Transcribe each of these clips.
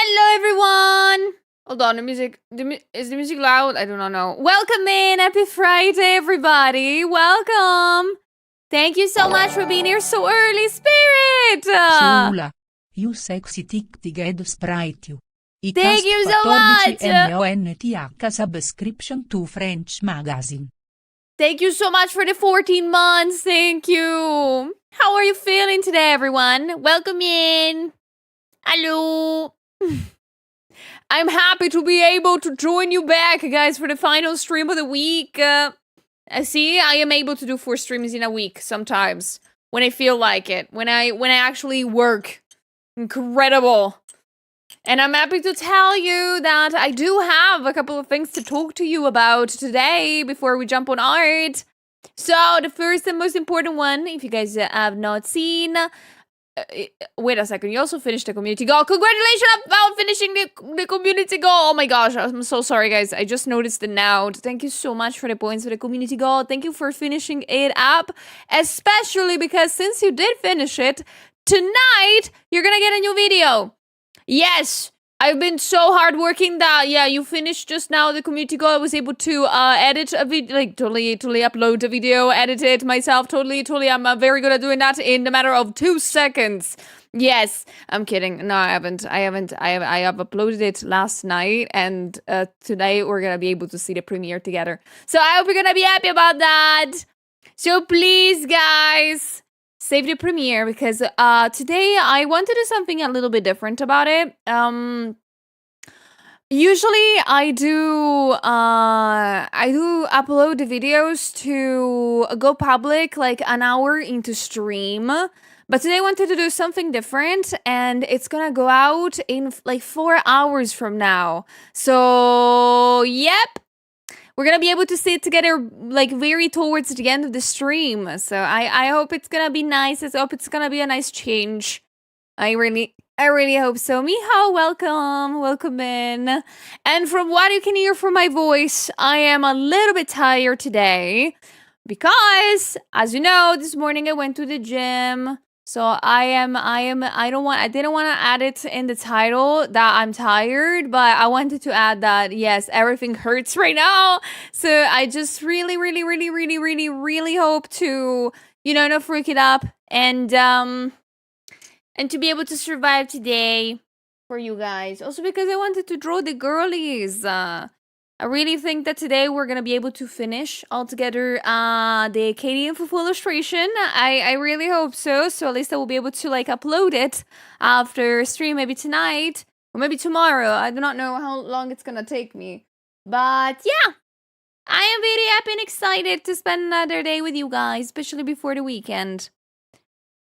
Hello, everyone. Hold on, is the music loud? I do not know. Welcome in. Happy Friday, everybody. Welcome. Thank you so much for being here so early, Spirit. Ciula, you sexy tic-tiged sprite you. Thank you so much. MONTH subscription to French magazine. Thank you so much for the 14 months. Thank you. How are you feeling today, everyone? Welcome in. Hello. I'm happy to be able to join you back, guys, for the final stream of the week. See, I am able to do 4 streams in a week sometimes when I feel like it. When I actually work. Incredible. And I'm happy to tell you that I do have a couple of things to talk to you about today before we jump on art. So the first and most important one, if you guys have not seen... wait a second, you also finished the community goal. Congratulations about finishing the community goal. Oh my gosh, I'm so sorry, guys. I just noticed it now. Thank you so much for the points for the community goal. Thank you for finishing it up, especially because since you did finish it, tonight you're gonna get a new video. Yes, I've been so hard working that, yeah, you finished just now the community goal. I was able to edit a video, like totally upload a video, edit it myself, totally. I'm very good at doing that in a matter of 2 seconds. Yes, I'm kidding. No, I haven't. I have uploaded it last night, and today we're gonna be able to see the premiere together. So I hope you're gonna be happy about that. So please, guys, save the premiere because today I want to do something a little bit different about it. Usually I do upload the videos to go public like an hour into stream. But today I wanted to do something different, and it's gonna go out in like 4 hours from now. So, yep. We're gonna be able to see it together, like, very towards the end of the stream. So I hope it's gonna be nice. I hope it's gonna be a nice change. I really hope so. Miho, welcome in. And from what you can hear from my voice, I am a little bit tired today because, as you know, this morning I went to the gym. So I didn't want to add it in the title that I'm tired, but I wanted to add that, yes, everything hurts right now. So I just really hope to, not freak it up and to be able to survive today for you guys. Also because I wanted to draw the girlies. I really think that today we're going to be able to finish altogether the Katie and Fufu illustration. I really hope so. So at least I will be able to like upload it after stream, maybe tonight or maybe tomorrow. I do not know how long it's going to take me. But yeah, I am very happy and excited to spend another day with you guys, especially before the weekend.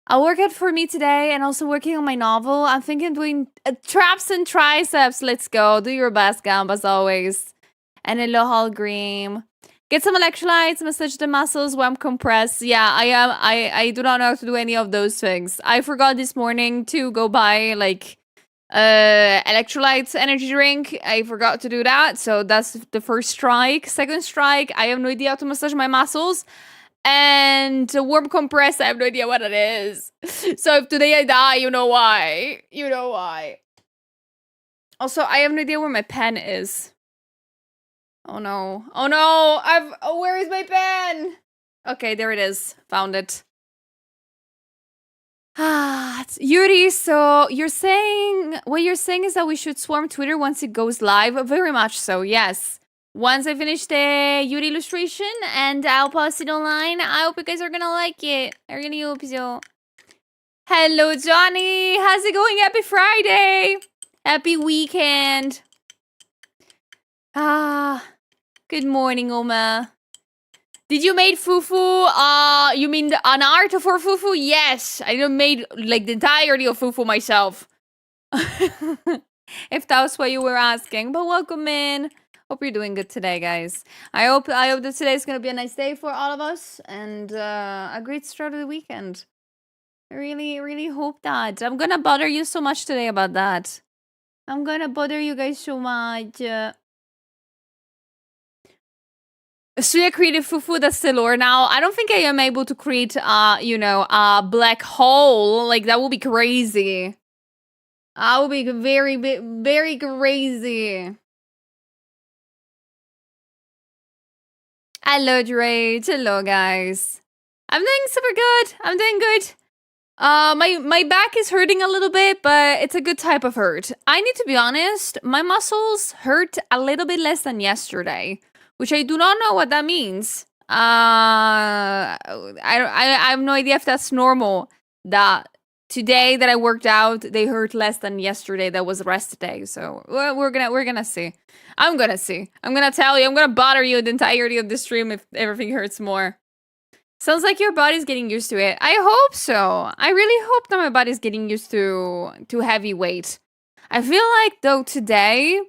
A workout for me today and also working on my novel. I'm thinking of doing traps and triceps. Let's go. Do your best, Gamb, as always. And hello, Hallgrim. Get some electrolytes, massage the muscles, warm compress. Yeah, I do not know how to do any of those things. I forgot this morning to go buy like electrolytes energy drink. I forgot to do that. So that's the first strike. Second strike, I have no idea how to massage my muscles. And warm compress, I have no idea what it is. So if today I die, you know why. You know why. Also, I have no idea where my pen is. Oh no. Oh no! where is my pen? Okay, there it is. Found it. It's Yuri, so what you're saying is that we should swarm Twitter once it goes live? Very much so, yes. Once I finish the Yuri illustration and I'll post it online, I hope you guys are gonna like it. I really hope so. Hello, Johnny! How's it going? Happy Friday! Happy weekend! Good morning, Oma. Did you made fufu? You mean an art for fufu? Yes, I made like the entirety of fufu myself. If that was what you were asking, but welcome in. Hope you're doing good today, guys. I hope that today is gonna be a nice day for all of us and a great start of the weekend. I really hope that. I'm gonna bother you so much today about that. I'm gonna bother you guys so much. Suya created fufu, that's the lore now. I don't think I am able to create, a black hole. Like, that would be crazy. That would be very, very crazy. Hello, Drake. Hello, guys. I'm doing super good. I'm doing good. My back is hurting a little bit, but it's a good type of hurt. I need to be honest, my muscles hurt a little bit less than yesterday, which I do not know what that means. I have no idea if that's normal. That today that I worked out, they hurt less than yesterday. That was rest day. So we're gonna see. I'm gonna see. I'm gonna tell you. I'm gonna bother you the entirety of the stream if everything hurts more. Sounds like your body's getting used to it. I hope so. I really hope that my body's getting used to heavy weight. I feel like though today,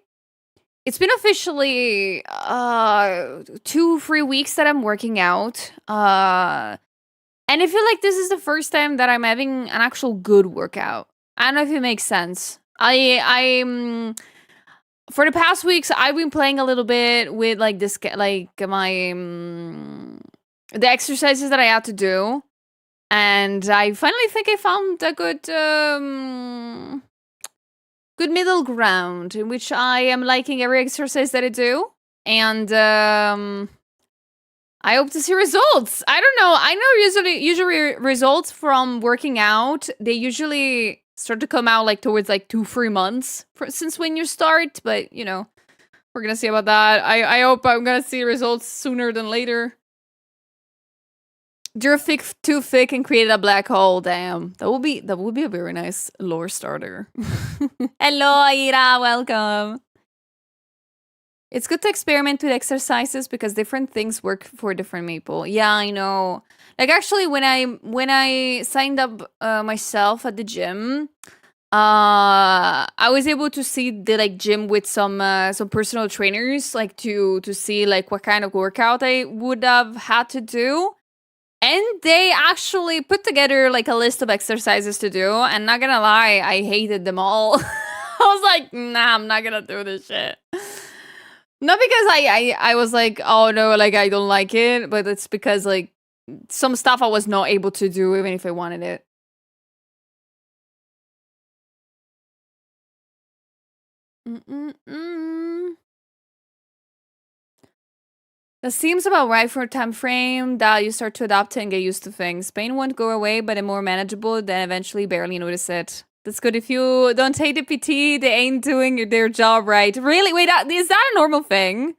it's been officially 2-3 weeks that I'm working out. And I feel like this is the first time that I'm having an actual good workout. I don't know if it makes sense. I'm for the past weeks I've been playing a little bit with like this, like my the exercises that I had to do, and I finally think I found a good middle ground in which I am liking every exercise that I do, and I hope to see results. I don't know. I know usually results from working out, they usually start to come out like towards like 2-3 months since when you start, but you know, we're gonna see about that. I hope I'm gonna see results sooner than later. You're too thick and created a black hole. Damn, that would be a very nice lore starter. Hello, Aira, welcome. It's good to experiment with exercises because different things work for different people. Yeah, I know. Like actually, when I signed up myself at the gym, I was able to see the like gym with some personal trainers, like to see like what kind of workout I would have had to do. And they actually put together like a list of exercises to do, and not gonna lie, I hated them all. I was like, nah, I'm not gonna do this shit. Not because I was like, oh no, like I don't like it, but it's because like some stuff I was not able to do even if I wanted it. That seems about right for a time frame that you start to adapt and get used to things. Pain won't go away, but they're more manageable, then eventually barely notice it. That's good. If you don't hate the PT, they ain't doing their job right. Really? Wait, is that a normal thing?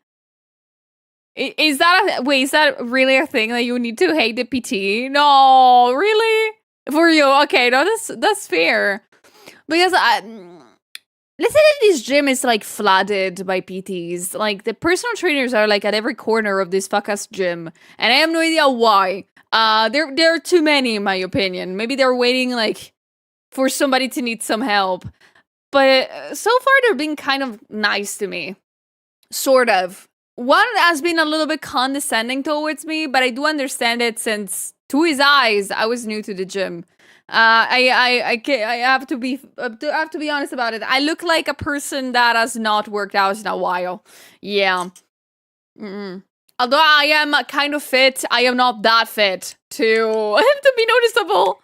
Is that really a thing that you need to hate the PT? No, really? For you? Okay, no, that's fair. Because let's say that this gym is like flooded by PTs. Like the personal trainers are like at every corner of this fuck-ass gym, and I have no idea why. There are too many in my opinion. Maybe they're waiting like for somebody to need some help. But so far they're being kind of nice to me. Sort of. One has been a little bit condescending towards me, but I do understand it since to his eyes I was new to the gym. I have to be honest about it. I look like a person that has not worked out in a while. Yeah. Although I am kind of fit, I am not that fit to be noticeable.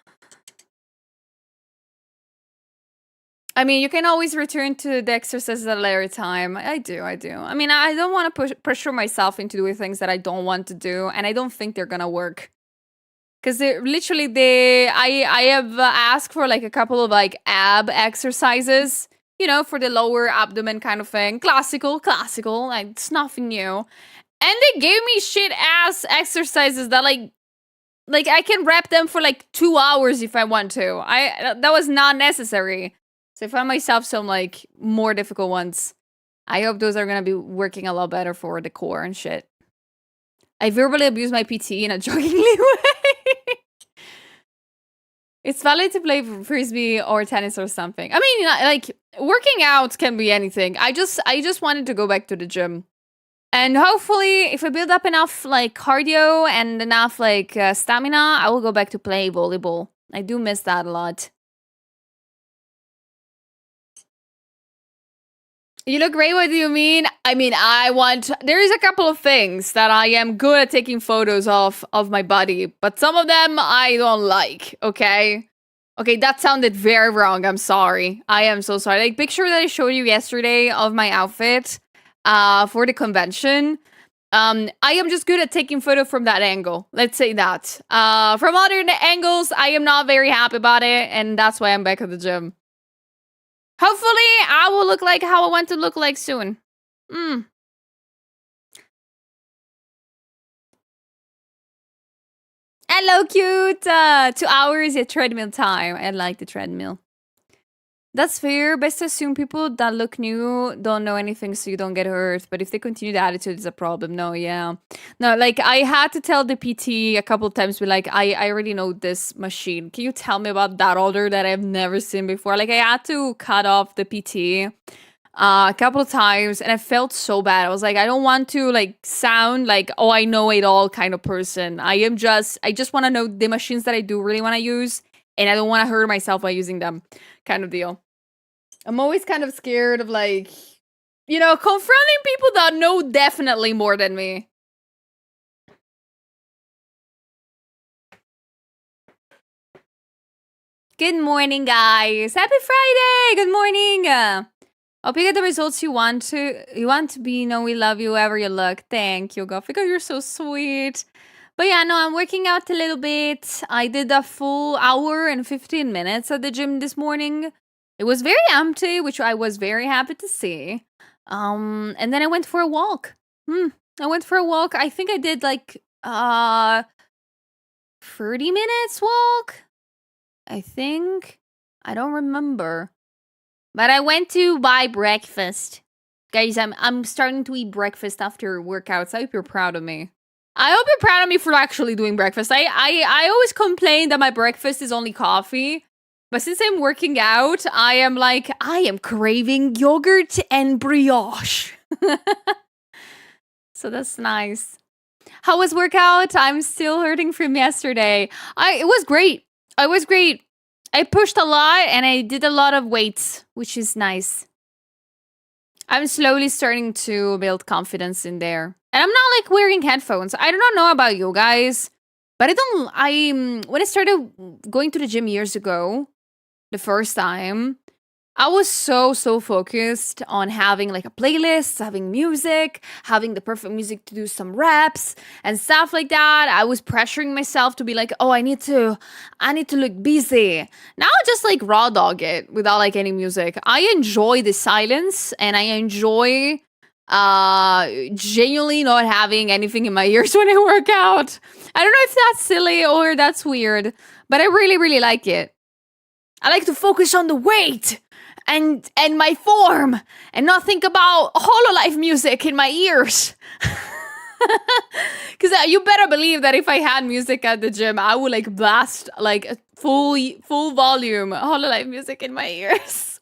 I mean, you can always return to the exercises at a later time. I do. I mean, I don't want to pressure myself into doing things that I don't want to do, and I don't think they're gonna work. Because I have asked for like a couple of like ab exercises, you know, for the lower abdomen kind of thing. Classical, like it's nothing new. And they gave me shit ass exercises that like I can rep them for like 2 hours if I want to. That was not necessary. So I found myself some like more difficult ones. I hope those are gonna be working a lot better for the core and shit. I verbally abuse my PT in a jokingly way. It's valid to play frisbee or tennis or something. I mean, like working out can be anything. I just wanted to go back to the gym. And hopefully, if I build up enough like cardio and enough like stamina, I will go back to play volleyball. I do miss that a lot. You look great, what do you mean? I mean, there is a couple of things that I am good at taking photos of my body, but some of them I don't like, okay? Okay, that sounded very wrong, I'm sorry. I am so sorry. Like, picture that I showed you yesterday of my outfit for the convention. I am just good at taking photo from that angle. Let's say that. From other angles, I am not very happy about it, and that's why I'm back at the gym. Hopefully, I will look like how I want to look like soon. Hello, cute! 2 hours at treadmill time. I like the treadmill. That's fair. Best to assume people that look new don't know anything so you don't get hurt. But if they continue the attitude, it's a problem. No, yeah. No, like, I had to tell the PT a couple of times, but like, I already know this machine. Can you tell me about that order that I've never seen before? Like, I had to cut off the PT a couple of times, and I felt so bad. I was like, I don't want to, like, sound like, oh, I know it all kind of person. I just want to know the machines that I do really want to use, and I don't want to hurt myself by using them kind of deal. I'm always kind of scared of, like, you know, confronting people that know definitely more than me. Good morning, guys. Happy Friday. Good morning. Hope you get the results you want to. You want to be, we love you wherever you look. Thank you, Goffy. You're so sweet. But yeah, no, I'm working out a little bit. I did a full hour and 15 minutes at the gym this morning. It was very empty, which I was very happy to see. And then I went for a walk. I went for a walk. I think I did like 30 minutes walk. I think. I don't remember. But I went to buy breakfast. Guys, I'm starting to eat breakfast after workouts. I hope you're proud of me. I hope you're proud of me for actually doing breakfast. I always complain that my breakfast is only coffee. But since I'm working out, I am craving yogurt and brioche. So that's nice. How was workout? I'm still hurting from yesterday. It was great. It was great. I pushed a lot and I did a lot of weights, which is nice. I'm slowly starting to build confidence in there. And I'm not like wearing headphones. I don't know about you guys, but when I started going to the gym years ago, the first time, I was so focused on having like a playlist, having music, having the perfect music to do some reps and stuff like that. I was pressuring myself to be like, oh, I need to look busy. Now I just like raw dog it without like any music. I enjoy the silence and I enjoy genuinely not having anything in my ears when I work out. I don't know if that's silly or that's weird, but I really like it. I like to focus on the weight and my form and not think about Hololive music in my ears. Because you better believe that if I had music at the gym, I would like blast like full volume Hololive music in my ears.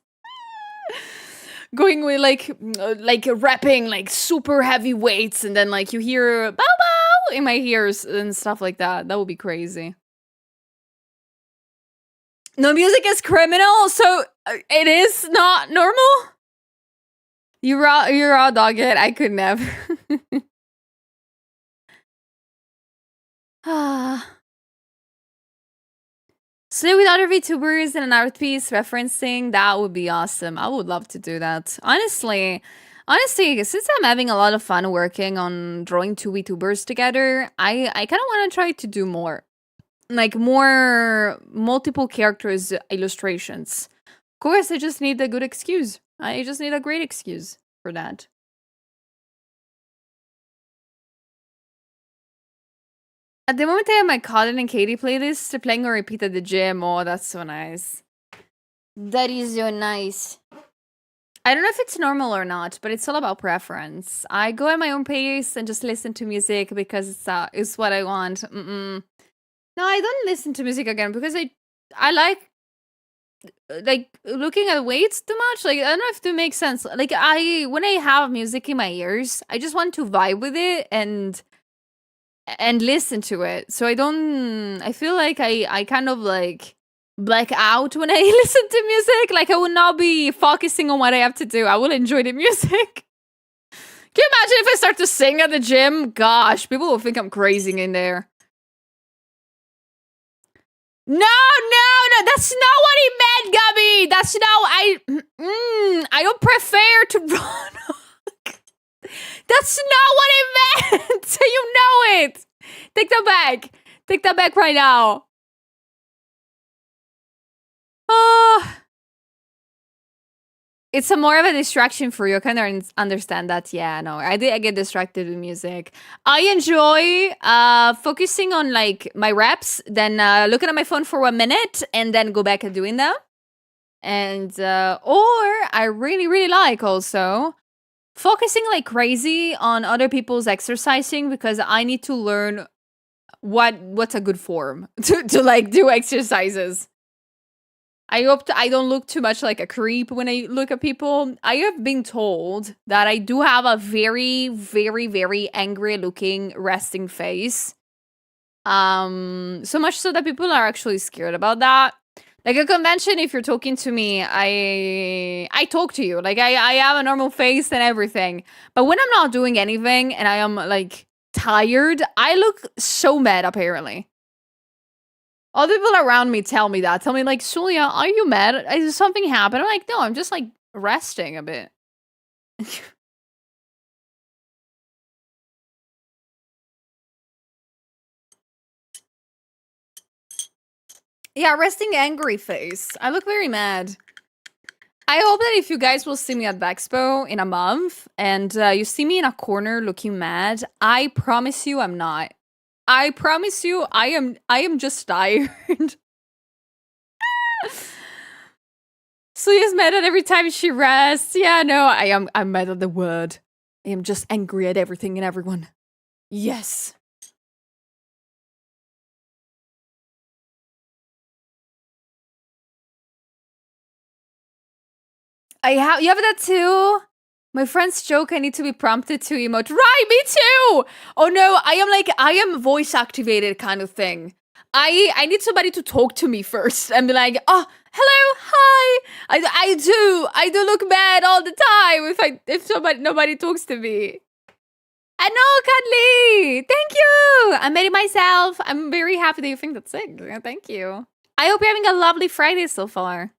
Going with like rapping like super heavy weights and then like you hear bow bow in my ears and stuff like that. That would be crazy. No music is criminal, so it is not normal? You raw dog it. I could never. So with other VTubers and an art piece referencing, that would be awesome. I would love to do that. Honestly, since I'm having a lot of fun working on drawing two VTubers together, I kind of want to try to do more. Like more multiple characters illustrations. Of course, I just need a good excuse. I just need a great excuse for that. At the moment, I have my Colin and Katie playlist playing on repeat at the gym. Oh, that's so nice. That is so nice. I don't know if it's normal or not, but it's all about preference. I go at my own pace and just listen to music because it's what I want. No, I don't listen to music again because I like looking at weights too much. Like I don't know if it makes sense. Like when I have music in my ears, I just want to vibe with it and listen to it. So I feel like I kind of like black out when I listen to music. Like I will not be focusing on what I have to do. I will enjoy the music. Can you imagine if I start to sing at the gym? Gosh, people will think I'm crazy in there. No, that's not what he meant, Gabby. That's not I don't prefer to run. That's not what he meant. You know it. Take that back. Take that back right now. It's a more of a distraction for you. I kind of understand that. Yeah, no, I get distracted with music. I enjoy focusing on like my reps, then looking at my phone for 1 minute, and then go back and doing them. And or I really really like also focusing like crazy on other people's exercising because I need to learn what's a good form to like do exercises. I hope I don't look too much like a creep when I look at people. I have been told that I do have a very, very, very angry looking resting face. So much so that people are actually scared about that. Like a convention, if you're talking to me, I talk to you. Like I have a normal face and everything. But when I'm not doing anything and I am like tired, I look so mad apparently. All the people around me tell me that. Tell me like, Julia, are you mad? Is something happened? I'm like, no, I'm just like resting a bit. Yeah, resting angry face. I look very mad. I hope that if you guys will see me at Baxpo in a month and you see me in a corner looking mad, I promise you I'm not. I promise you I am just tired. Julia's mad at every time she rests. Yeah, no, I'm mad at the word. I am just angry at everything and everyone. Yes. You have that too? My friends joke I need to be prompted to emote. Right, me too! Oh no, I am voice activated kind of thing. I need somebody to talk to me first and be like, oh, hello, hi. I do look bad all the time if nobody talks to me. I know, Cuddly! Thank you! I made it myself. I'm very happy that you think that's sick. Thank you. I hope you're having a lovely Friday so far.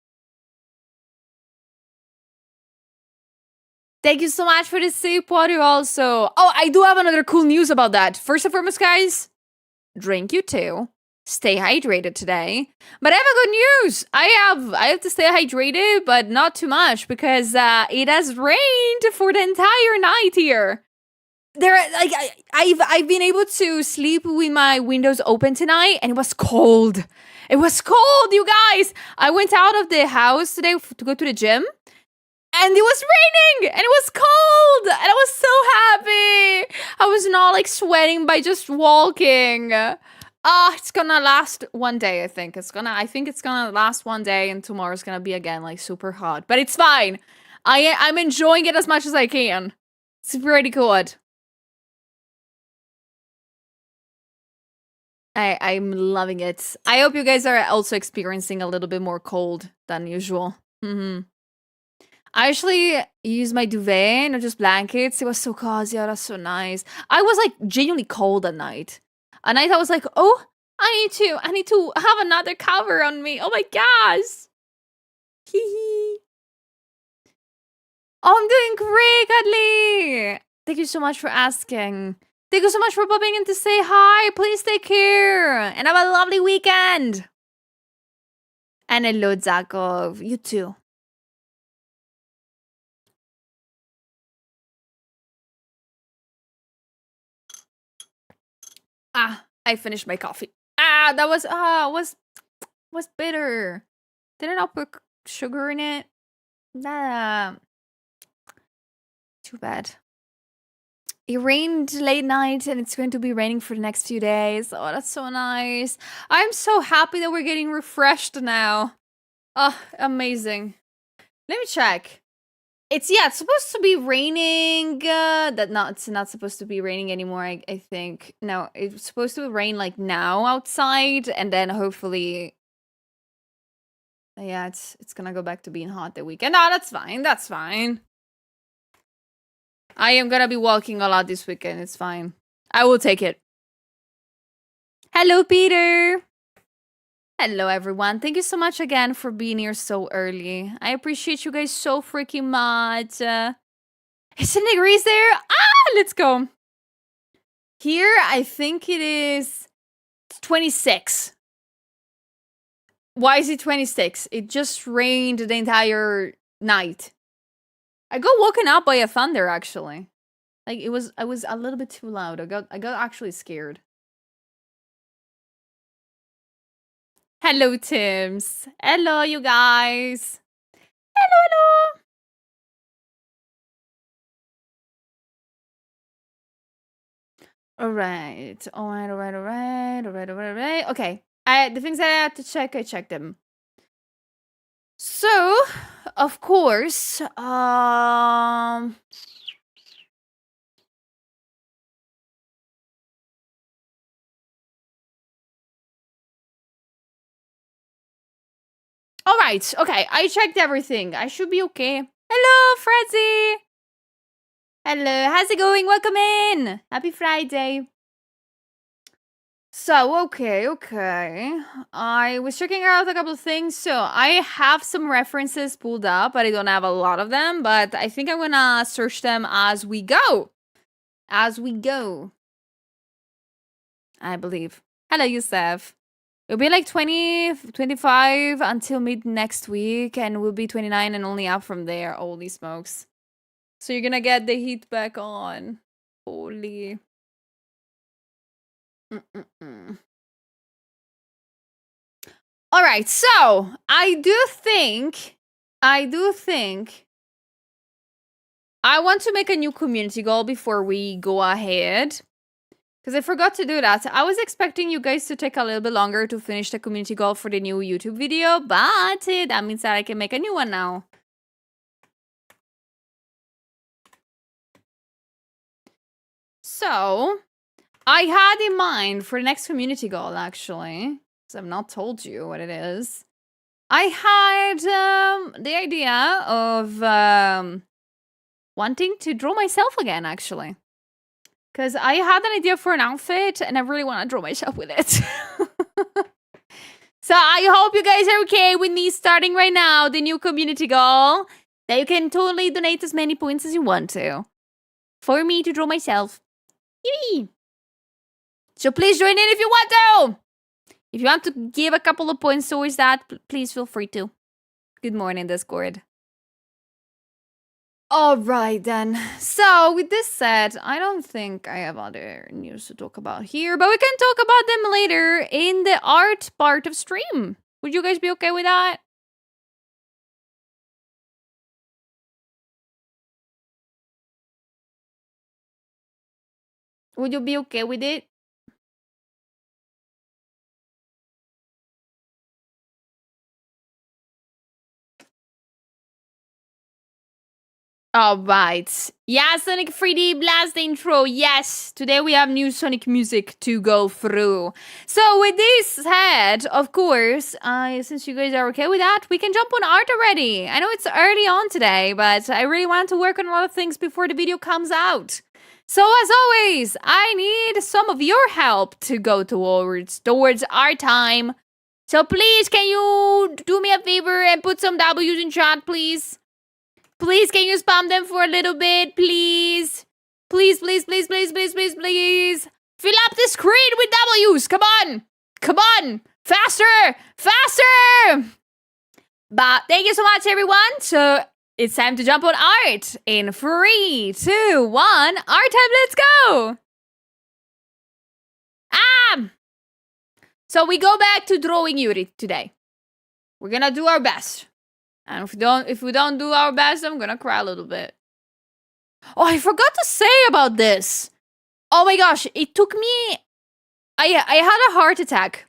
Thank you so much for the sip water also. Oh, I do have another cool news about that. First and foremost, guys, drink you too. Stay hydrated today. But I have a good news. I have to stay hydrated, but not too much because it has rained for the entire night here. I've been able to sleep with my windows open tonight, and it was cold. It was cold, you guys. I went out of the house today to go to the gym. And it was raining and it was cold and I was so happy. I was not like sweating by just walking. It's gonna last 1 day, I think. I think it's gonna last 1 day and tomorrow's gonna be again like super hot. But it's fine. I'm enjoying it as much as I can. It's pretty good. I'm loving it. I hope you guys are also experiencing a little bit more cold than usual. I actually used my duvet, not just blankets. It was so cozy. Oh, that's so nice. I was like genuinely cold at night. At night, I was like, oh, I need to have another cover on me. Oh my gosh. Hee hee. Oh, I'm doing great, Cuddly. Thank you so much for asking. Thank you so much for popping in to say hi. Please take care and have a lovely weekend. And hello, Zakov. You too. I finished my coffee. That was bitter. Did I not put sugar in it? Nah. too bad. It rained late night and it's going to be raining for the next few days. Oh, that's so nice. I'm so happy that we're getting refreshed now. Oh, amazing. Let me check. It's supposed to be raining. It's not supposed to be raining anymore, I think. No, it's supposed to rain like now outside, and then hopefully yeah, it's gonna go back to being hot the weekend. No, that's fine. That's fine. I am gonna be walking a lot this weekend. It's fine. I will take it. Hello, Peter. Hello, everyone. Thank you so much again for being here so early. I appreciate you guys so freaking much. Is it degrees there? Let's go. Here, I think it is 26. Why is it 26? It just rained the entire night. I got woken up by a thunder, actually. Like, I was a little bit too loud. I got actually scared. Hello, Tims. Hello, you guys. Hello. All right. Okay. The things that I had to check, I checked them. So, of course, all right. Okay, I checked everything. I should be okay. Hello, Fredzy. Hello, how's it going? Welcome in. Happy Friday. So, okay. I was checking out a couple of things. So, I have some references pulled up, but I don't have a lot of them. But I think I'm gonna search them as we go. I believe. Hello, Yusef. It'll be like 20, 25 until mid next week, and we'll be 29 and only up from there. Holy smokes. So you're gonna get the heat back on. Holy. All right, so I do think I want to make a new community goal before we go ahead. Because I forgot to do that. I was expecting you guys to take a little bit longer to finish the community goal for the new YouTube video, but that means that I can make a new one now. So, I had in mind for the next community goal, actually, because I've not told you what it is. I had the idea of wanting to draw myself again, actually. Because I had an idea for an outfit, and I really want to draw myself with it. So I hope you guys are okay with me starting right now the new community goal. That you can totally donate as many points as you want to. For me to draw myself. Yee! So please join in if you want to! If you want to give a couple of points towards that, please feel free to. Good morning, Discord. Alright then. So, with this said, I don't think I have other news to talk about here, but we can talk about them later in the art part of stream. Would you guys be okay with that? Would you be okay with it? Alright. Yeah, Sonic 3D Blast intro. Yes, today we have new Sonic music to go through. So with this said, of course, since you guys are okay with that, we can jump on art already. I know it's early on today, but I really want to work on a lot of things before the video comes out. So as always, I need some of your help to go towards our time. So please, can you do me a favor and put some W's in chat, please? Please, can you spam them for a little bit, please? Please. Fill up the screen with W's. Come on. Faster. But thank you so much, everyone. So it's time to jump on art in 3, 2, 1. Art time, let's go. So we go back to drawing Yuri today. We're gonna do our best. And if we don't do our best, I'm gonna cry a little bit. Oh, I forgot to say about this. Oh my gosh, it took me... I had a heart attack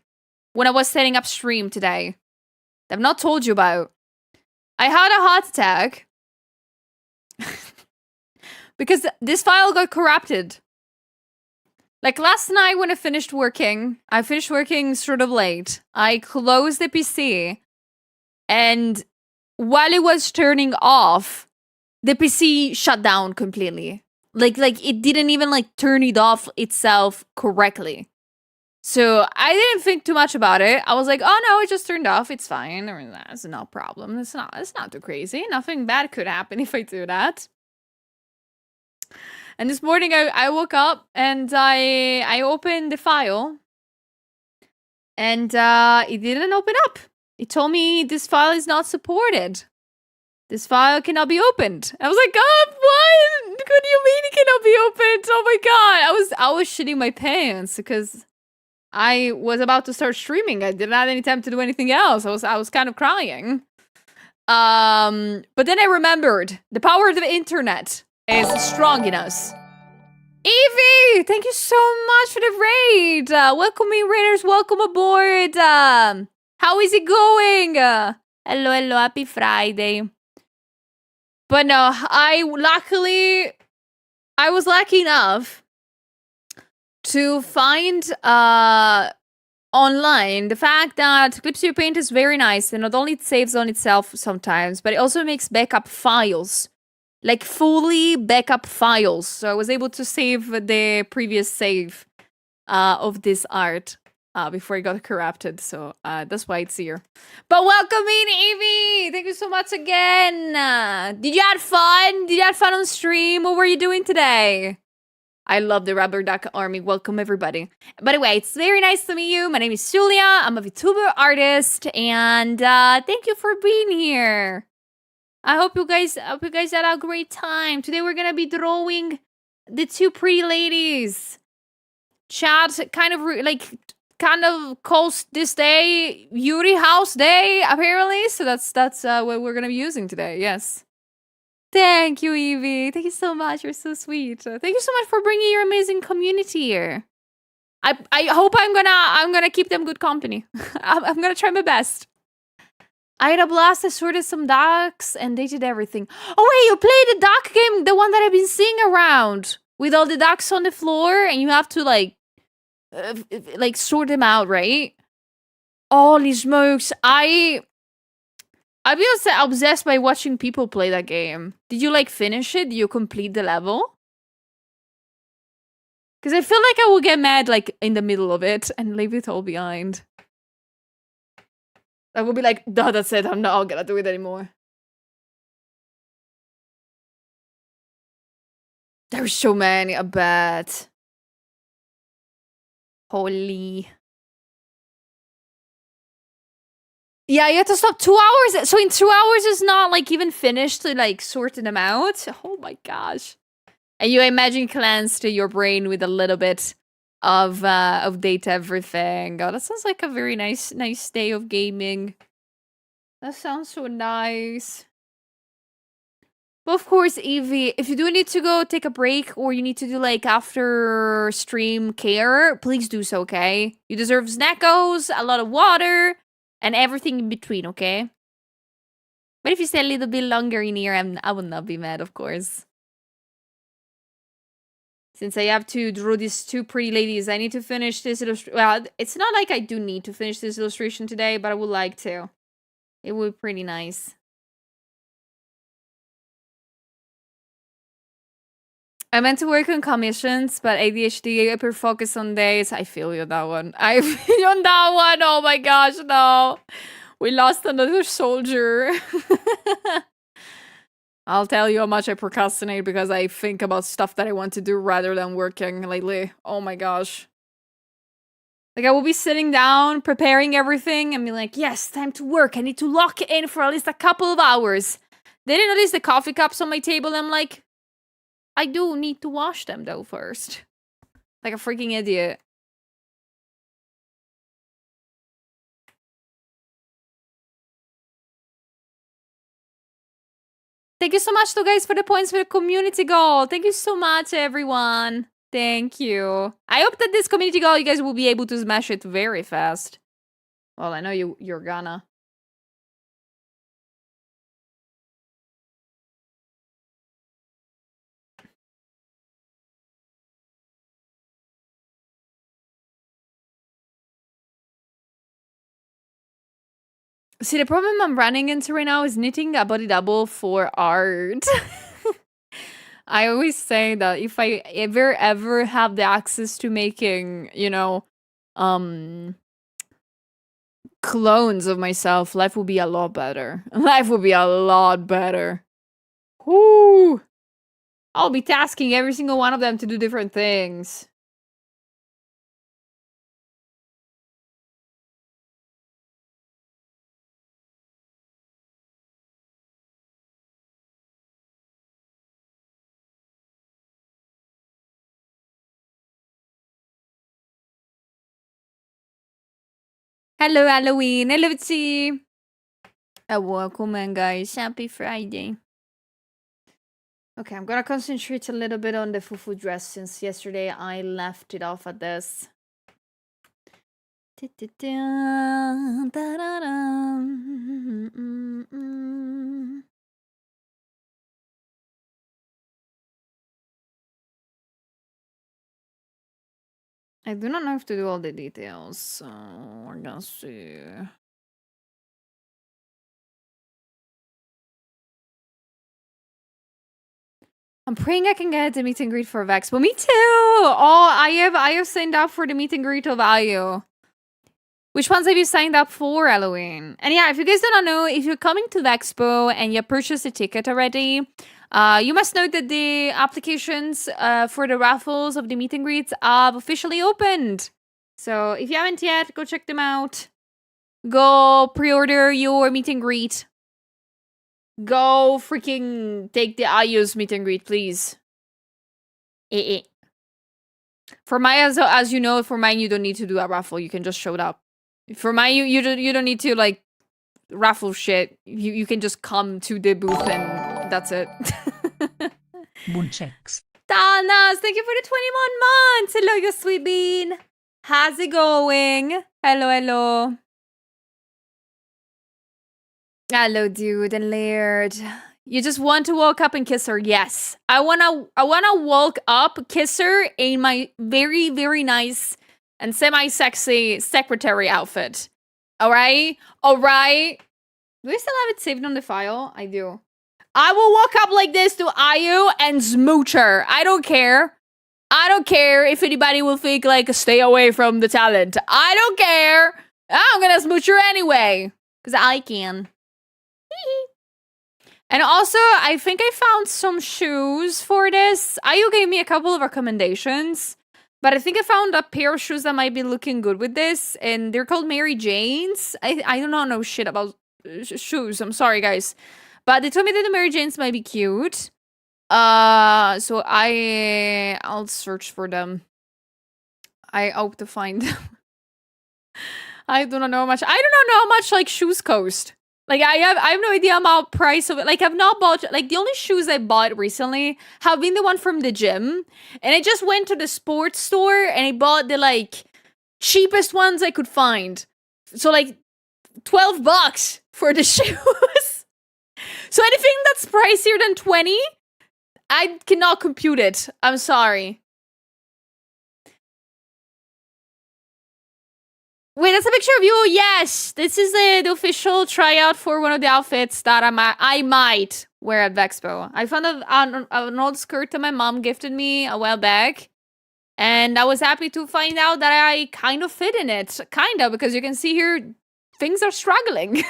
when I was setting up stream today. I've not told you about. I had a heart attack because this file got corrupted. Like last night when I finished working sort of late. I closed the PC, and while it was turning off, the PC shut down completely. Like it didn't even like turn it off itself correctly. So I didn't think too much about it. I was like, oh no, it just turned off. It's fine. I mean, that's no problem. It's not too crazy. Nothing bad could happen if I do that. And this morning I woke up and I opened the file, and it didn't open up. It told me this file is not supported. This file cannot be opened. I was like, oh, what? What do you mean it cannot be opened? Oh my god. I was shitting my pants because I was about to start streaming. I didn't have any time to do anything else. I was kind of crying. But then I remembered the power of the internet is strong in us. Evie, thank you so much for the raid. Welcome in, raiders. Welcome aboard. How is it going? Hello, happy Friday. But no, I was lucky enough to find online the fact that Clipsio Paint is very nice, and not only it saves on itself sometimes, but it also makes backup files. Like fully backup files. So I was able to save the previous save of this art before it got corrupted. So that's why it's here. But welcome in, Evie! Thank you so much again! Did you have fun? Did you have fun on stream? What were you doing today? I love the Rubber Duck Army. Welcome, everybody. By the way, it's very nice to meet you. My name is Julia. I'm a VTuber artist. And thank you for being here. I hope you guys had a great time. Today we're gonna be drawing the two pretty ladies. Chat kind of calls this day Yuri House Day, apparently. So that's what we're gonna be using today. Yes. Thank you, Evie. Thank you so much. You're so sweet. Thank you so much for bringing your amazing community here. I hope I'm gonna keep them good company. I'm gonna try my best. I had a blast. I sorted some ducks and they did everything. Oh wait, you played the duck game, the one that I've been seeing around with all the ducks on the floor, and you have to like sort them out, right? Holy smokes! I've been obsessed by watching people play that game. Did you like finish it? Did you complete the level? Because I feel like I will get mad like in the middle of it and leave it all behind. I will be like, no, that's it. I'm not gonna do it anymore. There's so many, I bet. Holy. Yeah, you have to stop 2 hours. So in 2 hours is not like even finished to like sorting them out. Oh my gosh. And you imagine cleansed your brain with a little bit of data everything. Oh, that sounds like a very nice day of gaming. That sounds so nice. But of course, Evie, if you do need to go take a break or you need to do like after stream care, please do so, okay? You deserve snackos, a lot of water, and everything in between, okay? But if you stay a little bit longer in here, I will not be mad, of course. Since I have to draw these two pretty ladies, I need to finish this illustration. Well, it's not like I do need to finish this illustration today, but I would like to. It would be pretty nice. I meant to work on commissions, but ADHD, hyper-focus on days. I feel you on that one. I feel you on that one. Oh my gosh, no. We lost another soldier. I'll tell you how much I procrastinate because I think about stuff that I want to do rather than working lately. Oh my gosh. Like, I will be sitting down, preparing everything, and be like, yes, time to work. I need to lock in for at least a couple of hours. Then I notice the coffee cups on my table, and I'm like, I do need to wash them, though, first. Like a freaking idiot. Thank you so much, though, guys, for the points for the community goal. Thank you so much, everyone. Thank you. I hope that this community goal, you guys will be able to smash it very fast. Well, I know you're gonna. See, the problem I'm running into right now is knitting a body double for art. I always say that if I ever have the access to making, clones of myself, life will be a lot better. Life will be a lot better. Whoo! I'll be tasking every single one of them to do different things. Hello, Halloween. Hello, Itzy. Welcome, and guys. Happy Friday. Okay, I'm gonna concentrate a little bit on the fufu dress since yesterday I left it off at this. I do not know if to do all the details, so we're gonna see. I'm praying I can get the meet and greet for Vex, but me too. Oh, I have signed up for the meet and greet of Ayu. Which ones have you signed up for, Halloween? And yeah, if you guys do not know, if you're coming to the expo and you purchased a ticket already, you must know that the applications for the raffles of the meet and greets have officially opened. So if you haven't yet, go check them out. Go pre-order your meet and greet. Go freaking take the Ayu's meet and greet, please. For mine, as you know, for mine you don't need to do a raffle. You can just show up. For mine, you don't need to like raffle shit. You can just come to the booth and that's it. Moon checks. Thanas, thank you for the 21 months. Hello, you sweet bean. How's it going? Hello, hello. Hello, dude and Laird. You just want to walk up and kiss her? Yes. I wanna walk up, kiss her in my very, very nice and semi-sexy secretary outfit. Alright? Alright? Do I still have it saved on the file? I do. I will walk up like this to Ayu and smooch her. I don't care. I don't care if anybody will think like, stay away from the talent. I don't care. I'm gonna smooch her anyway. Because I can. And also, I think I found some shoes for this. Ayu gave me a couple of recommendations. But I think I found a pair of shoes that might be looking good with this. And they're called Mary Janes. I do not know shit about shoes. I'm sorry, guys. But they told me that the Mary Janes might be cute. So I'll search for them. I hope to find them. I do not know how much. I do not know how much like shoes cost. Like I have no idea about price of it. Like I've not bought like the only shoes I bought recently have been the one from the gym. And I just went to the sports store and I bought the like cheapest ones I could find. So like $12 for the shoes. So anything that's pricier than 20, I cannot compute it. I'm sorry. Wait, that's a picture of you. Yes, this is the official tryout for one of the outfits that I might wear at Vexpo. I found an old skirt that my mom gifted me a while back. And I was happy to find out that I kind of fit in it. Kind of, because you can see here, things are struggling.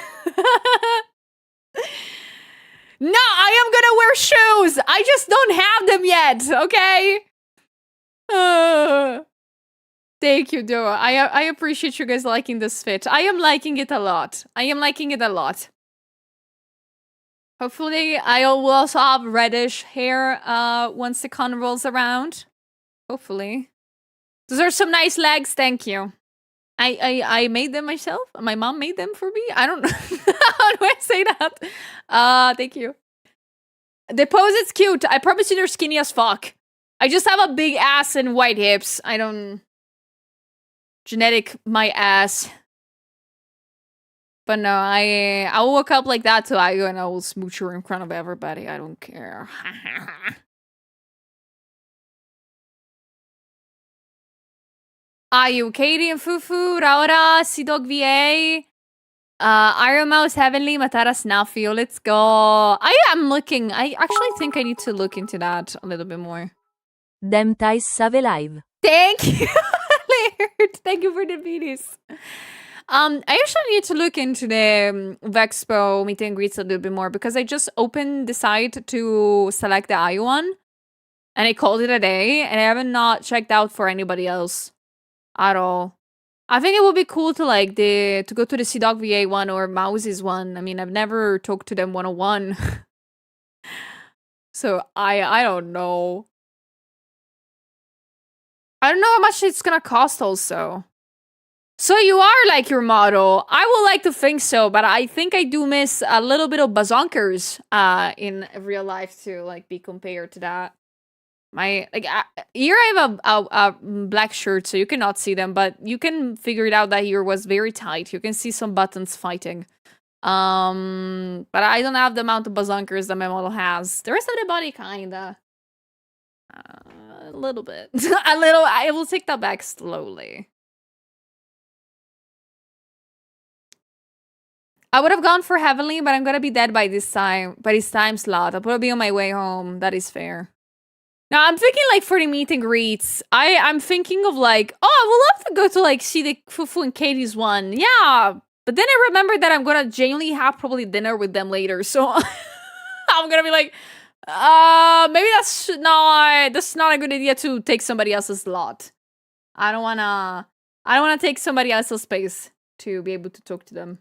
No, I am gonna wear shoes. I just don't have them yet, okay? Thank you, Doa. I appreciate you guys liking this fit. I am liking it a lot. Hopefully, I will also have reddish hair once the con rolls around. Hopefully. Those are some nice legs, thank you. I made them myself. My mom made them for me. I don't know. How do I say that? Thank you. The pose is cute. I promise you they're skinny as fuck. I just have a big ass and white hips. I don't... Genetic my ass. But no, I will walk up like that to Ayu and I will smooch her in front of everybody. I don't care. Ayu, Katie and Fufu, Raura, Sidog VA, Iron Mouse, Heavenly, Matara, Snafio. Let's go. I am looking. I actually think I need to look into that a little bit more. Dem Tais Save Live. Thank you, Laird. Thank you for the videos. I actually need to look into the Vexpo meet and greets a little bit more because I just opened the site to select the Ayu one and I called it a day and I haven't not checked out for anybody else at all. I think it would be cool to like to go to the C-Dog VA one or Mouse's one. I mean, I've never talked to them one-on-one. So I don't know. I don't know how much it's gonna cost also. So you are like your model. I would like to think so, but I think I do miss a little bit of bazonkers in real life to like be compared to that. My like here I have a black shirt, so you cannot see them, but you can figure it out that here was very tight. You can see some buttons fighting. But I don't have the amount of bazonkers that my model has. The rest of the body kinda. A little bit. A little. I will take that back slowly. I would have gone for Heavenly, but I'm gonna be dead by this time slot. I'll probably be on my way home. That is fair. Now I'm thinking like for the meet and greets, I'm thinking of like, oh, I would love to go to like see the Fufu and Katie's one. Yeah. But then I remember that I'm gonna genuinely have probably dinner with them later. So I'm gonna be like, maybe that's not a good idea to take somebody else's slot. I don't wanna take somebody else's space to be able to talk to them.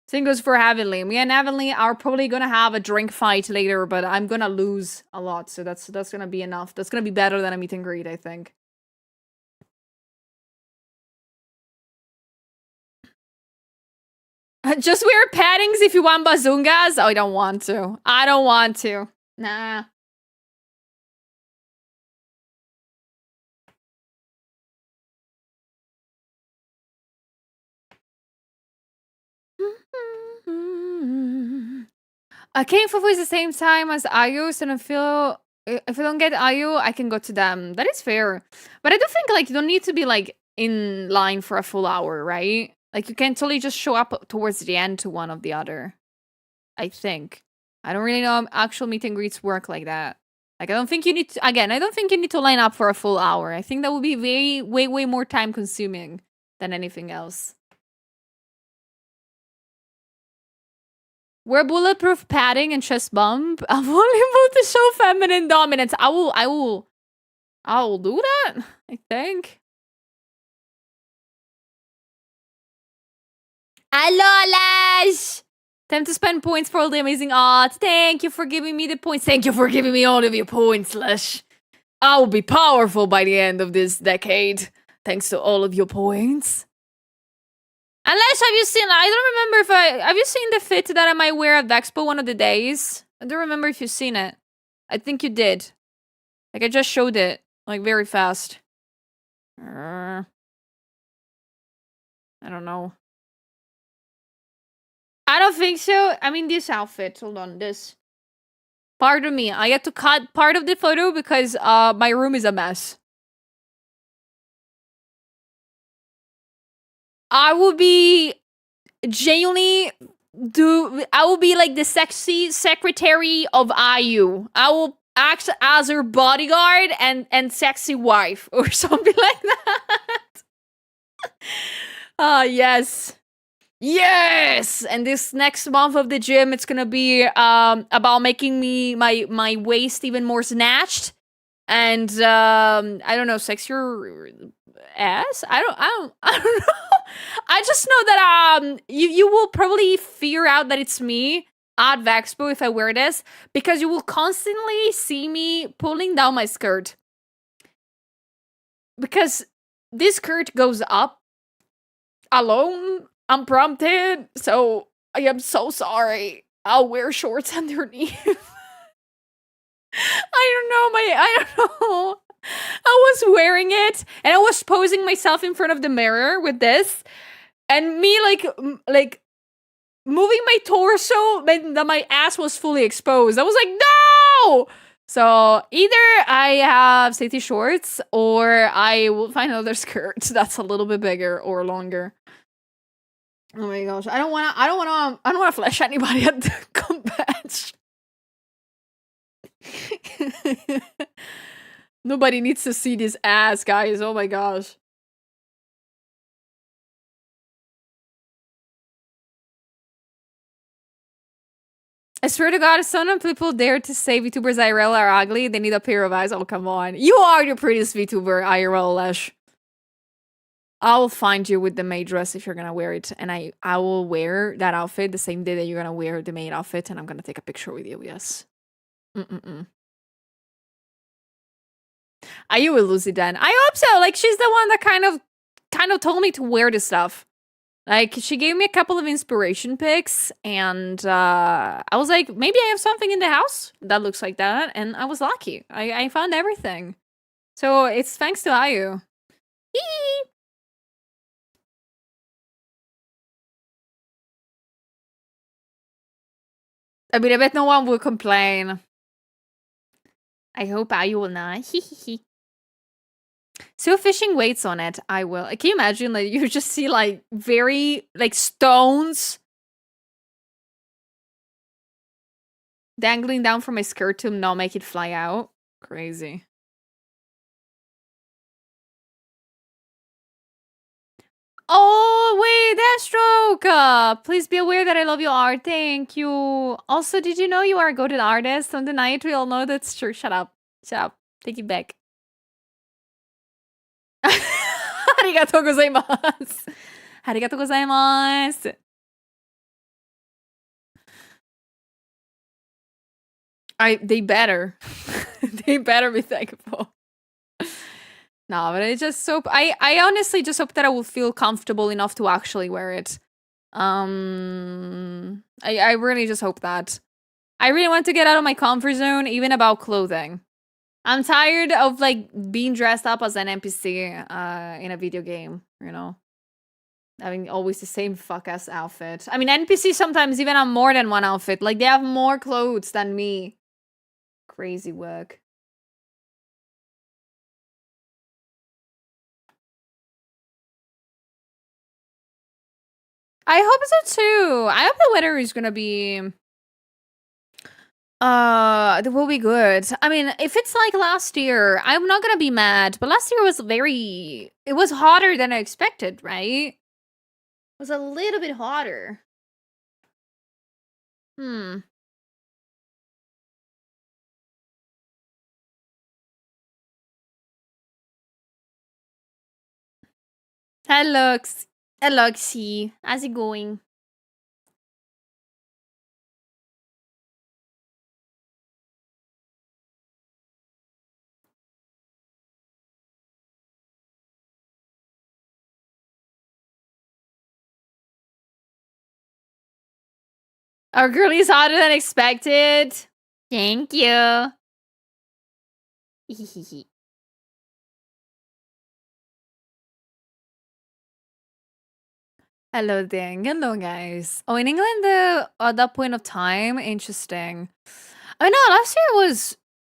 Same goes for Heavenly. Me and Heavenly are probably gonna have a drink fight later, but I'm gonna lose a lot, so that's gonna be enough. That's gonna be better than a meet and greet, I think. Just wear paddings if you want bazungas. Oh, I don't want to. I don't want to. Nah. King Fufu is the same time as Ayu, so if I don't get Ayu, I can go to them. That is fair. But I do think like you don't need to be like in line for a full hour, right? Like you can totally just show up towards the end to one of the other. I think. I don't really know how actual meet and greets work like that. Like I don't think you need to, again, I don't think you need to line up for a full hour. I think that would be way more time consuming than anything else. Wear bulletproof padding and chest bump. I'm only able to show feminine dominance. I will do that, I think. Alolash! Time to spend points for all the amazing art. Thank you for giving me the points. Thank you for giving me all of your points, Lash. I will be powerful by the end of this decade. Thanks to all of your points. Unless have you seen, I don't remember have you seen the fit that I might wear at Vexpo one of the days? I don't remember if you've seen it. I think you did. Like I just showed it, like very fast. I don't know. I don't think so. I mean, this outfit, hold on, this. Pardon me, I had to cut part of the photo because my room is a mess. I will be genuinely I will be like the sexy secretary of Ayu. I will act as her bodyguard and sexy wife or something like that. Yes. Yes! And this next month of the gym, it's gonna be about making me my waist even more snatched. And I don't know, sexier ass? I don't know. I just know that you will probably figure out that it's me at Vexpo if I wear this, because you will constantly see me pulling down my skirt. Because this skirt goes up alone, unprompted, so I am so sorry. I'll wear shorts underneath. I don't know. I was wearing it and I was posing myself in front of the mirror with this, and me like moving my torso meant that my ass was fully exposed. I was like, no! So either I have safety shorts or I will find another skirt that's a little bit bigger or longer. Oh my gosh. I don't wanna flash anybody at the convention. Nobody needs to see this ass, guys. Oh my gosh. I swear to God, if some people dare to say VTubers IRL are ugly, they need a pair of eyes. Oh, come on. You are the prettiest VTuber IRL, Lesh. I will find you with the maid dress if you're gonna wear it, and I will wear that outfit the same day that you're gonna wear the maid outfit, and I'm gonna take a picture with you, yes. Are you with Lucy then? I hope so. Like, she's the one that kind of told me to wear this stuff. Like, she gave me a couple of inspiration pics, and I was like, maybe I have something in the house that looks like that, and I was lucky. I found everything. So it's thanks to Ayu. Hee! I mean, I bet no one will complain. I hope Ayu will not. Hee. So fishing weights on it, I will. Can you imagine, like, you just see, like, very, like, stones dangling down from my skirt to not make it fly out? Crazy. Oh, wait, Deathstroke! Please be aware that I love your art. Thank you. Also, did you know you are a goated artist? Don't deny it. We all know that's true. Shut up. Shut up. Take it back. Arigatou gozaimasu. Arigatou gozaimasu. They better. They better be thankful. No, but it's just so... I honestly just hope that I will feel comfortable enough to actually wear it. I really just hope that. I really want to get out of my comfort zone, even about clothing. I'm tired of, like, being dressed up as an NPC in a video game, you know? Having always the same fuck-ass outfit. I mean, NPCs sometimes even have more than one outfit. Like, they have more clothes than me. Crazy work. I hope so too. I hope the weather is gonna be... it will be good. I mean, if it's like last year, I'm not gonna be mad. But last year was very... It was hotter than I expected, right? It was a little bit hotter. Hello, Xi. How's it going? Our girlie's hotter than expected. Thank you. Hello, Ding. Hello, guys. Oh, in England, at that point of time, interesting. I know last year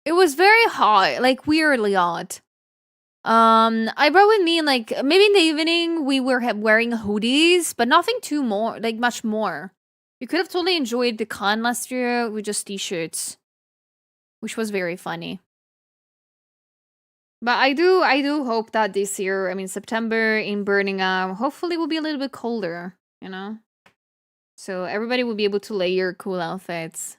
it was very hot, like weirdly hot. I brought with me like maybe in the evening we were wearing hoodies, but nothing too more, like much more. You could have totally enjoyed the con last year with just t-shirts, which was very funny. But I do hope that this year, I mean September in Birmingham, hopefully will be a little bit colder, you know? So everybody will be able to layer cool outfits.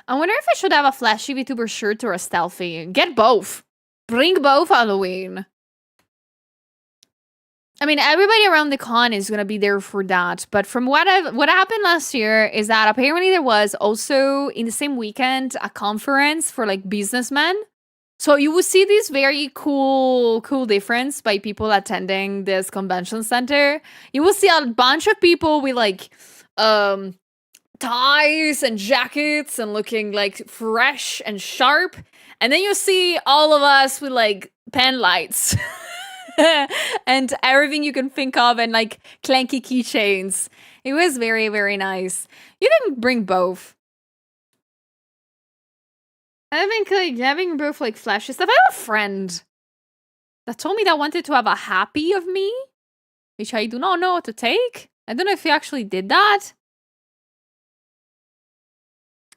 I wonder if I should have a flashy VTuber shirt or a stealthy. Get both. Bring both Halloween. I mean, everybody around the con is gonna be there for that. But from what happened last year is that apparently there was also in the same weekend a conference for like businessmen. So you will see this very cool difference by people attending this convention center. You will see a bunch of people with like ties and jackets and looking like fresh and sharp. And then you see all of us with like pen lights and everything you can think of and like clanky keychains. It was very, very nice. You didn't bring both. I think like having both like flashy stuff. I have a friend that told me that wanted to have a happy of me, which I do not know what to take. I don't know if he actually did that.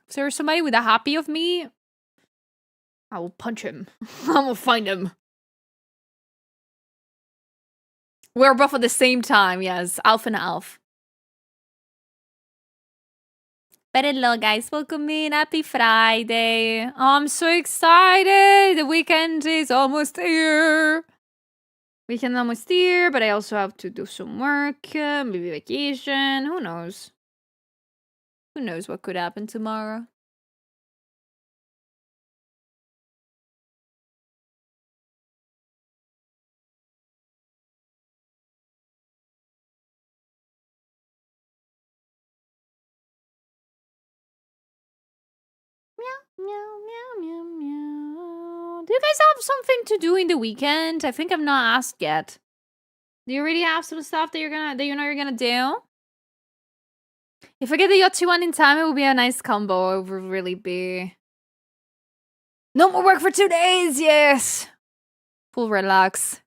If there's somebody with a happy of me, I will punch him. I will find him. We're both at the same time, yes. Alf and Alf. But hello guys, welcome in. Happy Friday. Oh, I'm so excited. The weekend is almost here. Weekend almost here, but I also have to do some work, maybe vacation. Who knows? Who knows what could happen tomorrow? Meow, meow, meow, meow. Do you guys have something to do in the weekend? I think I've not asked yet. Do you already have some stuff that you know you're gonna do? If I get the Yachty one in time, it will be a nice combo. It would really be. No more work for 2 days, yes! Full relax.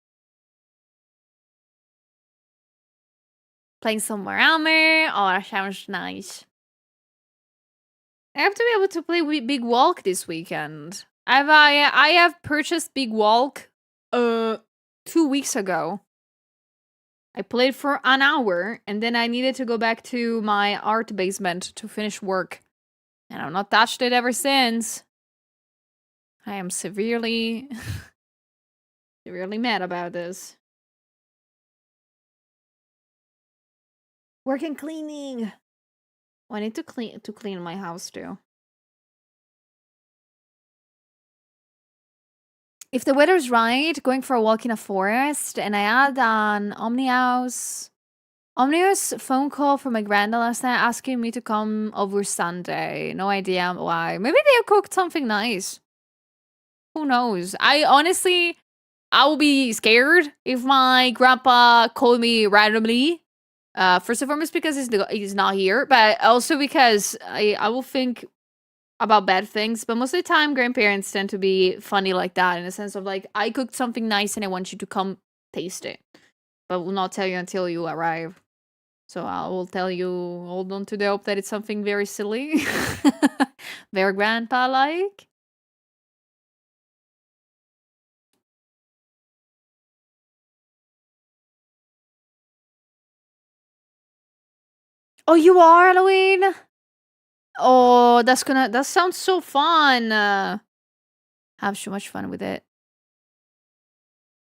Playing some more Warhammer. Oh, that sounds nice. I have to be able to play Big Walk this weekend. I have purchased Big Walk 2 weeks ago. I played for an hour and then I needed to go back to my art basement to finish work. And I've not touched it ever since. I am severely severely mad about this. Work and cleaning. Oh, I need to clean my house too. If the weather's right, going for a walk in a forest, and I had an omnibus phone call from my granddad last night asking me to come over Sunday. No idea why. Maybe they cooked something nice. Who knows? I will be scared if my grandpa called me randomly. First and foremost because he's not here, but also because I will think about bad things. But most of the time, grandparents tend to be funny like that, in the sense of like, I cooked something nice and I want you to come taste it, but will not tell you until you arrive. So I will tell you, hold on to the hope that it's something very silly, very grandpa-like. Oh, you are, Halloween? Oh, that sounds so fun. Have so much fun with it.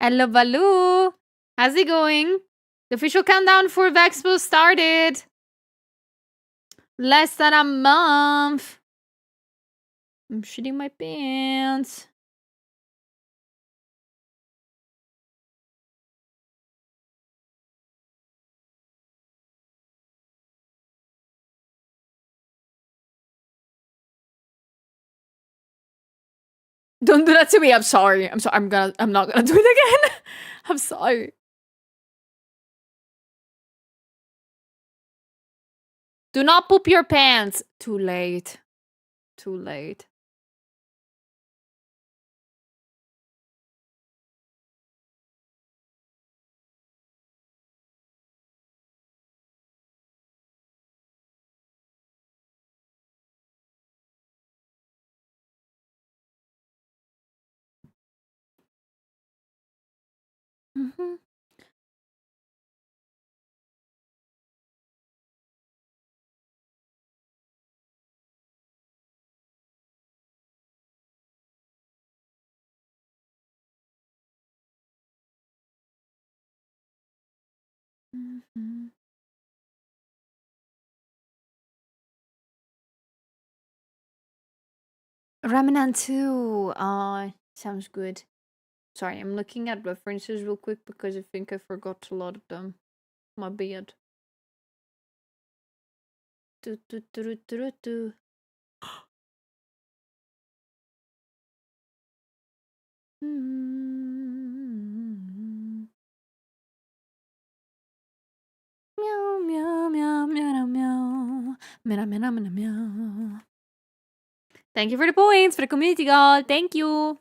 Hello, Baloo. How's it going? The official countdown for Vexpo started. Less than a month. I'm shitting my pants. Don't do that to me. I'm sorry. I'm sorry. I'm not gonna do it again. I'm sorry. Do not poop your pants. Too late. Too late. Mhm. Mhm. Remnant 2. Sounds good. Sorry, I'm looking at references real quick because I think I forgot a lot of them. My bad. Do, do, do, do, do. Meow, meow, meow, meow, meow. Meow, meow, meow, meow. Thank you for the points for the community god. Thank you.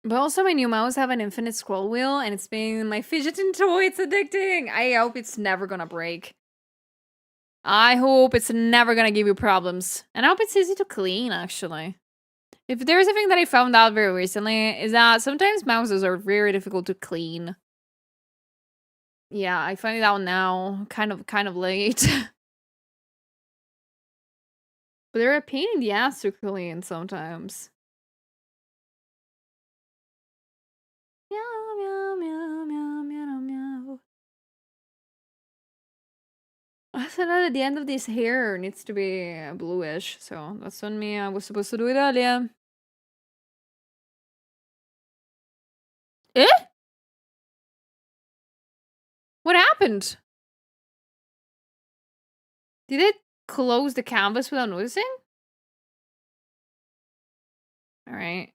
But also my new mouse have an infinite scroll wheel and it's been my fidgeting toy. It's addicting. I hope it's never gonna break. I hope it's never gonna give you problems. And I hope it's easy to clean, actually. If there's a thing that I found out very recently, is that sometimes mouses are very difficult to clean. Yeah, I find it out now. Kind of late. But they're a pain in the ass to clean sometimes. Meow, meow, meow, meow, meow, meow. I said that at the end of this hair needs to be bluish, so that's on me. I was supposed to do it earlier. Eh? What happened? Did it close the canvas without noticing? Alright.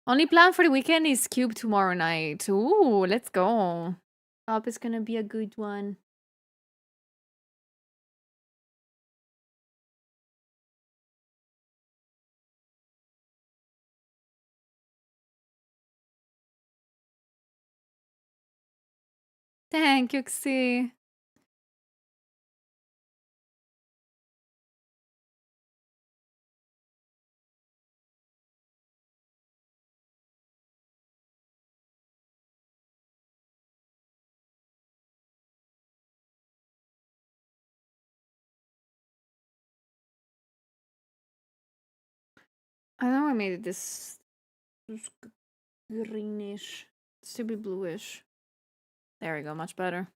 Only plan for the weekend is Cube tomorrow night. Ooh, let's go. Hope it's gonna be a good one. Thank you, Xi. I know I made it this greenish. It should be bluish. There we go, much better.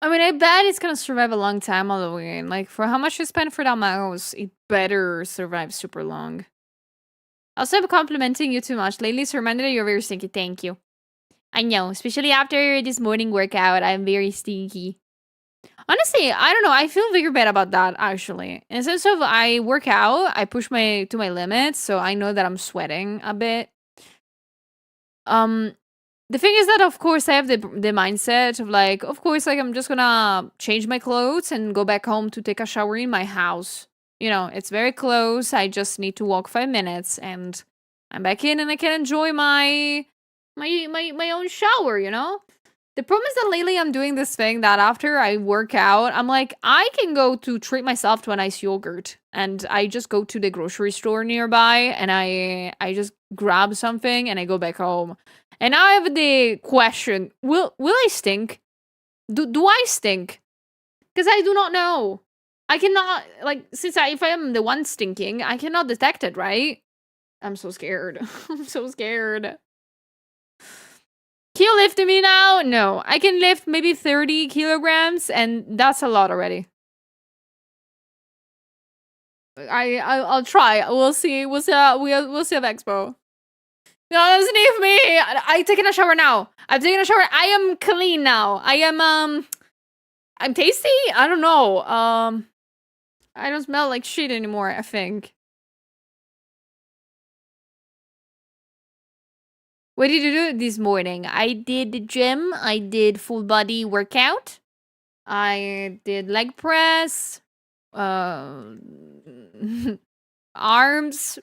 I mean, I bet it's gonna survive a long time all the way. Like, for how much you spent for that mouse, it better survive super long. Also, I'm complimenting you too much. Lately, it's reminded that you're very stinky. Thank you. I know, especially after this morning workout, I'm very stinky. Honestly, I don't know. I feel very bad about that, actually. In the sense of I work out, I push my to my limits, so I know that I'm sweating a bit. The thing is that, of course, I have the mindset of like, of course, like I'm just gonna change my clothes and go back home to take a shower in my house. You know, it's very close. I just need to walk 5 minutes, and I'm back in, and I can enjoy my own shower. You know. The problem is that lately I'm doing this thing that after I work out, I'm like, I can go to treat myself to a nice yogurt. And I just go to the grocery store nearby and I just grab something and I go back home. And now I have the question, will I stink? Do I stink? Because I do not know. I cannot, like, if I am the one stinking, I cannot detect it, right? I'm so scared. I'm so scared. Can you lift me now? No. I can lift maybe 30 kilograms, and that's a lot already. I'll try. We'll see. We'll see. We'll see at Expo. No, doesn't leave me. I taken a shower now. I've taken a shower. I am clean now. I am I'm tasty. I don't know. I don't smell like shit anymore. I think. What did you do this morning? I did the gym. I did full body workout. I did leg press, arms,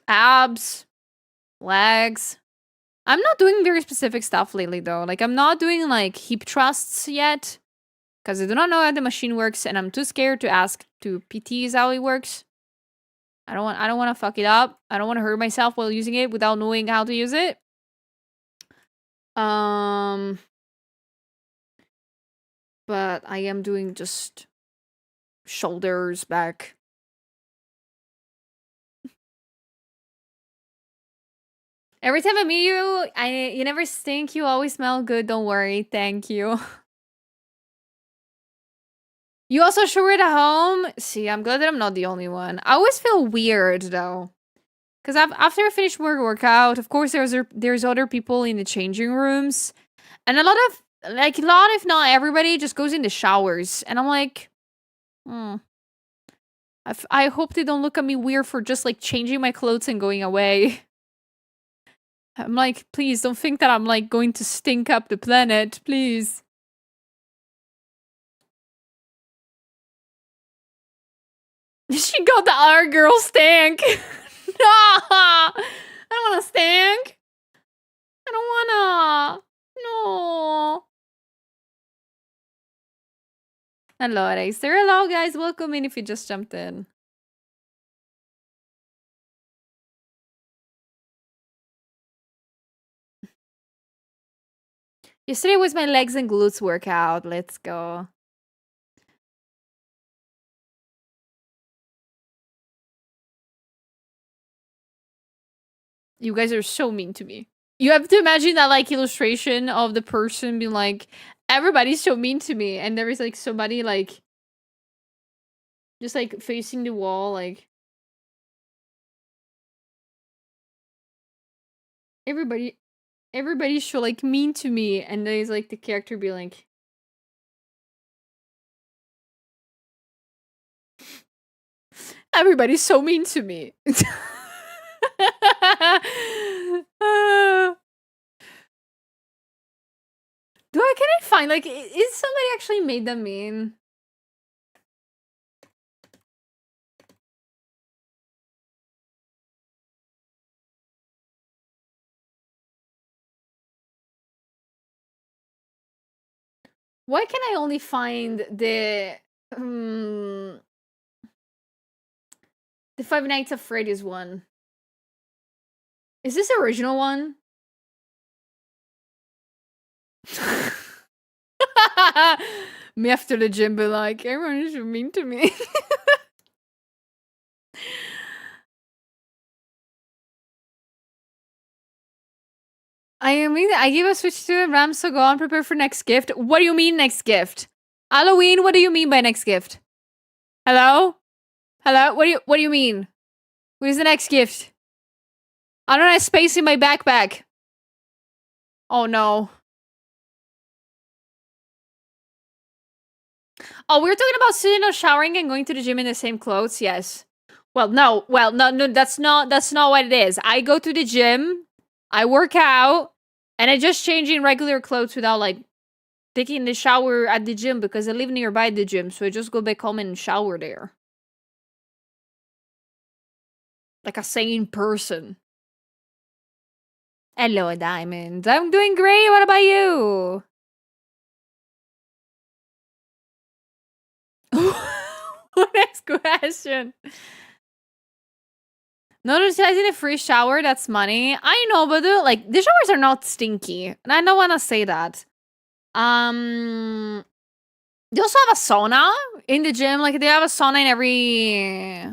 abs, legs. I'm not doing very specific stuff lately though. Like I'm not doing like hip thrusts yet because I do not know how the machine works and I'm too scared to ask to PTs how it works. I don't want to fuck it up. I don't want to hurt myself while using it without knowing how to use it. But I am doing just shoulders, back. Every time I meet you, you never stink. You always smell good. Don't worry. Thank you. You also showered at home? See, I'm glad that I'm not the only one. I always feel weird though. Because after I finish my workout, of course there's other people in the changing rooms. And a lot, if not everybody, just goes in the showers. And I'm like, I hope they don't look at me weird for just like changing my clothes and going away. I'm like, please don't think that I'm like going to stink up the planet, please. She got the our girl stank. No, I don't want to stank. I don't wanna. No. Hello, Racer. Hello, guys. Welcome in if you just jumped in. Yesterday was my legs and glutes workout. Let's go. You guys are so mean to me. You have to imagine that like illustration of the person being like, everybody's so mean to me. And there is like somebody like just like facing the wall, like everybody's so like mean to me. And there's like the character be like, everybody's so mean to me. Can I find like is somebody actually made them mean? Why can I only find the Five Nights at Freddy's one? Is this the original one? Me after the gym be like, everyone is so mean to me. I give a switch to Ram, so go on, prepare for next gift. What do you mean next gift? Halloween, what do you mean by next gift? Hello? Hello? What do you mean? What is the next gift? I don't have space in my backpack. Oh no. Oh, we're talking about sitting or showering and going to the gym in the same clothes? Yes. Well, no, that's not what it is. I go to the gym, I work out, and I just change in regular clothes without like taking the shower at the gym because I live nearby the gym, so I just go back home and shower there. Like a sane person. Hello, Diamond. I'm doing great. What about you? Next question. No utilizing a free shower, that's money. I know, but the showers are not stinky. And I don't want to say that. They also have a sauna in the gym. Like, they have a sauna in every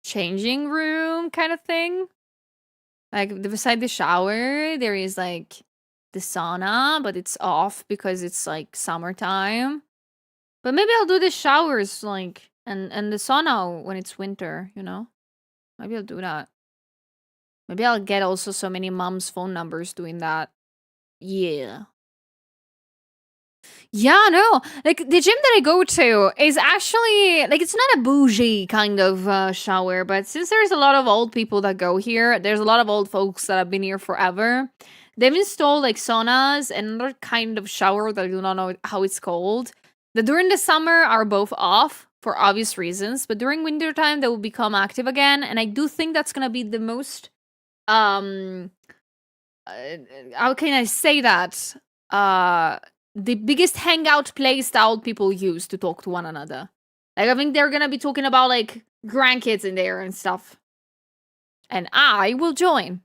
changing room kind of thing. Like, beside the shower, there is, like, the sauna, but it's off because it's, like, summertime. But maybe I'll do the showers, like, and the sauna when it's winter, you know? Maybe I'll do that. Maybe I'll get also so many moms' phone numbers doing that. Yeah. Yeah, no. Like, the gym that I go to is actually, like, it's not a bougie kind of shower, but since there's a lot of old people that go here, there's a lot of old folks that have been here forever. They've installed, like, saunas and another kind of shower that I do not know how it's called. That during the summer are both off for obvious reasons, but during winter time they will become active again, and I do think that's gonna be the most how can I say that? The biggest hangout place that old people use to talk to one another. Like, I think they're gonna be talking about, like, grandkids in there and stuff. And I will join.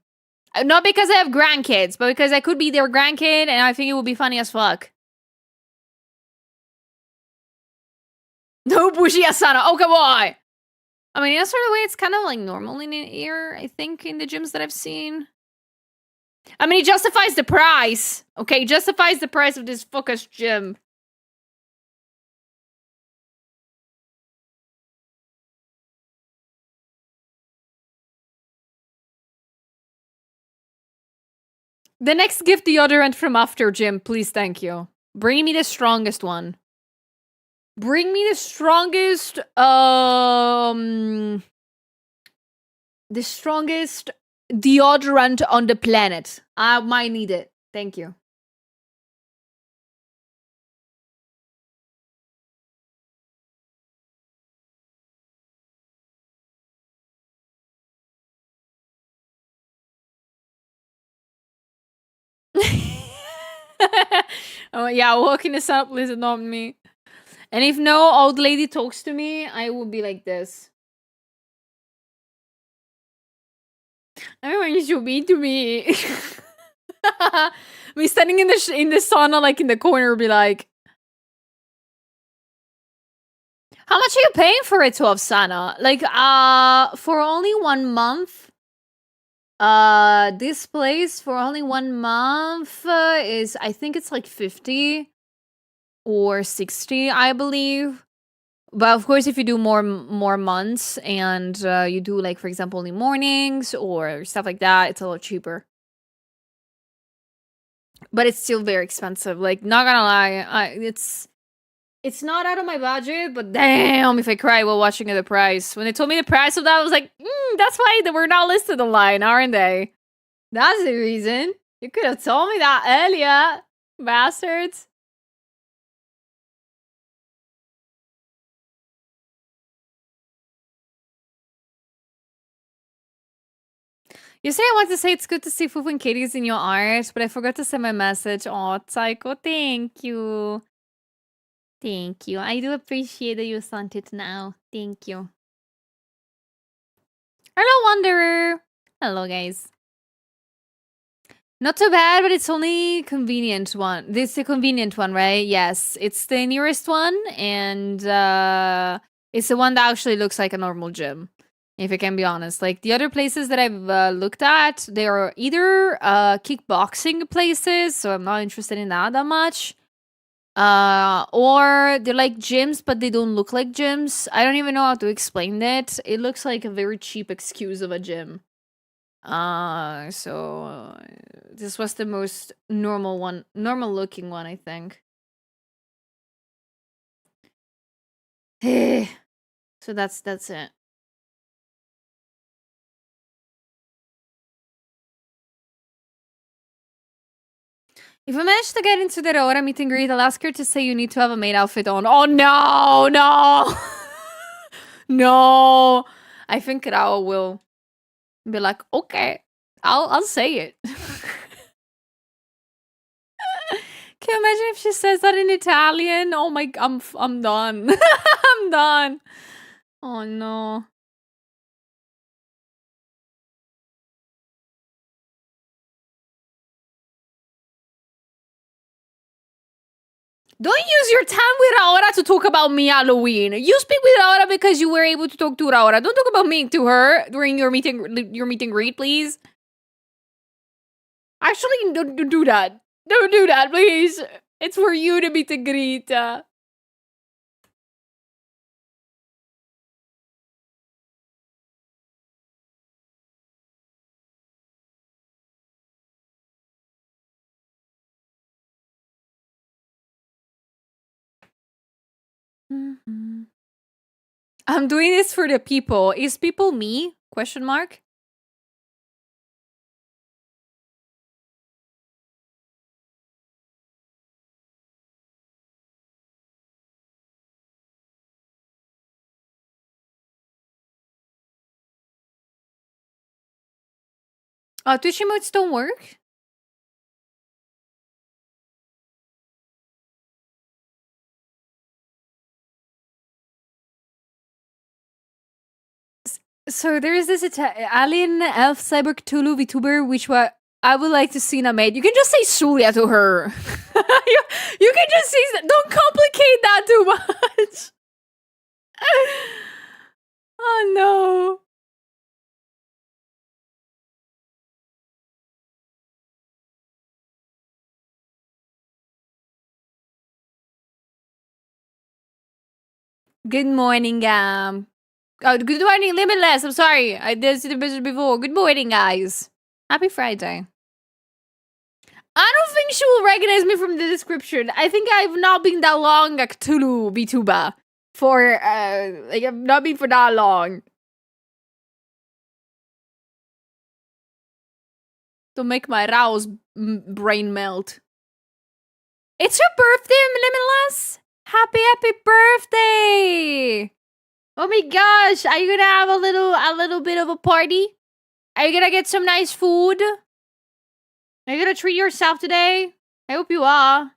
Not because I have grandkids, but because I could be their grandkid, and I think it would be funny as fuck. No bougie asana. Oh, come on! I mean, in a sort of way, it's kind of like normal in here, I think, in the gyms that I've seen. I mean, it justifies the price. Okay, it justifies the price of this fucker's gym. The next gift deodorant from After Gym, please, thank you. Bring me the strongest one. Bring me the strongest, deodorant on the planet. I might need it. Thank you. Oh yeah, walking this up, listen, not me. And if no old lady talks to me, I will be like this. Everyone you should be to me. Me standing in the sauna, like in the corner, be like, how much are you paying for a 12 sauna? Like, for only 1 month. This place for only 1 month is, I think it's like 50 or 60, I believe. But of course, if you do more months and you do, like, for example, only mornings or stuff like that, it's a lot cheaper. But it's still very expensive. Like, not gonna lie, it's not out of my budget, but damn, if I cry while watching the price. When they told me the price of that, I was like, that's why they were not listed online, aren't they? That's the reason. You could have told me that earlier, bastards. Yesterday I wanted to say it's good to see Fufu and Katie's in your art, but I forgot to send my message. Oh, Psycho, thank you. Thank you. I do appreciate that you sent it now. Thank you. Hello, Wanderer. Hello, guys. Not too bad, but it's only convenient one. This is a convenient one, right? Yes, it's the nearest one, and it's the one that actually looks like a normal gym. If I can be honest, like the other places that I've looked at, they are either kickboxing places, so I'm not interested in that much, or they're like gyms, but they don't look like gyms. I don't even know how to explain it. It looks like a very cheap excuse of a gym. So this was the most normal looking one, I think. So that's it. If I manage to get into the Aurora meet and greet, I'll ask her to say you need to have a maid outfit on. Oh no, no, no! I think Rao will be like, okay, I'll say it. Can you imagine if she says that in Italian? Oh my, I'm done. I'm done. Oh no. Don't use your time with Aura to talk about me, Halloween. You speak with Aura because you were able to talk to Aura. Don't talk about me to her during your meet and greet, please. Actually, don't do that. Don't do that, please. It's for you to meet and greet. I'm doing this for the people. Is people me? Question mark. Twitch emotes don't work? So there is this alien elf cyber Cthulhu VTuber, which I would like to see in a maid. You can just say Sulia to her. you can just say, don't complicate that too much. Oh no. Good morning, good morning, Limitless. I'm sorry. I did see the message before. Good morning, guys. Happy Friday. I don't think she will recognize me from the description. I think I've not been that long a Cthulhu VTuber. I've not been for that long. To make my Rao's brain melt. It's your birthday, Limitless! Happy birthday! Oh my gosh, are you gonna have a little bit of a party? Are you gonna get some nice food? Are you gonna treat yourself today? I hope you are.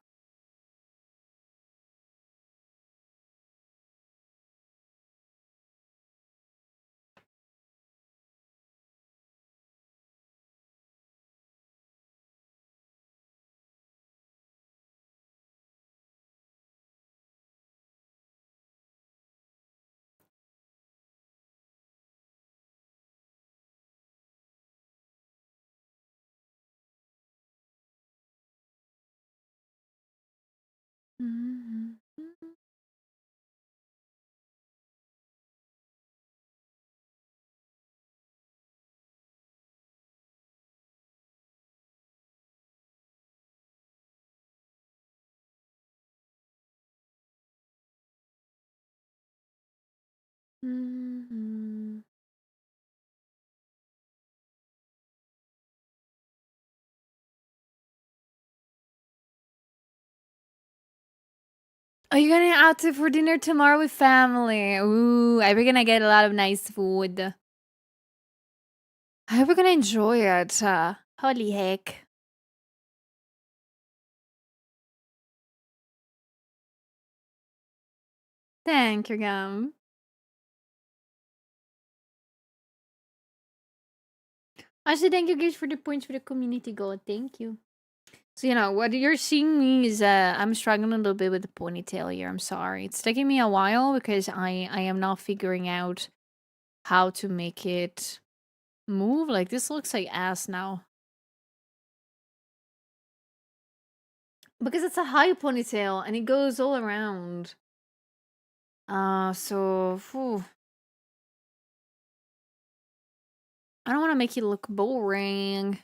Are you gonna out for dinner tomorrow with family? Ooh, are we gonna get a lot of nice food? I hope we're gonna enjoy it. Holy heck. Thank you, Gum. Actually, thank you guys for the points for the community goal. Thank you. So, what you're seeing me is I'm struggling a little bit with the ponytail here. I'm sorry. It's taking me a while because I am not figuring out how to make it move. Like, this looks like ass now. Because it's a high ponytail and it goes all around. Whew. I don't want to make it look boring.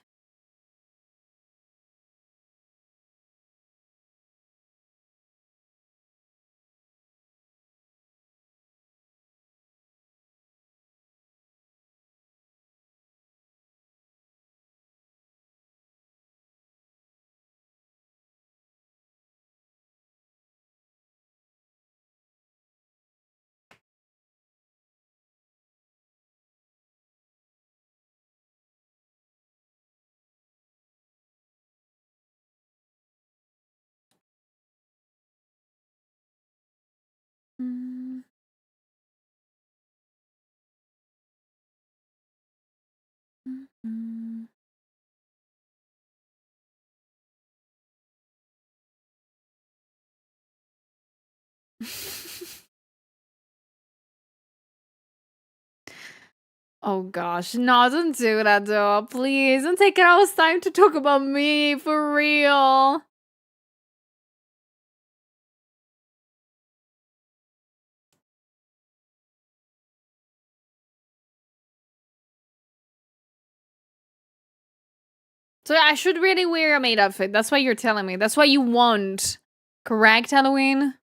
Mm. Mm. Oh gosh, no, don't do that though. Please, don't take all this time to talk about me, for real. So I should really wear a maid outfit. That's what you're telling me. That's what you want. Correct, Halloween?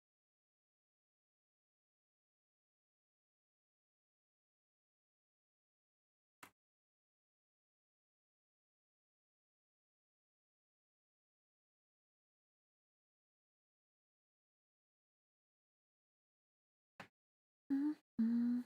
Mm-hmm.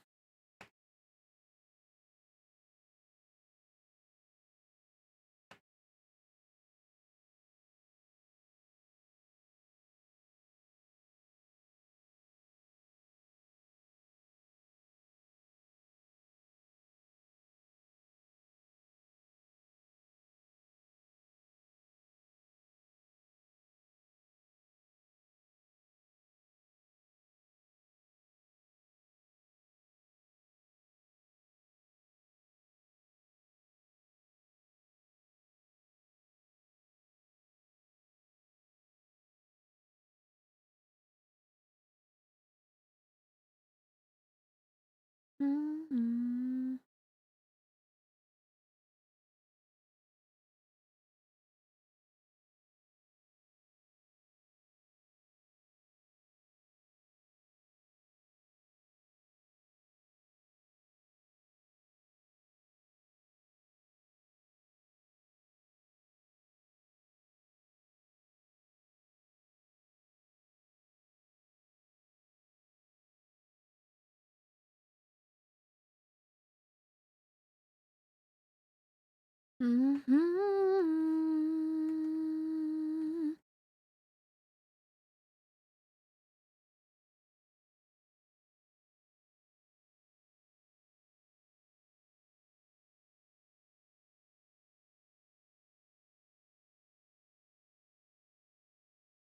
I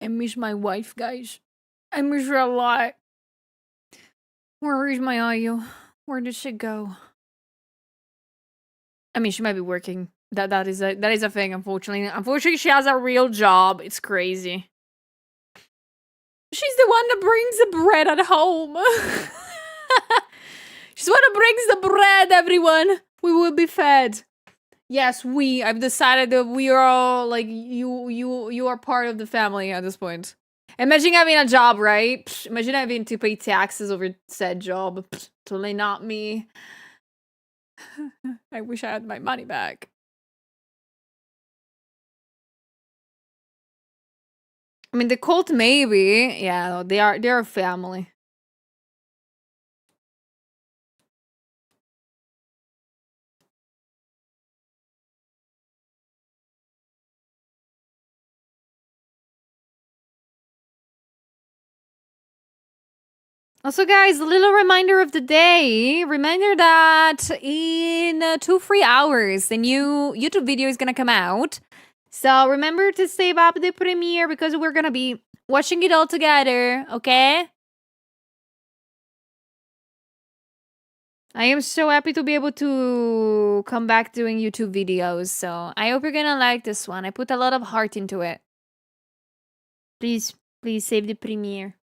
miss my wife, guys. I miss her a lot. Where is my Ayu? Where did she go? I mean, she might be working. That is a thing. Unfortunately, she has a real job. It's crazy. She's the one that brings the bread at home. She's the one that brings the bread. Everyone, we will be fed. Yes, I've decided that we are all like you are part of the family at this point. Imagine having a job, right? Psh, imagine having to pay taxes over said job. Psh, totally not me. I wish I had my money back. I mean, the cult maybe. Yeah, they're a family. Also, guys, a little reminder of the day. Reminder that in 2-3 hours, the new YouTube video is gonna come out. So remember to save up the premiere because we're gonna be watching it all together, okay? I am so happy to be able to come back doing YouTube videos. So I hope you're gonna like this one. I put a lot of heart into it. Please save the premiere.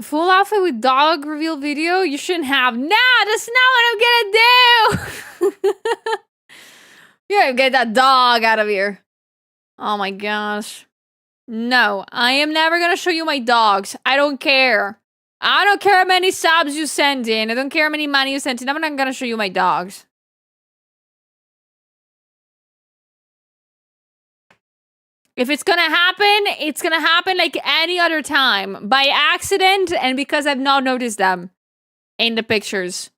Full outfit with dog reveal video? You shouldn't have. Nah, that's not what I'm gonna do! You gotta get that dog out of here. Oh my gosh. No, I am never gonna show you my dogs. I don't care. I don't care how many subs you send in. I don't care how many money you send in. I'm not gonna show you my dogs. If it's gonna happen like any other time. By accident and because I've not noticed them in the pictures.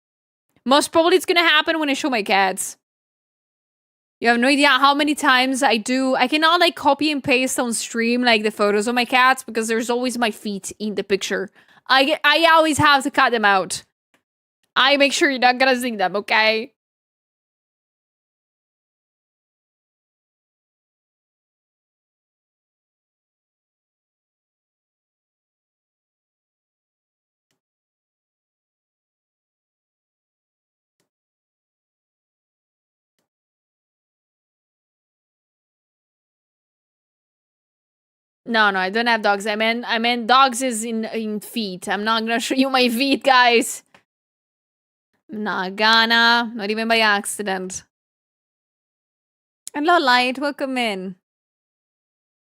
Most probably it's gonna happen when I show my cats. You have no idea how many times I cannot like copy and paste on stream like the photos of my cats because there's always my feet in the picture. I always have to cut them out. I make sure you're not gonna see them, okay? No, I don't have dogs. I meant dogs is in feet. I'm not gonna show you my feet, guys. I'm not gonna. Not even by accident. Hello, Light. Welcome in.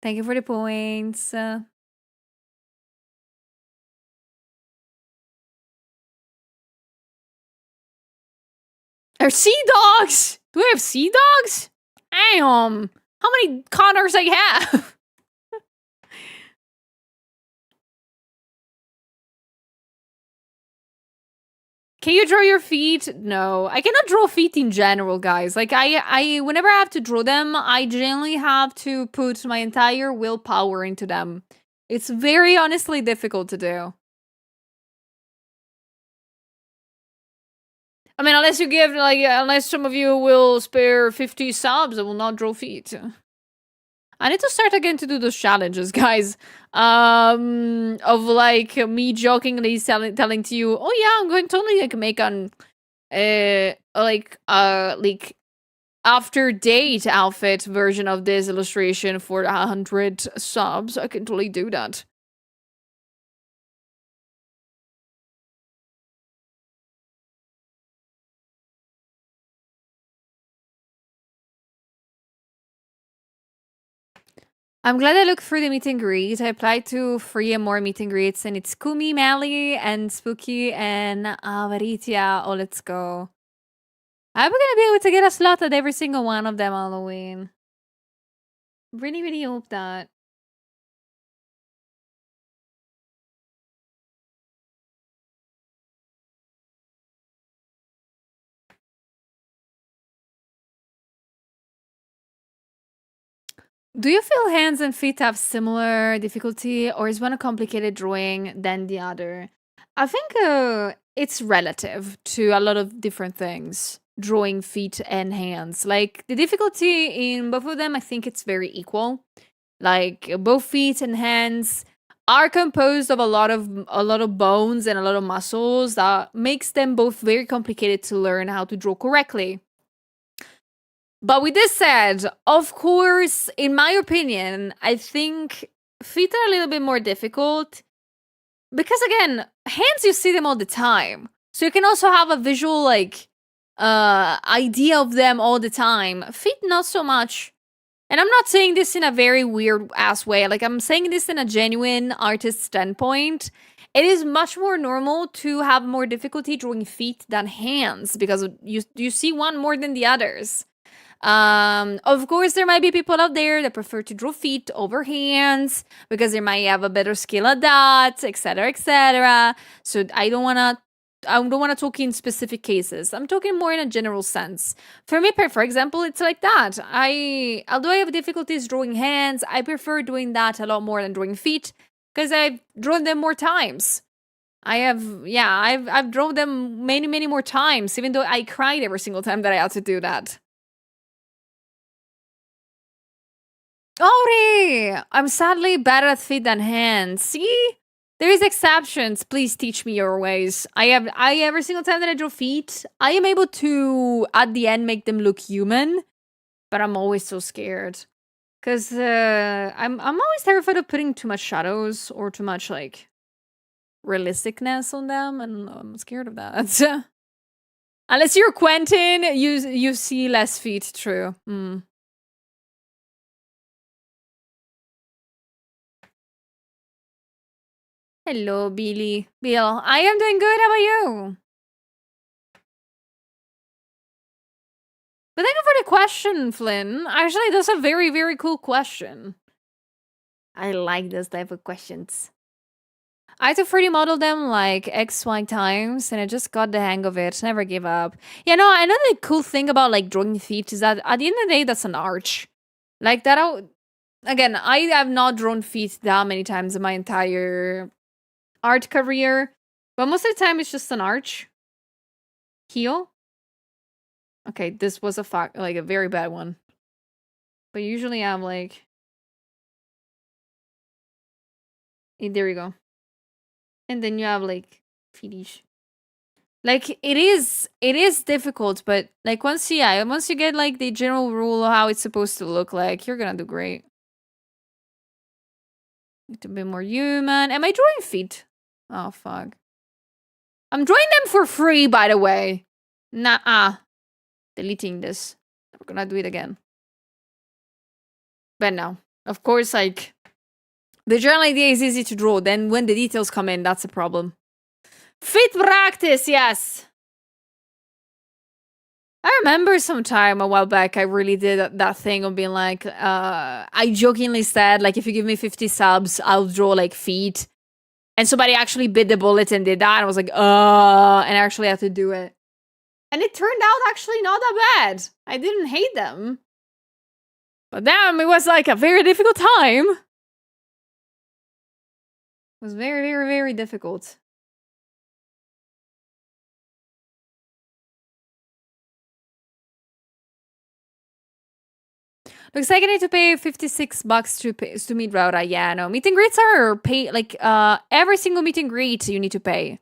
Thank you for the points. Are sea dogs? Do we have sea dogs? Damn. How many Connors I have? Can you draw your feet? No, I cannot draw feet in general, guys. Like I whenever I have to draw them, I generally have to put my entire willpower into them. It's very honestly difficult to do. I mean, unless you give unless some of you will spare 50 subs, I will not draw feet. I need to start again to do those challenges, guys. Of like me jokingly telling to you, oh yeah, I'm going to totally like make an like after date outfit version of this illustration for 100 subs. I can totally do that. I'm glad I looked through the meet and greet. I applied to 3 more meet and greets, and it's Kumi, Mally, and Spooky, and Varitia. Oh, let's go. I'm gonna be able to get a slot at every single one of them Halloween. Really, really hope that. Do you feel hands and feet have similar difficulty, or is one a complicated drawing than the other? I think it's relative to a lot of different things. Drawing feet and hands. Like the difficulty in both of them, I think it's very equal. Like both feet and hands are composed of a lot of bones and a lot of muscles that makes them both very complicated to learn how to draw correctly. But with this said, of course, in my opinion, I think feet are a little bit more difficult because again, hands you see them all the time. So you can also have a visual like idea of them all the time. Feet not so much. And I'm not saying this in a very weird ass way. Like I'm saying this in a genuine artist standpoint. It is much more normal to have more difficulty drawing feet than hands because you see one more than the others. Of course, there might be people out there that prefer to draw feet over hands because they might have a better skill at that, etc., etc. So I don't want to talk in specific cases. I'm talking more in a general sense. For me, for example, it's like that. Although I have difficulties drawing hands, I prefer doing that a lot more than drawing feet because I've drawn them more times. I've drawn them many more times, even though I cried every single time that I had to do that. Ori! I'm sadly better at feet than hands. See? There is exceptions. Please teach me your ways. I every single time that I draw feet, I am able to at the end make them look human, but I'm always so scared. Cause I'm always terrified of putting too much shadows or too much like realisticness on them, and I'm scared of that. Unless you're Quentin, you see less feet, true. Hello, Billy. Bill, I am doing good. How about you? But thank you for the question, Flynn. Actually, that's a very cool question. I like those type of questions. I had to 3D model them like XY times, and I just got the hang of it. Never give up. Yeah, no, another cool thing about like drawing feet is that at the end of the day, that's an arch. Like that. Again, I have not drawn feet that many times in my entire art career, but most of the time it's just an arch. Heel. Okay, this was a very bad one. But usually I'm like, there you go. And then you have like feetish. Like it is difficult, but like once you get like the general rule of how it's supposed to look like, you're gonna do great. Need to be more human. Am I drawing feet? Oh fuck. I'm drawing them for free, by the way. Nah. Deleting this. We're gonna do it again. But no. Of course, like the general idea is easy to draw. Then when the details come in, that's a problem. Fit practice, yes. I remember some time a while back, I really did that thing of being like, I jokingly said, like, if you give me 50 subs, I'll draw like feet. And somebody actually bit the bullet and did that. And I was like, and I actually had to do it. And it turned out actually not that bad. I didn't hate them. But damn, it was like a very difficult time. It was very difficult. Looks like I need to pay $56 to meet Rhoda. Yeah, no. Meet and greets are pay like every single meet and greet you need to pay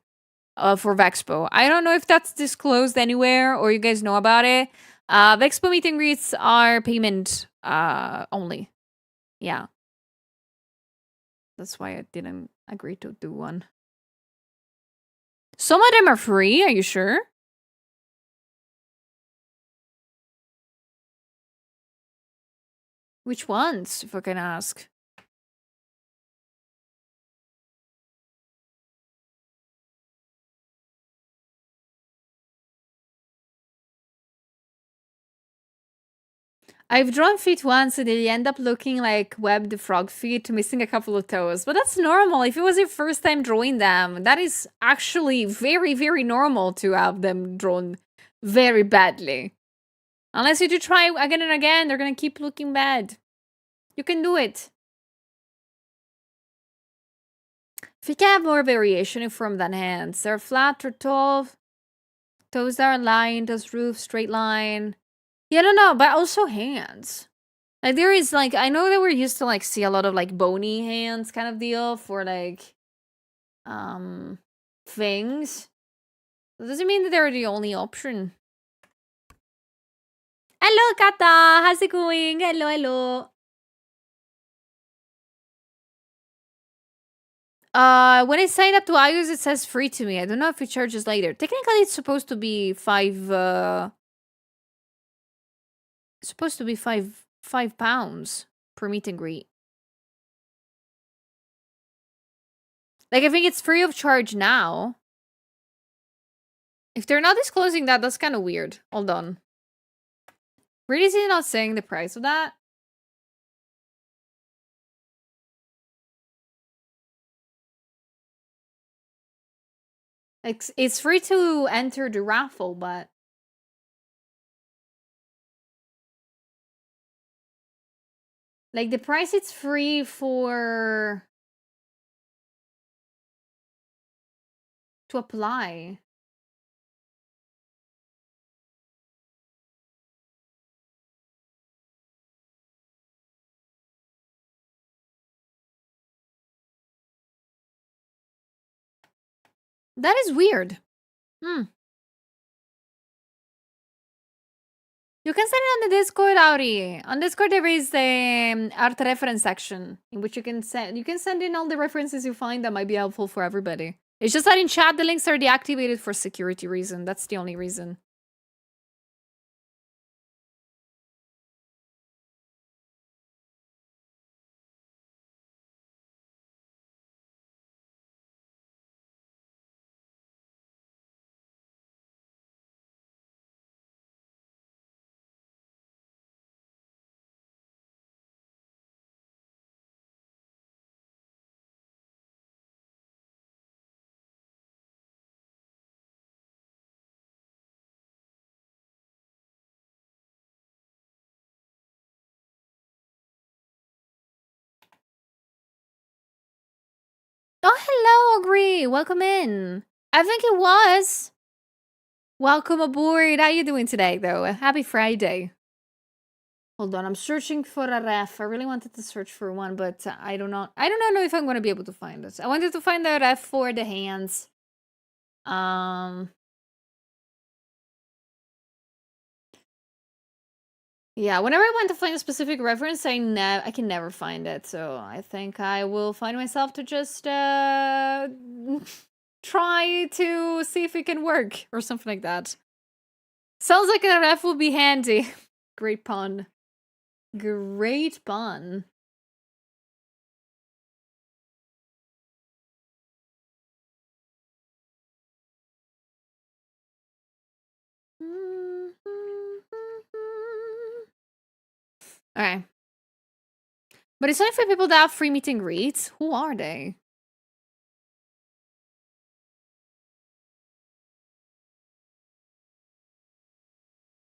for Vexpo. I don't know if that's disclosed anywhere or you guys know about it. Vexpo meet and greets are payment only. Yeah. That's why I didn't agree to do one. Some of them are free, are you sure? Which ones, if I can ask? I've drawn feet once and they end up looking like webbed frog feet, missing a couple of toes. But that's normal. If it was your first time drawing them, that is actually very, very normal to have them drawn very badly. Unless you do try again and again, they're gonna keep looking bad. You can do it. Feet can have more variation in form than hands. They're flat or tall. Toes are aligned as roof, straight line. Yeah, no, but also hands. Like there is like I know that we're used to like see a lot of like bony hands kind of deal for like things. That doesn't mean that they're the only option. Hello, Kata. How's it going? Hello, hello. When I signed up to iOS, it says free to me. I don't know if it charges later. Technically, it's supposed to be £5 per meet and greet. Like, I think it's free of charge now. If they're not disclosing that, that's kind of weird. Hold on. Really, is it not saying the price of that? It's free to enter the raffle, but like the price it's free for to apply. That is weird. You can send it on the Discord, Auri. On Discord, there is a art reference section in which you can send in all the references you find that might be helpful for everybody. It's just that in chat the links are deactivated for security reason. That's the only reason. Oh, hello, Agree. Welcome in. I think it was. Welcome aboard. How you doing today, though? Happy Friday. Hold on, I'm searching for a ref. I really wanted to search for one, but I don't know if I'm going to be able to find it. I wanted to find a ref for the hands. Yeah, whenever I want to find a specific reference, I can never find it. So I think I will find myself to just try to see if it can work or something like that. Sounds like a ref will be handy. Great pun. Great pun. Okay. But it's only for people that have free meet and greets. Who are they?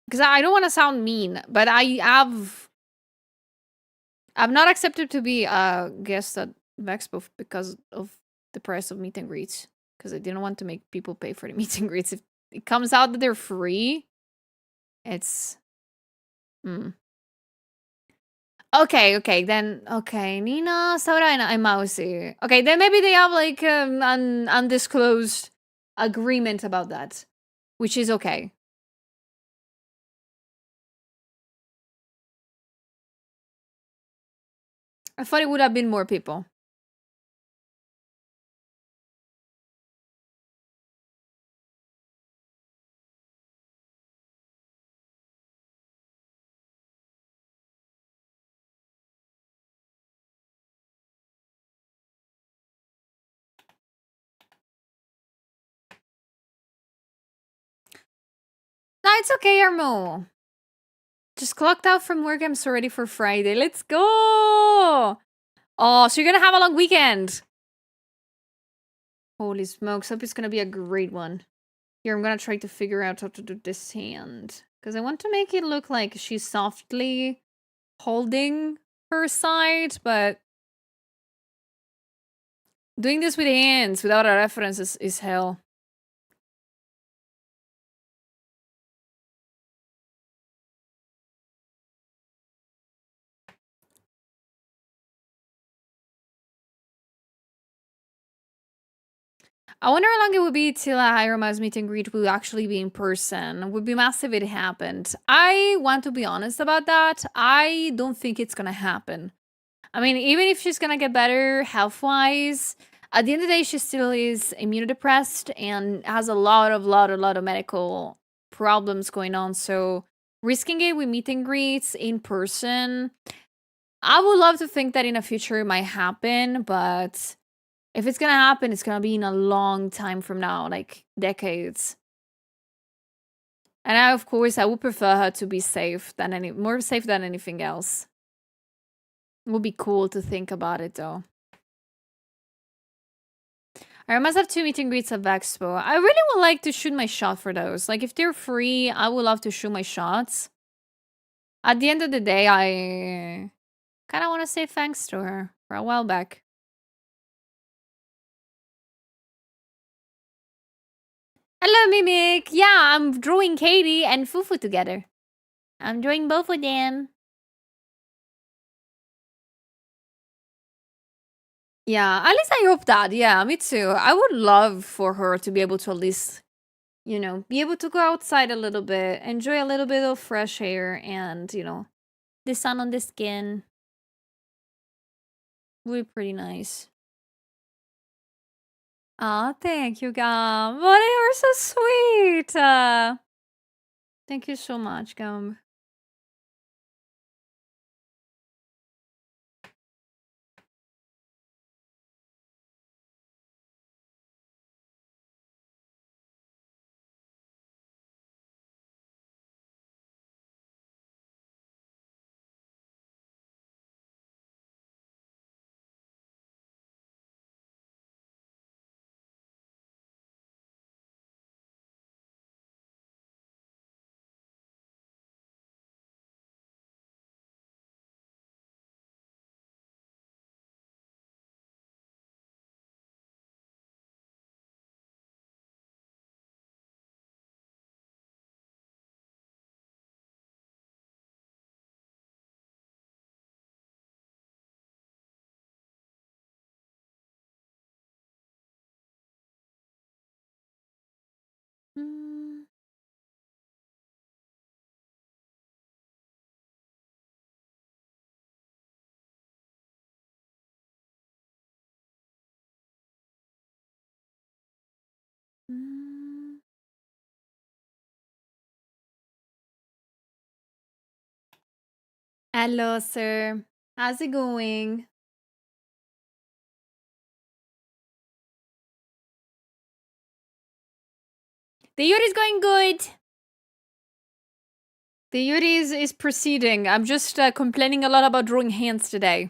Because I don't want to sound mean, but I've not accepted to be a guest at Vexpo because of the price of meet and greets. Because I didn't want to make people pay for the meet and greets. If it comes out that they're free, it's... Okay, then... Okay, Nina, Saura, and Mousy. Okay, then maybe they have, like, an undisclosed agreement about that. Which is okay. I thought it would have been more people. No, it's okay, Armo. Just clocked out from work. I'm so ready for Friday. Let's go! Oh, so you're gonna have a long weekend. Holy smokes. Hope it's gonna be a great one. Here, I'm gonna try to figure out how to do this hand. Because I want to make it look like she's softly holding her side, but doing this with hands without a reference is hell. I wonder how long it would be till a Hiroma's meet and greet will actually be in person. It would be massive if it happened. I want to be honest about that. I don't think it's gonna happen. I mean, even if she's gonna get better health-wise, at the end of the day, she still is immunodepressed and has a lot of medical problems going on. So risking it with meet and greets in person, I would love to think that in the future it might happen, but if it's gonna happen, it's gonna be in a long time from now, like decades. And of course, I would prefer her to be safe than more safe than anything else. It would be cool to think about it, though. I must have 2 meet and greets at Expo. I really would like to shoot my shot for those. Like, if they're free, I would love to shoot my shots. At the end of the day, I kind of want to say thanks to her for a while back. Hello, Mimic! Yeah, I'm drawing Katie and Fufu together. I'm drawing both of them. Yeah, at least I hope that. Yeah, me too. I would love for her to be able to at least, you know, be able to go outside a little bit, enjoy a little bit of fresh air and, you know, the sun on the skin. Would be pretty nice. Oh, thank you, Gum. Oh, you are so sweet. Thank you so much, Gum. Mm. Mm. Hello, sir. How's it going? The year is going good. The Yuri is proceeding. I'm just complaining a lot about drawing hands today.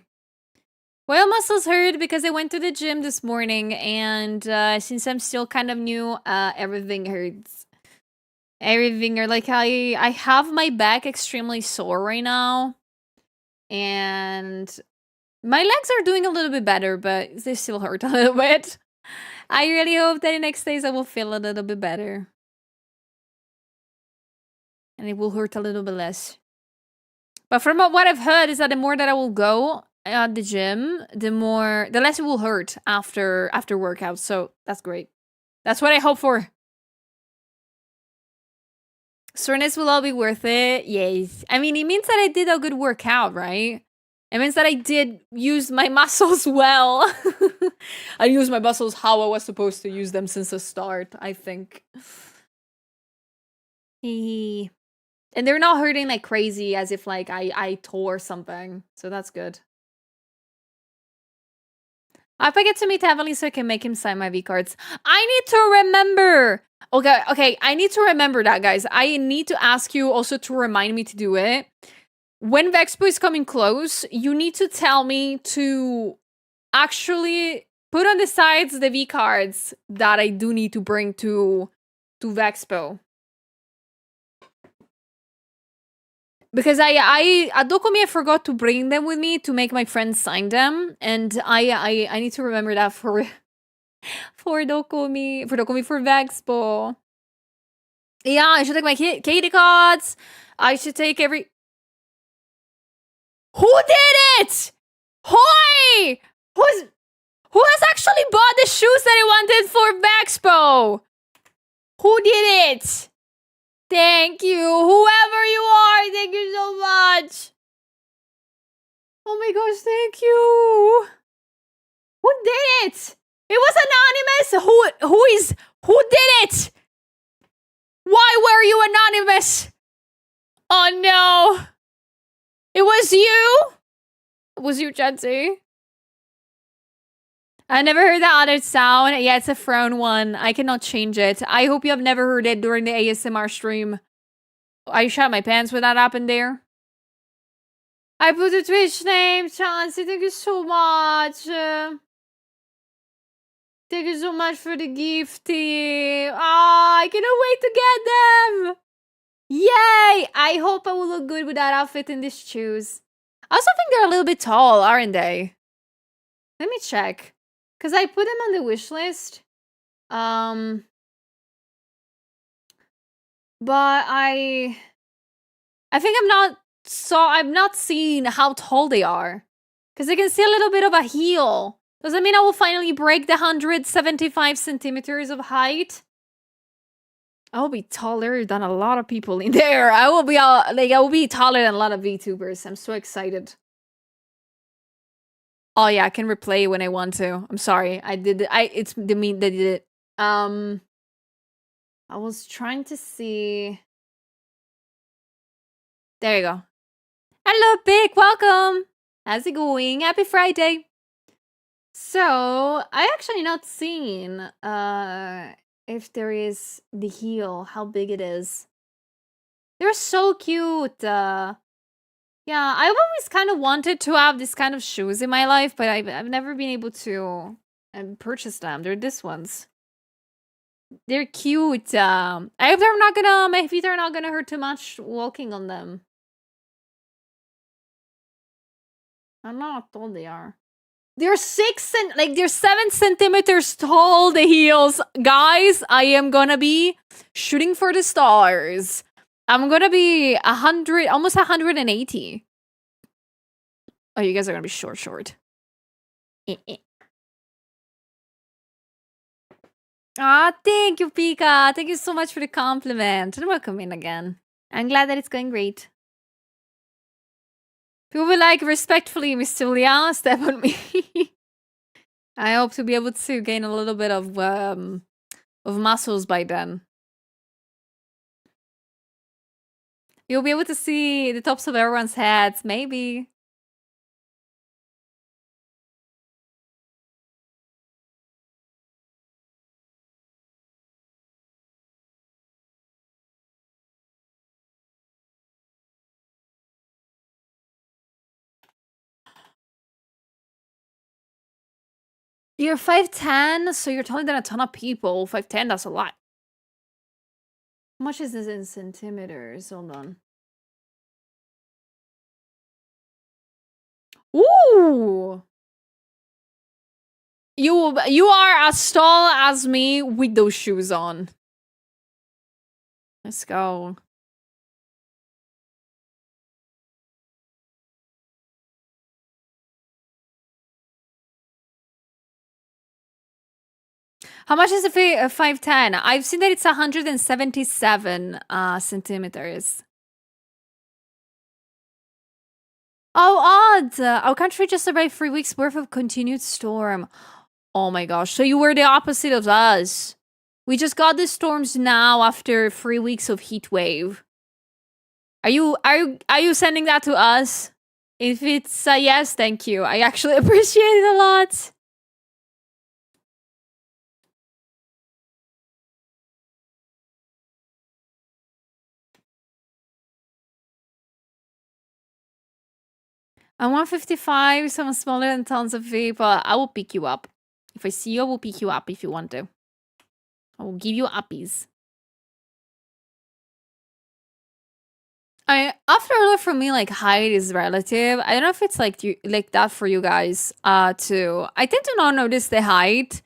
Well, muscles hurt because I went to the gym this morning, and since I'm still kind of new, everything hurts. Everything hurts. Like I have my back extremely sore right now, and my legs are doing a little bit better, but they still hurt a little bit. I really hope that the next days I will feel a little bit better, and it will hurt a little bit less. But from what I've heard is that the more that I will go at the gym, the less it will hurt after workouts. So that's great. That's what I hope for. Soreness will all be worth it. Yes. I mean, it means that I did a good workout, right? It means that I did use my muscles well. I used my muscles how I was supposed to use them since the start, I think. And they're not hurting like crazy as if like I tore something. So that's good. If I get to meet Heavenly so I can make him sign my V cards. I need to remember. Okay, I need to remember that, guys. I need to ask you also to remind me to do it. When Vexpo is coming close, you need to tell me to actually put on the sides the V cards that I do need to bring to Vexpo. Because at Dokumi I forgot to bring them with me to make my friends sign them, and I need to remember that for Dokumi for Vexpo. Yeah, I should take my Katie cards. I should take every. Who did it? Hoi! Who has actually bought the shoes that I wanted for Vexpo? Who did it? Thank you. Whoever you are, thank you so much. Oh my gosh, thank you. Who did it? It was anonymous. Who did it? Why were you anonymous? Oh no. It was you? It was you, Jensi? I never heard that other sound. Yeah, it's a frown one. I cannot change it. I hope you have never heard it during the ASMR stream. I shot my pants when that happened there. I put the Twitch name, Chauncey. Thank you so much. Thank you so much for the gifty. I cannot wait to get them. Yay! I hope I will look good with that outfit and these shoes. I also think they're a little bit tall, aren't they? Let me check. Because I put them on the wish list. But I think I've not seen how tall they are. Because I can see a little bit of a heel. Does that mean I will finally break the 175 centimeters of height? I will be taller than a lot of people in there. I will be taller than a lot of VTubers. I'm so excited. Oh yeah, I can replay when I want to. I'm sorry. It's the me that did it. I was trying to see. There you go. Hello, Pig. Welcome. How's it going? Happy Friday. So, I actually not seen if there is the heel, how big it is. They're so cute. Yeah, I've always kind of wanted to have this kind of shoes in my life, but I've never been able to purchase them. They're this ones. They're cute. I hope they're not gonna, my feet are not gonna hurt too much walking on them. I don't know how tall they are. They're 7 centimeters tall, the heels. Guys, I am gonna be shooting for the stars. I'm gonna be 100, almost 180. Oh, you guys are gonna be short. Thank you, Pika. Thank you so much for the compliment. And welcome in again. I'm glad that it's going great. People will like, respectfully, Miss Julia, step on me. I hope to be able to gain a little bit of muscles by then. You'll be able to see the tops of everyone's heads, maybe. You're 5'10", so you're taller than a ton of people. 5'10", that's a lot. How much is this in centimeters? Hold on. Ooh! You are as tall as me with those shoes on. Let's go. How much is a 5'10"? I've seen that it's 177 centimeters. Oh, odd! Our country just survived 3 weeks worth of continued storm. Oh my gosh, so you were the opposite of us. We just got the storms now after 3 weeks of heat wave. Are you sending that to us? If it's a yes, thank you. I actually appreciate it a lot. I'm 155, so I'm smaller than tons of people. I will pick you up. If I see you, I will pick you up if you want to. I will give you uppies. After all, for me, like height is relative. I don't know if it's like that for you guys too. I tend to not notice the height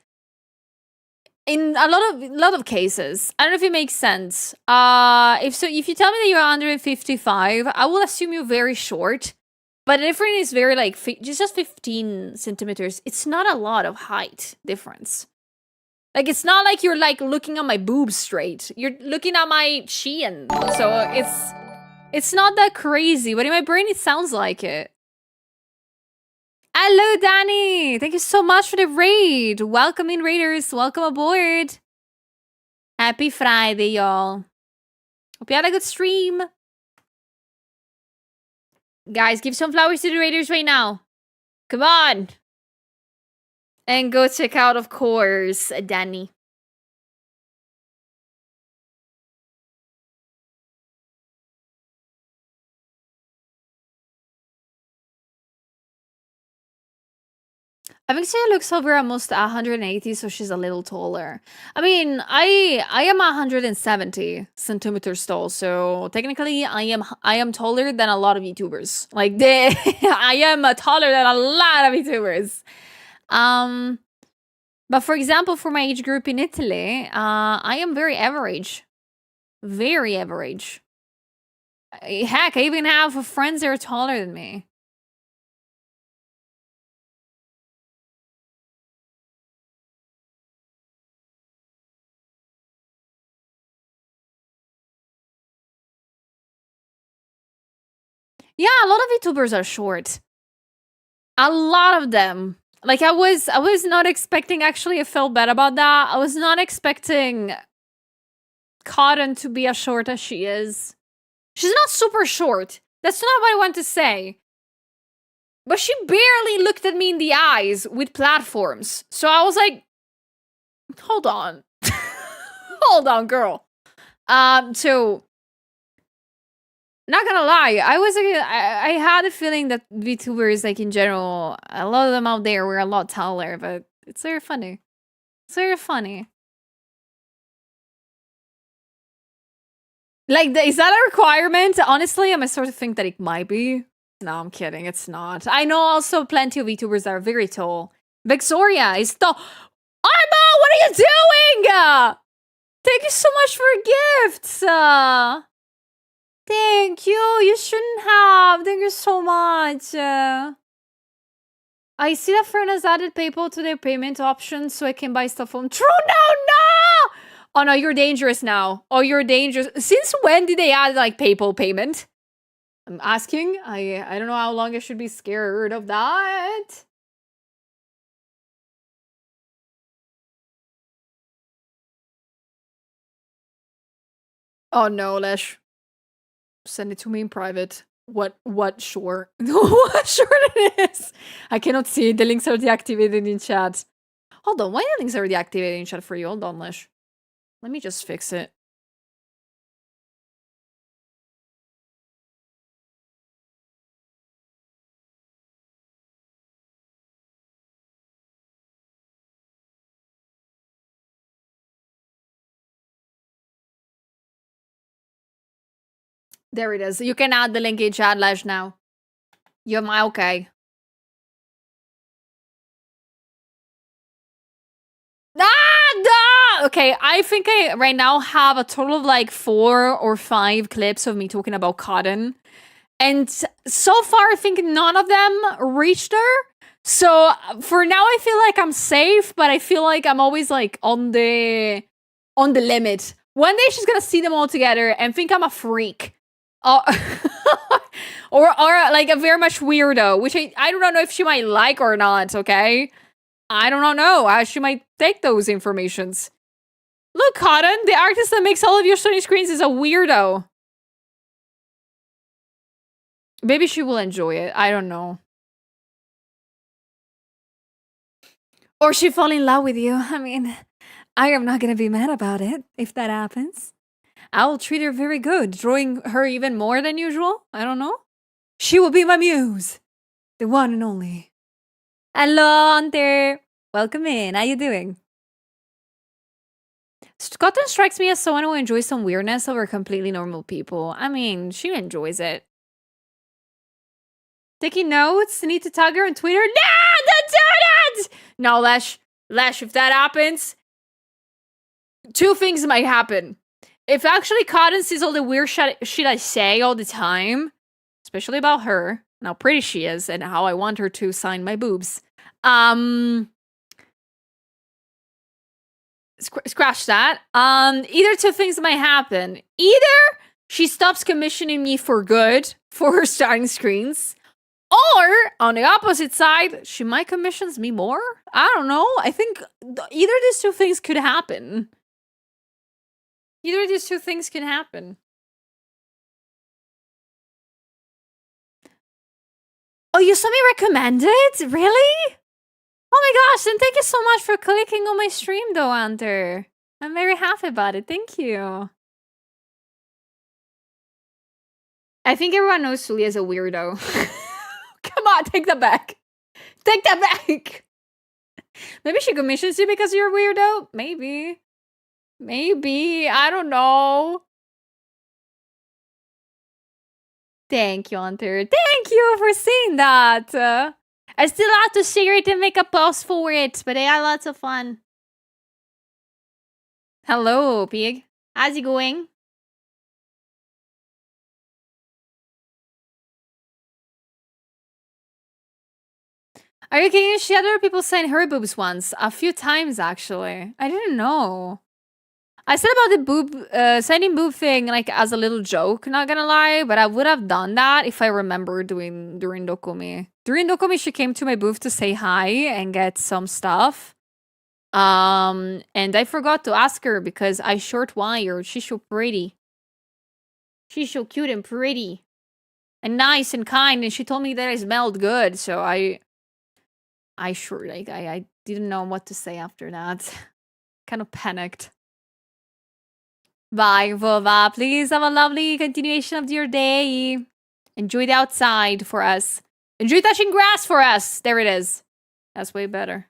in a lot of cases. I don't know if it makes sense. If you tell me that you're 155, I will assume you're very short. But the difference is very like just 15 centimeters. It's not a lot of height difference. Like it's not like you're like looking at my boobs straight. You're looking at my chin. So it's not that crazy, but in my brain it sounds like it. Hello, Danny! Thank you so much for the raid. Welcome in, raiders. Welcome aboard. Happy Friday, y'all. Hope you had a good stream. Guys, give some flowers to the raiders right now. Come on. And go check out, of course, Danny. I think she looks over almost 180, so she's a little taller. I mean, I am 170 centimeters tall, so technically I am taller than a lot of YouTubers. Like I am taller than a lot of YouTubers. But for example, for my age group in Italy, I am very average. Very average. Heck, I even have friends that are taller than me. Yeah, a lot of VTubers are short. A lot of them. Like I was not expecting, actually I felt bad about that. I was not expecting Cotton to be as short as she is. She's not super short. That's not what I want to say. But she barely looked at me in the eyes with platforms. So I was like, hold on. Hold on, girl. So not gonna lie, I had a feeling that VTubers, like in general, a lot of them out there were a lot taller, but it's very funny. It's very funny. Like, is that a requirement? Honestly, I'm sort of think that it might be. No, I'm kidding. It's not. I know also plenty of VTubers that are very tall. Victoria is tall. Armo, what are you doing? Thank you so much for gifts. Thank you. You shouldn't have. Thank you so much. I see that Fern has added PayPal to their payment options so I can buy stuff on. True, no! Oh no, you're dangerous now. Oh, you're dangerous. Since when did they add like PayPal payment? I'm asking. I don't know how long I should be scared of that. Oh no, Lesh. Send it to me in private. What sure? What sure it is? I cannot see it. The links are deactivated in chat. Hold on, why the links are deactivated in chat for you? Hold on, Lesh. Let me just fix it. There it is. You can add the link in chat, Lesh, now. You're my okay. Okay, I think I right now have a total of like 4 or 5 clips of me talking about Cotton. And so far, I think none of them reached her. So for now, I feel like I'm safe, but I feel like I'm always like on the limit. One day she's gonna see them all together and think I'm a freak. Or like a very much weirdo, which I don't know if she might like or not, okay? I don't know. She might take those informations. Look, Cotton, the artist that makes all of your Sony screens is a weirdo. Maybe she will enjoy it. I don't know. Or she fall in love with you. I mean, I am not gonna be mad about it if that happens. I will treat her very good, drawing her even more than usual. I don't know. She will be my muse. The one and only. Hello, Hunter. Welcome in. How you doing? Scotland strikes me as someone who enjoys some weirdness over completely normal people. I mean, she enjoys it. Taking notes? Need to tag her on Twitter? Nah, don't do that! No, Lesh, if that happens, two things might happen. If actually Cotton sees all the weird shit I say all the time, especially about her, and how pretty she is, and how I want her to sign my boobs, scratch that. Either two things might happen. Either she stops commissioning me for good for her starting screens, or on the opposite side, she might commissions me more. I don't know. I think either of these two things could happen. Either of these two things can happen. Oh, you saw me recommend it? Really? Oh my gosh, then thank you so much for clicking on my stream though, Hunter. I'm very happy about it. Thank you. I think everyone knows Sully is a weirdo. Come on, take that back. Take that back. Maybe she commissions you because you're a weirdo? Maybe. Maybe. I don't know. Thank you, Hunter. Thank you for seeing that. I still have to share it and make a post for it, but I had lots of fun. Hello, pig. How's it going? Are you kidding? She had other people saying her boobs once. A few times, actually. I didn't know. I said about the boob, sending boob thing, like, as a little joke, not gonna lie, but I would have done that if I remember during Dokumi. During Dokumi, she came to my booth to say hi and get some stuff. And I forgot to ask her because I short wired. She's so pretty. She's so cute and pretty. And nice and kind, and she told me that I smelled good, so I didn't know what to say after that. Kind of panicked. Bye, Vova. Please have a lovely continuation of your day. Enjoy the outside for us. Enjoy touching grass for us. There it is. That's way better.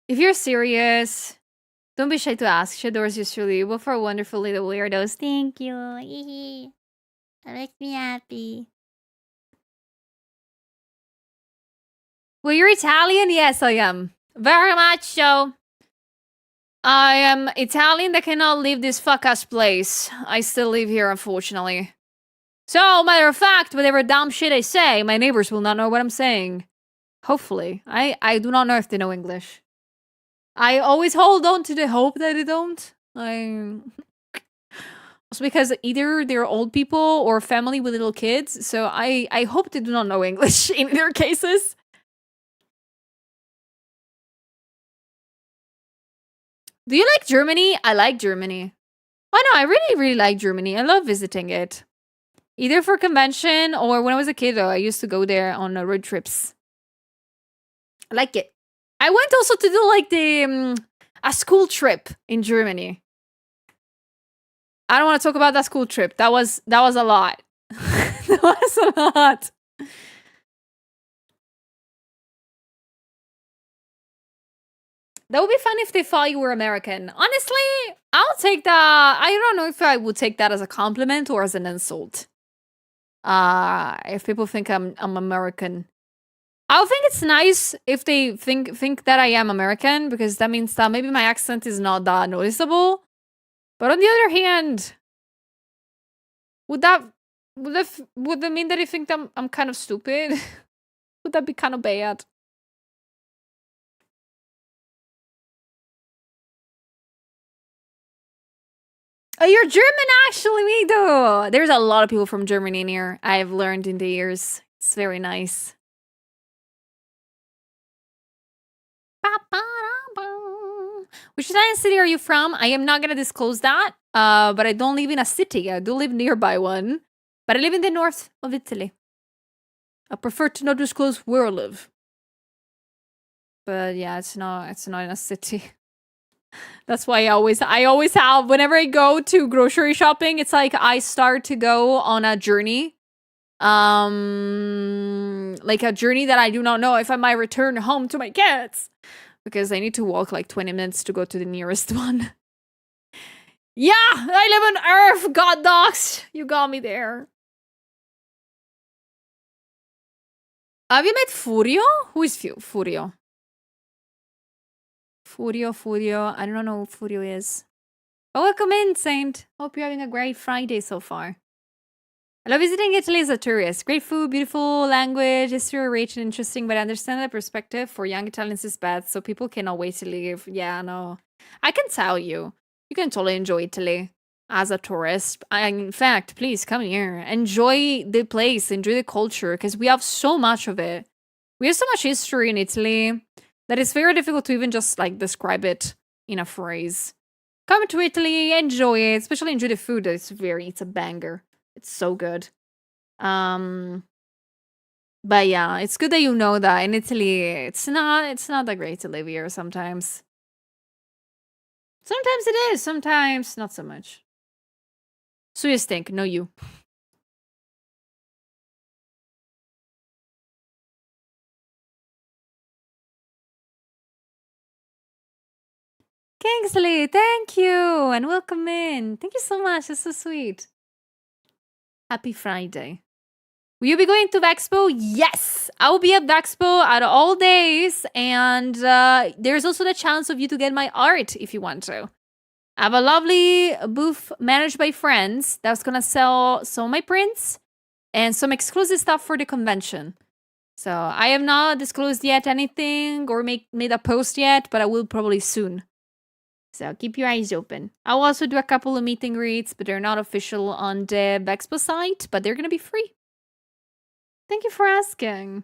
If you're serious, don't be shy to ask. She adores you truly. Both are wonderful little weirdos. Thank you. That makes me happy. Well, you're Italian? Yes, I am. Very much so. I am Italian that cannot leave this fuck-ass place. I still live here, unfortunately. So, matter of fact, whatever dumb shit I say, my neighbors will not know what I'm saying. Hopefully. I do not know if they know English. I always hold on to the hope that they don't. Also because either they're old people or family with little kids, so I hope they do not know English in their cases. Do you like Germany? I like Germany. Oh no, I really, really like Germany. I love visiting it. Either for convention or when I was a kid, though, I used to go there on road trips. I like it. I went also to do like the a school trip in Germany. I don't want to talk about that school trip. That was a lot. That was a lot. That would be fun if they thought you were American. Honestly, I'll take that. I don't know if I would take that as a compliment or as an insult. If people think I'm American. I think it's nice if they think that I am American, because that means that maybe my accent is not that noticeable. But on the other hand, would that mean that they think that I'm kind of stupid? Would that be kind of bad? Oh, you're German, actually, me though. There's a lot of people from Germany in here. I've learned in the years. It's very nice. Which Italian city are you from? I am not gonna disclose that. But I don't live in a city. I do live nearby one. But I live in the north of Italy. I prefer to not disclose where I live. But yeah, it's not in a city. That's why I always have, whenever I go to grocery shopping, it's like I start to go on a journey. Like a journey that I do not know if I might return home to my kids. Because I need to walk like 20 minutes to go to the nearest one. Yeah, I live on Earth, god dogs. You got me there. Have you met Furio? Who is Furio? Furio. I don't know who Furio is. But welcome in, Saint. Hope you're having a great Friday so far. I love visiting Italy as a tourist. Great food, beautiful language, history rich and interesting, but I understand the perspective for young Italians is bad, so people cannot wait to leave. Yeah, no. I can tell you. You can totally enjoy Italy as a tourist. In fact, please come here. Enjoy the place, enjoy the culture, because we have so much of it. We have so much history in Italy that it's very difficult to even just like describe it in a phrase. Come to Italy, enjoy it, especially enjoy the food. It's a banger. It's so good. But yeah, it's good that you know that in Italy it's not that great to live here sometimes. Sometimes it is, sometimes not so much. So you stink, no you. Kingsley, thank you and welcome in. Thank you so much. That's so sweet. Happy Friday. Will you be going to Vexpo? Yes, I will be at Vexpo at all days, and there's also the chance of you to get my art if you want to. I have a lovely booth managed by friends that's gonna sell some of my prints and some exclusive stuff for the convention. So I have not disclosed yet anything or made a post yet, but I will probably soon. So keep your eyes open. I'll also do a couple of meet and greets, but they're not official on the Vexpo site, but they're gonna be free. Thank you for asking.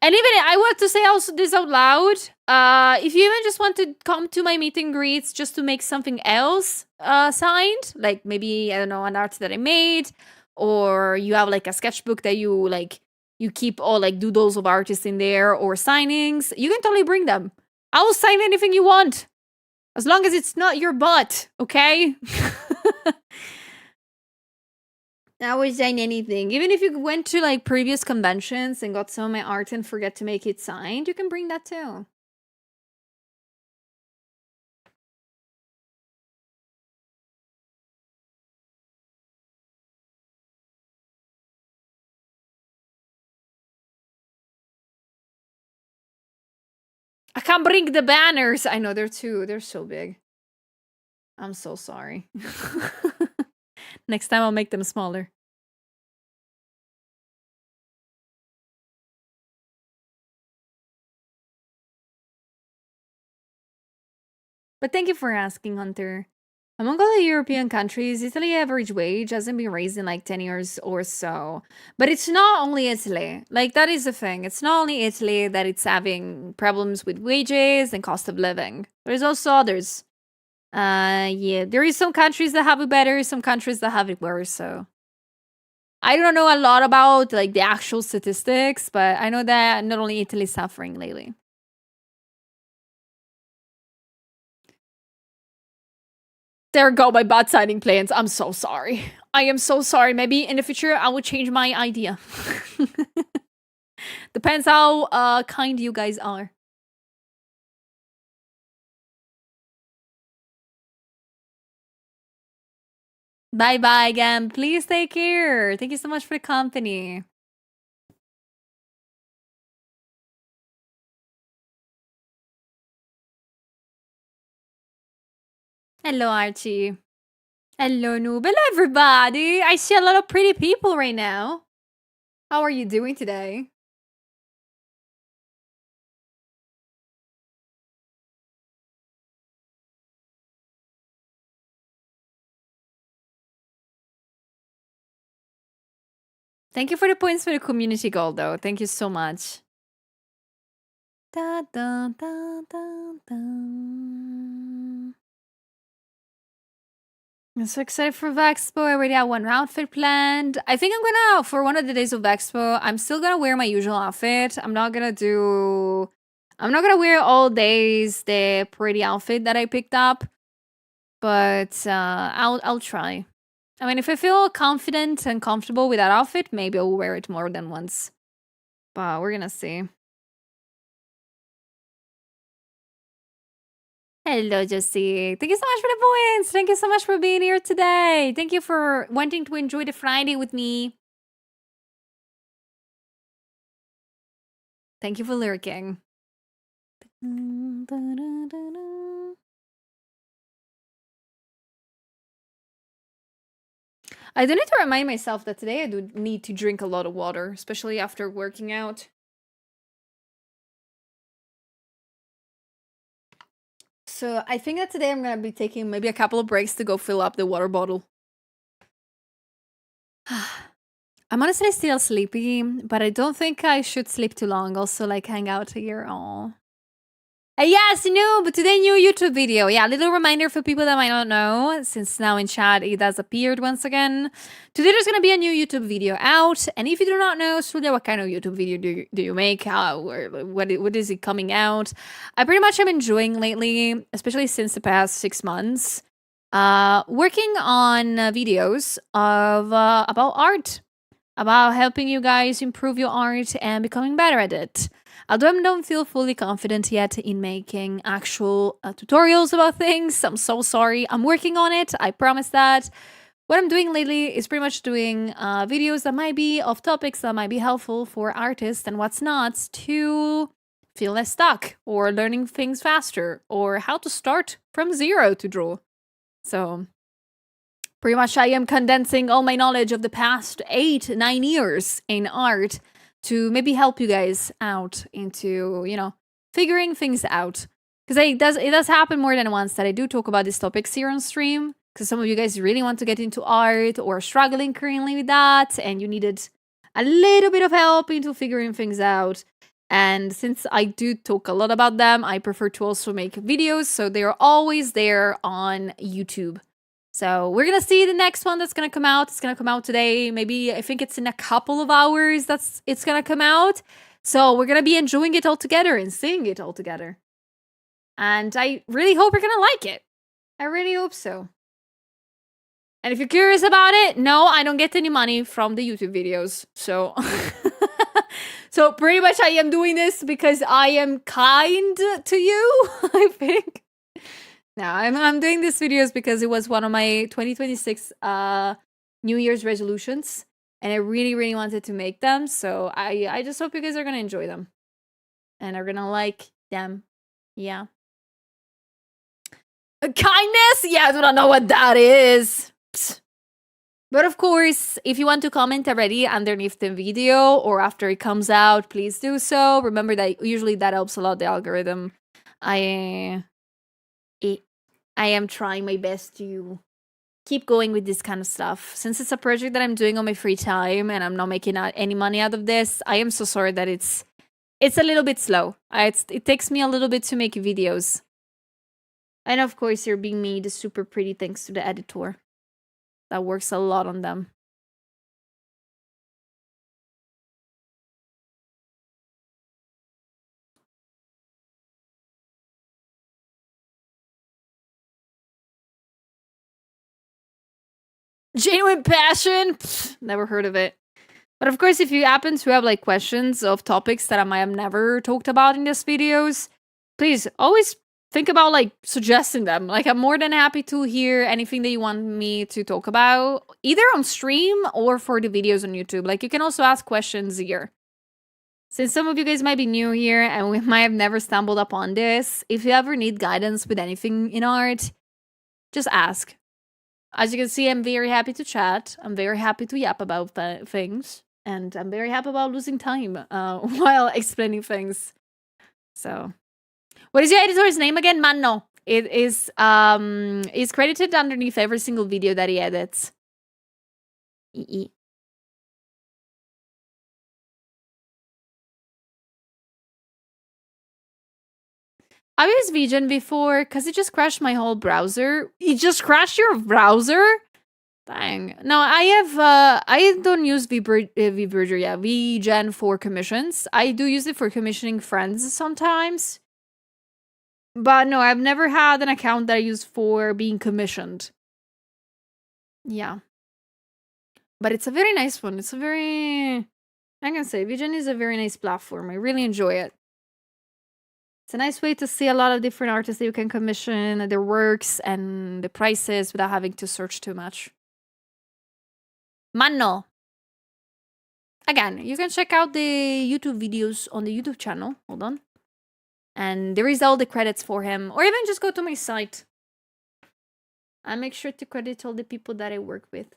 And even I want to say also this out loud. If you even just want to come to my meet and greets just to make something else signed, like maybe, I don't know, an art that I made, or you have like a sketchbook that you keep all like doodles of artists in there or signings, you can totally bring them. I will sign anything you want. As long as it's not your butt, okay? I would sign anything. Even if you went to like previous conventions and got some of my art and forget to make it signed, you can bring that too. I can't bring the banners. I know they're so big. I'm so sorry. Next time I'll make them smaller. But thank you for asking, Hunter. Among all the European countries, Italy average wage hasn't been raised in like 10 years or so. But it's not only Italy. Like, that is the thing. It's not only Italy that it's having problems with wages and cost of living. There's also others. Yeah, there is some countries that have it better, some countries that have it worse, so. I don't know a lot about like the actual statistics, but I know that not only Italy is suffering lately. There go my bot signing plans. I'm so sorry. I am so sorry. Maybe in the future I will change my idea. Depends how kind you guys are. Bye bye again. Please take care. Thank you so much for the company. Hello, Archie. Hello, Noob. Hello, everybody. I see a lot of pretty people right now. How are you doing today? Thank you for the points for the community goal, though. Thank you so much. Da, da, da, da, da. I'm so excited for Vexpo. I already have one outfit planned. I think I'm gonna, for one of the days of Vexpo, I'm still gonna wear my usual outfit. I'm not gonna do I'm not gonna wear all days the pretty outfit that I picked up, but I'll try. I mean, if I feel confident and comfortable with that outfit, maybe I'll wear it more than once. But we're gonna see. Hello, Josie. Thank you so much for the points. Thank you so much for being here today. Thank you for wanting to enjoy the Friday with me. Thank you for lurking. I do need to remind myself that today I do need to drink a lot of water, especially after working out. So I think that today I'm going to be taking maybe a couple of breaks to go fill up the water bottle. I'm honestly still sleepy, but I don't think I should sleep too long. Also, like, hang out here. Aww. Yes, no, but today new YouTube video. Yeah, little reminder for people that might not know, since now in chat it has appeared once again. Today there's gonna be a new YouTube video out, and if you do not know, Julia, what kind of YouTube video do you make? What is it coming out? I pretty much am enjoying lately, especially since the past 6 months, working on videos of about art, about helping you guys improve your art and becoming better at it. Although I don't feel fully confident yet in making actual tutorials about things, I'm so sorry. I'm working on it, I promise that. What I'm doing lately is pretty much doing videos that might be off topics that might be helpful for artists and what's not to feel less stuck or learning things faster or how to start from zero to draw. So pretty much I am condensing all my knowledge of the past 8-9 years in art to maybe help you guys out into, you know, figuring things out. Because it does happen more than once that I do talk about these topics here on stream. Because some of you guys really want to get into art or struggling currently with that, and you needed a little bit of help into figuring things out. And since I do talk a lot about them, I prefer to also make videos, so they're always there on YouTube. So we're gonna see the next one that's gonna come out. It's gonna come out today. Maybe I think it's in a couple of hours it's gonna come out. So we're gonna be enjoying it all together and seeing it all together. And I really hope you're gonna like it. I really hope so. And if you're curious about it, no, I don't get any money from the YouTube videos. So so pretty much I am doing this because I am kind to you, I think. No, I'm doing these videos because it was one of my 2026 New Year's resolutions, and I really, really wanted to make them. So I just hope you guys are gonna enjoy them and are gonna like them. Yeah. Kindness? Yeah, I do not know what that is. Psst. But of course, if you want to comment already underneath the video or after it comes out, please do so. Remember that usually that helps a lot the algorithm. I am trying my best to keep going with this kind of stuff. Since it's a project that I'm doing on my free time and I'm not making any money out of this, I am so sorry that it's a little bit slow. It takes me a little bit to make videos. And of course, you're being made super pretty thanks to the editor. That works a lot on them. Genuine passion? Pfft, never heard of it. But of course, if you happen to have like questions of topics that I might have never talked about in these videos, please always think about like suggesting them. Like I'm more than happy to hear anything that you want me to talk about, either on stream or for the videos on YouTube. Like you can also ask questions here. Since some of you guys might be new here and we might have never stumbled upon this, if you ever need guidance with anything in art, just ask. As you can see, I'm very happy to chat. I'm very happy to yap about things. And I'm very happy about losing time while explaining things. So, what is your editor's name again? Manno. It is credited underneath every single video that he edits. I used VGen before because it just crashed my whole browser. It just crashed your browser? Dang. No, I don't use VBridger, yeah, VGen for commissions. I do use it for commissioning friends sometimes. But no, I've never had an account that I use for being commissioned. Yeah. But it's a very nice one. It's a very, I can say, VGen is a very nice platform. I really enjoy it. It's a nice way to see a lot of different artists that you can commission, their works, and the prices without having to search too much. Manno. Again, you can check out the YouTube videos on the YouTube channel. Hold on. And there is all the credits for him. Or even just go to my site. I make sure to credit all the people that I work with.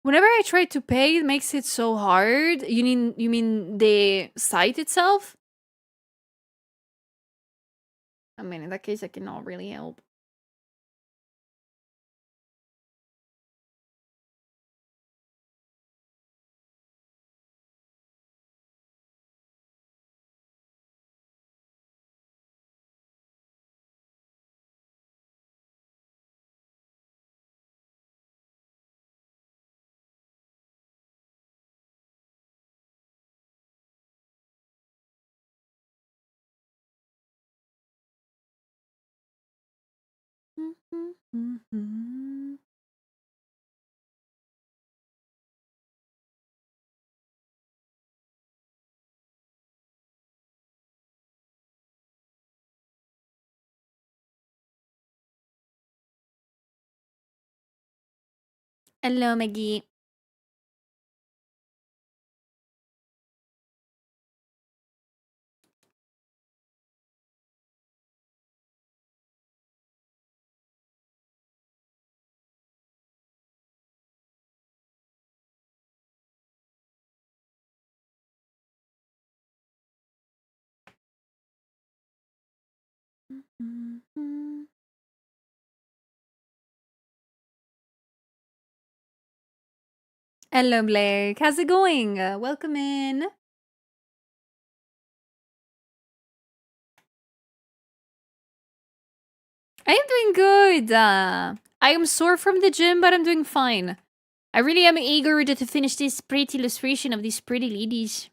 Whenever I try to pay, it makes it so hard. You mean the site itself? I mean, in that case, I cannot really help. Hello, Maggie. Hello, Blake. How's it going? Welcome in. I am doing good. I am sore from the gym, but I'm doing fine. I really am eager to finish this pretty illustration of these pretty ladies.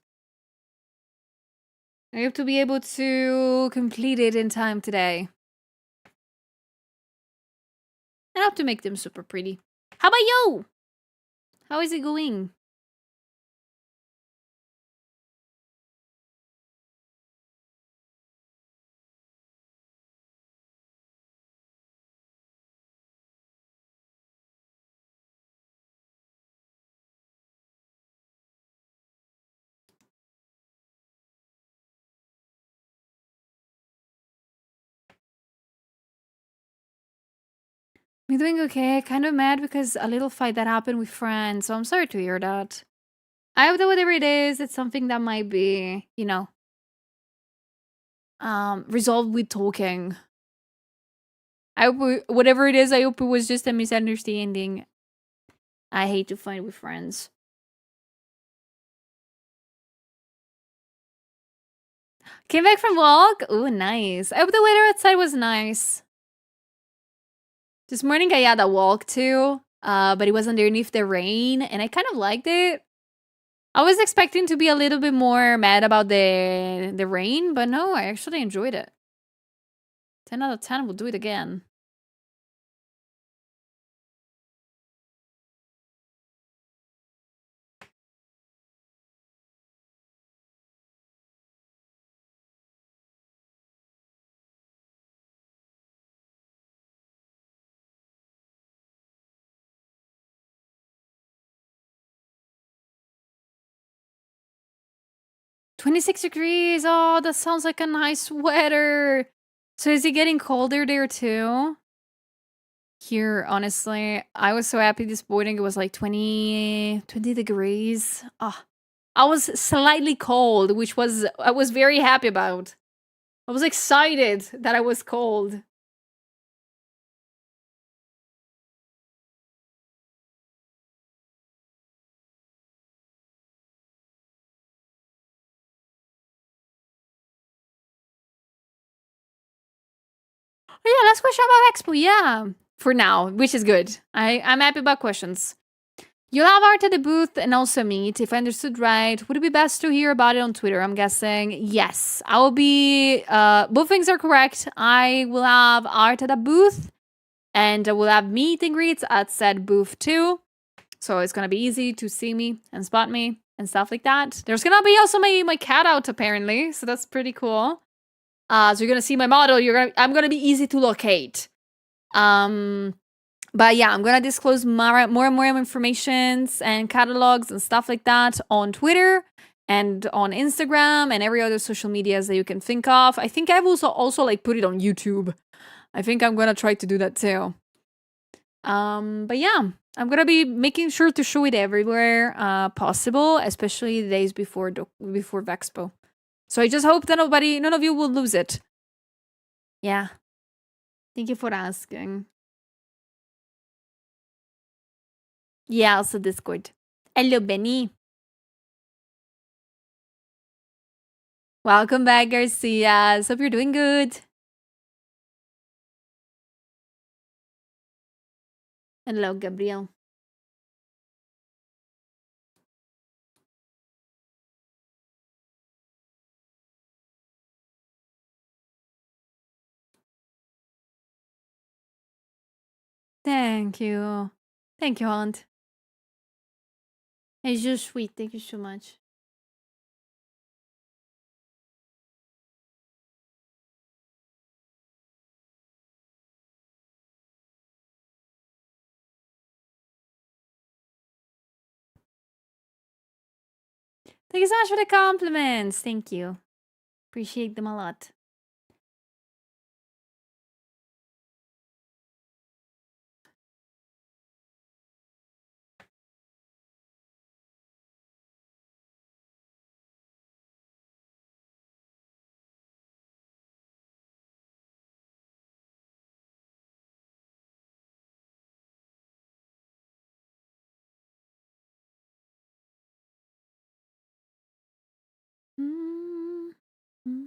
I hope to be able to complete it in time today. And I have to make them super pretty. How about you? How is it going? I'm doing okay. Kind of mad because a little fight that happened with friends. So I'm sorry to hear that. I hope that whatever it is, it's something that might be, you know, resolved with talking. I hope whatever it is, I hope it was just a misunderstanding. I hate to fight with friends. Came back from walk. Oh, nice. I hope the weather outside was nice. This morning I had a walk too, but it was underneath the rain, and I kind of liked it. I was expecting to be a little bit more mad about the rain, but no, I actually enjoyed it. 10 out of 10, we'll do it again. $26 degrees. Oh, that sounds like a nice weather. So is it getting colder there too? Here, honestly, I was so happy this morning. It was like 20 degrees. Ah, I was slightly cold, which I was very happy about. I was excited that I was cold. Oh, yeah, last question about Expo. Yeah, for now, which is good. I'm happy about questions. You'll have art at the booth and also meet. If I understood right, would it be best to hear about it on Twitter? I'm guessing yes. I will be. Both things are correct. I will have art at a booth, and I will have meet and greets at said booth too. So it's gonna be easy to see me and spot me and stuff like that. There's gonna be also my cat out apparently, so that's pretty cool. So you're gonna see my model. I'm gonna be easy to locate. But yeah, I'm gonna disclose more and more informations and catalogs and stuff like that on Twitter and on Instagram and every other social medias that you can think of. I think I've also like put it on YouTube. I think I'm gonna try to do that too. But yeah, I'm gonna be making sure to show it everywhere possible, especially the days before Vexpo. So I just hope that none of you will lose it. Yeah. Thank you for asking. Yeah, also Discord. Hello, Benny. Welcome back, Garcia. Hope you're doing good. Hello, Gabriel. Thank you. Thank you, Aunt. It's just sweet. Thank you so much. Thank you so much for the compliments. Thank you. Appreciate them a lot. Mm-hmm.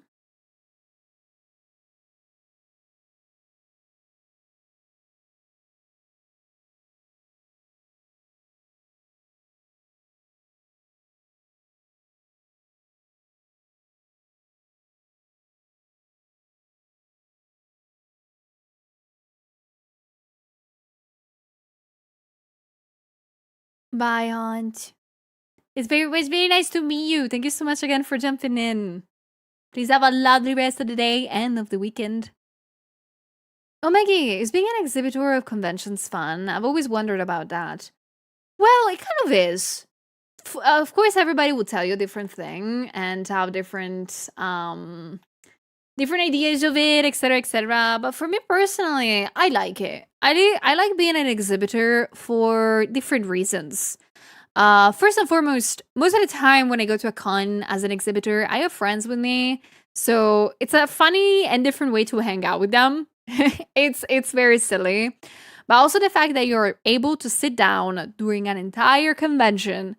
Bye, Aunt. It's very nice to meet you. Thank you so much again for jumping in. Please have a lovely rest of the day and of the weekend. Oh, Maggie, is being an exhibitor of conventions fun? I've always wondered about that. Well, it kind of is. Of course, everybody will tell you a different thing and have different ideas of it, etc., etc. But for me personally, I like it. I like being an exhibitor for different reasons. First and foremost, most of the time when I go to a con as an exhibitor, I have friends with me, so it's a funny and different way to hang out with them. It's very silly, but also the fact that you're able to sit down during an entire convention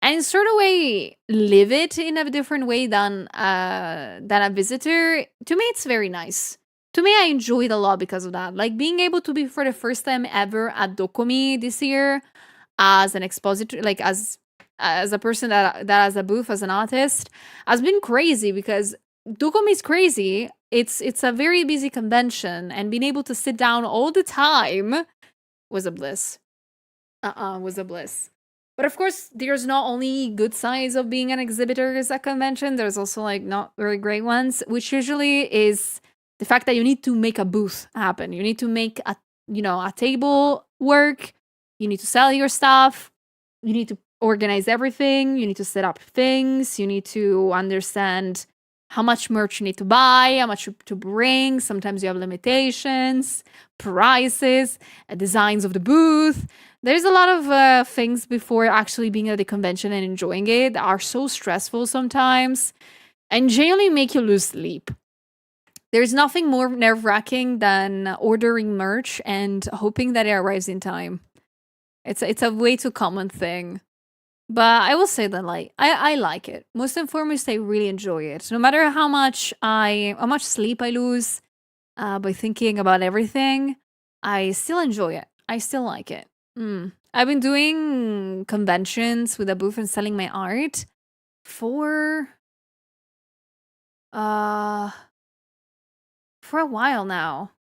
and sort of way live it in a different way than a visitor. To me, it's very nice. To me, I enjoy it a lot because of that. Like being able to be for the first time ever at Dokomi this year as an expositor, like as a person that has a booth as an artist, has been crazy because Dokomi is crazy. It's a very busy convention, and being able to sit down all the time was a bliss. Was a bliss. But of course, there's not only good sides of being an exhibitor at a convention, there's also like not very great ones, which usually is the fact that you need to make a booth happen. You need to make a table work. You need to sell your stuff. You need to organize everything. You need to set up things. You need to understand how much merch you need to buy, how much to bring. Sometimes you have limitations, prices, designs of the booth, There's a lot of things before actually being at the convention and enjoying it that are so stressful sometimes and genuinely make you lose sleep. There's nothing more nerve-wracking than ordering merch and hoping that it arrives in time. It's a way too common thing. But I will say that I like it. Most and foremost, I really enjoy it. No matter how much sleep I lose by thinking about everything, I still enjoy it. I still like it. I've been doing conventions with a booth and selling my art for a while now.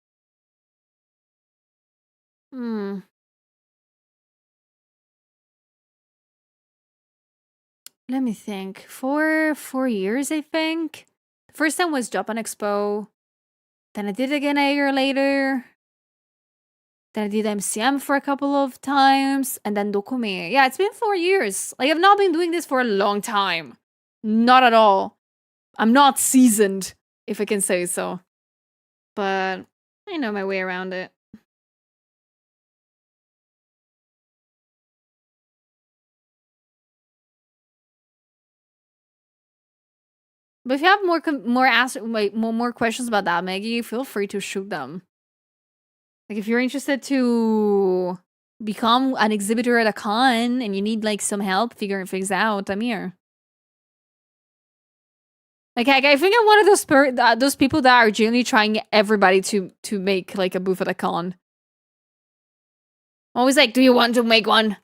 Let me think. For 4 years, I think. The first time was Japan Expo. Then I did it again a year later. Then I did MCM for a couple of times. And then Dokumi. Yeah, it's been 4 years. Like, I've not been doing this for a long time. Not at all. I'm not seasoned, if I can say so. But I know my way around it. But if you have more questions about that, Maggie, feel free to shoot them. Like, if you're interested to become an exhibitor at a con and you need like some help figuring things out, I'm here. Like, I think I'm one of those people that are genuinely trying everybody to make like a booth at a con. I'm always like, do you want to make one?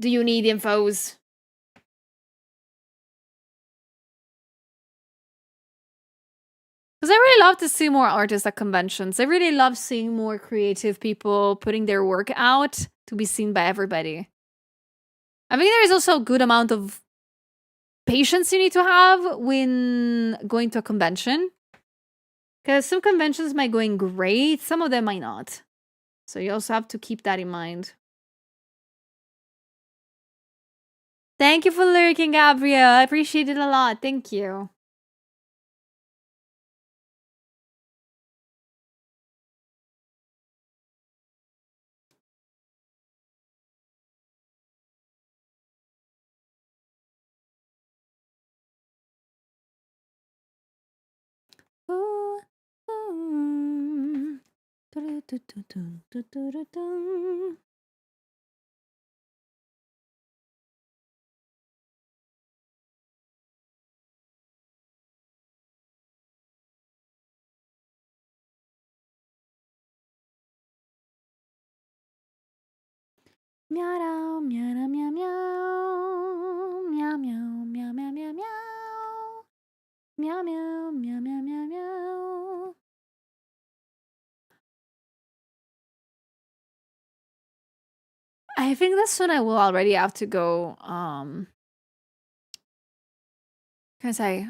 Do you need infos? Because I really love to see more artists at conventions. I really love seeing more creative people putting their work out to be seen by everybody. I think there is also a good amount of patience you need to have when going to a convention. Because some conventions might going great, some of them might not. So you also have to keep that in mind. Thank you for lurking, Gabrielle. I appreciate it a lot. Thank you. Meow, meow, meow, meow, meow, meow, meow, meow, meow, meow, meow, meow, meow, meow, meow, meow. I think that soon I will already have to go. Can I say?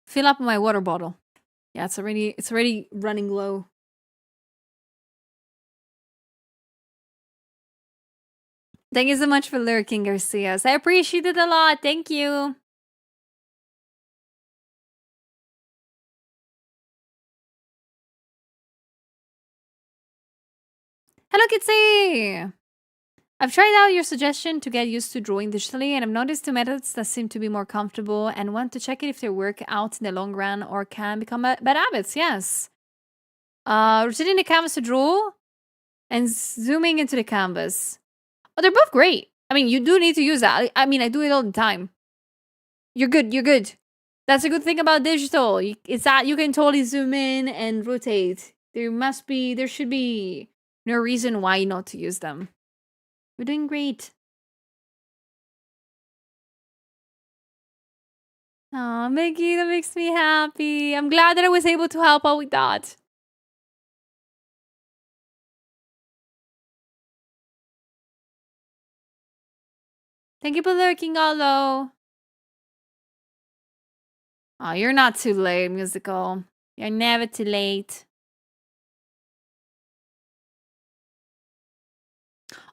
Fill up my water bottle. Yeah, it's already running low. Thank you so much for lurking, Garcias. I appreciate it a lot. Thank you. Hello, Kitsy! I've tried out your suggestion to get used to drawing digitally, and I've noticed two methods that seem to be more comfortable and want to check it if they work out in the long run or can become bad habits. Yes. Rotating the canvas to draw and zooming into the canvas. Oh, they're both great. I mean, you do need to use that. I mean, I do it all the time. You're good. You're good. That's a good thing about digital. It's that you can totally zoom in and rotate. There should be no reason why not to use them. We're doing great. Oh, Mickey, that makes me happy. I'm glad that I was able to help out with that. Thank you for lurking, Olo. Oh, you're not too late, musical. You're never too late.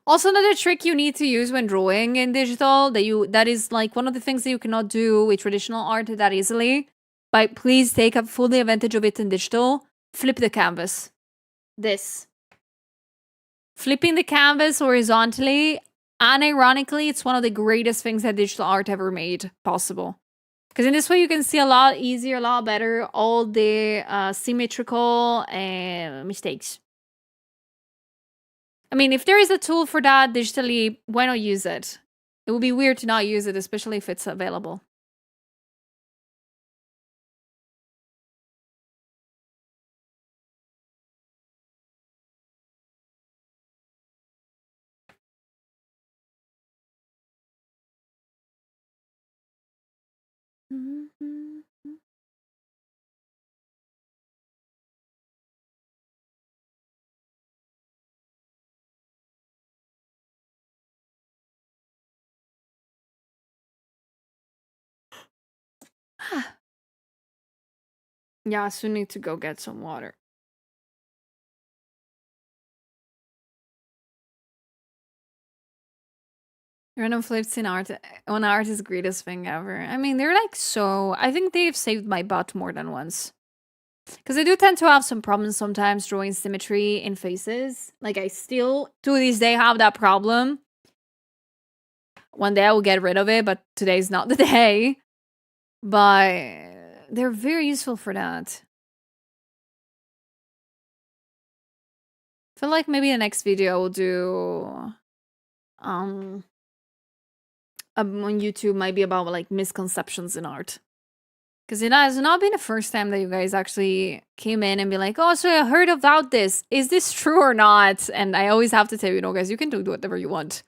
Also, another trick you need to use when drawing in digital that is like one of the things that you cannot do with traditional art that easily. But please take up fully advantage of it in digital. Flip the canvas. This. Flipping the canvas horizontally, unironically, it's one of the greatest things that digital art ever made possible. Because in this way, you can see a lot easier, a lot better, all the symmetrical mistakes. I mean, if there is a tool for that digitally, why not use it? It would be weird to not use it, especially if it's available. Yeah, I soon need to go get some water. Random flips in art on art is the greatest thing ever. I mean, they're like so. I think they've saved my butt more than once. Because I do tend to have some problems sometimes drawing symmetry in faces. Like, I still, to this day, have that problem. One day I will get rid of it, but today's not the day. But they're very useful for that. I feel like maybe the next video I will do on YouTube might be about like misconceptions in art. Because it has not been the first time that you guys actually came in and be like, oh, so I heard about this. Is this true or not? And I always have to tell you, guys, you can do whatever you want.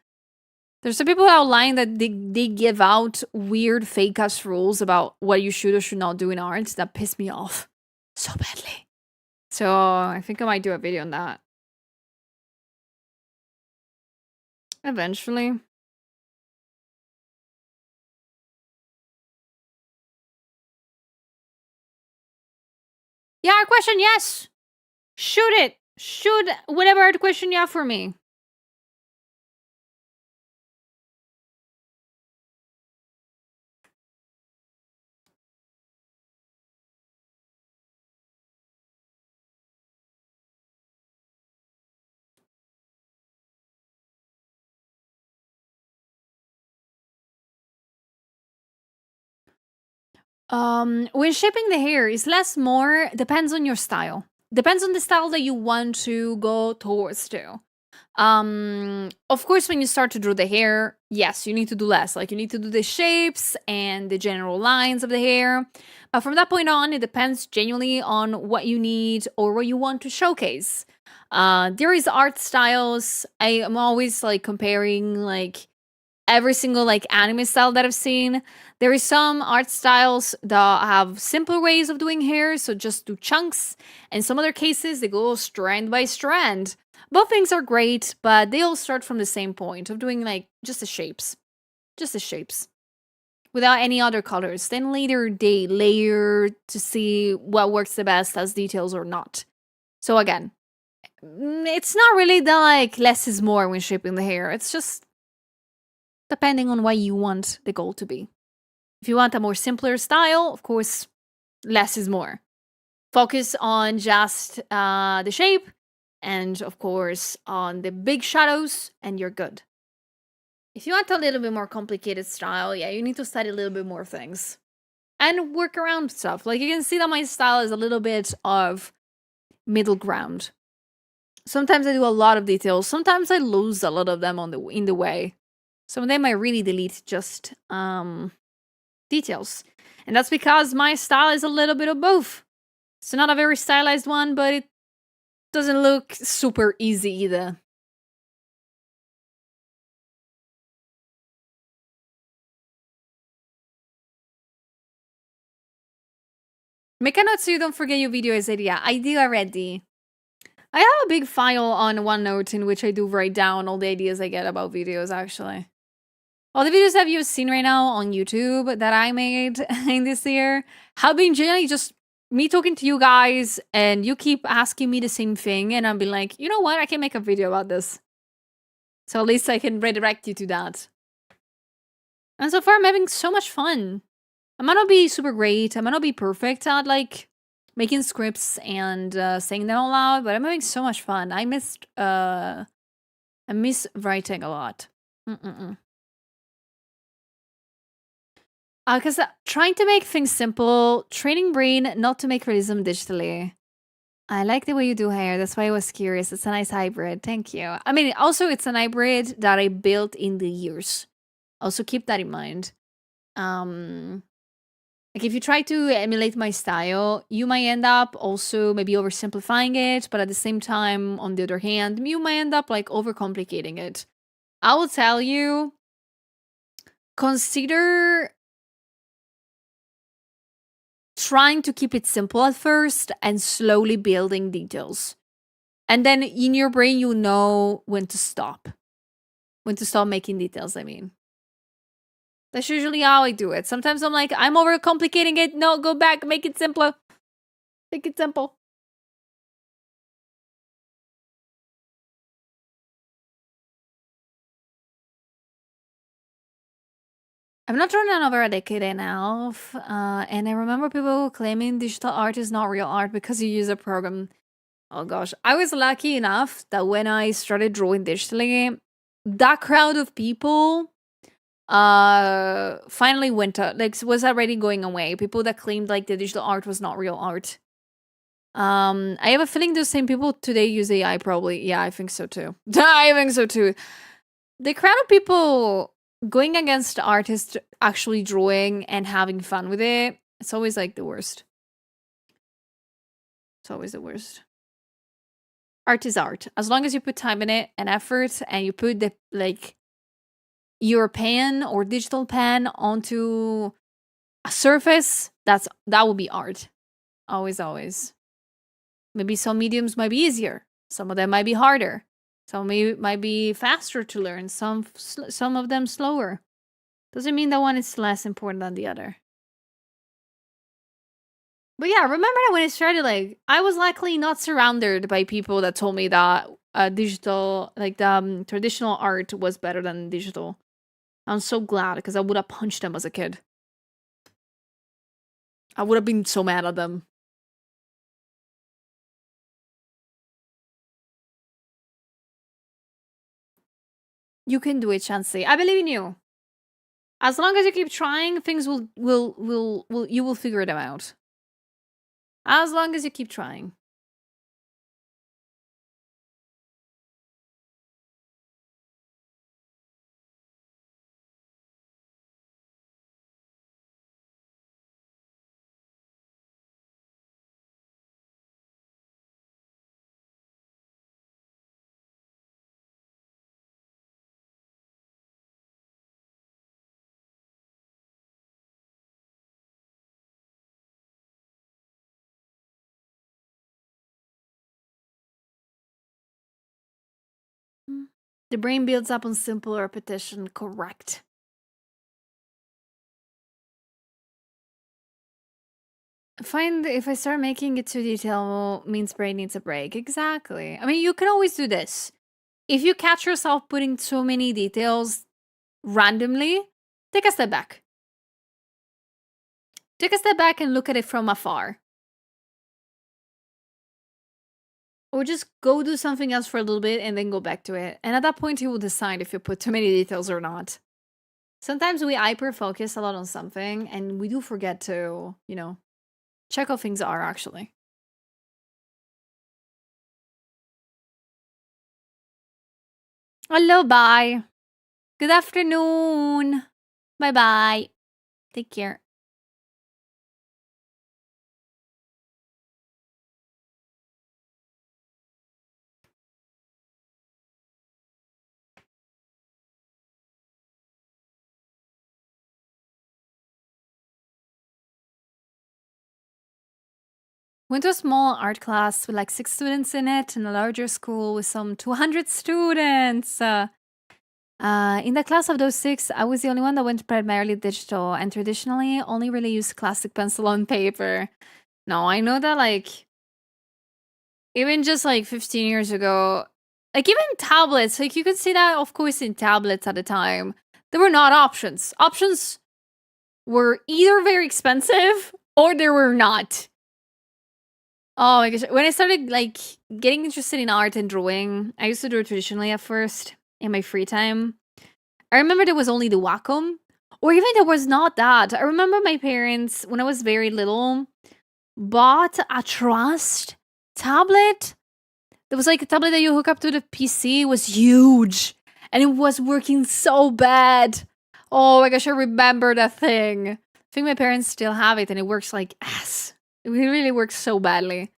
There's some people online that they give out weird fake ass rules about what you should or should not do in art that piss me off so badly. So I think I might do a video on that. Eventually. Yeah, art question, yes. Shoot it. Shoot whatever art question you have for me. When shaping the hair, is less more depends on your style. Depends on the style that you want to go towards to. Of course, when you start to draw the hair, yes, you need to do less. Like, you need to do the shapes and the general lines of the hair. But from that point on, it depends genuinely on what you need or what you want to showcase. There is art styles. I am always like comparing like every single like anime style that I've seen. There is some art styles that have simpler ways of doing hair, so just do chunks. And some other cases, they go strand by strand. Both things are great, but they all start from the same point of doing like just the shapes. Just the shapes. Without any other colors. Then later they layer to see what works the best as details or not. So again, it's not really the like less is more when shaping the hair. It's just depending on what you want the goal to be. If you want a more simpler style, of course, less is more. Focus on just the shape and, of course, on the big shadows, and you're good. If you want a little bit more complicated style, yeah, you need to study a little bit more things and work around stuff. Like, you can see that my style is a little bit of middle ground. Sometimes I do a lot of details. Sometimes I lose a lot of them in the way. Some of them I really delete just details. And that's because my style is a little bit of both. It's not a very stylized one, but it doesn't look super easy either. Make a note so you don't forget your video idea. I do already. I have a big file on OneNote in which I do write down all the ideas I get about videos, actually. All the videos that you've seen right now on YouTube that I made in this year have been generally just me talking to you guys, and you keep asking me the same thing, and I'll be like, you know what? I can make a video about this. So at least I can redirect you to that. And so far, I'm having so much fun. I might not be super great. I might not be perfect at like making scripts and saying them out loud, but I'm having so much fun. I missed I miss writing a lot. Because trying to make things simple, training brain not to make realism digitally. I like the way you do hair. That's why I was curious. It's a nice hybrid. Thank you. I mean, also, it's an hybrid that I built in the years. Also, keep that in mind. Like, if you try to emulate my style, you might end up also maybe oversimplifying it, but at the same time, on the other hand, you might end up like overcomplicating it. I will tell you, consider trying to keep it simple at first and slowly building details. And then in your brain, you know when to stop. When to stop making details, I mean. That's usually how I do it. Sometimes I'm like, I'm overcomplicating it. No, go back, make it simpler. Make it simple. I've not drawn in over a decade now, and I remember people claiming digital art is not real art because you use a program. Oh gosh, I was lucky enough that when I started drawing digitally, that crowd of people finally went up, like was already going away. People that claimed like the digital art was not real art. I have a feeling those same people today use AI probably. Yeah, I think so too. I think so too. The crowd of people going against artists actually drawing and having fun with it, it's always like the worst. It's always the worst. Art is art. As long as you put time in it and effort and you put the like your pen or digital pen onto a surface, that will be art. Always, always. Maybe some mediums might be easier. Some of them might be harder. Some might be faster to learn. Some of them slower. Doesn't mean that one is less important than the other. But yeah, remember that when I started, like, I was likely not surrounded by people that told me that digital, like the traditional art was better than digital. I'm so glad because I would have punched them as a kid. I would have been so mad at them. You can do it, Chansey. I believe in you. As long as you keep trying, things will you will figure them out. As long as you keep trying. The brain builds up on simple repetition, correct. Find if I start making it too detailed means brain needs a break. Exactly. I mean, you can always do this. If you catch yourself putting so many details randomly, take a step back. Take a step back and look at it from afar. Or just go do something else for a little bit and then go back to it. And at that point, you will decide if you put too many details or not. Sometimes we hyper focus a lot on something and we do forget to, you know, check how things are actually. Hello, bye. Good afternoon. Bye bye. Take care. Went to a small art class with like 6 students in it, and a larger school with some 200 students. In the class of those 6, I was the only one that went primarily digital and traditionally only really used classic pencil on paper. No, I know that like even just like 15 years ago, like even tablets, like you could see that of course in tablets at the time, there were not options. Options were either very expensive or they were not. Oh my gosh. When I started like getting interested in art and drawing, I used to do it traditionally at first in my free time. I remember there was only the Wacom, or even there was not that. I remember my parents, when I was very little, bought a Trust tablet. There was like a tablet that you hook up to the PC. It was huge. And it was working so bad. Oh my gosh, I remember that thing. I think my parents still have it and it works like ass. It really works so badly.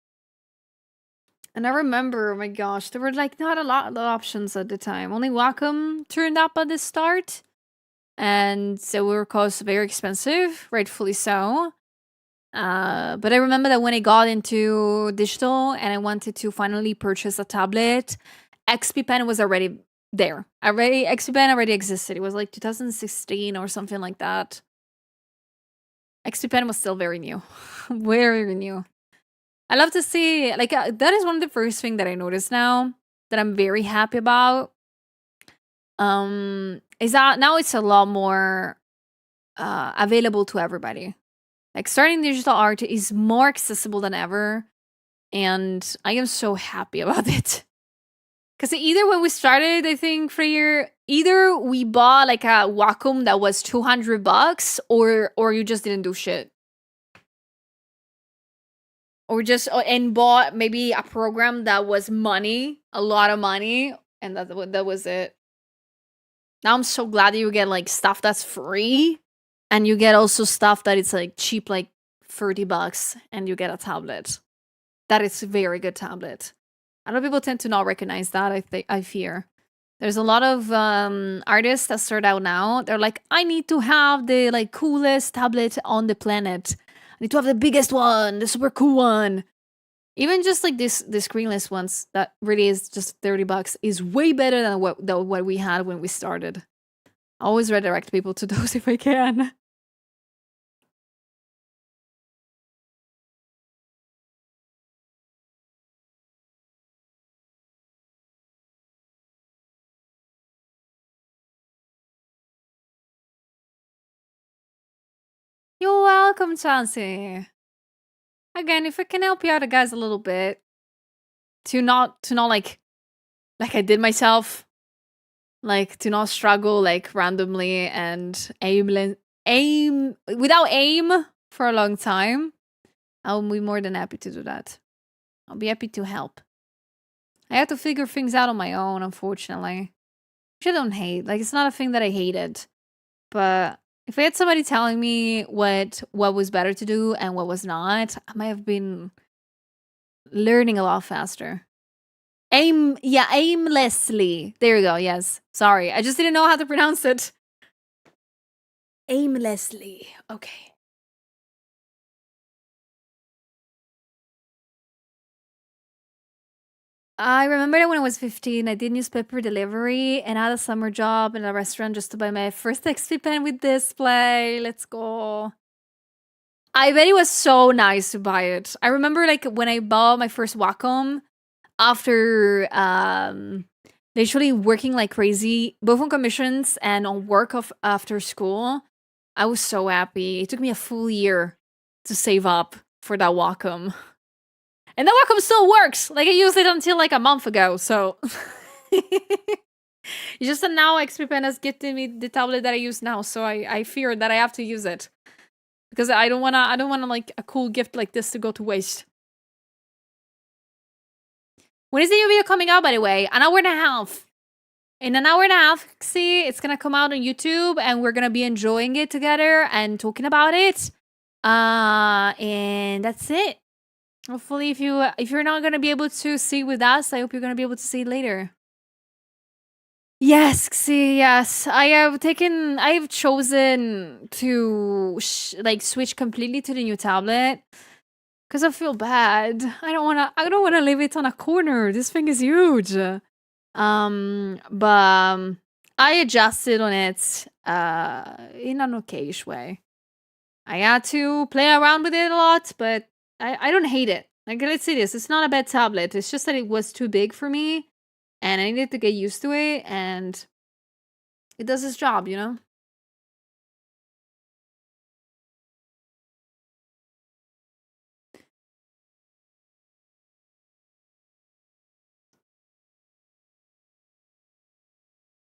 And I remember, oh my gosh, there were like not a lot of options at the time. Only Wacom turned up at the start. And so we were cost very expensive, rightfully so. But I remember that when I got into digital and I wanted to finally purchase a tablet, XP Pen was already there. XP Pen already existed. It was like 2016 or something like that. XP Pen was still very new, very new. I love to see like that is one of the first things that I noticed now that I'm very happy about. Is that now it's a lot more available to everybody. Like starting digital art is more accessible than ever. And I am so happy about it. Because either when we started, I think for a year, either we bought like a Wacom that was $200 or you just didn't do shit. Or just and bought maybe a program that was money, a lot of money, and that was it. Now I'm so glad that you get like stuff that's free. And you get also stuff that it's like cheap, like $30, and you get a tablet. That is a very good tablet. A lot of people tend to not recognize that. I fear. There's a lot of artists that start out now. They're like, I need to have the like coolest tablet on the planet. I need to have the biggest one, the super cool one. Even just like the screenless ones that really is just $30 is way better than what we had when we started. I always redirect people to those if I can. You're welcome, Chansey. Again, if I can help you out, guys, a little bit to not like I did myself, like to not struggle like randomly and aim without aim for a long time, I'll be more than happy to do that. I'll be happy to help. I had to figure things out on my own, unfortunately. Which I don't hate. Like it's not a thing that I hated, but if I had somebody telling me what was better to do and what was not, I might have been learning a lot faster. Aimlessly. There you go. Yes. Sorry. I just didn't know how to pronounce it. Aimlessly. Okay. I remember that when I was 15, I did newspaper delivery and I had a summer job in a restaurant just to buy my first XP pen with display. Let's go. I bet it was so nice to buy it. I remember like when I bought my first Wacom after literally working like crazy, both on commissions and on work of after school. I was so happy. It took me a full year to save up for that Wacom. And that Wacom still works. Like I used it until like a month ago, so it's just that now XP Pen has gifted me the tablet that I use now, so I fear that I have to use it. Because I don't wanna like a cool gift like this to go to waste. When is the new video coming out, by the way? An hour and a half. In an hour and a half, see, it's gonna come out on YouTube and we're gonna be enjoying it together and talking about it. And that's it. Hopefully if you're not gonna be able to see with us, I hope you're gonna be able to see it later. Yes, see, yes. I've chosen to like switch completely to the new tablet. Cause I feel bad. I don't wanna leave it on a corner. This thing is huge. But I adjusted on it in an okayish way. I had to play around with it a lot, but I don't hate it. Like let's say this, it's not a bad tablet. It's just that it was too big for me and I needed to get used to it and it does its job, you know?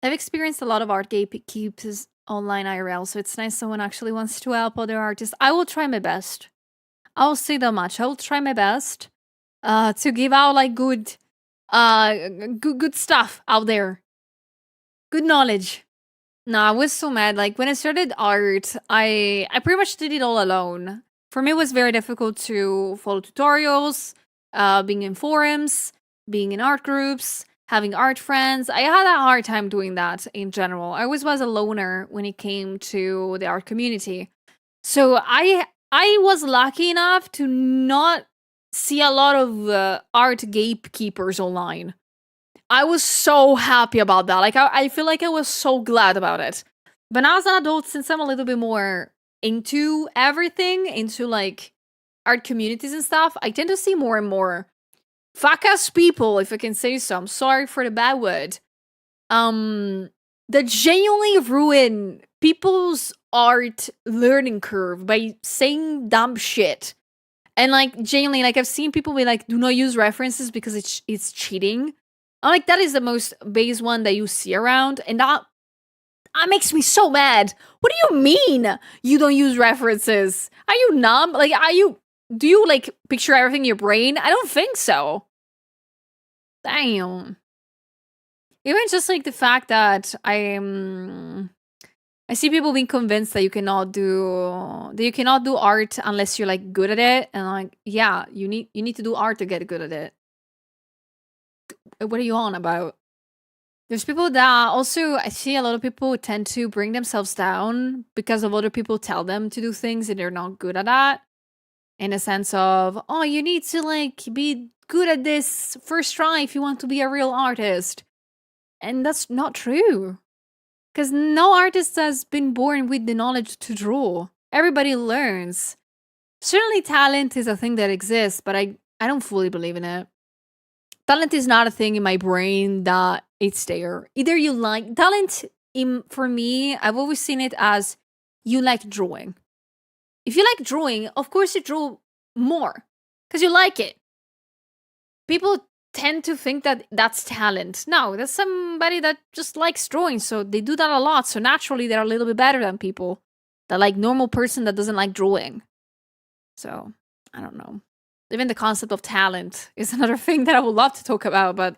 I've experienced a lot of art gatekeepers online IRL, so it's nice someone actually wants to help other artists. I will try my best. I'll say that much. I will try my best to give out like good stuff out there. Good knowledge. No, I was so mad. Like when I started art, I pretty much did it all alone. For me, it was very difficult to follow tutorials, being in forums, being in art groups, having art friends. I had a hard time doing that in general. I always was a loner when it came to the art community. So I was lucky enough to not see a lot of art gatekeepers online. I was so happy about that. Like, I feel like I was so glad about it. But now as an adult, since I'm a little bit more into everything, into like art communities and stuff, I tend to see more and more fuck ass people, if I can say so. I'm sorry for the bad word. That genuinely ruin people's art learning curve by saying dumb shit. And like genuinely, like I've seen people be like, do not use references because it's cheating. I'm like, that is the most base one that you see around, and that makes me so mad. What do you mean you don't use references? Are you numb? Like, do you like picture everything in your brain? I don't think so. Damn. Even just like the fact that I see people being convinced that you cannot do art unless you're like good at it, and like, yeah, you need to do art to get good at it. What are you on about? There's people that also, I see a lot of people tend to bring themselves down because of other people tell them to do things and they're not good at that. In a sense of, oh, you need to like be good at this first try if you want to be a real artist. And that's not true. Because no artist has been born with the knowledge to draw. Everybody learns. Certainly talent is a thing that exists, but I don't fully believe in it. Talent is not a thing in my brain that it's there. Either you like talent, for me, I've always seen it as you like drawing. If you like drawing, of course you draw more because you like it. People tend to think that that's talent. No, that's somebody that just likes drawing, so they do that a lot. So naturally, they're a little bit better than people that like normal person that doesn't like drawing. So I don't know. Even the concept of talent is another thing that I would love to talk about, but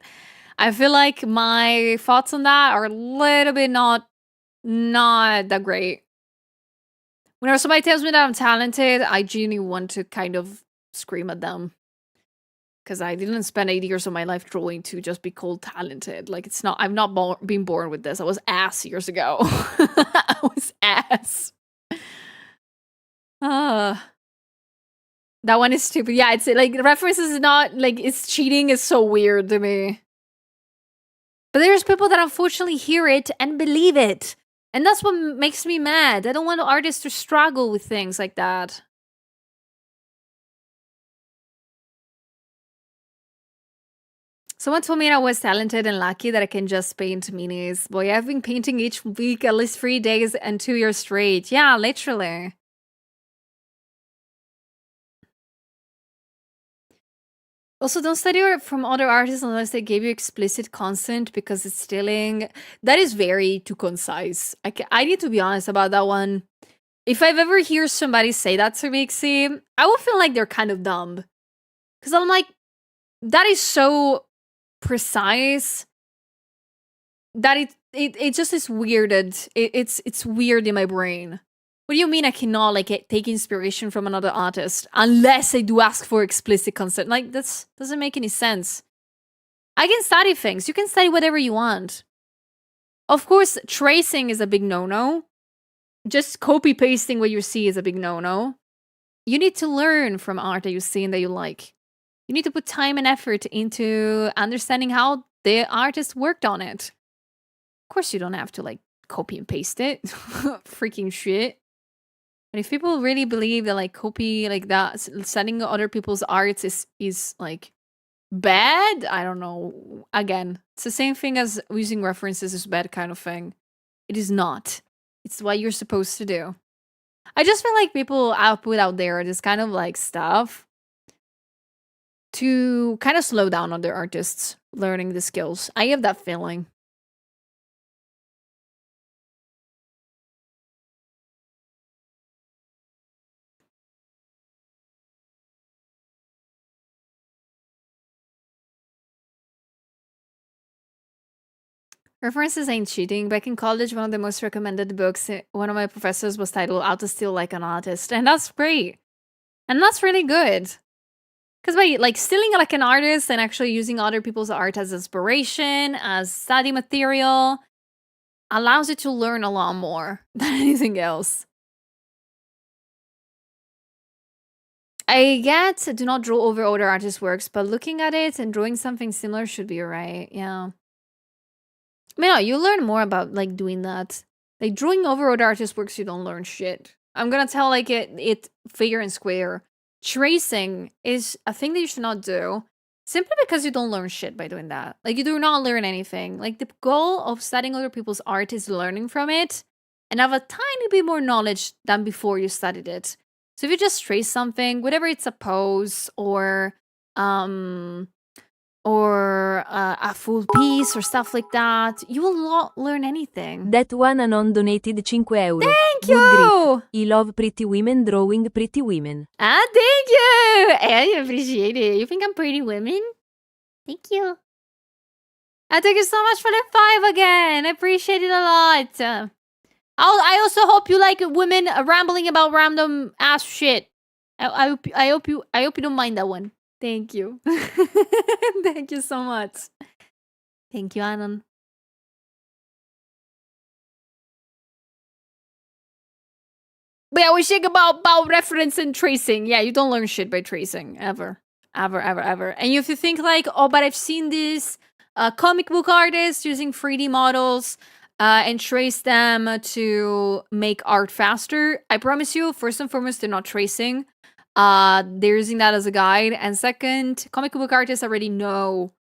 I feel like my thoughts on that are a little bit not that great. Whenever somebody tells me that I'm talented, I genuinely want to kind of scream at them. Because I didn't spend 8 years of my life drawing to just be called talented. Like, it's not, I've not been born with this. I was ass years ago. I was ass. That one is stupid. Yeah, it's like references is not like it's cheating is so weird to me. But there's people that unfortunately hear it and believe it. And that's what makes me mad. I don't want artists to struggle with things like that. Someone told me I was talented and lucky that I can just paint minis. Boy, I've been painting each week at least 3 days and 2 years straight. Yeah, literally. Also, don't study from other artists unless they give you explicit consent because it's stealing. That is very too concise. I need to be honest about that one. If I've ever hear somebody say that to me, I will feel like they're kind of dumb. Because I'm like, that is so precise that it just is weirded. It's weird in my brain. What do you mean I cannot like take inspiration from another artist unless I do ask for explicit consent? Like, that doesn't make any sense. I can study things. You can study whatever you want. Of course, tracing is a big no-no. Just copy pasting what you see is a big no-no. You need to learn from art that you see and that you like. You need to put time and effort into understanding how the artist worked on it. Of course, you don't have to like copy and paste it. Freaking shit. But if people really believe that like copy like that, studying other people's arts is like bad, I don't know. Again, it's the same thing as using references is bad kind of thing. It is not. It's what you're supposed to do. I just feel like people put out there this kind of like stuff to kind of slow down other artists learning the skills. I have that feeling. References ain't cheating. Back in college, one of the most recommended books, one of my professors was titled How to Steal Like an Artist. And that's great. And that's really good. Because by like stealing like an artist and actually using other people's art as inspiration, as study material, allows you to learn a lot more than anything else. I get do not draw over other artists' works, but looking at it and drawing something similar should be alright. Yeah. I mean, no, you learn more about like doing that. Like drawing over other artists' works, you don't learn shit. I'm gonna tell like it fair and square. Tracing is a thing that you should not do simply because you don't learn shit by doing that. Like you do not learn anything. Like the goal of studying other people's art is learning from it and have a tiny bit more knowledge than before you studied it. So if you just trace something, whatever it's a pose or a full piece or stuff like that, you will not learn anything. That one anon donated 5 euro. Thank Good you! grief. I love pretty women drawing pretty women. Ah, thank you! I appreciate it. You think I'm pretty women? Thank you. Thank you so much for the 5 again. I appreciate it a lot. I also hope you like women rambling about random ass shit. I hope you don't mind that one. Thank you. Thank you so much. Thank you, Anon. But yeah, we think about reference and tracing. Yeah, you don't learn shit by tracing. Ever. Ever, ever, ever. And if you think like, oh, but I've seen this comic book artist using 3D models and trace them to make art faster, I promise you, first and foremost, they're not tracing. They're using that as a guide. And second, comic book artists already know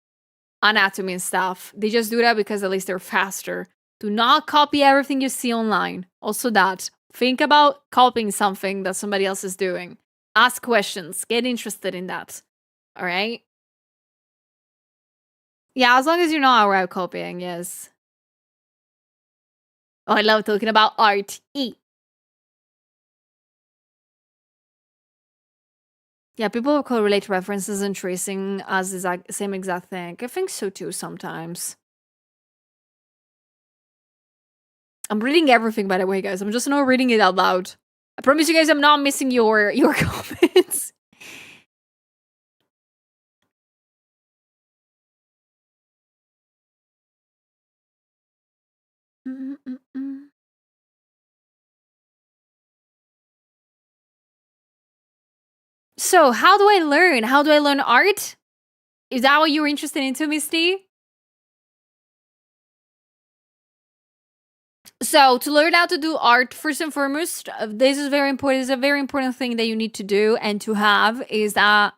anatomy and stuff. They just do that because at least they're faster. Do not copy everything you see online. Also that. Think about copying something that somebody else is doing. Ask questions. Get interested in that. All right? Yeah, as long as you're not outright copying, yes. Oh, I love talking about art. Yeah, people correlate references and tracing as the same exact thing. I think so too sometimes. I'm reading everything, by the way, guys. I'm just not reading it out loud. I promise you guys I'm not missing your comments. So, how do I learn? How do I learn art? Is that what you're interested into, Misty? So, to learn how to do art, first and foremost, this is very important. It's a very important thing that you need to do and to have is that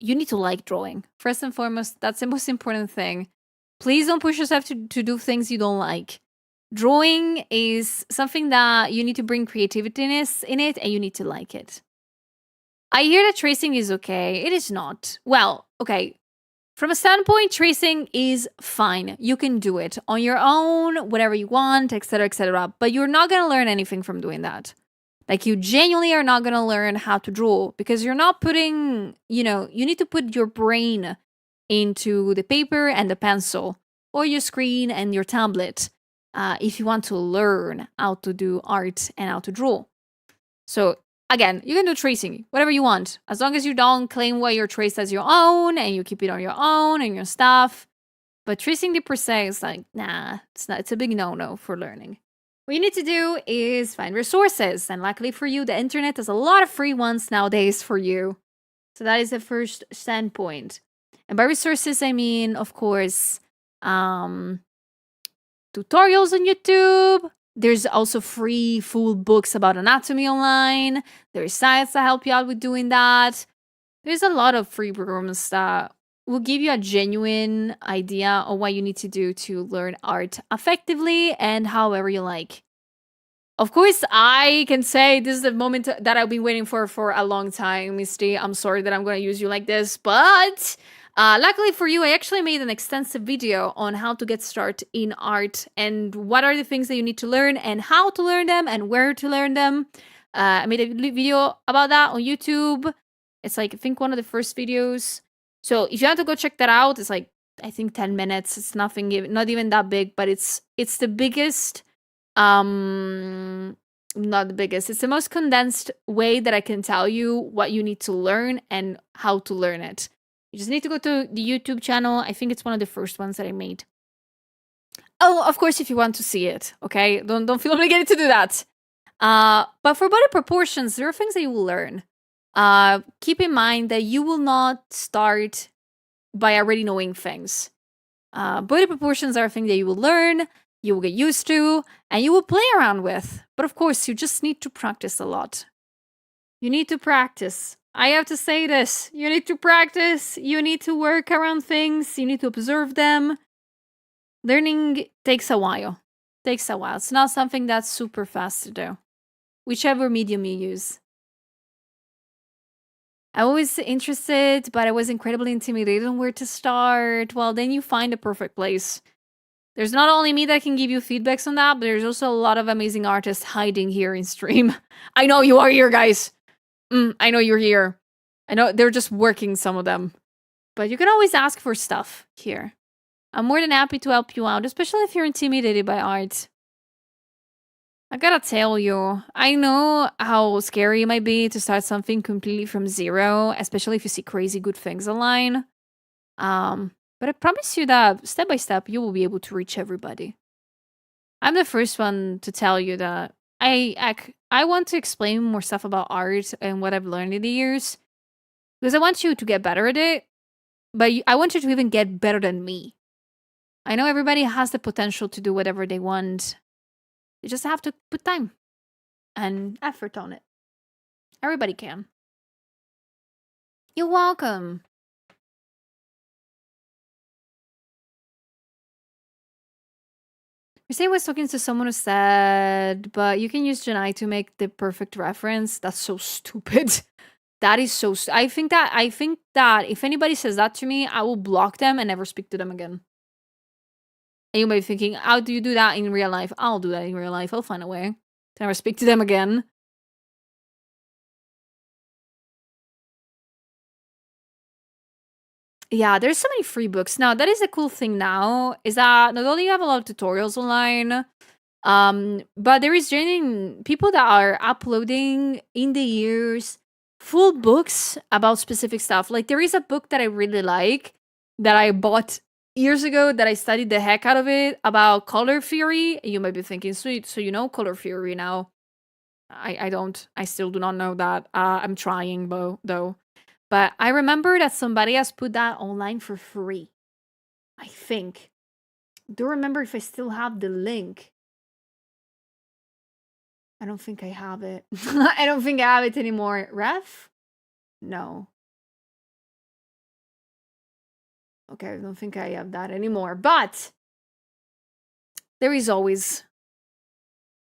you need to like drawing. First and foremost, that's the most important thing. Please don't push yourself to do things you don't like. Drawing is something that you need to bring creativeness in it and you need to like it. I hear that tracing is okay. It is not. Well, okay. From a standpoint, tracing is fine. You can do it on your own, whatever you want, etc., etc. But you're not going to learn anything from doing that. Like, you genuinely are not going to learn how to draw because you're not putting, you need to put your brain into the paper and the pencil or your screen and your tablet if you want to learn how to do art and how to draw. So, again, you can do tracing, whatever you want, as long as you don't claim what you're traced as your own and you keep it on your own and your stuff. But tracing the per se is like, nah, it's a big no-no for learning. What you need to do is find resources. And luckily for you, the internet has a lot of free ones nowadays for you. So that is the first standpoint. And by resources, I mean, of course, tutorials on YouTube. There's also free full books about anatomy online. There's sites that help you out with doing that. There's a lot of free programs that will give you a genuine idea of what you need to do to learn art effectively and however you like. Of course, I can say this is the moment that I've been waiting for a long time, Misty. I'm sorry that I'm going to use you like this, but luckily for you, I actually made an extensive video on how to get started in art and what are the things that you need to learn and how to learn them and where to learn them. I made a video about that on YouTube. It's like, I think one of the first videos. So if you want to go check that out, it's like I think 10 minutes. It's nothing, not even that big, but it's the biggest. Not the biggest. It's the most condensed way that I can tell you what you need to learn and how to learn it. You just need to go to the YouTube channel. I think it's one of the first ones that I made. Oh, of course, if you want to see it, okay? Don't feel obligated to do that. But for body proportions, there are things that you will learn. Keep in mind that you will not start by already knowing things. Body proportions are a thing that you will learn, you will get used to, and you will play around with. But of course, you just need to practice a lot. You need to practice. I have to say this. You need to practice. You need to work around things. You need to observe them. Learning takes a while. Takes a while. It's not something that's super fast to do. Whichever medium you use. I was interested, but I was incredibly intimidated on where to start. Well, then you find the perfect place. There's not only me that can give you feedbacks on that, but there's also a lot of amazing artists hiding here in stream. I know you are here, guys. I know you're here. I know they're just working, some of them. But you can always ask for stuff here. I'm more than happy to help you out, especially if you're intimidated by art. I gotta tell you, I know how scary it might be to start something completely from zero, especially if you see crazy good things online. But I promise you that step by step, you will be able to reach everybody. I'm the first one to tell you that I want to explain more stuff about art and what I've learned in the years, because I want you to get better at it, but I want you to even get better than me. I know everybody has the potential to do whatever they want. You just have to put time and effort on it. Everybody can. You're welcome. Hussein was talking to someone who said, but you can use Janai to make the perfect reference. That's so stupid. That is so I think that if anybody says that to me, I will block them and never speak to them again. And you might be thinking, how do you do that in real life? I'll do that in real life. I'll find a way to never speak to them again. Yeah, there's so many free books. Now, that is a cool thing now, is that not only you have a lot of tutorials online, but there is genuine people that are uploading in the years full books about specific stuff. Like, there is a book that I really like that I bought years ago that I studied the heck out of it about color theory. You might be thinking, sweet, so you know color theory now. I don't. I still do not know that. I'm trying, though. But I remember that somebody has put that online for free. I think. Don't remember if I still have the link. I don't think I have it. I don't think I have it anymore. Ref? No. Okay, I don't think I have that anymore. But there is always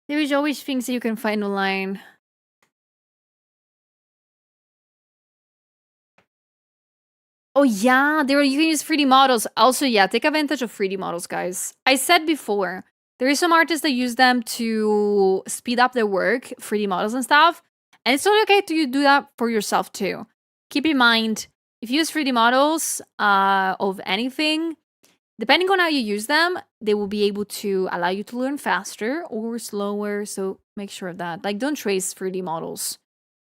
things that you can find online. Oh yeah, you can use 3D models. Also, yeah, take advantage of 3D models, guys. I said before, there is some artists that use them to speed up their work, 3D models and stuff. And it's totally okay to do that for yourself too. Keep in mind, if you use 3D models of anything, depending on how you use them, they will be able to allow you to learn faster or slower. So make sure of that. Like, don't trace 3D models.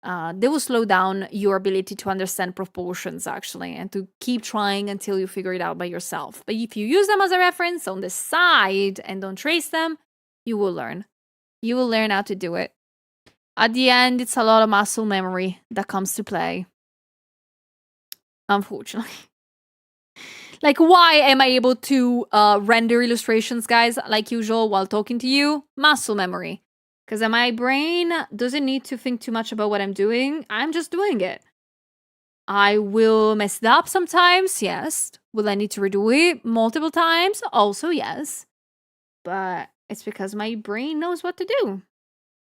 They will slow down your ability to understand proportions, actually, and to keep trying until you figure it out by yourself. But if you use them as a reference on the side and don't trace them, you will learn. You will learn how to do it. At the end, it's a lot of muscle memory that comes to play. Unfortunately. Like, why am I able to render illustrations, guys, like usual, while talking to you? Muscle memory. Because my brain doesn't need to think too much about what I'm doing. I'm just doing it. I will mess it up sometimes, yes. Will I need to redo it multiple times? Also, yes. But it's because my brain knows what to do.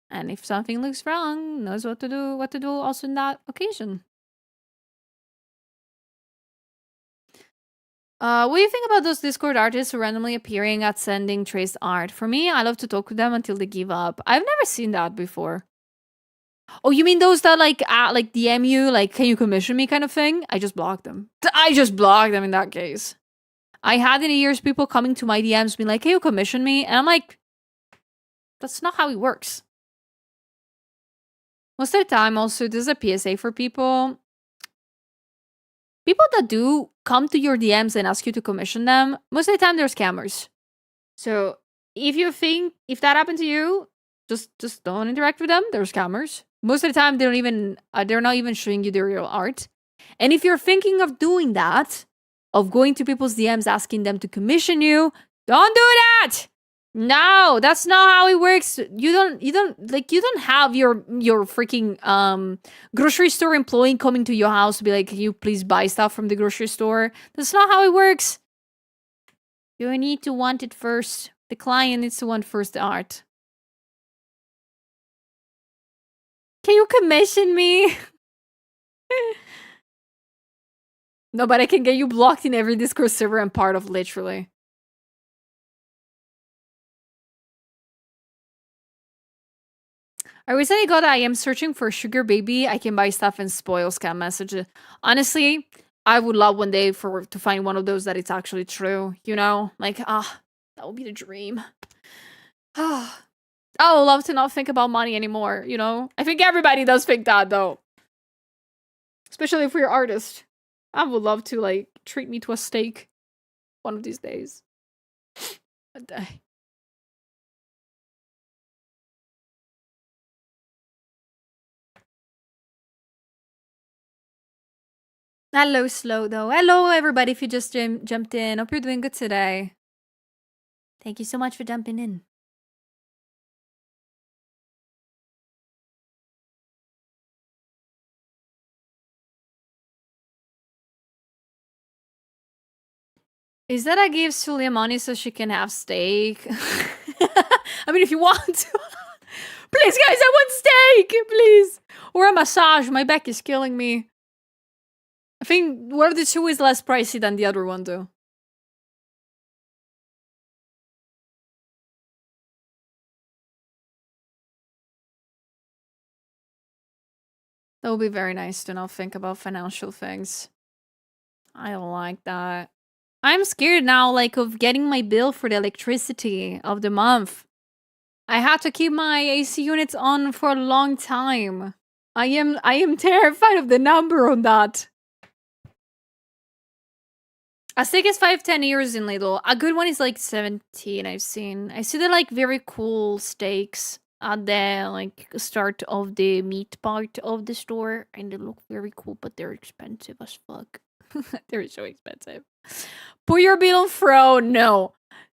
And if something looks wrong, knows what to do also in that occasion. What do you think about those Discord artists who randomly appearing at sending traced art? For me, I love to talk with them until they give up. I've never seen that before. Oh, you mean those that like DM you, like, can you commission me kind of thing? I just blocked them. I just blocked them in that case. I had in the years people coming to my DMs being like, can you commission me? And I'm like, that's not how it works. Most of the time, also, this is a PSA for people. People that do come to your DMs and ask you to commission them, most of the time they're scammers. So if you think, if that happened to you, just don't interact with them. They're scammers. Most of the time, they're not even showing you the real art. And if you're thinking of doing that, of going to people's DMs asking them to commission you, don't do that. No, that's not how it works. You don't have your freaking grocery store employee coming to your house to be like, can you please buy stuff from the grocery store? That's not how it works. You need to want it first. The client needs to want first the art. Can you commission me? No, but I can get you blocked in every Discord server I'm part of, literally. I recently got I am searching for sugar baby. I can buy stuff and spoil scam messages. Honestly, I would love one day to find one of those that it's actually true, you know? Like, that would be the dream. I would love to not think about money anymore, you know? I think everybody does think that, though. Especially if we're artists. I would love to, like, treat me to a steak one of these days. A day. Hello, Slow, though. Hello, everybody, if you just jumped in. Hope you're doing good today. Thank you so much for jumping in. Is that I gave Sulia money so she can have steak? I mean, if you want to. Please, guys, I want steak, please. Or a massage. My back is killing me. I think one of the two is less pricey than the other one, though. That would be very nice to not think about financial things. I don't like that. I'm scared now, like, of getting my bill for the electricity of the month. I had to keep my AC units on for a long time. I am terrified of the number on that. A steak is 5-10 euros in Lidl. A good one is like 17, I've seen. I see the like very cool steaks at the like start of the meat part of the store, and they look very cool, but they're expensive as fuck. They're so expensive. Put your bill on Fro. No.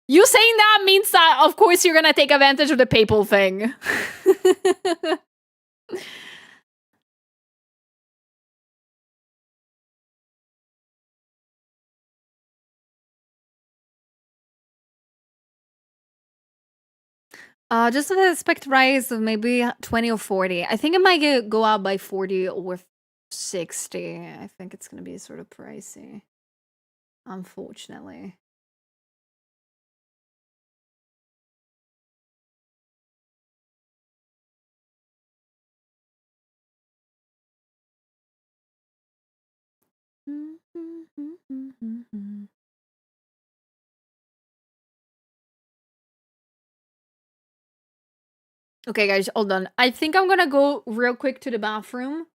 You saying that means that, of course, you're gonna take advantage of the PayPal thing. Just an expect rise of maybe 20 or 40. I think it might go up by 40 or 60. I think it's gonna be sort of pricey. Unfortunately. Okay, guys, hold on. I think I'm gonna go real quick to the bathroom.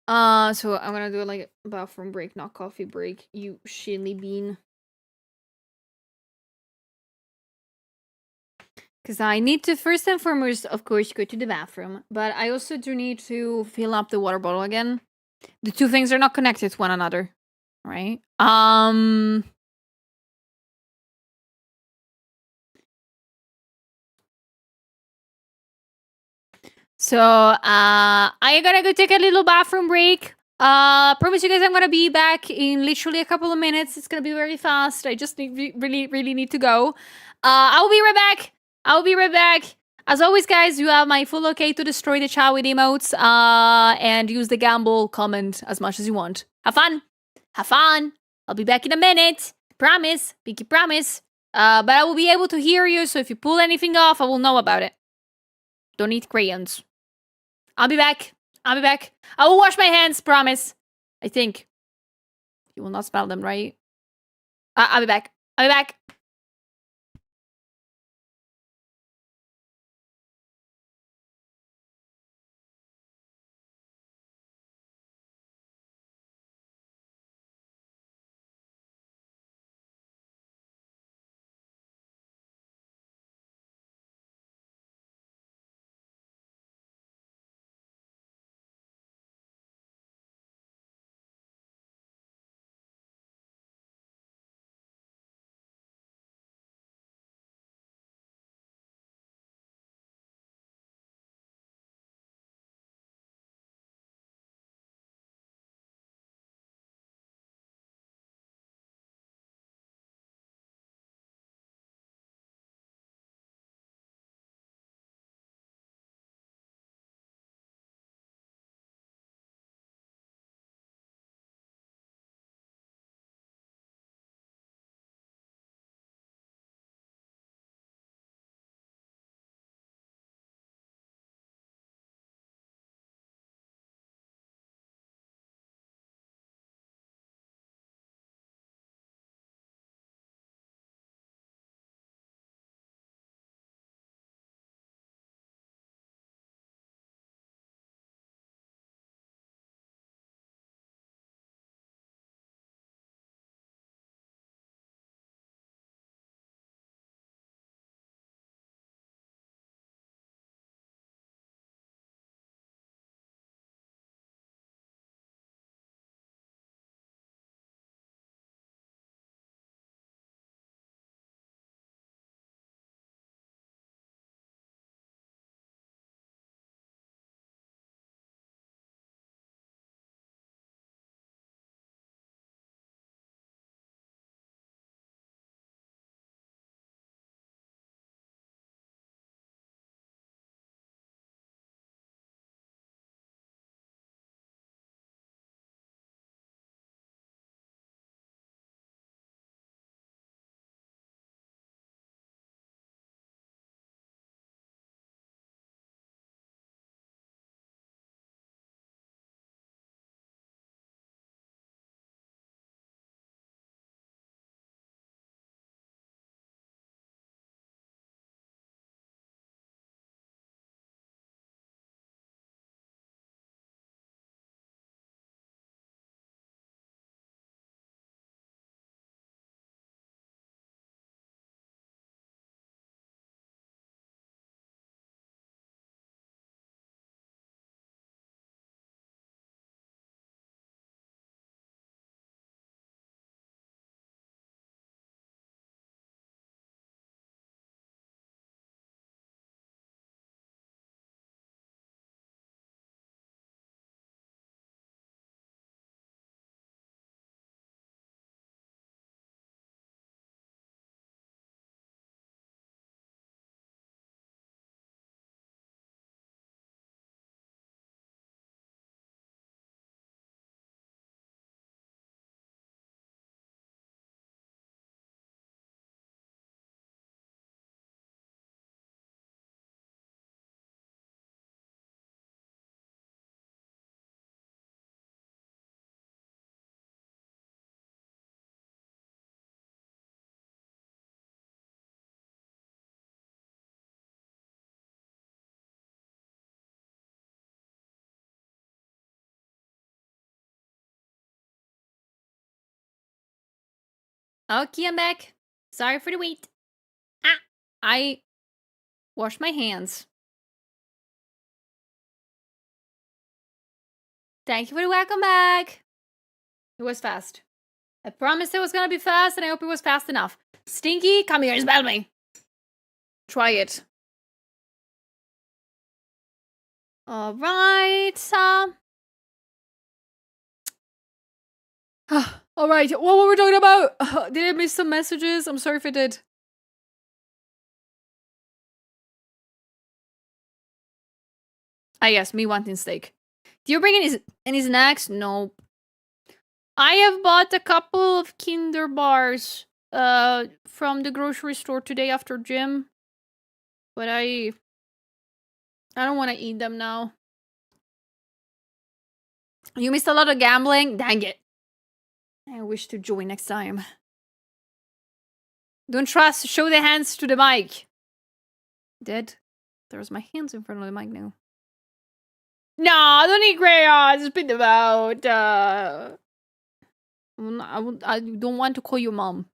So I'm gonna do like a bathroom break, not coffee break. You shilly bean. Because I need to first and foremost, of course, go to the bathroom. But I also do need to fill up the water bottle again. The two things are not connected to one another, right? So I gotta go take a little bathroom break. Promise you guys I'm gonna be back in literally a couple of minutes. It's gonna be very fast. I just really need to go. I'll be right back. I'll be right back. As always, guys, you have my full okay to destroy the chat with emotes. And use the gamble comment as much as you want. Have fun. Have fun. I'll be back in a minute. Promise. Pinky promise. But I will be able to hear you, so if you pull anything off, I will know about it. Don't eat crayons. I'll be back. I'll be back. I will wash my hands, promise. I think. You will not smell them, right? I'll be back. I'll be back. Okay, I'm back. Sorry for the wait. I washed my hands. Thank you for the welcome back. It was fast. I promised it was gonna be fast, and I hope it was fast enough. Stinky, come here and smell me. Try it. All right. All right. What were we talking about? Did I miss some messages? I'm sorry if I did. Yes, me wanting steak. Do you bring any snacks? Nope. I have bought a couple of Kinder bars from the grocery store today after gym. But I don't want to eat them now. You missed a lot of gambling? Dang it. I wish to join next time. Don't trust. Show the hands to the mic. Dead. There's my hands in front of the mic now. No, I don't need crayons. Spit them out. I don't want to call your mom.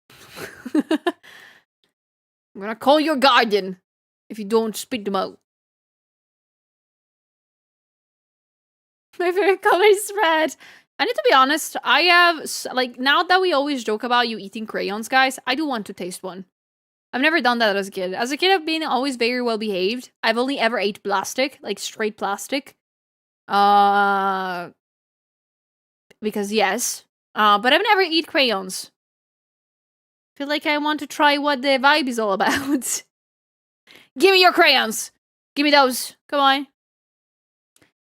I'm gonna call your guardian if you don't spit them out. My favorite color is red. I need to be honest. I have, like, now that we always joke about you eating crayons, guys, I do want to taste one. I've never done that as a kid. As a kid, I've been always very well behaved. I've only ever ate plastic, like straight plastic. Because yes. But I've never eat crayons. Feel like I want to try what the vibe is all about. Give me your crayons. Give me those. Come on.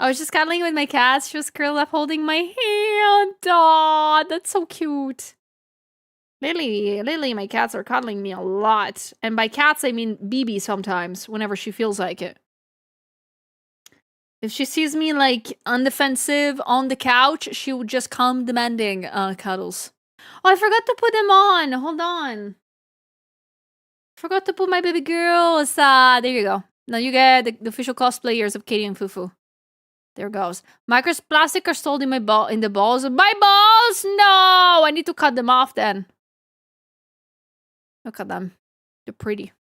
I was just cuddling with my cat. She was curled up holding my hand. Aw, that's so cute. Lily, my cats are cuddling me a lot. And by cats, I mean BB sometimes, whenever she feels like it. If she sees me, like, undefensive on the couch, she would just come demanding cuddles. Oh, I forgot to put them on. Hold on. Forgot to put my baby girls. There you go. Now you get the official cosplayers of Katie and Fufu. There goes. Microplastic are stored in my in the balls. My balls! No! I need to cut them off then. Look at them. They're pretty.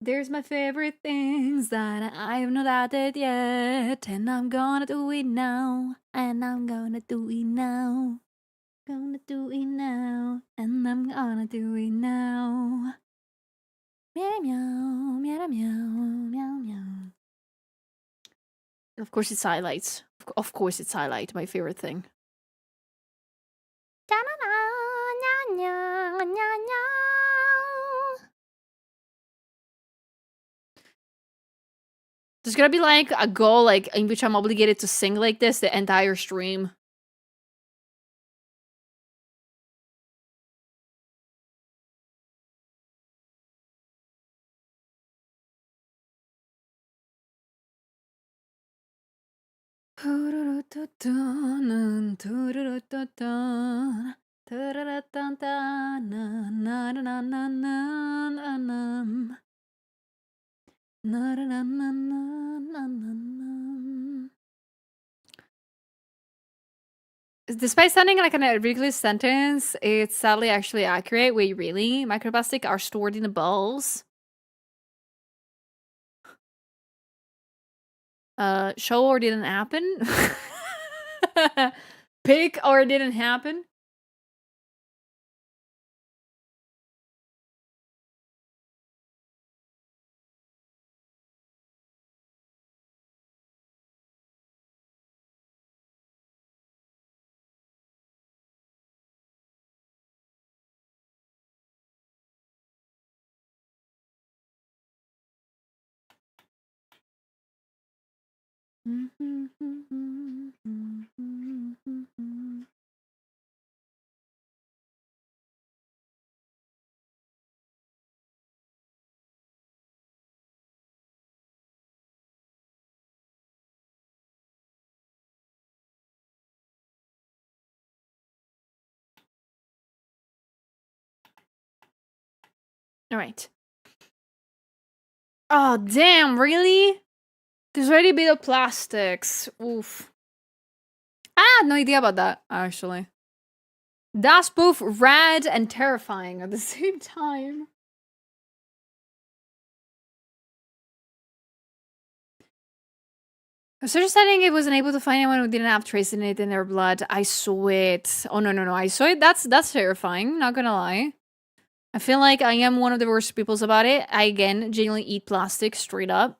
There's my favorite things that I have not added yet. And I'm gonna do it now. And I'm gonna do it now. Gonna do it now. And I'm gonna do it now. Meow meow meow meow meow meow. Of course it's highlights. Of course it's highlight, my favorite thing. There's gonna be like a goal like in which I'm obligated to sing like this the entire stream. Despite sounding like a ridiculous sentence, it's sadly actually accurate. Wait, really? Microplastic are stored in the balls? Show or didn't happen? Pick or didn't happen? All right. Oh, damn, really? There's already a bit of plastics. Oof. I had no idea about that, actually. That's both rad and terrifying at the same time. Researchers saying it wasn't able to find anyone who didn't have trace in it in their blood. I saw it. Oh, no. I saw it. That's terrifying, not gonna lie. I feel like I am one of the worst peoples about it. I, again, genuinely eat plastic straight up.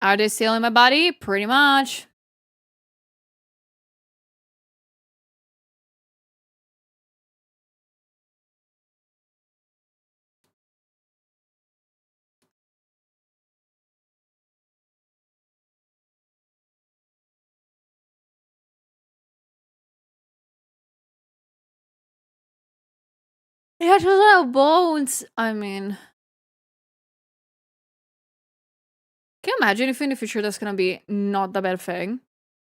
Are they still in my body? Pretty much. It has a lot of bones. I mean, Can you imagine if in the future that's gonna be not the bad thing?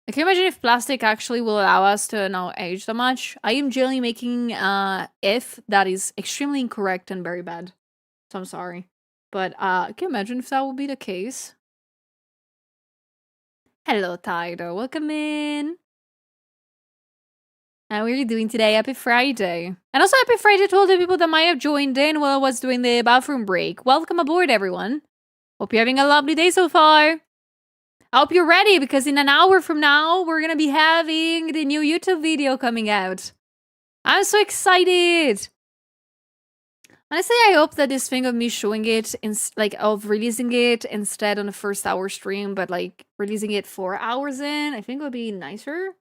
Like, can you imagine if plastic actually will allow us to not age that much? I am generally making if that is extremely incorrect and very bad. So I'm sorry. But can you imagine if that would be the case? Hello, Tyler. Welcome in. How are you doing today? Happy Friday. And also happy Friday to all the people that might have joined in while I was doing the bathroom break. Welcome aboard, everyone. Hope you're having a lovely day so far. I hope you're ready because in an hour from now, we're going to be having the new YouTube video coming out. I'm so excited. Honestly, I hope that this thing of me showing it, of releasing it instead on the first hour stream, but like releasing it 4 hours in, I think would be nicer.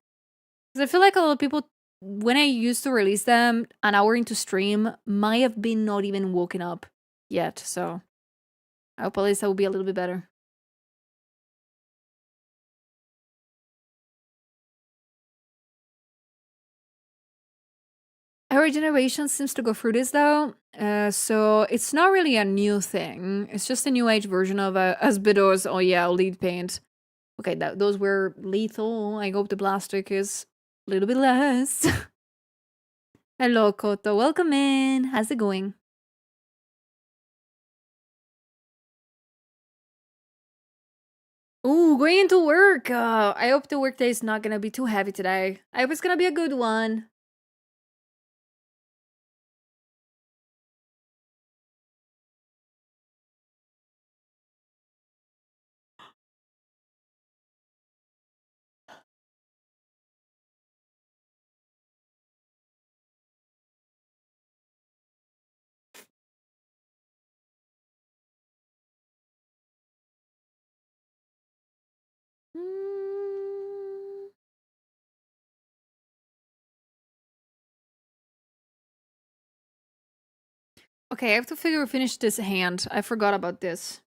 Because I feel like a lot of people, when I used to release them an hour into stream, might have been not even woken up yet. So I hope at least that will be a little bit better. Our generation seems to go through this though, so it's not really a new thing. It's just a new age version of Asbedos. Oh yeah, lead paint. Okay, those were lethal. I hope the plastic is a little bit less. Hello, Koto. Welcome in. How's it going? Ooh, going into work. I hope the workday is not gonna be too heavy today. I hope it's gonna be a good one. Mm. Okay, I have to finish this hand. I forgot about this.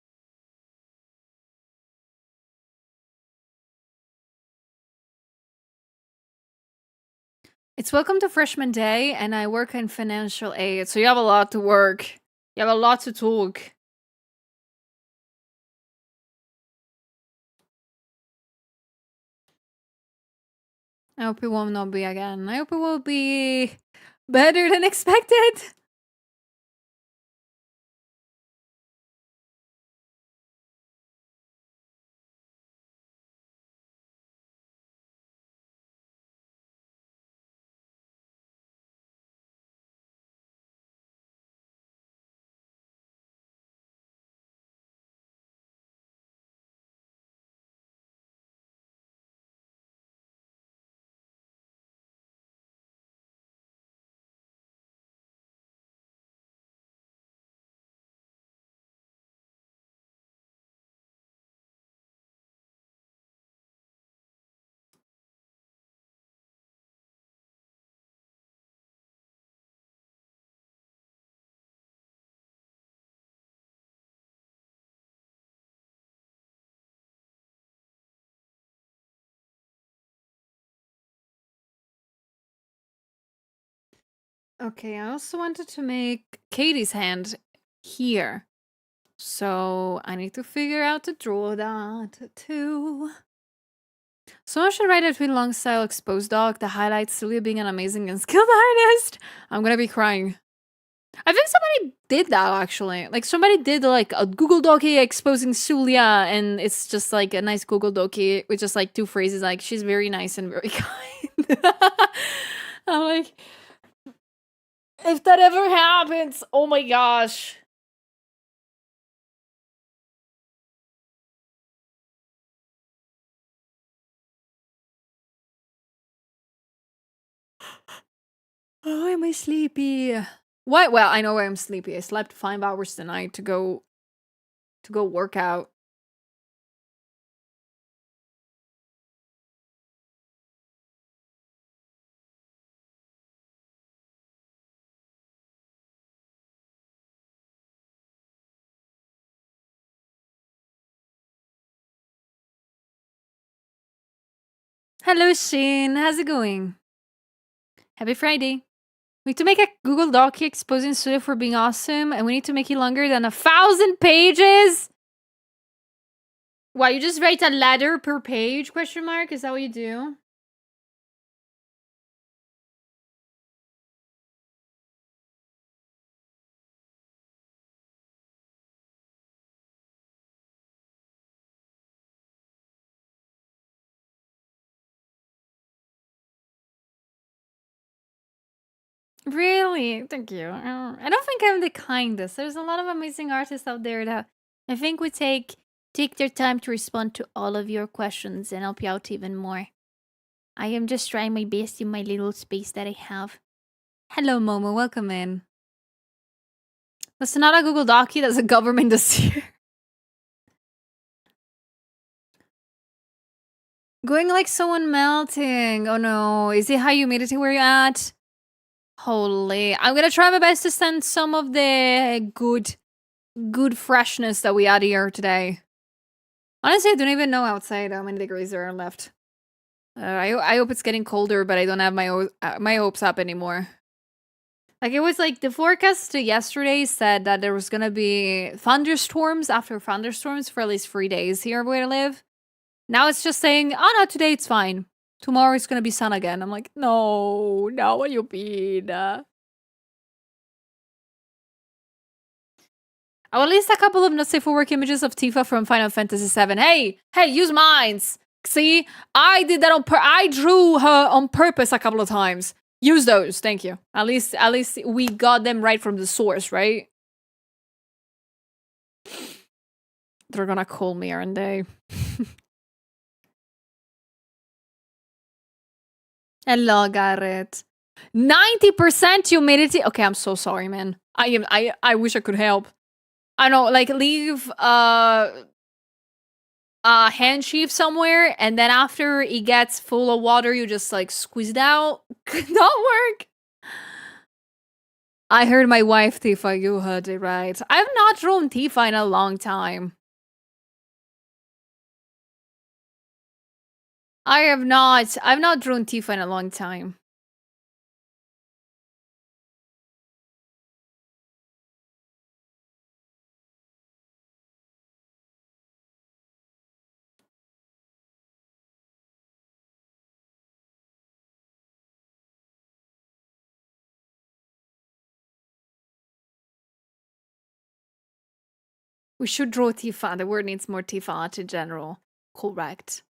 It's welcome to freshman day, and I work in financial aid, so you have a lot to work. You have a lot to talk. I hope it will not be again. I hope it will be better than expected. Okay, I also wanted to make Katie's hand here. So I need to figure out to draw that too. Someone should write a tweet alongside exposed dog that highlights Celia being an amazing and skilled artist. I'm gonna be crying. I think somebody did that actually. Like somebody did like a Google Docie exposing Sulia, and it's just like a nice Google Docie with just like 2 phrases like she's very nice and very kind. I'm like, if that ever happens, oh my gosh. Oh, am I sleepy? What? Well, I know why I'm sleepy. I slept 5 hours tonight to go work out. Hello, Shane. How's it going? Happy Friday. We need to make a Google Doc exposing Suya for being awesome, and we need to make it longer than 1,000 pages. Why, you just write a letter per page, question mark? Is that what you do? Really? Thank you. I don't think I'm the kindest. There's a lot of amazing artists out there that I think would take their time to respond to all of your questions and help you out even more. I am just trying my best in my little space that I have. Hello, Momo. Welcome in. That's not a Google Docie. That's a government dossier. Going like someone melting. Oh no. Is it how you made it to where you're at? Holy. I'm gonna try my best to send some of the good freshness that we had here today. Honestly, I don't even know outside how many degrees there are left. I hope it's getting colder, but I don't have my hopes up anymore. Like, it was like the forecast yesterday said that there was gonna be thunderstorms after thunderstorms for at least 3 days here where I live. Now it's just saying, oh no, today it's fine. Tomorrow it's gonna be sun again. I'm like, no, what you mean? Oh, at least a couple of not safe for work images of Tifa from Final Fantasy VII. Hey, use mines. See, I did that I drew her on purpose a couple of times. Use those, thank you. At least we got them right from the source, right? They're gonna call me, aren't they? Hello, Garrett. 90% humidity. Okay, I'm so sorry, man. I wish I could help. I know, like, leave a hand sheaf somewhere, and then after it gets full of water, you just like squeeze it out. Could not work. I heard my wife, Tifa. You heard it right. I've not drawn Tifa in a long time. I've not drawn Tifa in a long time. We should draw Tifa. The word needs more Tifa art in general. Correct.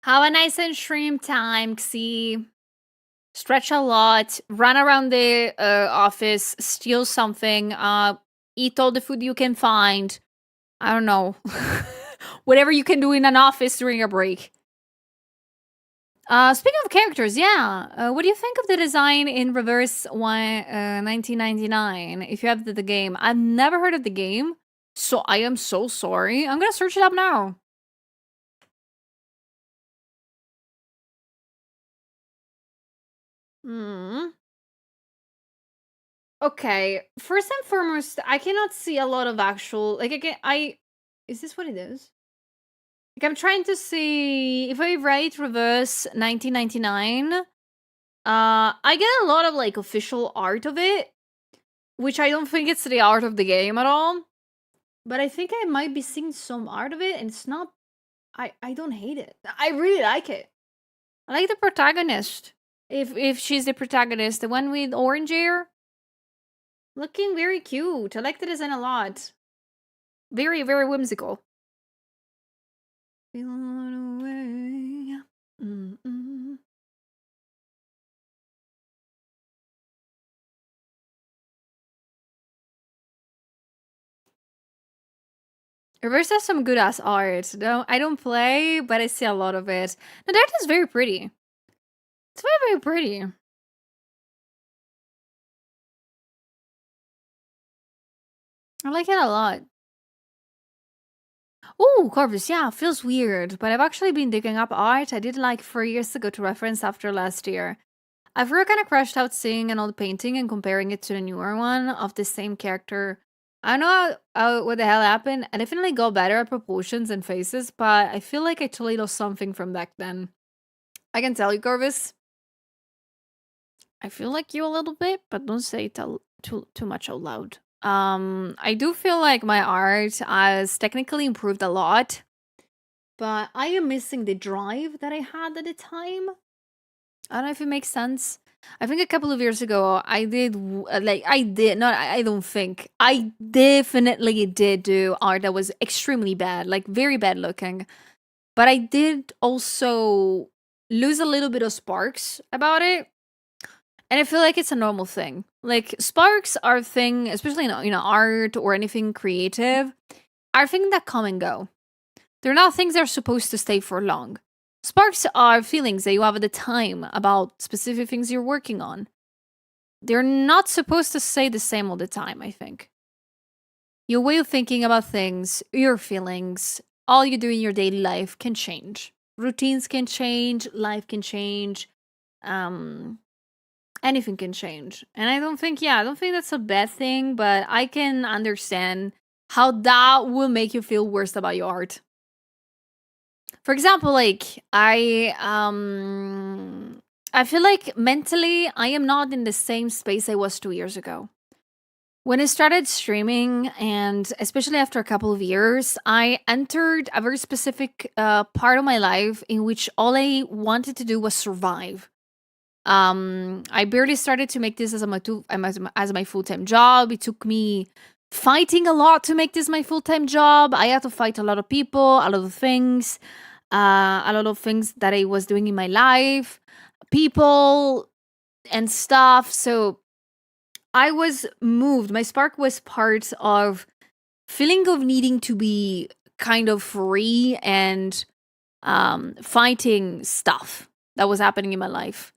Have a nice and stream time, Xie. Stretch a lot, run around the office, steal something, eat all the food you can find. I don't know. Whatever you can do in an office during a break. Speaking of characters, yeah. What do you think of the design in Reverse 1999? If you have the game. I've never heard of the game, so I am so sorry. I'm gonna search it up now. Okay, first and foremost, I cannot see a lot of actual, like, is this what it is? Like, I'm trying to see if I write Reverse 1999, I get a lot of, like, official art of it, which I don't think it's the art of the game at all, but I think I might be seeing some art of it, and it's not, I don't hate it. I really like it. I like the protagonist. If she's the protagonist, the one with orange hair. Looking very cute. I like the design a lot. Very, very whimsical. Feel away. Reverse has some good ass art. No, I don't play, but I see a lot of it. The art is very pretty. It's very, very pretty. I like it a lot. Oh, Corvus, yeah, feels weird, but I've actually been digging up art I did like 4 years ago to reference after last year. I've really kind of crashed out seeing an old painting and comparing it to the newer one of the same character. I don't know what the hell happened. I definitely got better at proportions and faces, but I feel like I totally lost something from back then. I can tell you, Corvus. I feel like you a little bit, but don't say it too much out loud. I do feel like my art has technically improved a lot, but I am missing the drive that I had at the time. I don't know if it makes sense. I think a couple of years ago, I did I don't think I definitely did do art that was extremely bad, like very bad looking. But I did also lose a little bit of sparks about it. And I feel like it's a normal thing. Like sparks are a thing, especially in art or anything creative, are things that come and go. They're not things that are supposed to stay for long. Sparks are feelings that you have at the time about specific things you're working on. They're not supposed to stay the same all the time, I think. Your way of thinking about things, your feelings, all you do in your daily life can change. Routines can change, life can change, anything can change. And I don't think that's a bad thing, but I can understand how that will make you feel worse about your art. For example, like I feel like mentally I am not in the same space I was 2 years ago. When I started streaming, and especially after a couple of years, I entered a very specific part of my life in which all I wanted to do was survive. I barely started to make this as my full-time job. It took me fighting a lot to make this my full-time job. I had to fight a lot of people, a lot of things that I was doing in my life, people and stuff. So I was moved. My spark was part of feeling of needing to be kind of free and fighting stuff that was happening in my life.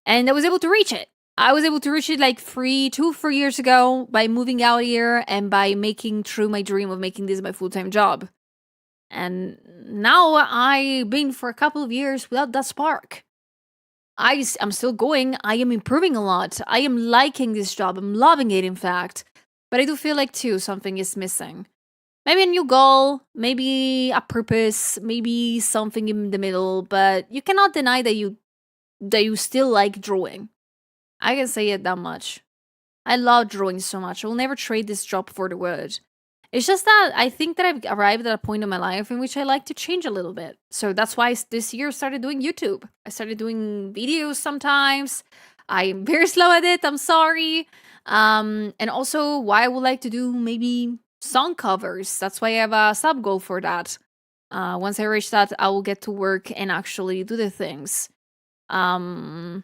And I was able to reach it. I was able to reach it like 4 years ago by moving out here and by making true my dream of making this my full-time job. And now I've been for a couple of years without that spark. I'm still going. I am improving a lot. I am liking this job. I'm loving it, in fact. But I do feel like, too, something is missing. Maybe a new goal, maybe a purpose, maybe something in the middle, but you cannot deny that you still like drawing. I can say it that much. I love drawing so much. I will never trade this job for the world. It's just that I think that I've arrived at a point in my life in which I like to change a little bit. So that's why this year I started doing YouTube. I started doing videos sometimes. I'm very slow at it. I'm sorry. And also why I would like to do maybe song covers. That's why I have a sub goal for that. Once I reach that, I will get to work and actually do the things. And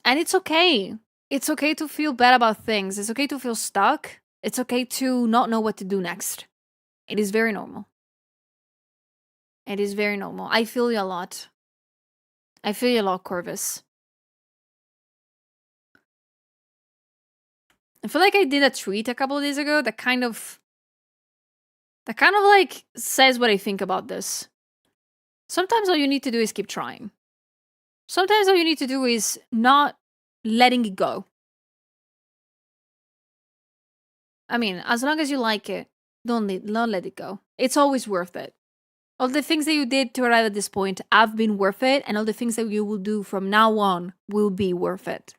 it's okay. It's okay to feel bad about things. It's okay to feel stuck. It's okay to not know what to do next. It is very normal. It is very normal. I feel you a lot. I feel you a lot, Corvus. I feel like I did a tweet a couple of days ago that kind of like says what I think about this. Sometimes all you need to do is keep trying. Sometimes all you need to do is not letting it go. I mean, as long as you like it, don't let it go. It's always worth it. All the things that you did to arrive at this point have been worth it, and all the things that you will do from now on will be worth it.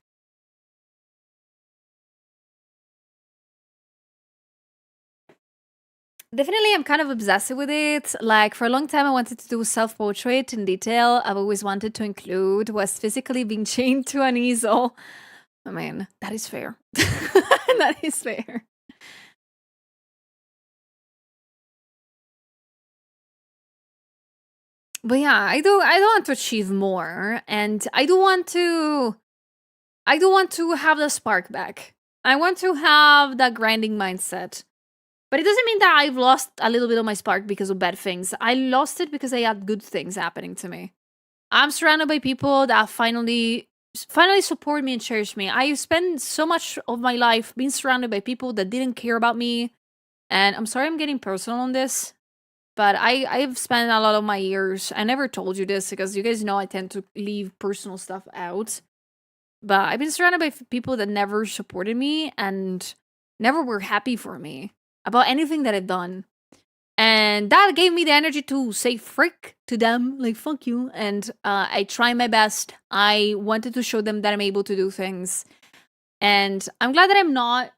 Definitely, I'm kind of obsessive with it. Like, for a long time, I wanted to do self-portrait in detail. I've always wanted to include was physically being chained to an easel. I mean, that is fair. That is fair. But yeah, I do want to achieve more, and I do want to have the spark back. I want to have that grinding mindset. But it doesn't mean that I've lost a little bit of my spark because of bad things. I lost it because I had good things happening to me. I'm surrounded by people that finally support me and cherish me. I spent so much of my life being surrounded by people that didn't care about me. And I'm sorry I'm getting personal on this, but I've spent a lot of my years. I never told you this because you guys know I tend to leave personal stuff out. But I've been surrounded by people that never supported me and never were happy for me about anything that I've done. And that gave me the energy to say frick to them, like fuck you. And I try my best. I wanted to show them that I'm able to do things. And I'm glad that I'm not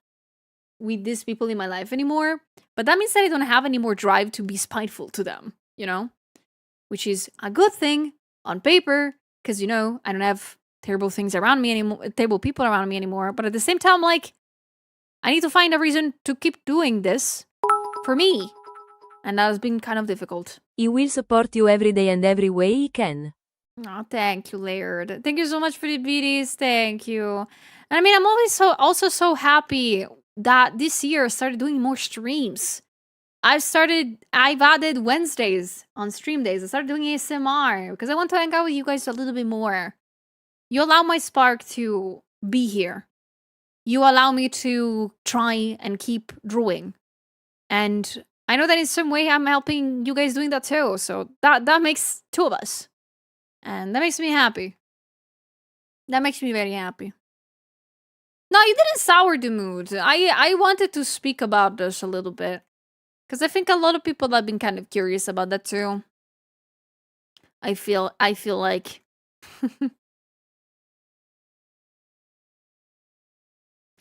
with these people in my life anymore. But that means that I don't have any more drive to be spiteful to them, you know? Which is a good thing on paper, because, you know, I don't have terrible things around me anymore, terrible people around me anymore. But at the same time, like, I need to find a reason to keep doing this for me. And that has been kind of difficult. He will support you every day and every way he can. Oh, thank you, Laird. Thank you so much for the BDs. Thank you. And I mean, I'm always also so happy that this year I started doing more streams. I've added Wednesdays on stream days. I started doing ASMR because I want to hang out with you guys a little bit more. You allow my spark to be here. You allow me to try and keep drawing. And I know that in some way I'm helping you guys doing that too. So that makes two of us. And that makes me happy. That makes me very happy. No, you didn't sour the mood. I wanted to speak about this a little bit. Because I think a lot of people have been kind of curious about that too. I feel like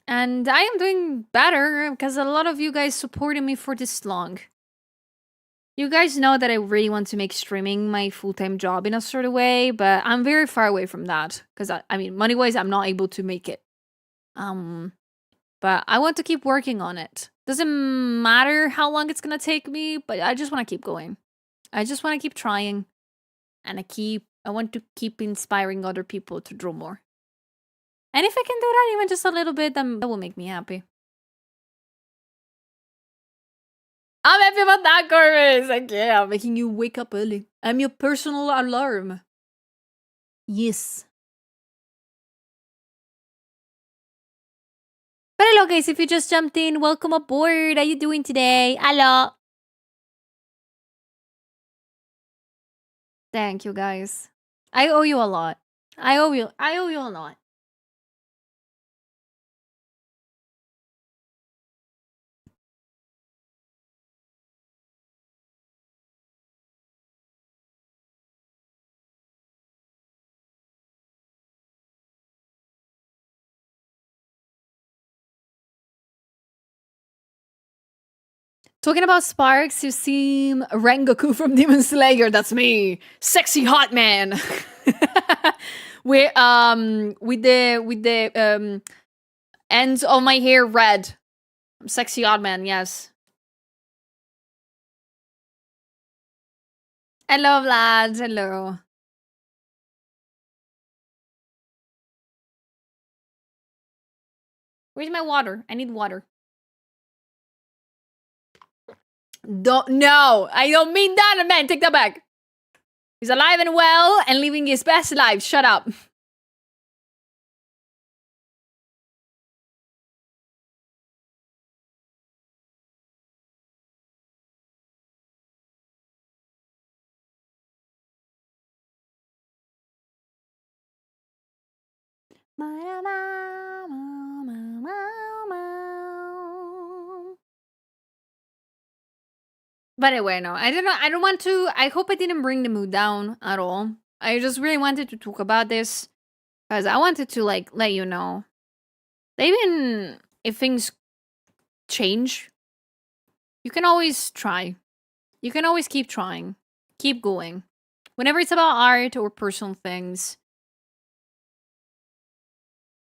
and I am doing better because a lot of you guys supported me for this long. You guys know that I really want to make streaming my full-time job in a sort of way, but I'm very far away from that. Because I mean, money-wise, I'm not able to make it. But I want to keep working on it. Doesn't matter how long it's gonna take me, but I just want to keep going. I just want to keep trying. And I want to keep inspiring other people to draw more. And if I can do that even just a little bit, then that will make me happy. I'm happy about that, Corvus! Like, yeah, making you wake up early. I'm your personal alarm. Yes. But hello guys, if you just jumped in, welcome aboard. How you doing today? Hello. Thank you guys. I owe you a lot. I owe you a lot. Talking about sparks, you seem Rengoku from Demon Slayer. That's me, sexy hot man. with the ends of my hair red. Sexy odd man, yes. Hello, Vlad. Hello. Where's my water? I need water. No, I don't mean that, man. Take that back. He's alive and well and living his best life. Shut up. But anyway, no, I don't know. I don't want to. I hope I didn't bring the mood down at all. I just really wanted to talk about this because I wanted to like let you know that even if things change, you can always try. You can always keep trying, keep going. Whenever it's about art or personal things,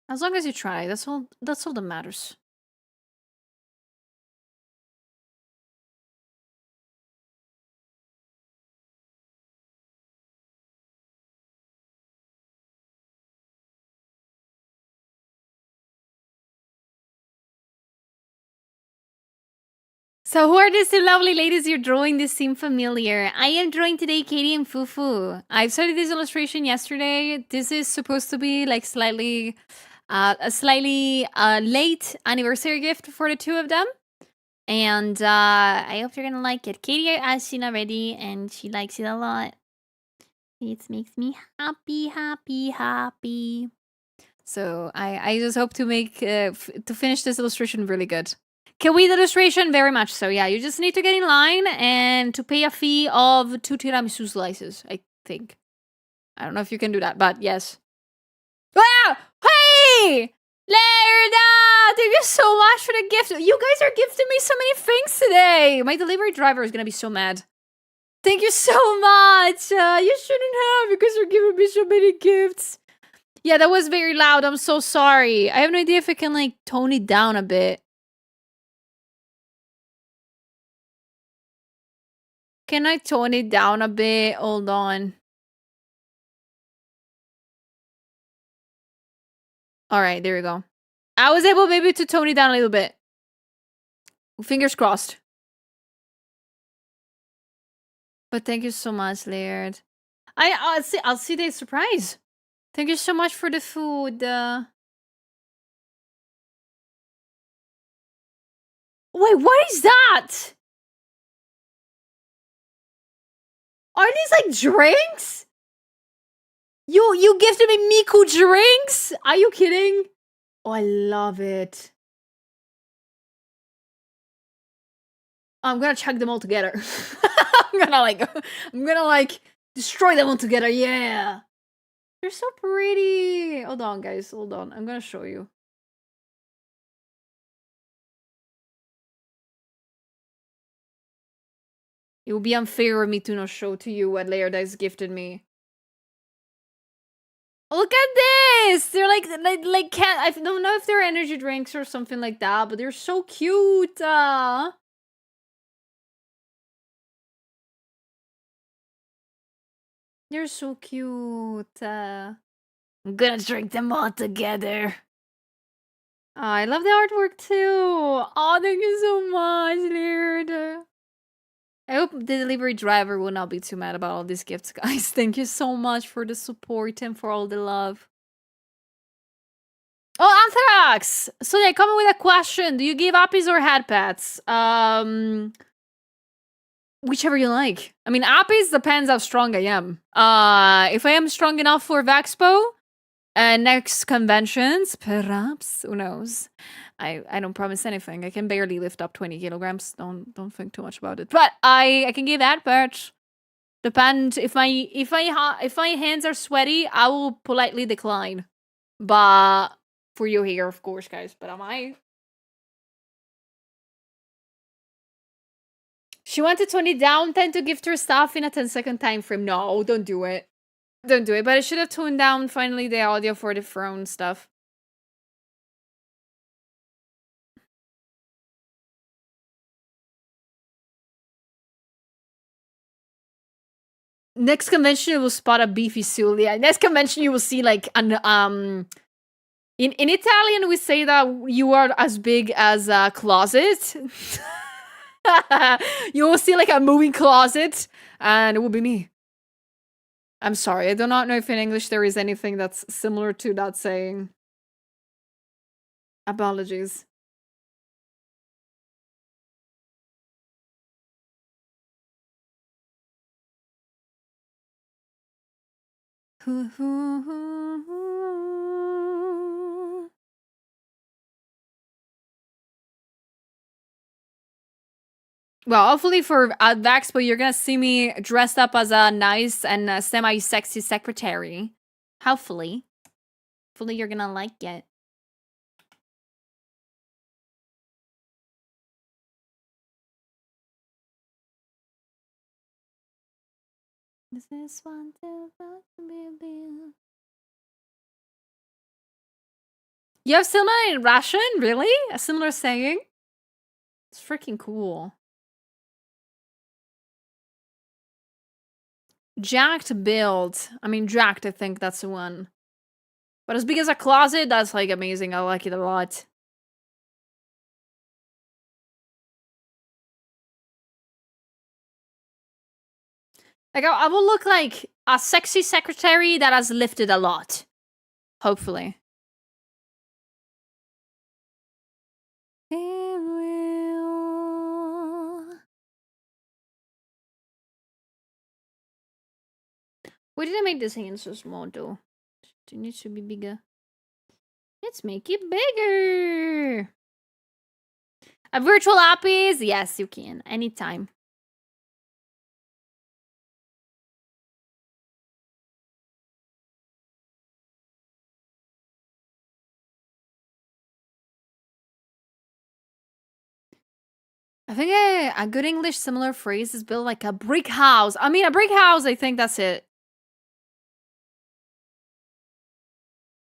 as long as you try, that's all. That's all that matters. So who are these two lovely ladies you're drawing? This seem familiar. I am drawing today Katie and Fufu. I started this illustration yesterday. This is supposed to be like a slightly late anniversary gift for the two of them. And I hope you're gonna like it. Katie has seen already and she likes it a lot. It makes me happy, happy, happy. So I just hope to make to finish this illustration really good. Can we the illustration? Very much so, yeah. You just need to get in line and to pay a fee of 2 tiramisu slices, I think. I don't know if you can do that, but yes. Wow! Hey! Lerda! Thank you so much for the gift. You guys are gifting me so many things today. My delivery driver is gonna be so mad. Thank you so much. You shouldn't have because you're giving me so many gifts. Yeah, that was very loud. I'm so sorry. I have no idea if I can like tone it down a bit. Can I tone it down a bit? Hold on. All right, there we go. I was able maybe to tone it down a little bit. Fingers crossed. But thank you so much, Laird. I'll see the surprise. Thank you so much for the food. Wait, what is that? Are these like drinks? You gifted me Miku drinks? Are you kidding? Oh, I love it. I'm gonna chug them all together. I'm gonna like destroy them all together. Yeah. They're so pretty. Hold on, guys. Hold on. I'm gonna show you. It would be unfair of me to not show to you what Laird has gifted me. Look at this! They're like can't I don't know if they're energy drinks or something like that, but they're so cute. They're so cute. I'm gonna drink them all together. Oh, I love the artwork too. Oh, thank you so much, Laird. I hope the delivery driver will not be too mad about all these gifts, guys. Thank you so much for the support and for all the love. Oh, Anthrax! So they come with a question. Do you give uppies or head pats? Whichever you like. I mean, uppies depends how strong I am. If I am strong enough for Vexpo and next conventions, perhaps, who knows? I don't promise anything. I can barely lift up 20 kilograms. Don't think too much about it. But I can give that, but depend if my hands are sweaty, I will politely decline. But for you here, of course, guys. But am I? She wanted 20 down, tend to gift her stuff in a 10-second time frame. No, don't do it. Don't do it. But I should have toned down finally the audio for the throne stuff. Next convention you will spot a beefy Zulia. Next convention you will see like an in Italian we say that you are as big as a closet. You will see like a moving closet and it will be me. I'm sorry, I do not know if in English there is anything that's similar to that saying. Apologies. Well, hopefully for at Vaxpo, you're gonna see me dressed up as a nice and semi-sexy secretary. Hopefully. Hopefully you're gonna like it. Does this one to You have similar in Russian? Really? A similar saying? It's freaking cool. Jacked build. I mean, jacked, I think that's the one. But as big as a closet, that's like amazing. I like it a lot. Like, I will look like a sexy secretary that has lifted a lot. Hopefully. Why did I make this hand so small, though? It needs to be bigger. Let's make it bigger. A virtual lapis? Yes, you can. Anytime. I think a good English similar phrase is built like a brick house. I mean, a brick house, I think that's it.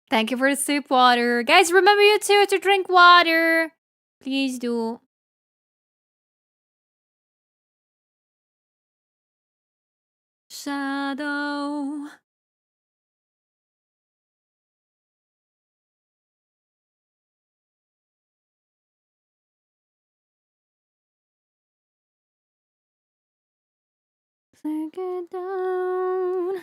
Thank you for the sip water. Guys, remember you too to drink water. Please do. Shadow. Take it down.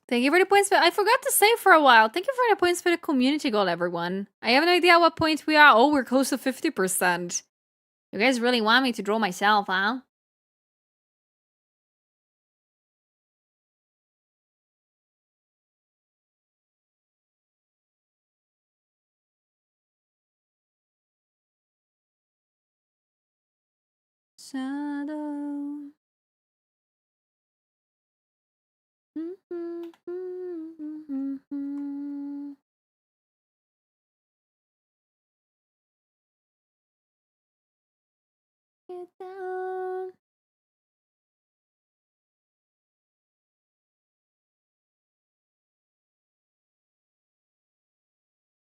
Thank you for the points. I forgot to say for a while. Thank you for the points for the community goal, everyone. I have no idea what point we are. Oh, we're close to 50%. You guys really want me to draw myself, huh? Shadow. Get down.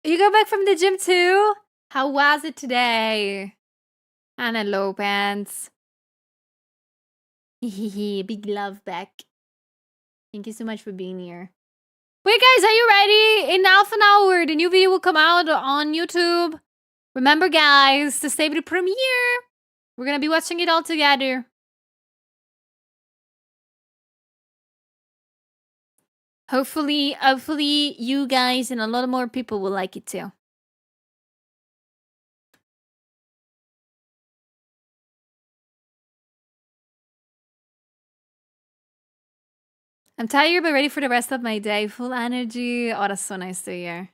You go back from the gym too? How was it today? Anna low pants. Big love back. Thank you so much for being here. Wait, guys, are you ready? In half an hour, the new video will come out on YouTube. Remember, guys, to stay with the premiere. We're gonna be watching it all together. Hopefully, you guys and a lot more people will like it too. I'm tired but ready for the rest of my day. Full energy. Oh, that's so nice to hear.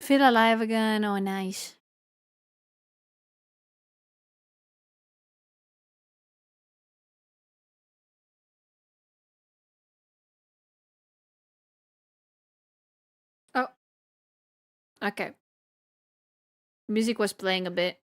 Feel alive again. Oh, nice. Oh. Okay. Music was playing a bit.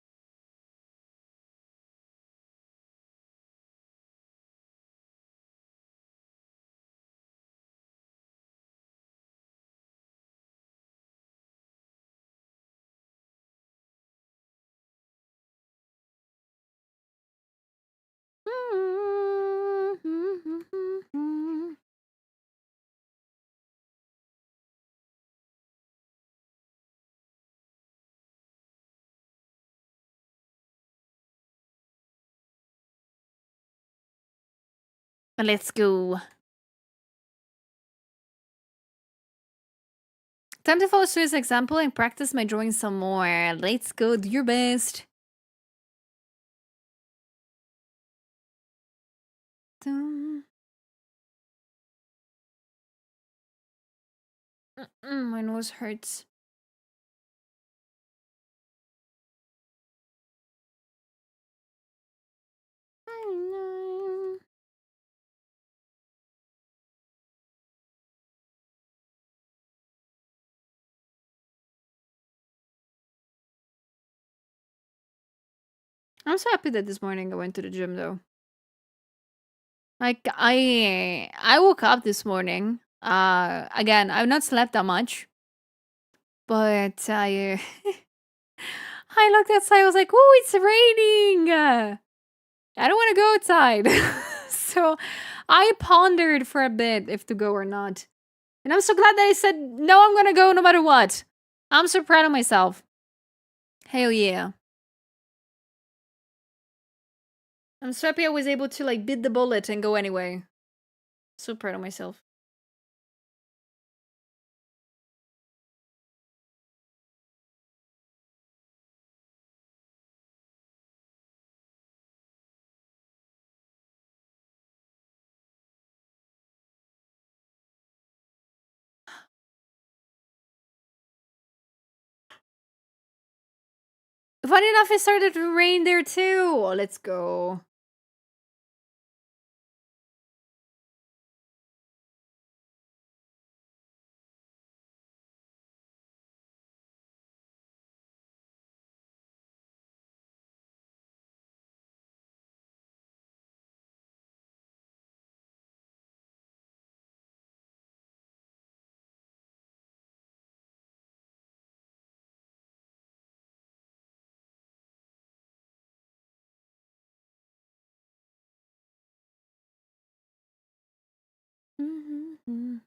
Let's go. Time to follow Sue's example and practice my drawing some more. Let's go. Do your best. My nose hurts. I'm so happy that this morning I went to the gym though. Like I woke up this morning. Again, I've not slept that much, but I I looked outside. I was like, "Oh, it's raining. I don't want to go outside." So I pondered for a bit if to go or not, and I'm so glad that I said no. I'm gonna go no matter what. I'm so proud of myself. Hell yeah! I'm so happy I was able to like bid the bullet and go anyway. So proud of myself. Funny enough, it started to rain there too. Oh, let's go. Mm-hmm.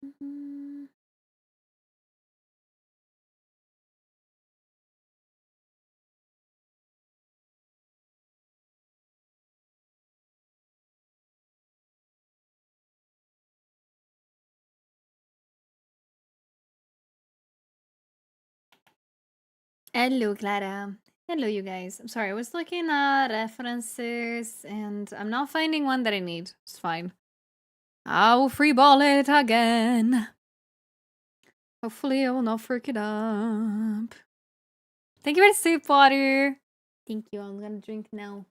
Mm-hmm. Hello, Clara. Hello, you guys. I'm sorry, I was looking at references and I'm not finding one that I need. It's fine. I'll freeball it again. Hopefully, I will not freak it up. Thank you for the sip water. Thank you. I'm gonna drink now.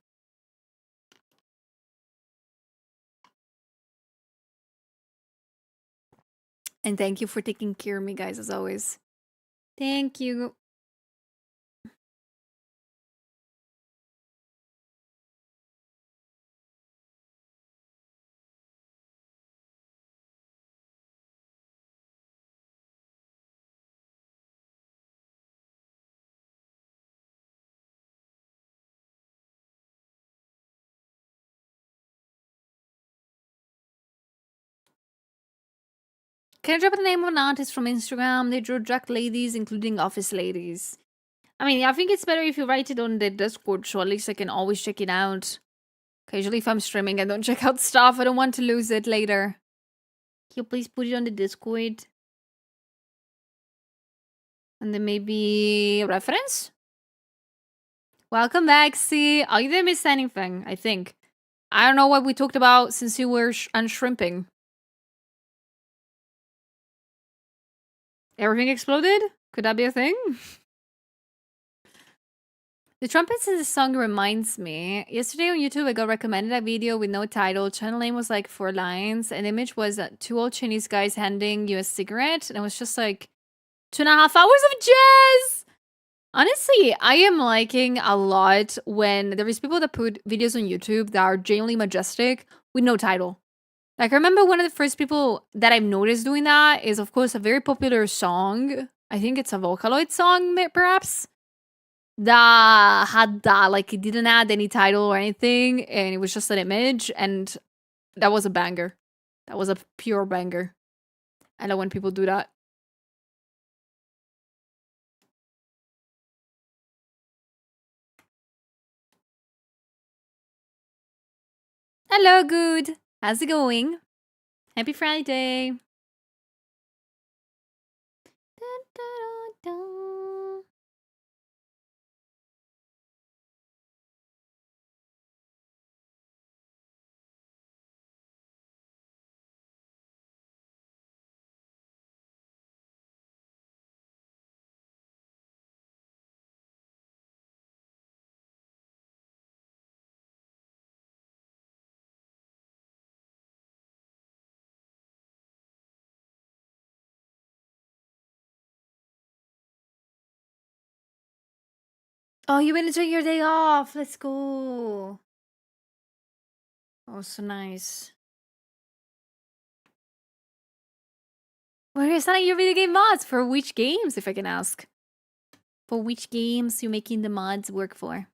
And thank you for taking care of me, guys, as always. Thank you. Can I drop the name of an artist from Instagram? They draw drag ladies, including office ladies. I mean, I think it's better if you write it on the Discord, so at least I can always check it out. Occasionally, if I'm streaming, I don't check out stuff. I don't want to lose it later. Can you please put it on the Discord? And then maybe a reference? Welcome back, C. Oh, you didn't miss anything, I think. I don't know what we talked about since you were on shrimping. Everything exploded? Could that be a thing? The trumpets in the song reminds me. Yesterday on YouTube, I got recommended a video with no title. Channel name was like 4 lines, and the image was two old Chinese guys handing you a cigarette, and it was just like 2.5 hours of jazz. Honestly, I am liking a lot when there is people that put videos on YouTube that are genuinely majestic with no title. Like, I remember one of the first people that I've noticed doing that is, of course, a very popular song. I think it's a Vocaloid song, perhaps, that had that. Like, it didn't add any title or anything, and it was just an image, and that was a banger. That was a pure banger. I love when people do that. Hello, good. How's it going? Happy Friday. Dun, dun, dun. Oh, you went to take your day off. Let's go. Oh, so nice. Where is that your video game mods? For which games, if I can ask? For which games you making the mods work for?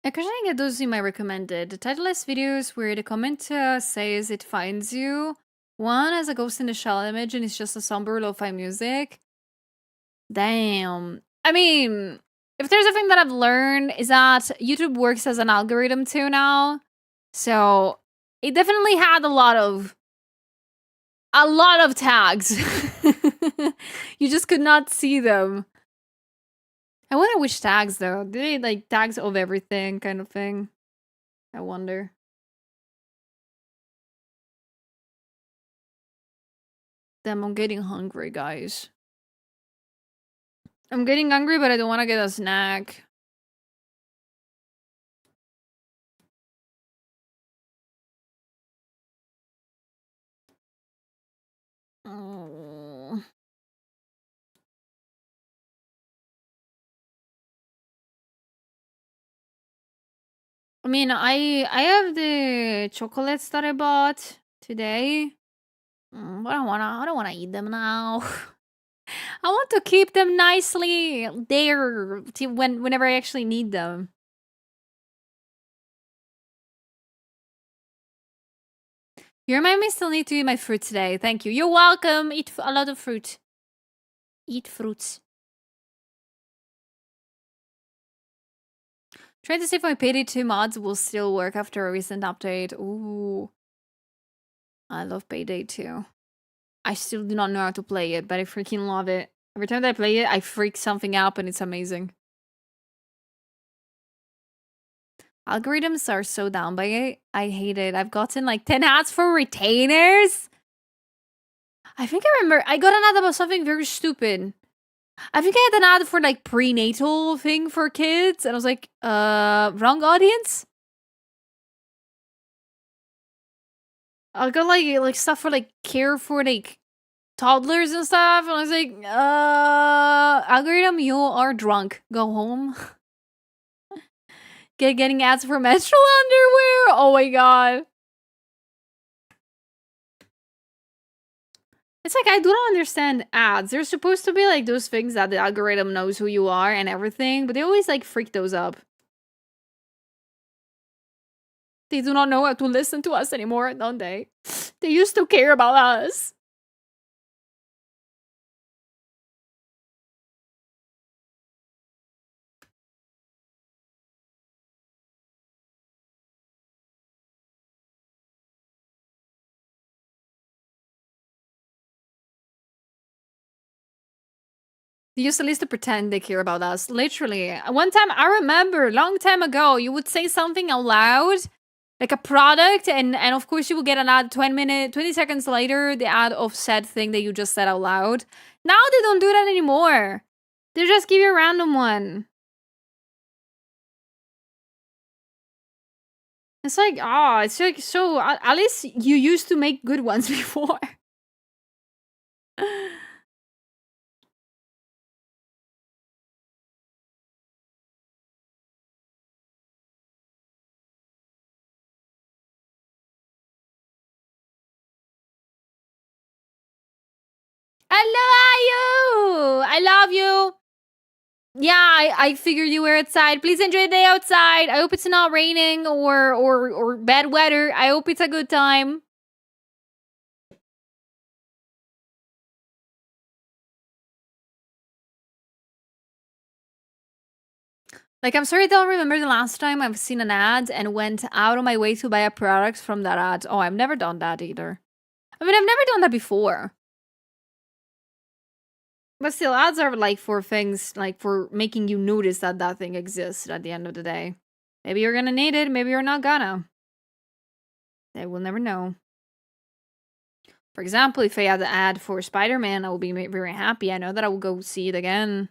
Occasionally I get those in my recommended. The titleless videos where the comment says it finds you. One has a ghost in the shell image and it's just a somber lo-fi music. Damn. I mean, if there's a thing that I've learned is that YouTube works as an algorithm too now. So it definitely had a lot of tags. You just could not see them. I wonder which tags though. Do they like tags of everything kind of thing? I wonder. Damn, I'm getting hungry, guys. I'm getting hungry, but I don't want to get a snack. Oh. I mean, I have the chocolates that I bought today. But I don't wanna eat them now. I want to keep them nicely there whenever I actually need them. You remind me still need to eat my fruit today. Thank you. You're welcome. Eat a lot of fruit. Eat fruits. Trying to see if my Payday 2 mods will still work after a recent update. Ooh. I love Payday 2. I still do not know how to play it, but I freaking love it. Every time that I play it, I freak something up and it's amazing. Algorithms are so down by it. I hate it. I've gotten like 10 ads for retainers. I think I remember I got an ad about something very stupid. I think I had an ad for like prenatal thing for kids, and I was like, wrong audience. I got like stuff for like care for like toddlers and stuff, and I was like, algorithm, you are drunk. Go home. Getting ads for menstrual underwear. Oh my god. It's like, I do not understand ads. They're supposed to be like those things that the algorithm knows who you are and everything, but they always like freak those up. They do not know how to listen to us anymore, don't they? They used to care about us. They used at least to pretend they care about us. Literally. One time, I remember, a long time ago, you would say something out loud, like a product, and of course you would get an ad 20 seconds later, the ad of said thing that you just said out loud. Now they don't do that anymore. They just give you a random one. It's like, it's like, so, at least you used to make good ones before. Hello, Ayu! I love you! Yeah, I figured you were outside. Please enjoy the day outside. I hope it's not raining or bad weather. I hope it's a good time. Like, I'm sorry I don't remember the last time I've seen an ad and went out of my way to buy a product from that ad. Oh, I've never done that either. I mean, I've never done that before. But still, ads are like for things, like for making you notice that that thing exists at the end of the day. Maybe you're gonna need it, maybe you're not gonna. They will never know. For example, if I had the ad for Spider-Man, I will be very happy. I know that I will go see it again.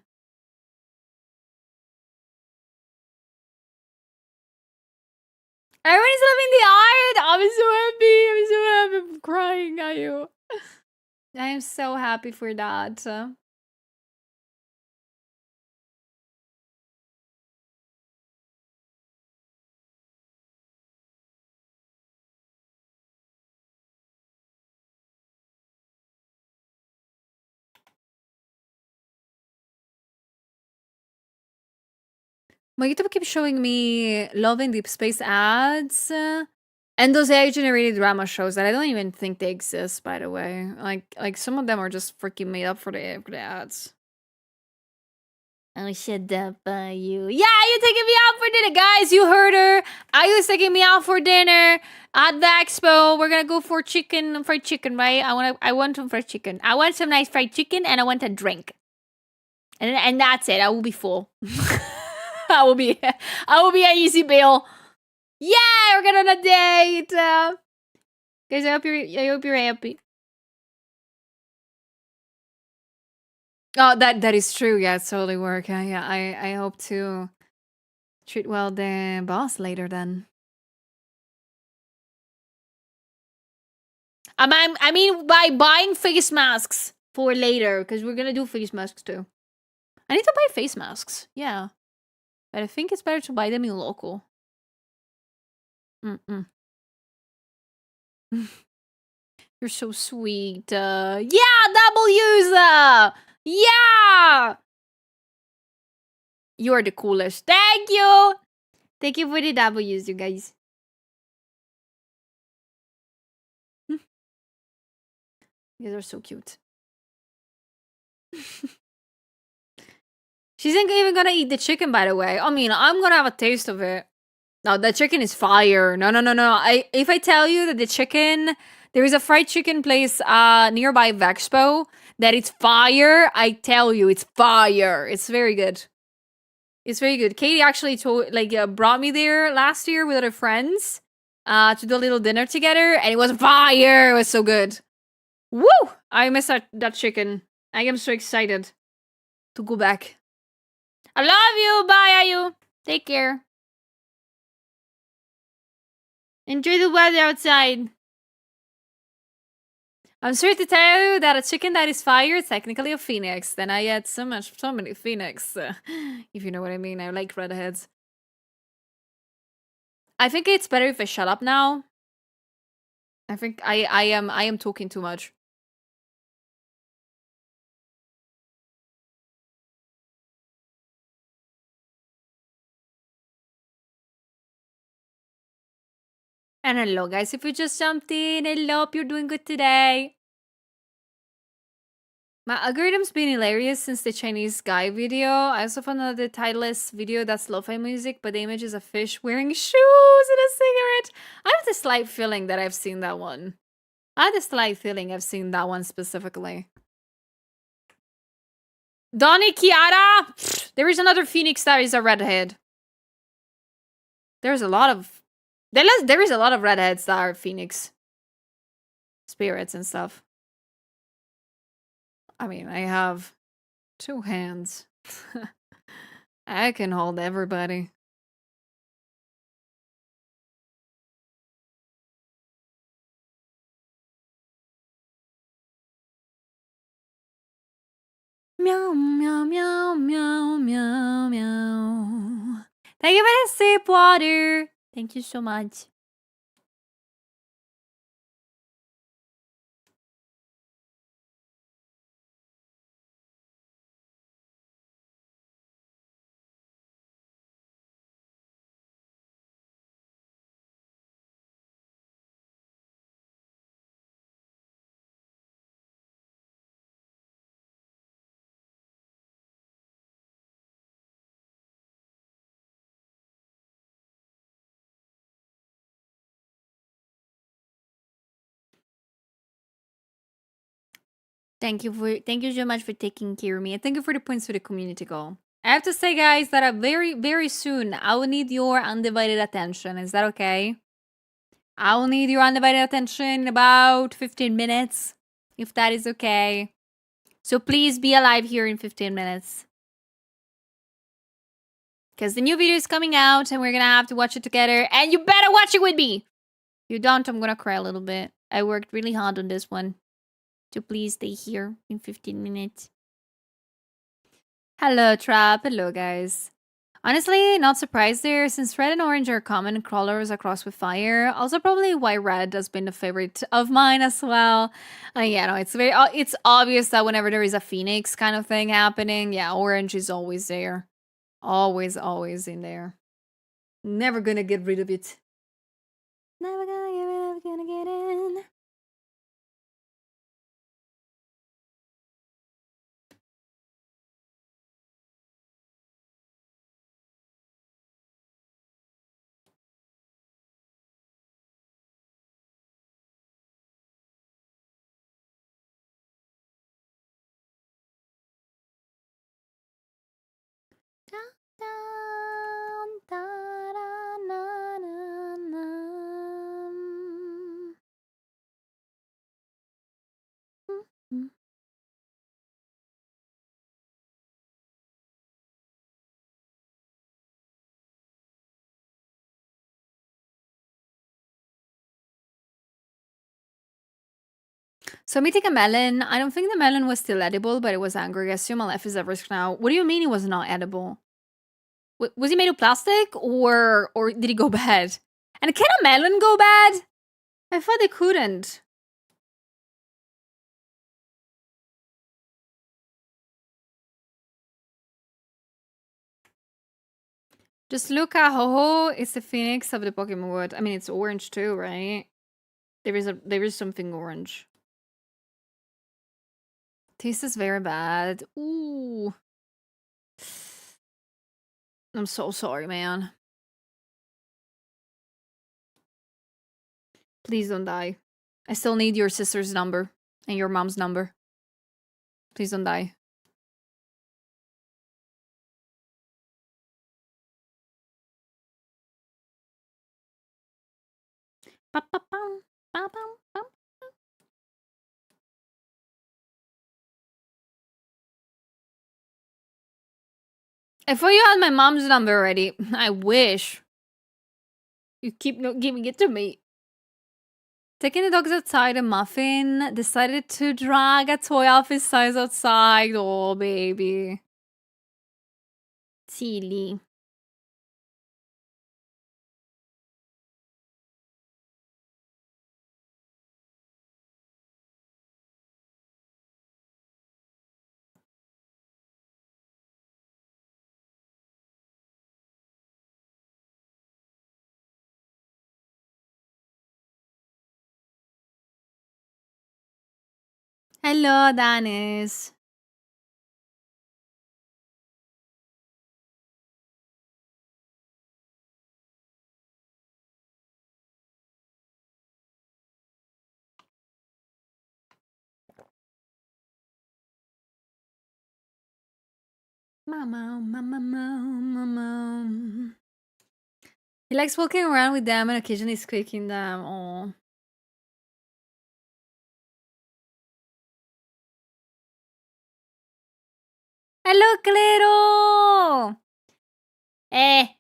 Everybody's loving the art. I'm so happy. I'm so happy. I'm crying at you. I am so happy for that. My YouTube keeps showing me Love and Deep Space ads. And those AI-generated drama shows that I don't even think they exist, by the way. Like some of them are just freaking made up for the ads. Oh, shut up, you. Yeah, you're taking me out for dinner, guys. You heard her. Ayu's taking me out for dinner at the expo. We're gonna go for fried chicken, right? I want some fried chicken. I want some nice fried chicken, and I want a drink. And that's it. I will be full. I will be an easy bill. Yeah, we're going on a date. Guys, I hope you're happy. Oh, that is true. Yeah, it's totally work. Yeah, I hope to treat well the boss later then. I mean by buying face masks for later, because we're gonna do face masks too. I need to buy face masks. Yeah, but I think it's better to buy them in local. You're so sweet. Yeah, W's. Yeah. You are the coolest. Thank you. Thank you for the W's, you guys. You guys are so cute. She's not even gonna eat the chicken, by the way. I mean, I'm gonna have a taste of it. No, the chicken is fire. No. If I tell you that the chicken, there is a fried chicken place nearby Vexpo that it's fire, I tell you, it's fire. It's very good. It's very good. Katie actually brought me there last year with other friends to do a little dinner together, and it was fire. It was so good. Woo! I miss that chicken. I am so excited to go back. I love you. Bye, Ayu. Take care. Enjoy the weather outside. I'm sorry to tell you that a chicken that is fire is technically a phoenix. Then I had so many phoenix. If you know what I mean. I like redheads. I think it's better if I shut up now. I think I am talking too much. And hello, guys. If you just jumped in, hello, hope you're doing good today. My algorithm's been hilarious since the Chinese guy video. I also found another titleless video that's lo-fi music, but the image is a fish wearing shoes and a cigarette. I have the slight feeling that I've seen that one. Specifically. Donnie Kiara! There is another phoenix that is a redhead. There is a lot of redheads that are phoenix spirits and stuff. I mean, I have 2 hands. I can hold everybody. Meow, meow, meow, meow, meow, meow. Thank you for the sip water. Thank you so much. Thank you so much for taking care of me, and thank you for the points for the community goal. I have to say, guys, that very, very soon I will need your undivided attention. Is that okay? I will need your undivided attention in about 15 minutes, if that is okay. So please be alive here in 15 minutes. because the new video is coming out and we're gonna have to watch it together. And you better watch it with me. If you don't, I'm gonna cry a little bit. I worked really hard on this one. So please stay here in 15 minutes. Hello, Trap. Hello, guys. Honestly, not surprised there, since red and orange are common colors across with fire. Also, probably why red has been a favorite of mine as well. Yeah, no, it's obvious that whenever there is a phoenix kind of thing happening, yeah, orange is always there. Always, always in there. Never gonna get rid of it. Never gonna get in. So I'm eating a melon. I don't think the melon was still edible, but it was angry. I assume my life is at risk now. What do you mean it was not edible? Was he made of plastic or did he go bad? And can a melon go bad? I thought they couldn't. Just look at Ho-Ho. It's the phoenix of the Pokemon wood. I mean, it's orange too, right? There is something orange. Taste is very bad. Ooh. I'm so sorry, man. Please don't die. I still need your sister's number and your mom's number. Please don't die. Ba-ba-bum, ba-bum, bum. I thought you had my mom's number already. I wish. You keep not giving it to me. Taking the dogs outside, a muffin decided to drag a toy off his size outside. Oh, baby. Silly. Hello, Danis. Mama, mama, mama, mama. He likes walking around with them and occasionally squeaking them. Oh. Hello, Clero.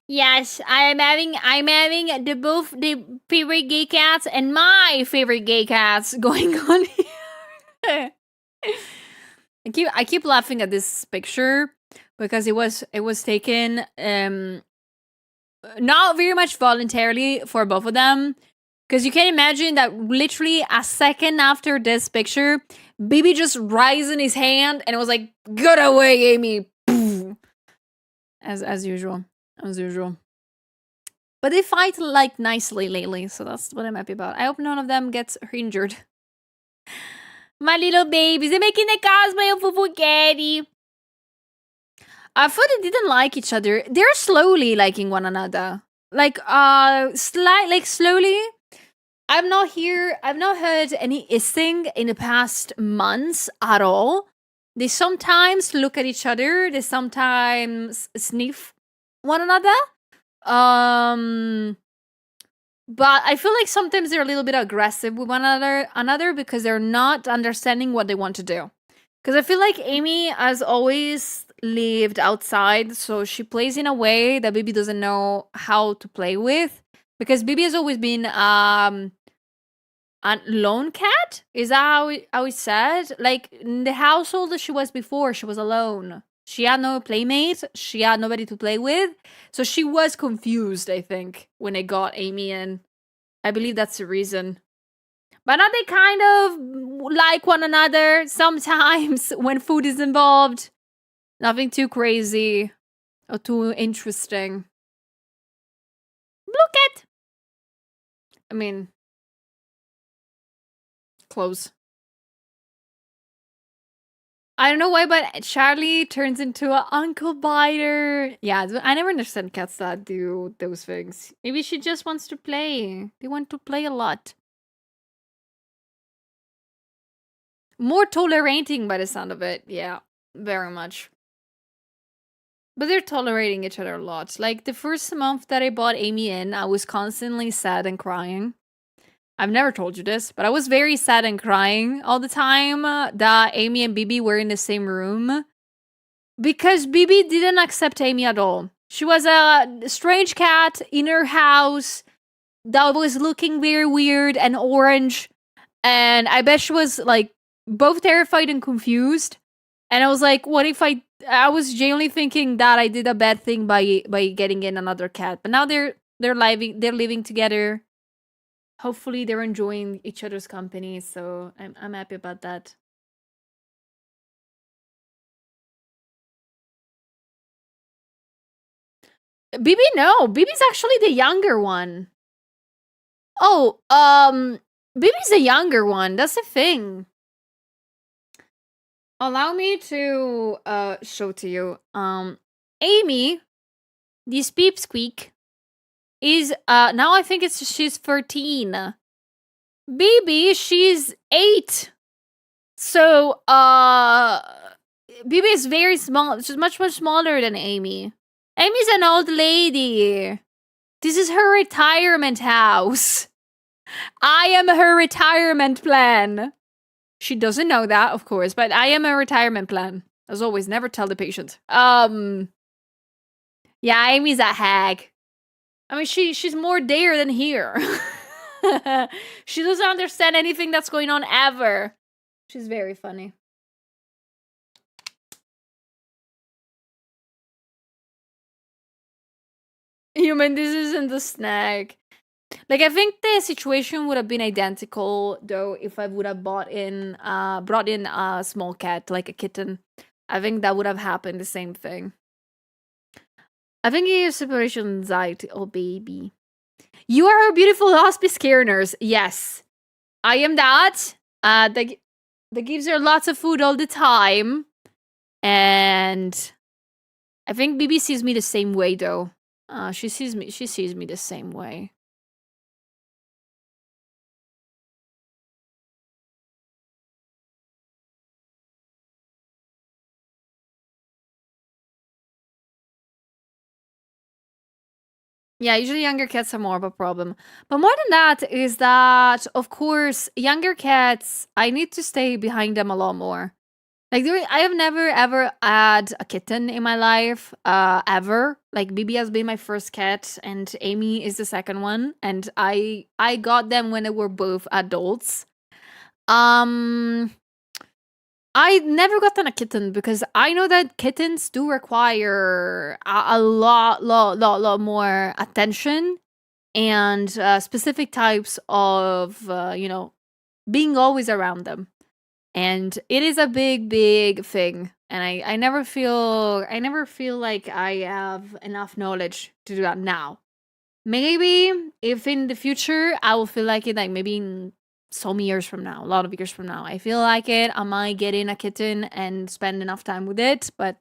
Yes, I'm having both the favorite gay cats and my favorite gay cats going on here. I keep laughing at this picture because it was taken not very much voluntarily for both of them. Because you can imagine that literally a second after this picture, Bibi just raised his hand and it was like, "Get away, Amy!" As usual. As usual. But they fight like nicely lately, so that's what I'm happy about. I hope none of them gets injured. My little babies, they're making a cosplay of Fufu Caddy. I thought they didn't like each other. They're slowly liking one another. Like slowly. I've not heard any hissing in the past months at all. They sometimes look at each other. They sometimes sniff one another. But I feel like sometimes they're a little bit aggressive with one another because they're not understanding what they want to do. Because I feel like Amy has always lived outside, so she plays in a way that Bibi doesn't know how to play with. Because Bibi has always been a lone cat? Is that how it's said? Like, in the household that she was before, she was alone. She had no playmates. She had nobody to play with. So she was confused, I think, when they got Amy in. I believe that's the reason. But now they kind of like one another sometimes when food is involved. Nothing too crazy or too interesting. Look at. I mean, close. I don't know why, but Charlie turns into an Uncle Biter. Yeah, I never understand cats that do those things. Maybe she just wants to play. They want to play a lot. More tolerating by the sound of it. Yeah, very much. But they're tolerating each other a lot. Like, the first month that I bought Amy in, I was constantly sad and crying. I've never told you this, but I was very sad and crying all the time that Amy and Bibi were in the same room. Because Bibi didn't accept Amy at all. She was a strange cat in her house that was looking very weird and orange. And I bet she was, like, both terrified and confused. And I was like, what if I was genuinely thinking that I did a bad thing by getting in another cat. But now they're living together. Hopefully they're enjoying each other's company, so I'm happy about that. Bibi, no. Bibi's actually the younger one. Oh, Bibi's the younger one. That's the thing. Allow me to show to you. Amy, this peep squeak, is now I think she's 13. Bibi, she's 8. So Bibi is very small. She's much smaller than Amy. Amy's an old lady. This is her retirement house. I am her retirement plan. She doesn't know that, of course, but I am a retirement plan. As always, never tell the patient. Yeah, Amy's a hag. I mean, she's more there than here. She doesn't understand anything that's going on ever. She's very funny. Human, this isn't a snack. Like, I think the situation would have been identical, though, if I would have brought in a small cat, like a kitten. I think that would have happened the same thing. I think you have separation anxiety. Oh, baby. You are a beautiful hospice care nurse. Yes. I am that. That gives her lots of food all the time. And I think Bibi sees me the same way, though. She sees me the same way. Yeah, usually younger cats are more of a problem. But more than that is that, of course, younger cats, I need to stay behind them a lot more. Like, I have never ever had a kitten in my life, ever. Like, Bibi has been my first cat, and Amy is the second one. And I got them when they were both adults. I never gotten a kitten because I know that kittens do require a lot more attention and specific types of, being always around them. And it is a big thing. And I never feel like I have enough knowledge to do that now. Maybe if in the future I will feel like it, like maybe in some years from now, a lot of years from now, I feel like it, I might get in a kitten and spend enough time with it, but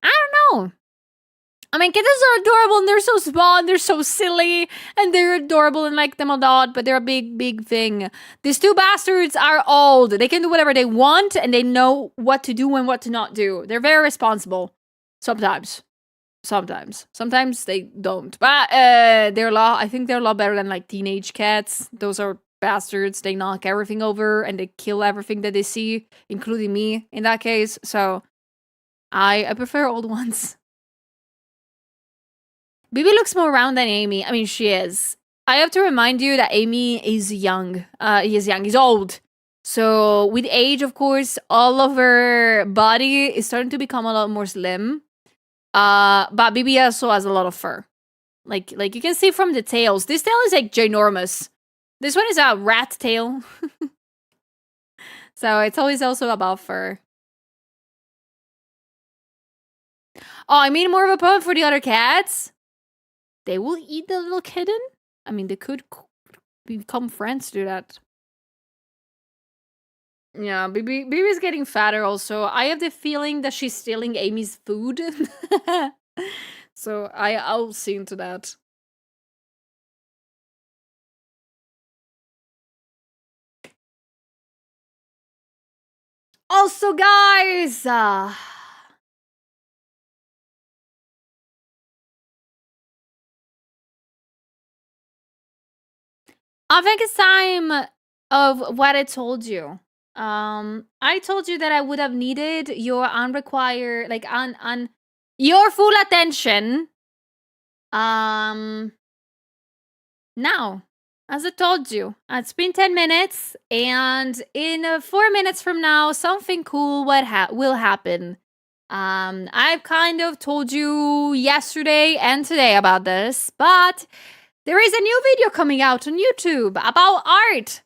I don't know. I mean, kittens are adorable and they're so small and they're so silly and they're adorable and like them a lot, but they're a big thing. These two bastards are old. They can do whatever they want and they know what to do and what to not do. They're very responsible. Sometimes they don't, but I think they're a lot better than like teenage cats. Those are bastards. They knock everything over and they kill everything that they see, including me in that case. So I prefer old ones. Bibi looks more round than Amy. I mean, she is. I have to remind you that Amy is young. He's old. So with age, of course, all of her body is starting to become a lot more slim. But Bibi also has a lot of fur. Like you can see from the tails. This tail is like ginormous. This one is a rat tail. So it's always also about fur. Oh, I mean more of a poem for the other cats. They will eat the little kitten? I mean, they could become friends to do that. Yeah, Bibi's getting fatter also. I have the feeling that she's stealing Amy's food. So I'll see into that. Also, guys, I think it's time of what I told you. I told you that I would have needed your unrequired, like your full attention. Now, as I told you, it's been 10 minutes, and in 4 minutes from now, something cool will happen. I've kind of told you yesterday and today about this, but there is a new video coming out on YouTube about art.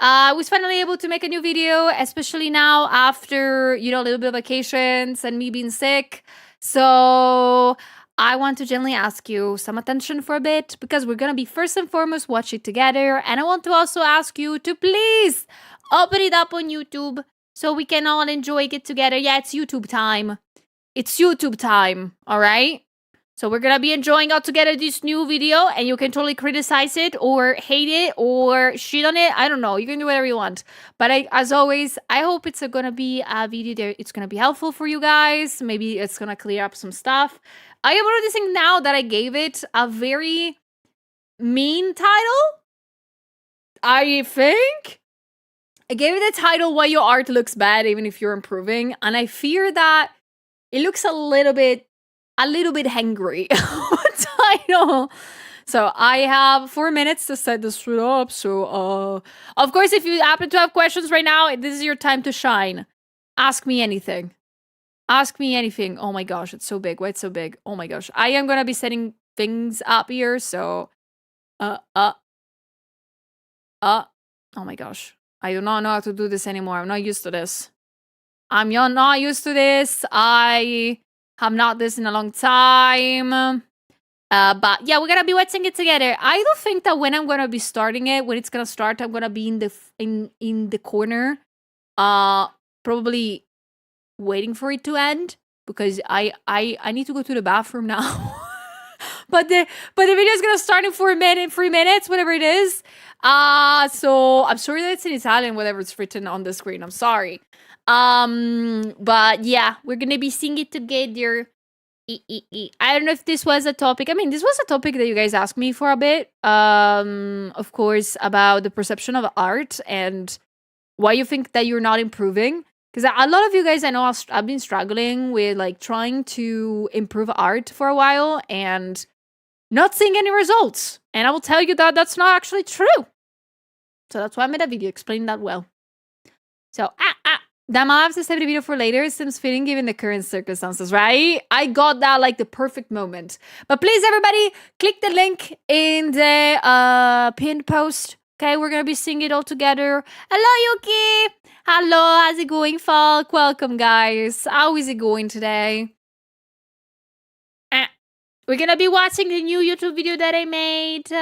I was finally able to make a new video, especially now after, a little bit of vacations and me being sick. So I want to gently ask you some attention for a bit, because we're going to be first and foremost watch it together. And I want to also ask you to please open it up on YouTube so we can all enjoy it together. Yeah, it's YouTube time. It's YouTube time, all right? So we're gonna be enjoying out together this new video, and you can totally criticize it or hate it or shit on it. I don't know. You can do whatever you want. But as always, I hope it's gonna be a video that it's gonna be helpful for you guys. Maybe it's gonna clear up some stuff. I am noticing now that I gave it a very mean title. I think I gave it the title "Why Your Art Looks Bad Even If You're Improving," and I fear that it looks a little bit hangry title. So I have 4 minutes to set this shit up. So of course, if you happen to have questions right now, this is your time to shine. Ask me anything. Ask me anything. Oh my gosh, it's so big. Why it's so big? Oh my gosh. I am gonna be setting things up here, so oh my gosh. I do not know how to do this anymore. I'm not used to this. I'm not used to this. I have not this in a long time. But yeah, we're gonna be watching it together. I don't think that when I'm gonna be starting it, when it's gonna start, I'm gonna be in the corner, probably waiting for it to end, because I need to go to the bathroom now. but the video is gonna start in 3 minutes, whatever it is. So I'm sorry that it's in Italian, whatever it's written on the screen. I'm sorry. But yeah, we're gonna be seeing it together. I don't know if this was a topic. I mean, this was a topic that you guys asked me for a bit. Of course, about the perception of art and why you think that you're not improving. Because a lot of you guys, I know, I've been struggling with like trying to improve art for a while and not seeing any results. And I will tell you that that's not actually true. So that's why I made a video explaining that well. So, that might have to save the video for later. It seems fitting given the current circumstances, right? I got that like the perfect moment. But please, everybody, click the link in the pinned post. Okay, we're gonna be seeing it all together. Hello, Yuki. Hello, how's it going, Falk? Welcome, guys. How is it going today? We're gonna be watching the new YouTube video that I made.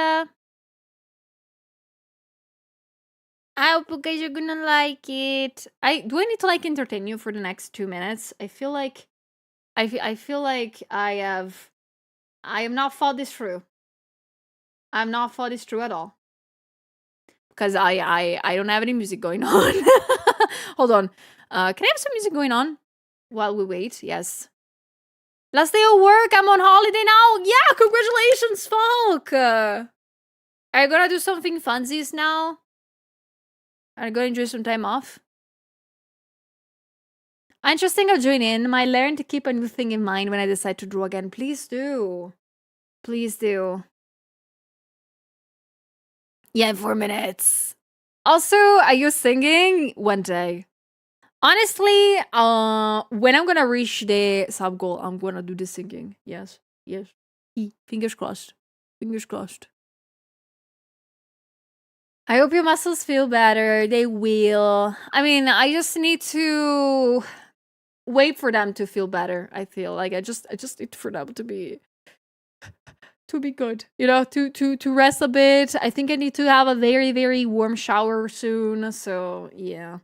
I hope you guys are gonna like it. Do I need to like entertain you for the next 2 minutes? I feel like I have not thought this through. I have not thought this through at all. Because I don't have any music going on. Hold on. Can I have some music going on while we wait? Yes. Last day of work. I'm on holiday now. Yeah, congratulations, Falk. Are you gonna do something funsies now? Are you gonna enjoy some time off? Interesting, I'll join in. I learned to keep a new thing in mind when I decide to draw again. Please do. Please do. Yeah, in 4 minutes. Also, are you singing? One day. Honestly, when I'm gonna reach the sub goal, I'm gonna do the singing. Yes. Yes. Fingers crossed. Fingers crossed. I hope your muscles feel better. They will. I mean, I just need to wait for them to feel better. I feel like I just need for them to be good. You know, to rest a bit. I think I need to have a very, very warm shower soon. So yeah.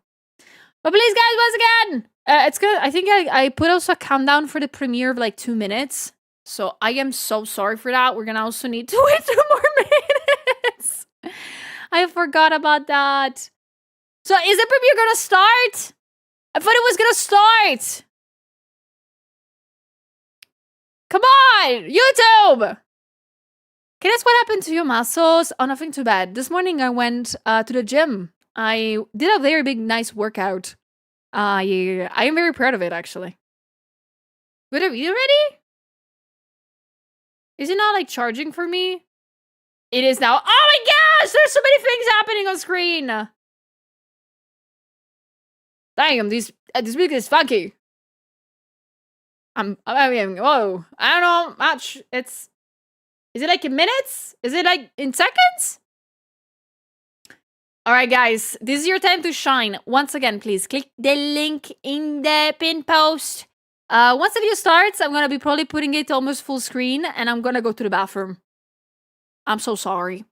But please, guys, once again, it's good. I think I put also a countdown for the premiere of like 2 minutes. So I am so sorry for that. We're gonna also need to wait 2 more minutes. I forgot about that. So is the premiere gonna start? I thought it was gonna start. Come on, YouTube. Okay, that's what happened to your muscles. Oh, nothing too bad. This morning I went to the gym. I did a very big, nice workout. I am very proud of it, actually. Wait, are you ready? Is it not like charging for me? It is now. Oh my gosh, there's so many things happening on screen. Damn, this music is funky. I mean, whoa. I don't know much. Is it like in minutes? Is it like in seconds? All right, guys, this is your time to shine. Once again, please click the link in the pin post. Once the video starts, I'm gonna be probably putting it almost full screen, and I'm gonna go to the bathroom. I'm so sorry,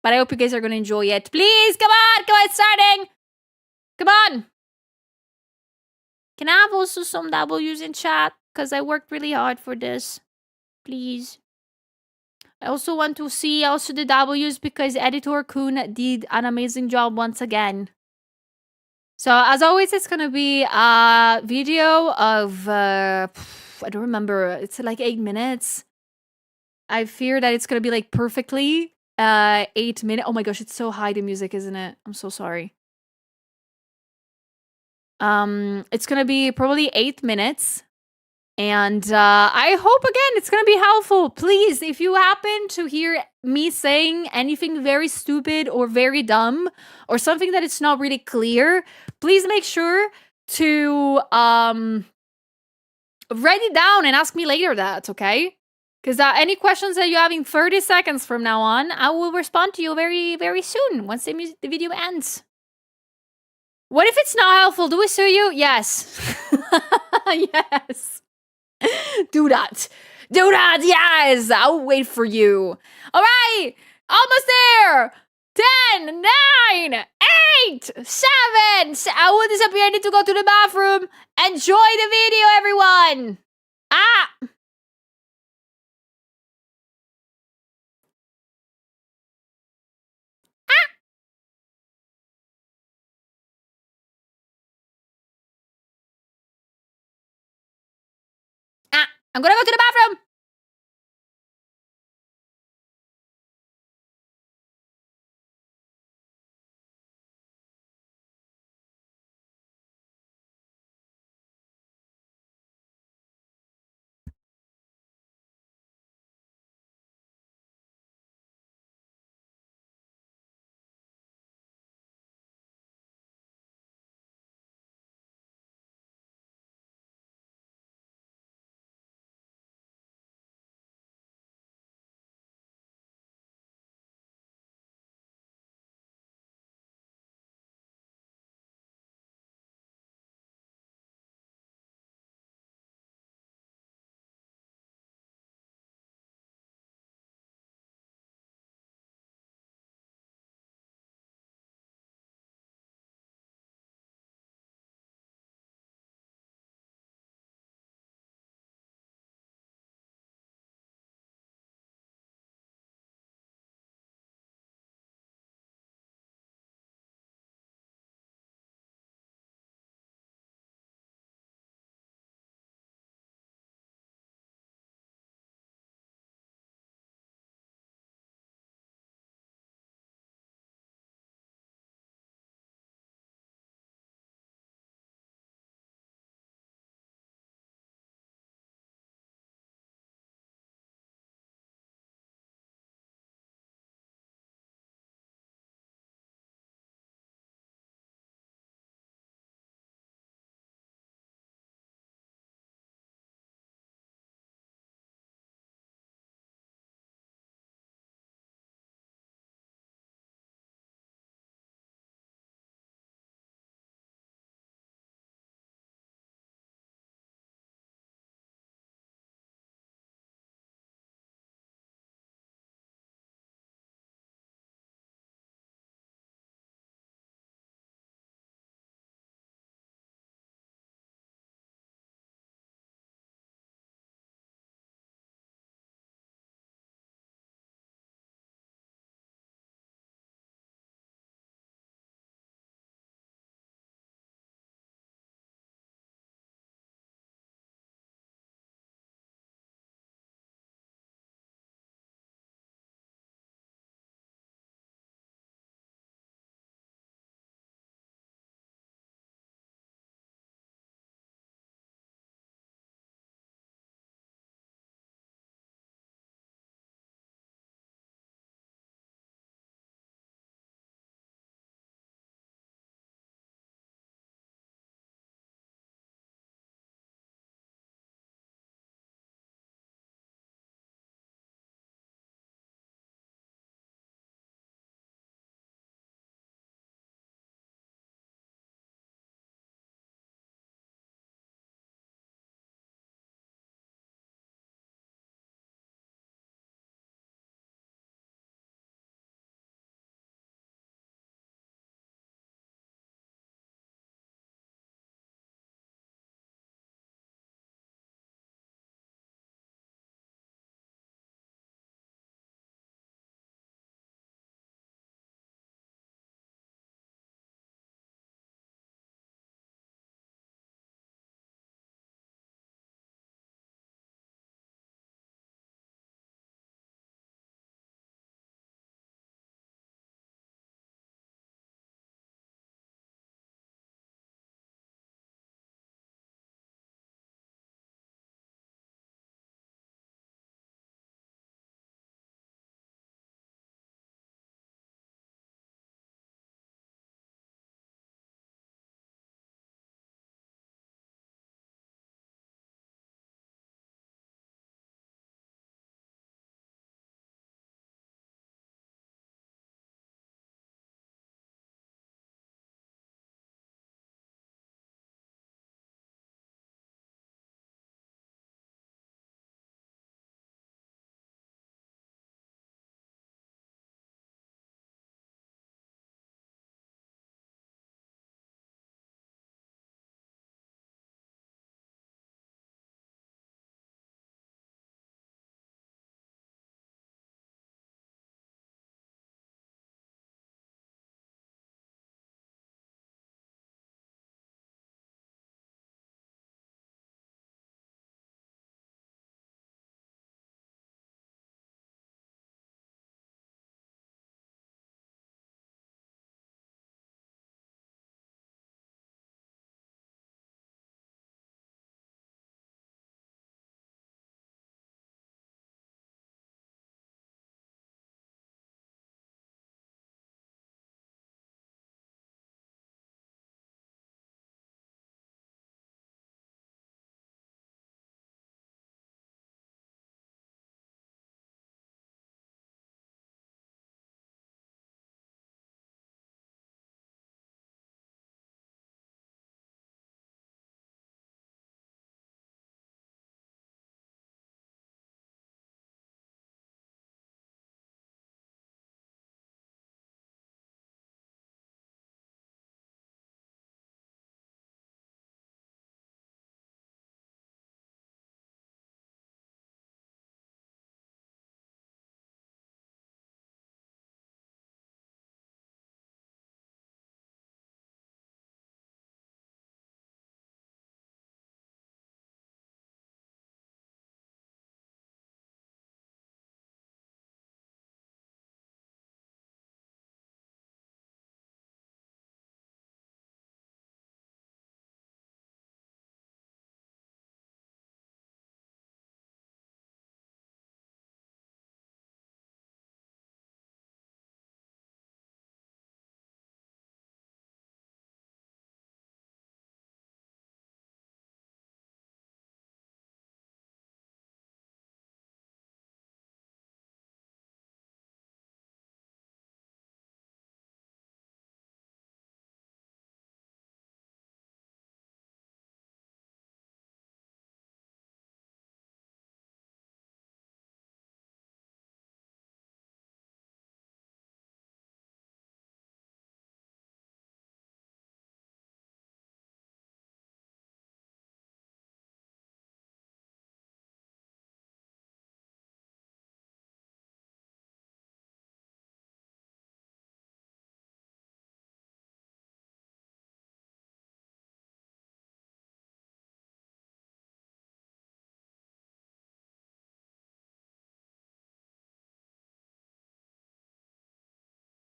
but I hope you guys are gonna enjoy it. Please, come on, it's starting. Come on. Can I have also some W's in chat? Because I worked really hard for this. Please. I also want to see also the W's because Editor Kun did an amazing job once again. So as always, it's gonna be a video of I don't remember. It's like 8 minutes. I fear that it's gonna be like perfectly 8 minutes. Oh my gosh, it's so high the music, isn't it? I'm so sorry. It's gonna be probably 8 minutes. And I hope, again, it's going to be helpful. Please, if you happen to hear me saying anything very stupid or very dumb or something that it's not really clear, please make sure to write it down and ask me later that, okay? Because any questions that you have in 30 seconds from now on, I will respond to you very, very soon once the video ends. What if it's not helpful? Do we sue you? Yes. Yes. Do that. Yes. I'll wait for you. All right. Almost there. 10, 9, 8, 7. I will disappear. I need to go to the bathroom. Enjoy the video, everyone. I'm gonna go to the bathroom.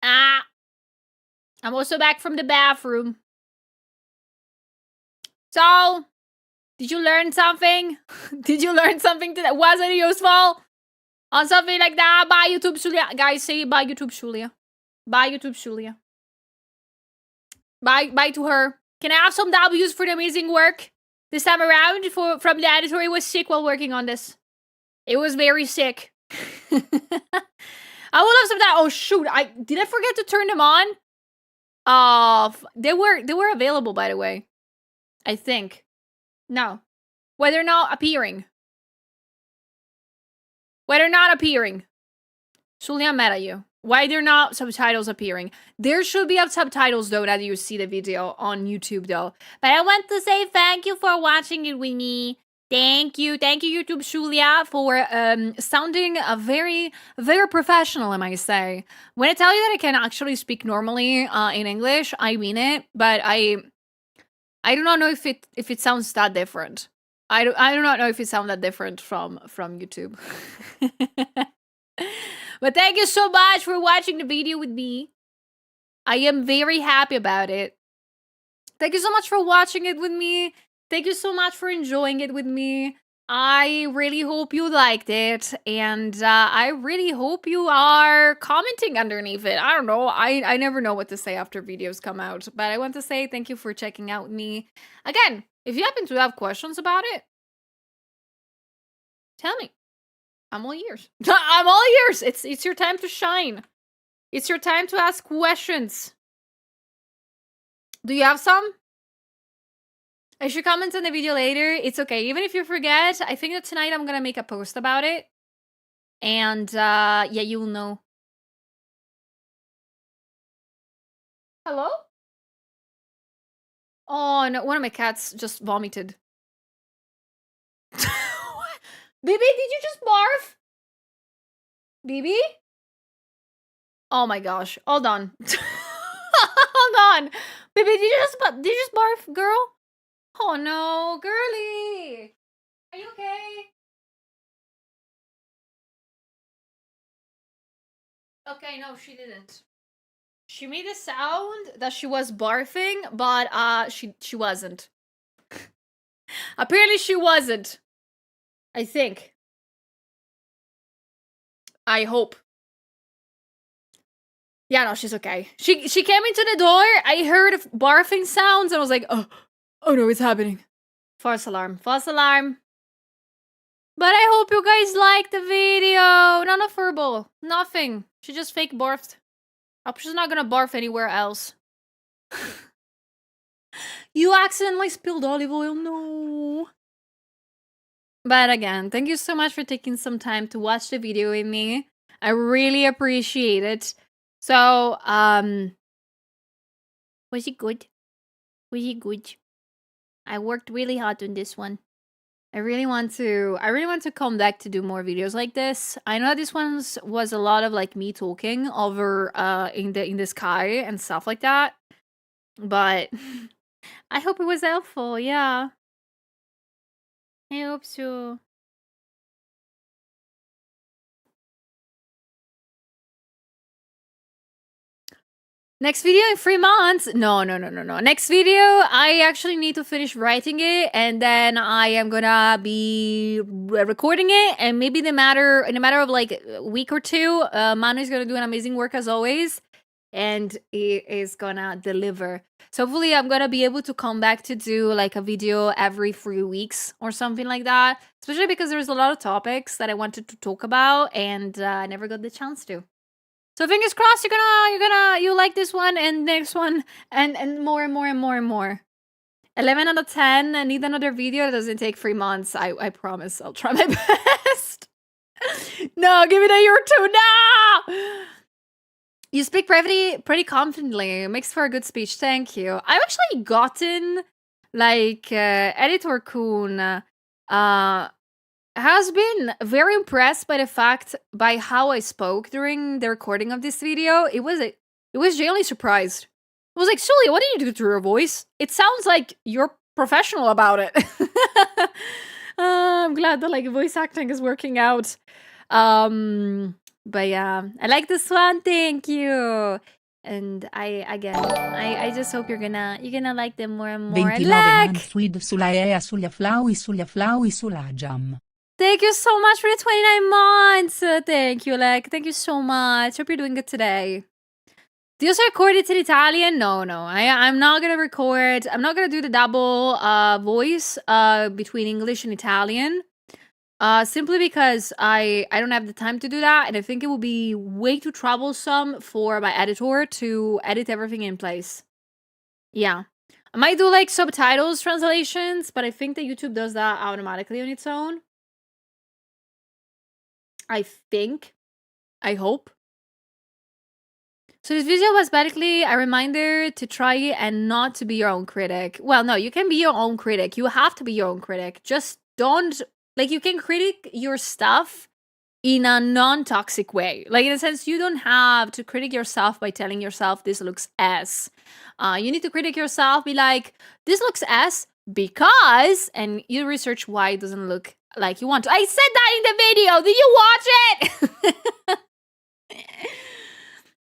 Ah, I'm also back from the bathroom. So, did you learn something? Did you learn something that wasn't useful? On something like that? Bye, YouTube Julia. Guys, say bye, YouTube Julia. Bye, YouTube Julia. Bye to her. Can I have some W's for the amazing work this time around from the editor? It was sick while working on this. It was very sick. I would love some that. Oh shoot! Did I forget to turn them on? They were available, by the way. I think. No. Whether not appearing. Whether not appearing. Julia, I'm mad at you. Why they're not subtitles appearing? There should be subtitles though that you see the video on YouTube though. But I want to say thank you for watching it with me. Thank you, YouTube Julia, for sounding very, very professional, I might say. When I tell you that I can actually speak normally in English, I mean it. But I do not know if it sounds that different. I do not know if it sounds that different from YouTube. But thank you so much for watching the video with me. I am very happy about it. Thank you so much for watching it with me. Thank you so much for enjoying it with me. I really hope you liked it. And I really hope you are commenting underneath it. I don't know. I never know what to say after videos come out. But I want to say thank you for checking out with me. Again, if you happen to have questions about it, tell me. I'm all ears. I'm all ears. It's your time to shine. It's your time to ask questions. Do you have some? I should comment on the video later. It's okay. Even if you forget, I think that tonight I'm gonna make a post about it. And yeah, you'll know. Hello? Oh no, one of my cats just vomited. Baby, did you just barf? Baby? Oh my gosh. Hold on. Hold on. Baby, did you just barf, girl? Oh no, girly. Are you okay? Okay, no, she didn't. She made a sound that she was barfing, but she wasn't. Apparently she wasn't. I think. I hope. Yeah, no, she's okay. She came into the door. I heard barfing sounds and I was like, oh no, it's happening. False alarm. False alarm. But I hope you guys liked the video. Not a furball. Nothing. She just fake barfed. I hope she's not gonna barf anywhere else. You accidentally spilled olive oil. No. But again, thank you so much for taking some time to watch the video with me. I really appreciate it. So, was it good? Was it good? I worked really hard on this one. I really want to come back to do more videos like this. I know this one was a lot of like me talking over in the sky and stuff like that. But I hope it was helpful, yeah. I hope so. Next video in 3 months? No. Next video, I actually need to finish writing it, and then I am gonna be recording it, and maybe in a matter of like a week or two, Manu is gonna do an amazing work as always, and he is gonna deliver. So hopefully I'm gonna be able to come back to do like a video every 3 weeks or something like that, especially because there's a lot of topics that I wanted to talk about, and I never got the chance to. So fingers crossed you like this one and next one and more and more and more and more. 11 out of 10. I need another video. It doesn't take 3 months. I promise. I'll try my best. No, give it a year or two. No! You speak pretty confidently. It makes for a good speech. Thank you. I've actually gotten like Editor Kun has been very impressed by the fact by how I spoke during the recording of this video. It was genuinely surprised. It was like, Sully, what did you do to your voice? It sounds like you're professional about it. I'm glad that like voice acting is working out. But yeah, I like this one. Thank you. And I just hope you're gonna like them more and more. 29 Like, Manfred sulla EA sulla Flaui sulla Jam. thank you so much for the 29 months. Thank you, Lek. Thank you so much. Hope you're doing good today. Do you also record it in Italian? No. I'm not gonna record. I'm not gonna do the double voice between English and Italian. Simply because I don't have the time to do that, and I think it will be way too troublesome for my editor to edit everything in place. Yeah. I might do like subtitles translations, but I think that YouTube does that automatically on its own. I think. I hope. So this video was basically a reminder to try and not to be your own critic. Well, no, you can be your own critic. You have to be your own critic. Just don't, like, you can critic your stuff in a non-toxic way. Like, in a sense, you don't have to critic yourself by telling yourself this looks S. You need to critic yourself, be like, this looks S because, and you research why it doesn't look like you want to. I said that in the video. Did you watch it?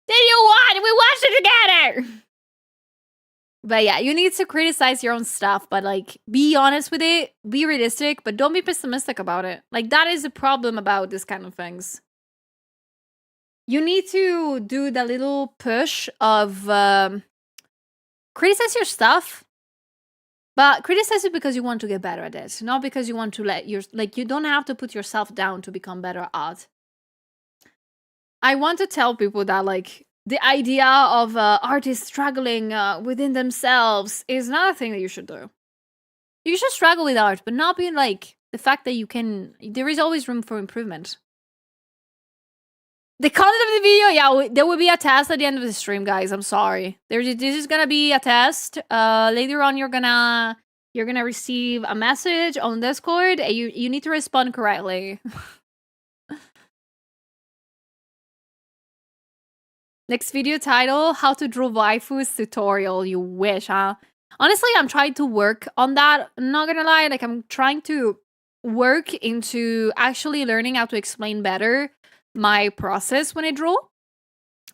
Did you watch it? We watched it together. But yeah, you need to criticize your own stuff, but like, be honest with it, be realistic, but don't be pessimistic about it. Like, that is the problem about this kind of things. You need to do the little push of criticize your stuff, but criticize it because you want to get better at it, not because you want to let your, like, you don't have to put yourself down to become better at. I want to tell people that, like, the idea of artists struggling within themselves is not a thing that you should do. You should struggle with art, but not be like the fact that you can. There is always room for improvement. The content of the video, yeah, there will be a test at the end of the stream, guys. I'm sorry. This is gonna be a test. Later on, you're gonna receive a message on Discord, and you need to respond correctly. Next video title, how to draw waifus tutorial. You wish, huh? Honestly, I'm trying to work on that. I'm not gonna lie, like, I'm trying to work into actually learning how to explain better my process when I draw.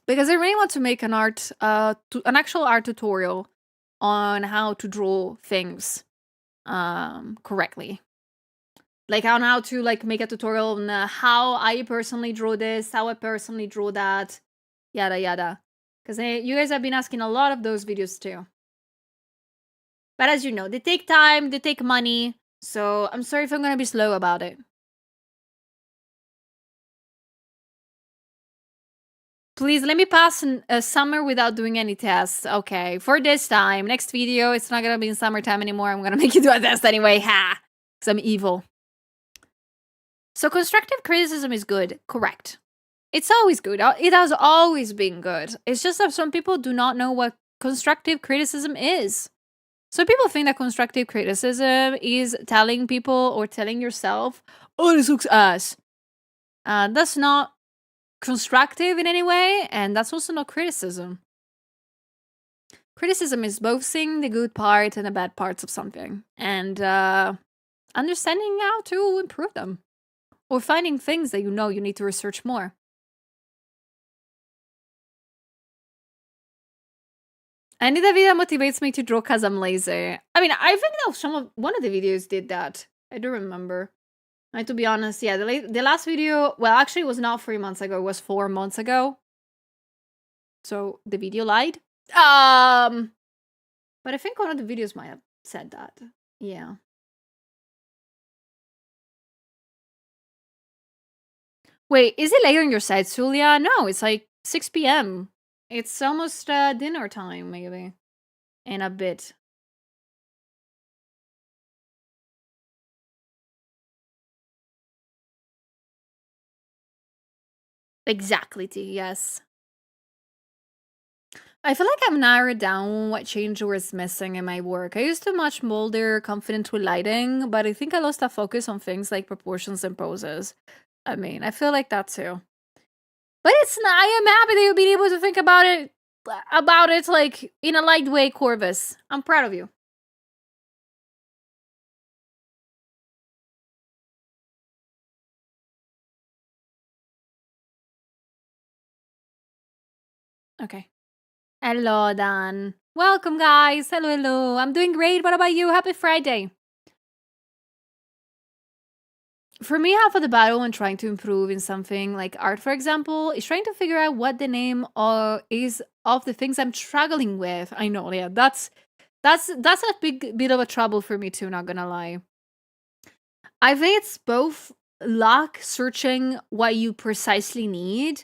Because I really want to make an actual art tutorial on how to draw things correctly. Like, on how to, like, make a tutorial on how I personally draw this, how I personally draw that. Yada yada. Because you guys have been asking a lot of those videos too. But as you know, they take time, they take money. So I'm sorry if I'm gonna be slow about it. Please let me pass a summer without doing any tests. Okay, for this time. Next video, it's not gonna be in summertime anymore. I'm gonna make you do a test anyway. Ha! Because I'm evil. So constructive criticism is good. Correct. It's always good. It has always been good. It's just that some people do not know what constructive criticism is. So people think that constructive criticism is telling people or telling yourself, oh, this looks ass. That's not constructive in any way, and that's also not criticism. Criticism is both seeing the good part and the bad parts of something, and understanding how to improve them, or finding things that you know you need to research more. I need a video that motivates me to draw because I'm lazy. I mean, I think that one of the videos did that. I do remember. And to be honest, yeah, the last video, well, actually, it was not 3 months ago. It was 4 months ago. So the video lied. But I think one of the videos might have said that. Yeah. Wait, is it later on your side, Julia? No, it's like 6 p.m. It's almost dinner time, maybe. In a bit. Exactly, T, yes. I feel like I've narrowed down what change was missing in my work. I used to much bolder, confident with lighting, but I think I lost a focus on things like proportions and poses. I mean, I feel like that too. But it's not, I am happy that you've been able to think about it like in a light way, Corvus. I'm proud of you. Okay. Hello, Dan. Welcome, guys. Hello, hello. I'm doing great. What about you? Happy Friday. For me, half of the battle when trying to improve in something like art, for example, is trying to figure out what the name is of the things I'm struggling with. I know, yeah, that's a big bit of a trouble for me too. Not gonna lie. I think it's both luck searching what you precisely need,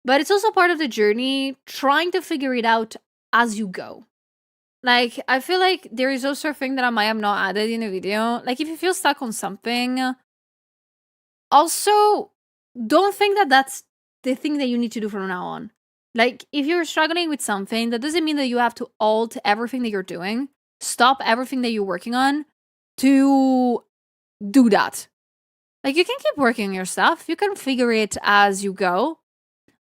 but it's also part of the journey trying to figure it out as you go. Like, I feel like there is also a thing that I might have not added in the video. Like, if you feel stuck on something, also don't think that that's the thing that you need to do from now on. Like, if you're struggling with something, that doesn't mean that you have to alt everything that you're doing, stop everything that you're working on to do that. Like, you can keep working on your stuff. You can figure it as you go.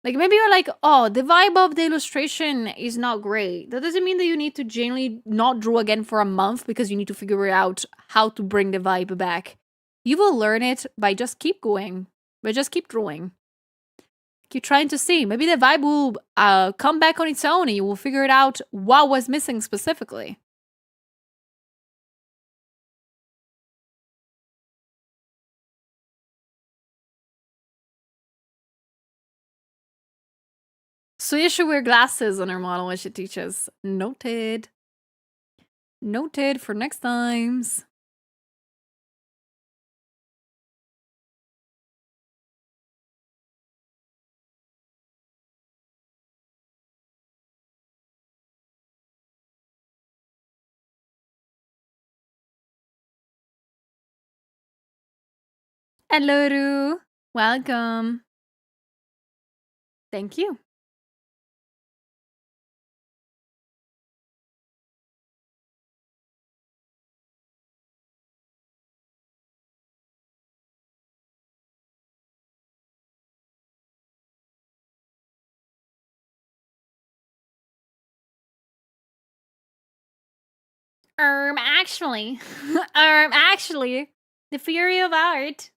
Like, maybe you're like, oh, the vibe of the illustration is not great. That doesn't mean that you need to genuinely not draw again for a month because you need to figure out how to bring the vibe back. You will learn it by just keep going, by just keep drawing. Keep trying to see. Maybe the vibe will come back on its own and you will figure it out what was missing specifically. So you should wear glasses on her model when she teaches. Noted. Noted for next times. Hello, Ru. Welcome. Thank you. Actually, actually, the fury of art.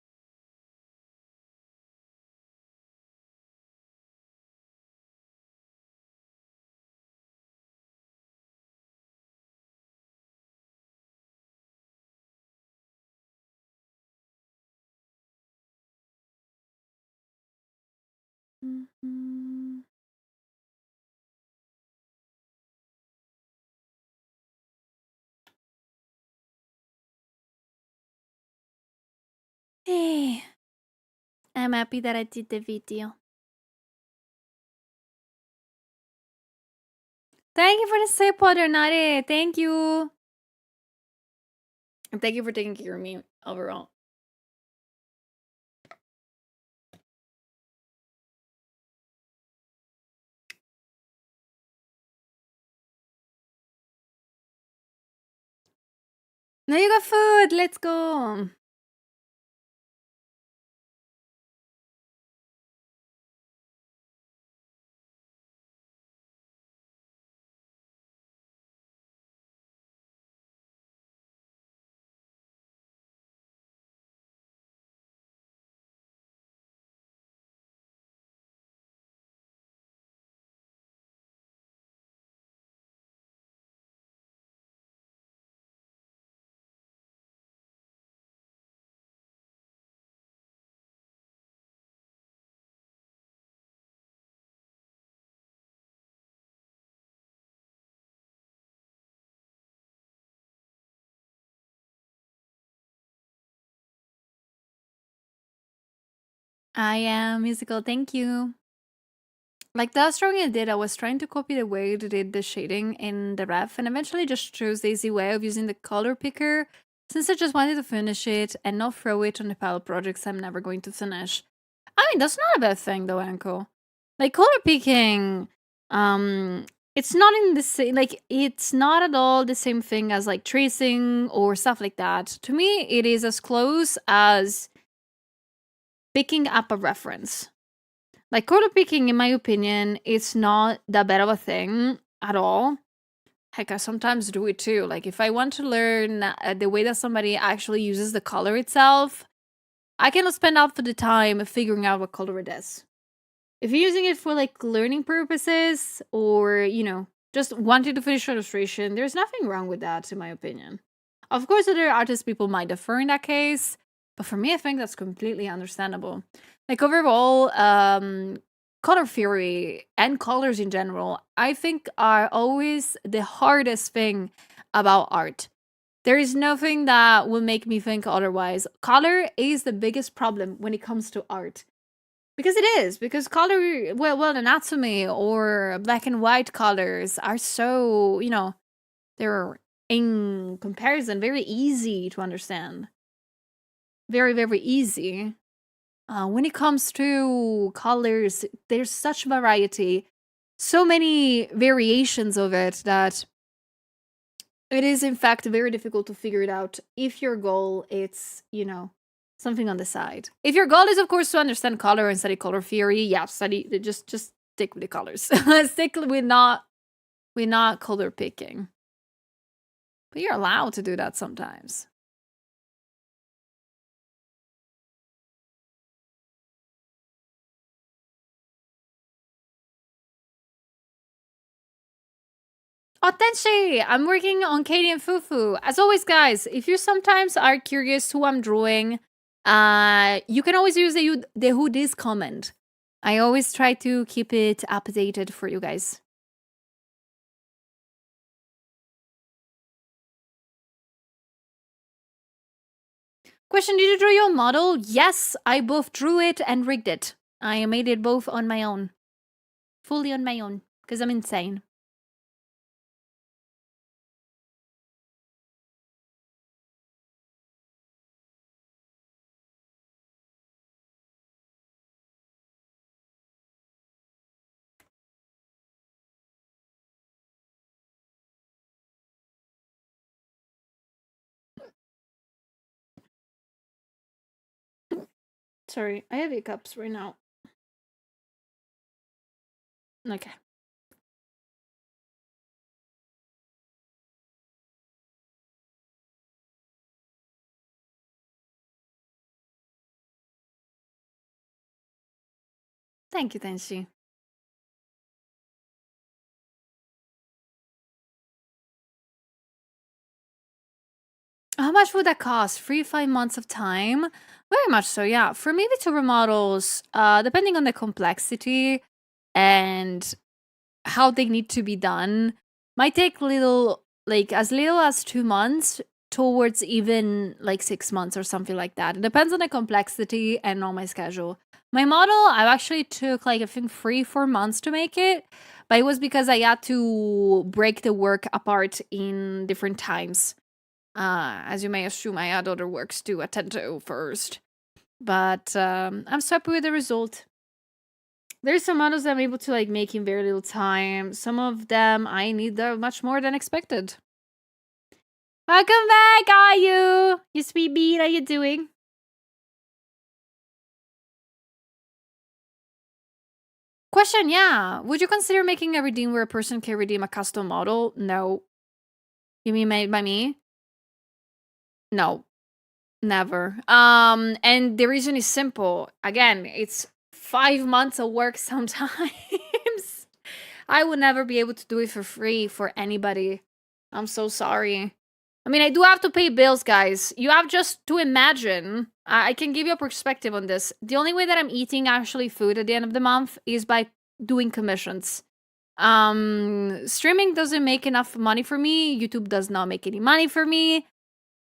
Mhm. Hey, I'm happy that I did the video. Thank you for the support, Renate. Thank you. And thank you for taking care of me overall. Now you got food. Let's go. I am musical. Thank you. Like the last drawing I did, I was trying to copy the way they did the shading in the ref, and eventually just chose the easy way of using the color picker, since I just wanted to finish it and not throw it on the pile of projects I'm never going to finish. I mean, that's not a bad thing though, Anko. Like color picking, it's not in the same, like it's not at all the same thing as like tracing or stuff like that. To me, it is as close as picking up a reference. Like color picking, in my opinion, it's not that bad of a thing at all. Heck, I sometimes do it too. Like if I want to learn the way that somebody actually uses the color itself, I cannot spend half of the time figuring out what color it is. If you're using it for like learning purposes or, you know, just wanting to finish illustration, there's nothing wrong with that, in my opinion. Of course, other artists, people might differ in that case, but for me, I think that's completely understandable. Like overall, color theory and colors in general, I think are always the hardest thing about art. There is nothing that will make me think otherwise. Color is the biggest problem when it comes to art. Because it is, because color, well, anatomy or black and white colors are so, you know, they're in comparison very easy to understand. Very, very easy. When it comes to colors, there's such variety, so many variations of it that it is in fact very difficult to figure it out if your goal is, you know, something on the side. If your goal is, of course, to understand color and study color theory, yeah, study just stick with the colors. Stick with not color picking. But you're allowed to do that sometimes. Oh, Tenshi! I'm working on Katie and Fufu. As always, guys, if you sometimes are curious who I'm drawing, you can always use the who this comment. I always try to keep it updated for you guys. Question, did you draw your model? Yes, I both drew it and rigged it. I made it both on my own. Fully on my own, because I'm insane. Sorry, I have hiccups right now. Okay. Thank you, Tenshi. How much would that cost? 3-5 months of time? Very much so, yeah. For me, VTuber models, depending on the complexity and how they need to be done, might take as little as 2 months towards even like 6 months or something like that. It depends on the complexity and on my schedule. My model, I actually took like I think 3-4 months to make it, but it was because I had to break the work apart in different times. As you may assume, I had other works to attend to first. But I'm so happy with the result. There's some models that I'm able to like make in very little time. Some of them I need much more than expected. Welcome back, are you? You sweet bean, how you doing? Question, yeah. Would you consider making a redeem where a person can redeem a custom model? No. You mean made by me? No. Never. And the reason is simple. Again, it's 5 months of work sometimes. I would never be able to do it for free for anybody. I'm so sorry. I mean, I do have to pay bills, guys. You have just to imagine. I can give you a perspective on this. The only way that I'm eating actually food at the end of the month is by doing commissions. Streaming doesn't make enough money for me. YouTube does not make any money for me.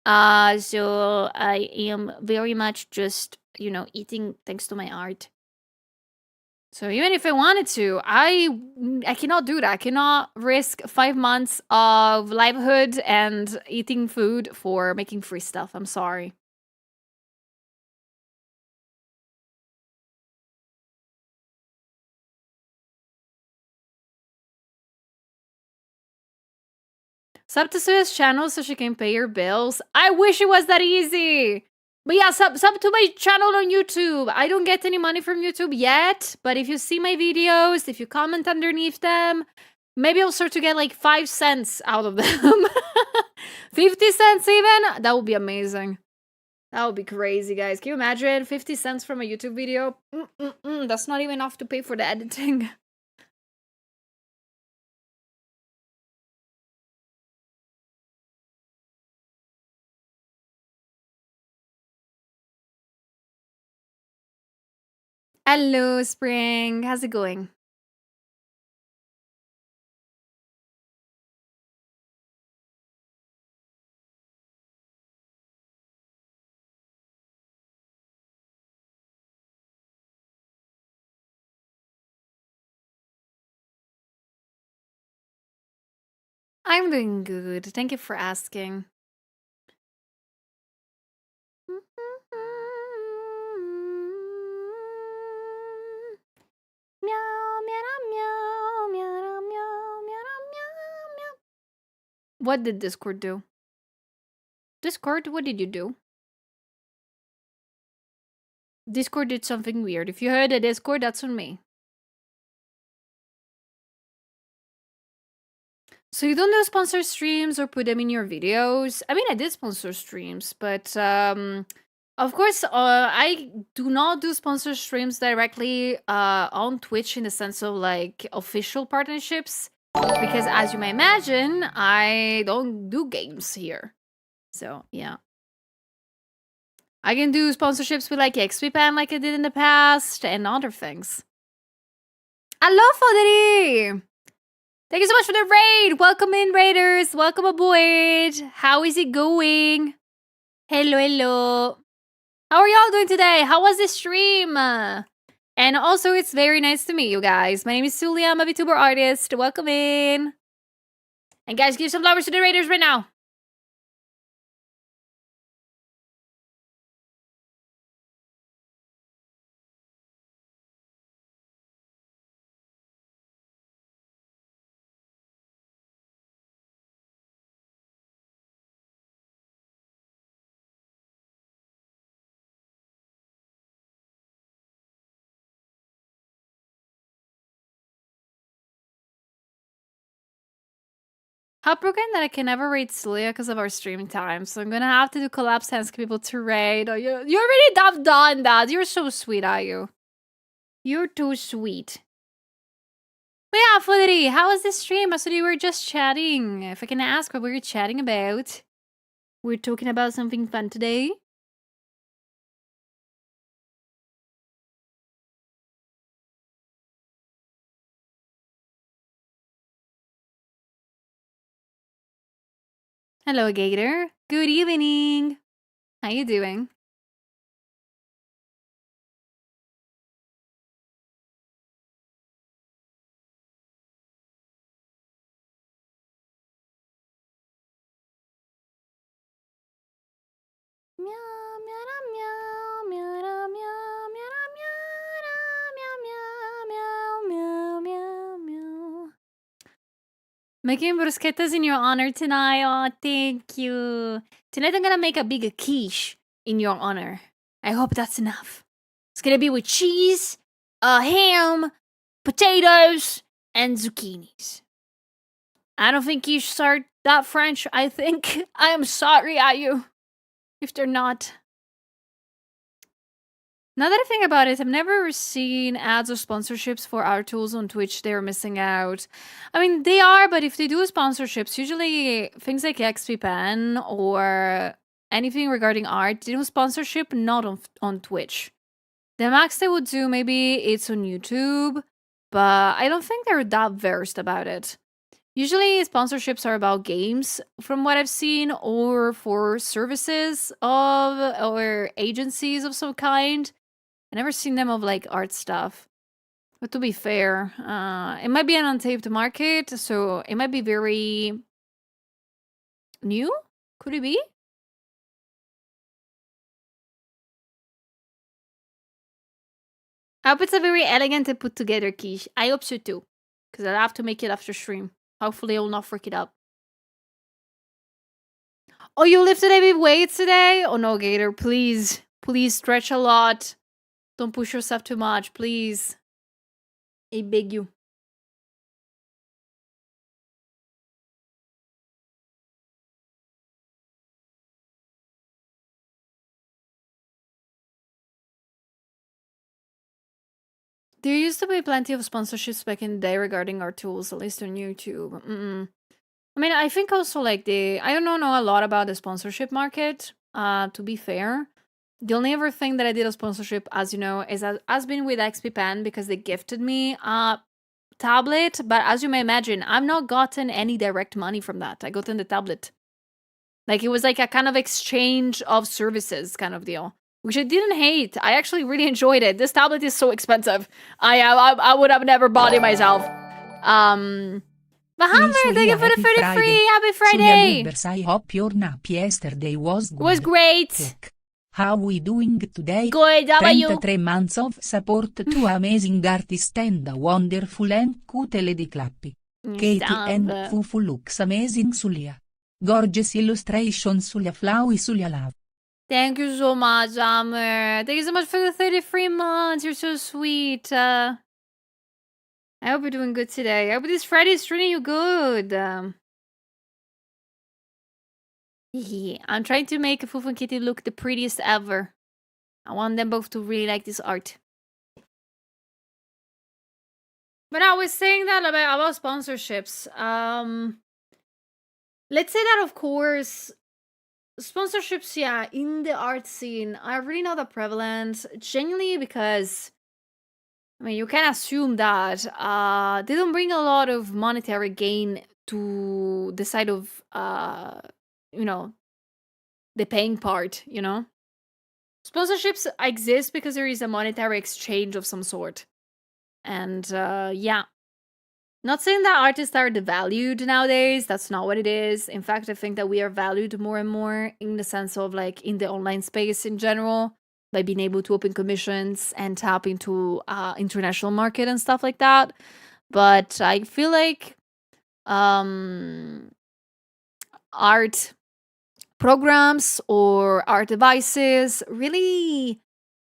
So I am very much just, you know, eating thanks to my art. So even if I wanted to, I cannot do that. I cannot risk 5 months of livelihood and eating food for making free stuff. I'm sorry. Sub to Suya's channel so she can pay your bills. I wish it was that easy. But yeah, sub to my channel on YouTube. I don't get any money from YouTube yet, but if you see my videos, if you comment underneath them, maybe I'll start to get like 5 cents out of them. 50 cents even? That would be amazing. That would be crazy, guys. Can you imagine 50 cents from a YouTube video? That's not even enough to pay for the editing. Hello, Spring. How's it going? I'm doing good. Thank you for asking. What did Discord do? Discord, what did you do? Discord did something weird. If you heard a Discord, that's on me. So you don't do sponsor streams or put them in your videos? I mean, I did sponsor streams, but of course, I do not do sponsor streams directly on Twitch in the sense of like official partnerships, because as you may imagine, I don't do games here. So yeah. I can do sponsorships with like XPPan like I did in the past and other things. Hello, Foderi! Thank you so much for the raid! Welcome in, raiders! Welcome aboard! How is it going? Hello, hello. How are y'all doing today? How was the stream? And also, it's very nice to meet you guys. My name is Sulia. I'm a VTuber artist. Welcome in. And guys, give some flowers to the raiders right now. Heartbroken that I can never raid Celia because of our streaming time, so I'm gonna have to do collapse and ask people to raid. Oh, you already have done that. You're so sweet, are you? You're too sweet. But yeah, Foderi, how was this stream? I thought you were just chatting. If I can ask, what were you chatting about? We're talking about something fun today. Hello, Gator. Good evening. How you doing? Meow, meow, meow, meow, meow, meow, meow, meow, meow, meow. Making bruschettas in your honor tonight. Oh, thank you. Tonight I'm gonna make a big quiche in your honor. I hope that's enough. It's gonna be with cheese, ham, potatoes, and zucchinis. I don't think quiches are that French. I think I am sorry at you if they're not. Now that I think about it, I've never seen ads or sponsorships for our tools on Twitch. They're missing out. I mean, they are, but if they do sponsorships, usually things like XPPen or anything regarding art, they do sponsorship not on Twitch. The max they would do, maybe it's on YouTube, but I don't think they're that versed about it. Usually sponsorships are about games from what I've seen, or for services of or agencies of some kind. I never seen them of like art stuff. But to be fair, it might be an untaped market, so it might be very new. Could it be? I hope it's a very elegant and put together quiche. I hope so too, because I'll have to make it after stream. Hopefully, I'll not freak it up. Oh, you lifted heavy weights today? Oh no, Gator, please. Please stretch a lot. Don't push yourself too much, please. I beg you. There used to be plenty of sponsorships back in the day regarding our tools, at least on YouTube. I mean, I think also like I don't know a lot about the sponsorship market, to be fair. The only other thing that I did a sponsorship, as you know, has been with XP Pen because they gifted me a tablet. But as you may imagine, I've not gotten any direct money from that. I gotten the tablet. Like it was like a kind of exchange of services kind of deal, which I didn't hate. I actually really enjoyed it. This tablet is so expensive. I would have never bought it myself. But Hammer, thank you for the 33. Happy Friday. I hope your nap yesterday was good. Was great. Check. How we doing today? Good, how about you? 23 months of support to amazing artist and a wonderful and cute lady clappy. Katie and Fufu looks amazing Sulia. Gorgeous illustration Sulia Flowey Sulia love. Thank you so much, Hammer. Thank you so much for the 33 months. You're so sweet. I hope you're doing good today. I hope this Friday is treating you good. Yeah, I'm trying to make Fufu and Kitty look the prettiest ever. I want them both to really like this art. But I was saying that about sponsorships. Let's say that, of course, sponsorships, yeah, in the art scene are really not that prevalent. Genuinely because, I mean, you can assume that they don't bring a lot of monetary gain to the side of, you know, the paying part, you know? Sponsorships exist because there is a monetary exchange of some sort. And, yeah. Not saying that artists are devalued nowadays. That's not what it is. In fact, I think that we are valued more and more in the sense of, like, in the online space in general, by being able to open commissions and tap into international market and stuff like that. But I feel like art programs or art devices really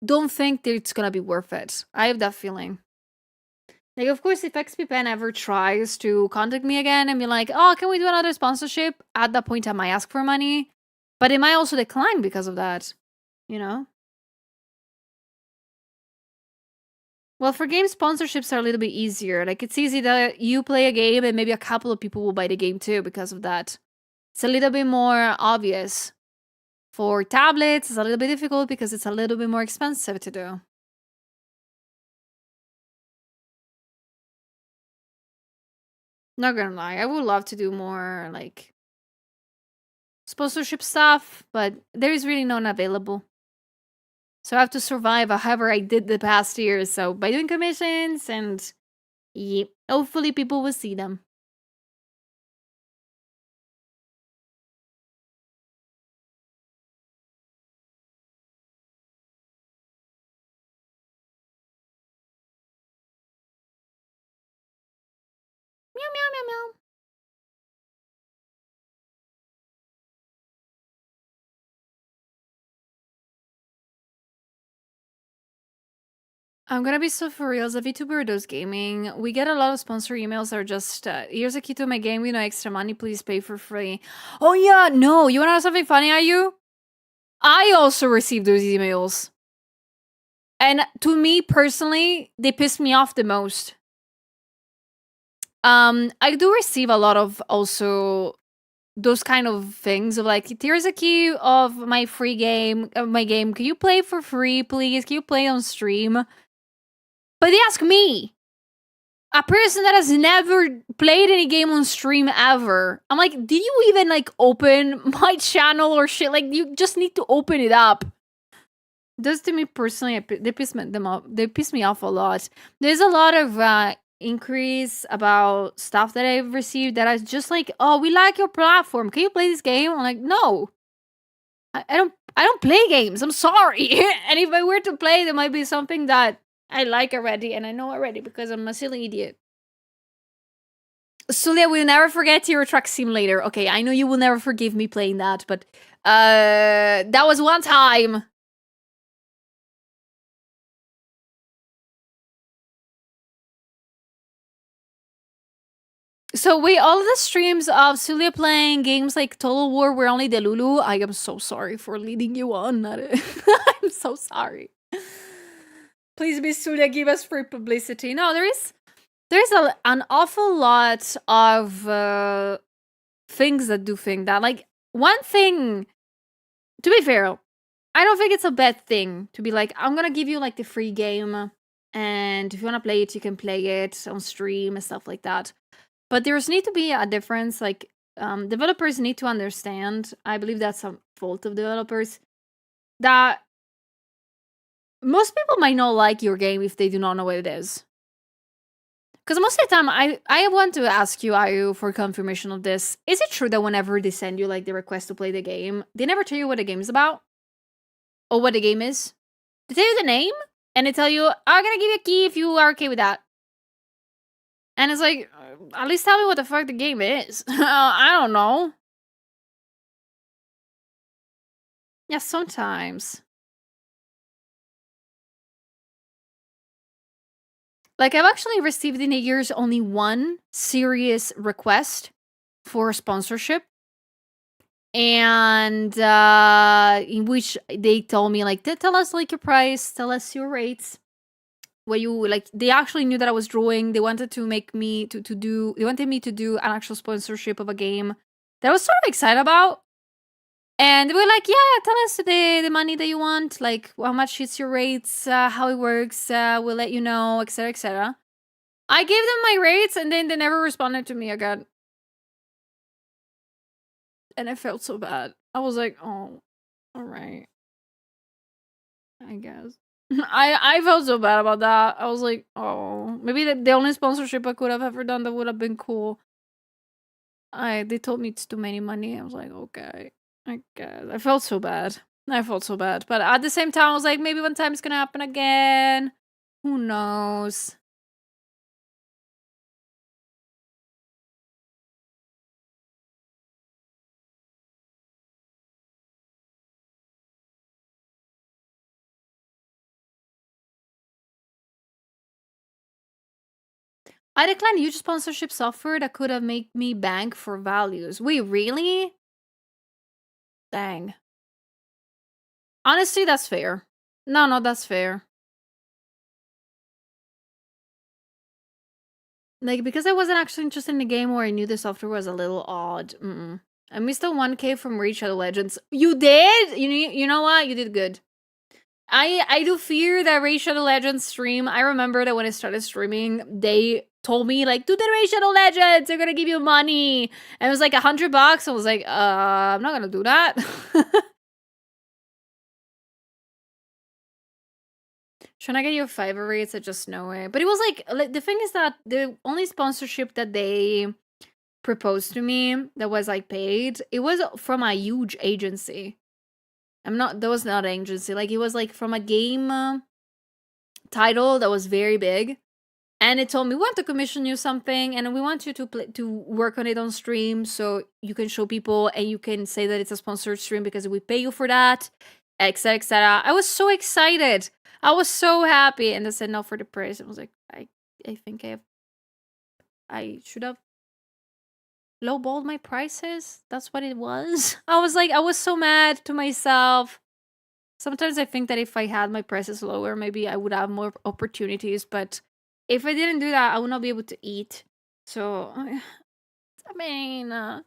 don't think that it's gonna be worth it. I have that feeling. Like, of course, if XP Pen ever tries to contact me again and be like, oh, can we do another sponsorship? At that point, I might ask for money. But it might also decline because of that, you know? Well, for game sponsorships are a little bit easier. Like, it's easy that you play a game and maybe a couple of people will buy the game too because of that. It's a little bit more obvious. For tablets, it's a little bit difficult because it's a little bit more expensive to do. Not gonna lie, I would love to do more, like, sponsorship stuff, but there is really none available. So I have to survive however I did the past years. So by doing commissions and, yeah, hopefully people will see them. Meow, meow, meow, meow. I'm gonna be so for real. As a VTuber does gaming, we get a lot of sponsor emails that are just, here's a key to my game, we know extra money, please pay for free. Oh yeah, no, you wanna know something funny, are you? I also received those emails. And to me personally, they piss me off the most. I do receive a lot of also those kind of things of like, here's a key of my free game, of my game. Can you play for free, please? Can you play on stream? But they ask me, a person that has never played any game on stream ever. I'm like, did you even like open my channel or shit? Like, you just need to open it up. Those to me personally, they piss me off a lot. There's a lot of inquiries about stuff that I've received that I just like, oh, we like your platform. Can you play this game? I'm like, no. I don't play games. I'm sorry. And if I were to play, there might be something that I like already and I know already because I'm a silly idiot. Sulia will never forget Euro Truck Simulator. Okay, I know you will never forgive me playing that, but that was one time. So wait, all the streams of Sulia playing games like Total War were only the Lulu. I am so sorry for leading you on. I'm so sorry. Please, Miss Julia, give us free publicity. No, there's an awful lot of things that do think that. Like, one thing, to be fair, I don't think it's a bad thing to be like, I'm gonna give you like the free game, and if you wanna play it, you can play it on stream and stuff like that. But there's need to be a difference. Like, developers need to understand. I believe that's a fault of developers, that most people might not like your game if they do not know what it is. Because most of the time, I want to ask you, Ayu, for confirmation of this. Is it true that whenever they send you like the request to play the game, they never tell you what the game is about? Or what the game is? They tell you the name, and they tell you, I'm gonna give you a key if you are okay with that. And it's like, at least tell me what the fuck the game is. I don't know. Yeah, sometimes. Like, I've actually received in a years only one serious request for sponsorship. And in which they told me, like, tell us like your price, tell us your rates. Where you like, they actually knew that I was drawing. They wanted to make me they wanted me to do an actual sponsorship of a game that I was sort of excited about. And they were like, yeah, tell us the money that you want, like how much is your rates, how it works, we'll let you know, etc, etc. I gave them my rates, and then they never responded to me again. And I felt so bad. I was like, oh, all right, I guess. I felt so bad about that. I was like, oh, maybe the only sponsorship I could have ever done that would have been cool. They told me it's too many money. I was like, okay, I guess. I felt so bad. But at the same time, I was like, maybe one time it's gonna happen again. Who knows? I declined huge sponsorship software that could have made me bank for values. Wait, really? Dang. Honestly, that's fair. No, that's fair. Like, because I wasn't actually interested in the game, or I knew the software was a little odd. I missed a 1K from Raid Shadow Legends. You did? You know what? You did good. I do fear that Raid Shadow Legends stream. I remember that when I started streaming, they told me, like, do the Raid Shadow Legends, they're gonna give you money. And it was like $100. I was like, I'm not gonna do that. Trying to get your Fiverr rates, I just know it. But it was like, the thing is that the only sponsorship that they proposed to me that was like paid, it was from a huge agency. That was not an agency. Like, it was like from a game title that was very big. And it told me, we want to commission you something, and we want you to work on it on stream, so you can show people, and you can say that it's a sponsored stream because we pay you for that, etc, etc. I was so excited. I was so happy. And they said no for the price. I was like, I think I should have lowballed my prices. That's what it was. I was like, I was so mad to myself. Sometimes I think that if I had my prices lower, maybe I would have more opportunities, but if I didn't do that, I would not be able to eat. So, I mean, I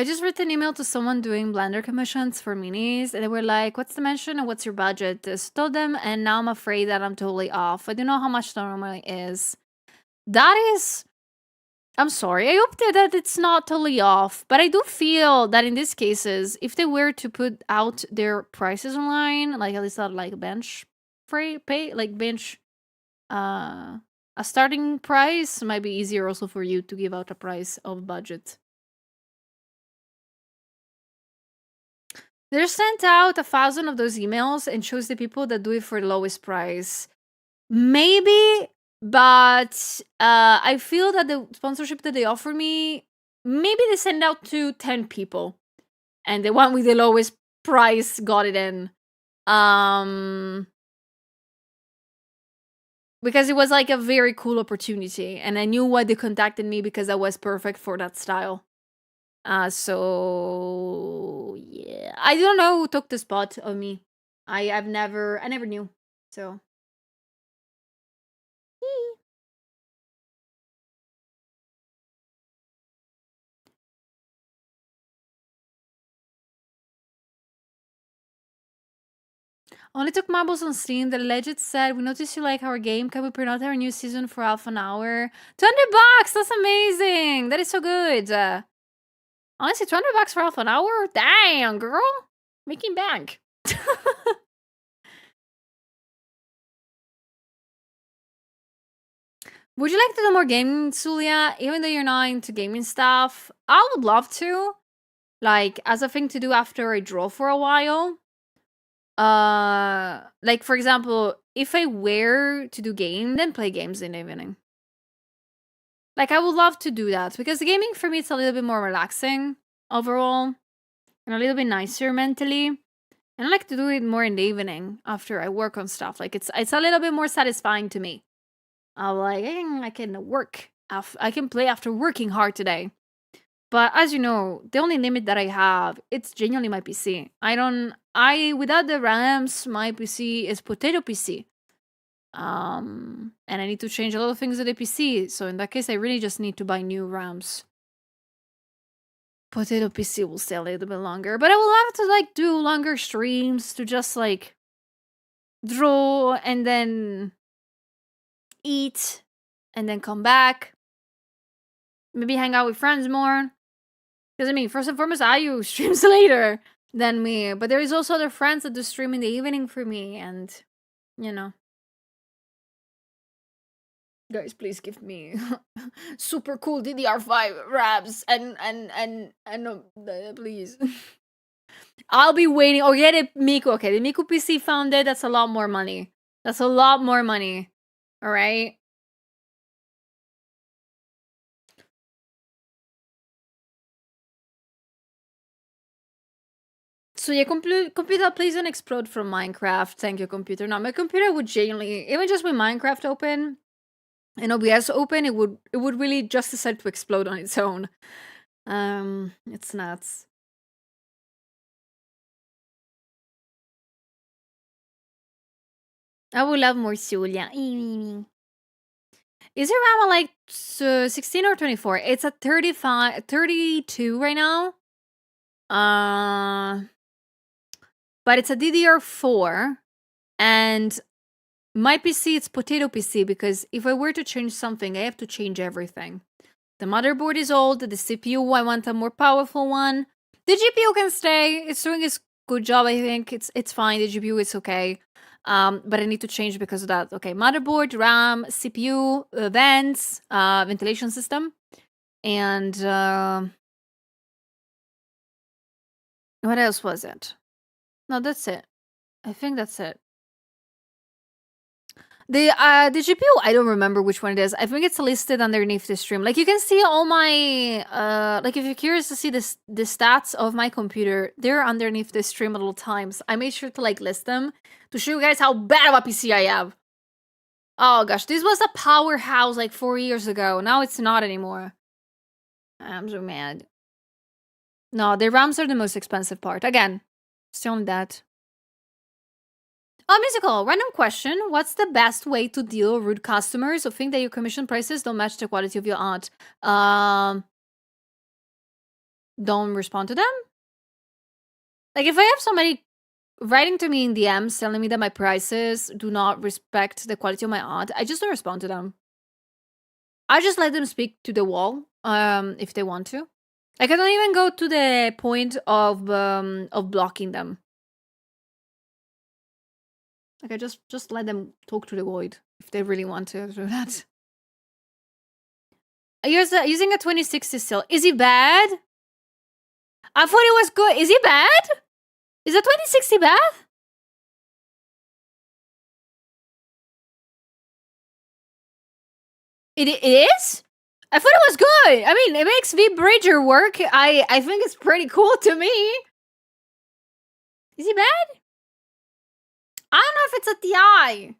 just wrote an email to someone doing Blender commissions for minis, and they were like, what's the mention and what's your budget? Just told them, and now I'm afraid that I'm totally off. I don't know how much that normally is. That is... I'm sorry. I hope that it's not totally off, but I do feel that in these cases, if they were to put out their prices online, like at least at like bench pay, like bench, a starting price might be easier also for you to give out a price of budget. They sent out 1,000 of those emails and chose the people that do it for the lowest price. Maybe, but I feel that the sponsorship that they offer me, maybe they send out to 10 people, and the one with the lowest price got it in. because it was like a very cool opportunity, and I knew why they contacted me because I was perfect for that style. So yeah, I don't know who took the spot of me. I never knew. So only took marbles on Steam. The legend said, "We noticed you like our game. Can we print out our new season for half an hour? $200. That's amazing. That is so good. Honestly, $200 for half an hour. Damn, girl, making bank." Would you like to do more gaming, Sulia? Even though you're not into gaming stuff, I would love to. Like, as a thing to do after I draw for a while. Like, for example, if I were to do game, then play games in the evening. Like, I would love to do that, because gaming for me, it's a little bit more relaxing overall, and a little bit nicer mentally. And I like to do it more in the evening after I work on stuff. Like, it's a little bit more satisfying to me. I'm like, I can work. I can play after working hard today. But as you know, the only limit that I have, it's genuinely my PC. Without the RAMs, my PC is potato PC. And I need to change a lot of things with the PC. So in that case, I really just need to buy new RAMs. Potato PC will stay a little bit longer. But I would love to like do longer streams to just like draw and then eat and then come back. Maybe hang out with friends more. Because I mean, first and foremost, Ayu streams later than me. But there is also other friends that do stream in the evening for me. And, you know. Guys, please give me super cool DDR5 RAMs and please. I'll be waiting. Oh, yeah, the Miku. Okay, the Miku PC founded. That's a lot more money. That's a lot more money. All right. So yeah, computer, please don't explode from Minecraft. Thank you, computer. No, my computer would genuinely, even just with Minecraft open and OBS open, it would really just decide to explode on its own. It's nuts. I would love more Julia. Is your RAM like 16 or 24? It's at 32 right now. But it's a DDR4, and my PC, it's potato PC, because if I were to change something, I have to change everything. The motherboard is old, the CPU, I want a more powerful one. The GPU can stay, it's doing its good job, I think. It's fine, the GPU is okay. But I need to change because of that. Okay, motherboard, RAM, CPU, vents, ventilation system, and what else was it? No, that's it. I think that's it. The GPU, I don't remember which one it is. I think it's listed underneath the stream. Like, you can see all my like, if you're curious to see the stats of my computer, they're underneath the stream at all times. I made sure to like list them to show you guys how bad of a PC I have. Oh gosh, this was a powerhouse like 4 years ago. Now it's not anymore. I'm so mad. No, the RAMs are the most expensive part. Again, still on that. Oh, musical. Random question. What's the best way to deal with rude customers who think that your commission prices don't match the quality of your art? Don't respond to them? Like, if I have somebody writing to me in DMs telling me that my prices do not respect the quality of my art, I just don't respond to them. I just let them speak to the wall, if they want to. Like, I don't even go to the point of blocking them. Like, I just let them talk to the void if they really want to do that. Using a 2060 still. Is he bad? I thought it was good. Is he bad? Is a 2060 bad? It is? I thought it was good. I mean, it makes V-Bridger work. I think it's pretty cool to me. Is he bad? I don't know if it's a TI.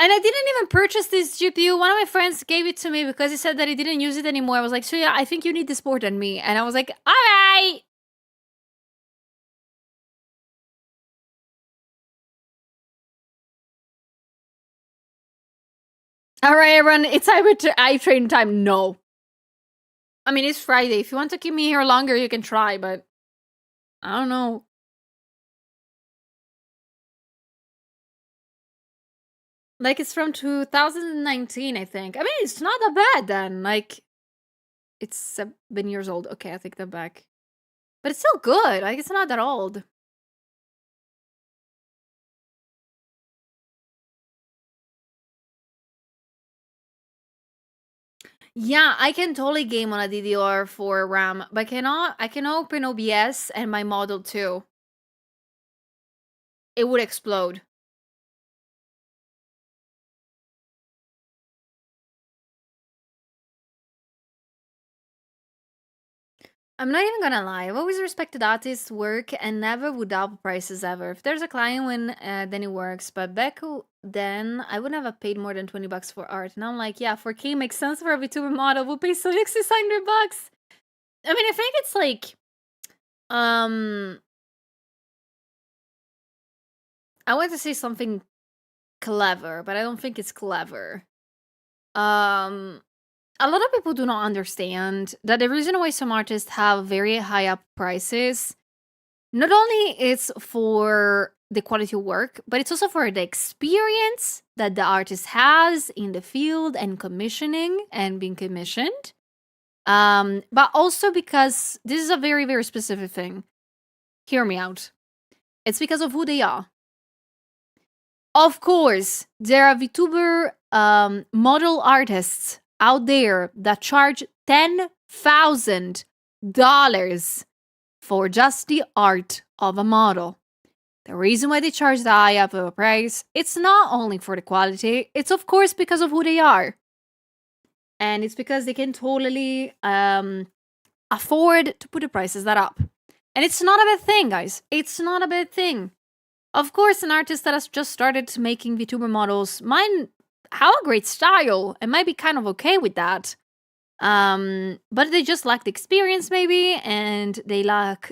And I didn't even purchase this GPU. One of my friends gave it to me because he said that he didn't use it anymore. I was like, so yeah, I think you need this more than me. And I was like, all right. All right, everyone, it's I train time. No. I mean, it's Friday. If you want to keep me here longer, you can try, but I don't know. Like, it's from 2019, I think. I mean, it's not that bad then. Like, it's 7 years old. Okay, I take that back. But it's still good. Like, it's not that old. Yeah, I can totally game on a DDR4 RAM, but I can open OBS and my model too. It would explode. I'm not even gonna lie. I've always respected artists' work and never would up prices ever. If there's a client when then it works. But back then, I wouldn't have paid more than $20 for art. And I'm like, yeah, 4K makes sense for a VTuber model. We'll pay $600. I mean, I think it's like, I want to say something clever, but I don't think it's clever. A lot of people do not understand that the reason why some artists have very high up prices, not only it's for the quality of work, but it's also for the experience that the artist has in the field and commissioning and being commissioned. But also because this is a very, very specific thing. Hear me out. It's because of who they are. Of course, there are VTuber model artists out there that charge $10,000 for just the art of a model. The reason why they charge the high up of a price, it's not only for the quality, it's of course because of who they are. And it's because they can totally afford to put the prices that up. And it's not a bad thing, guys. It's not a bad thing. Of course, an artist that has just started making VTuber models might have a great style and might be kind of okay with that. But they just lack the experience, maybe, and they lack,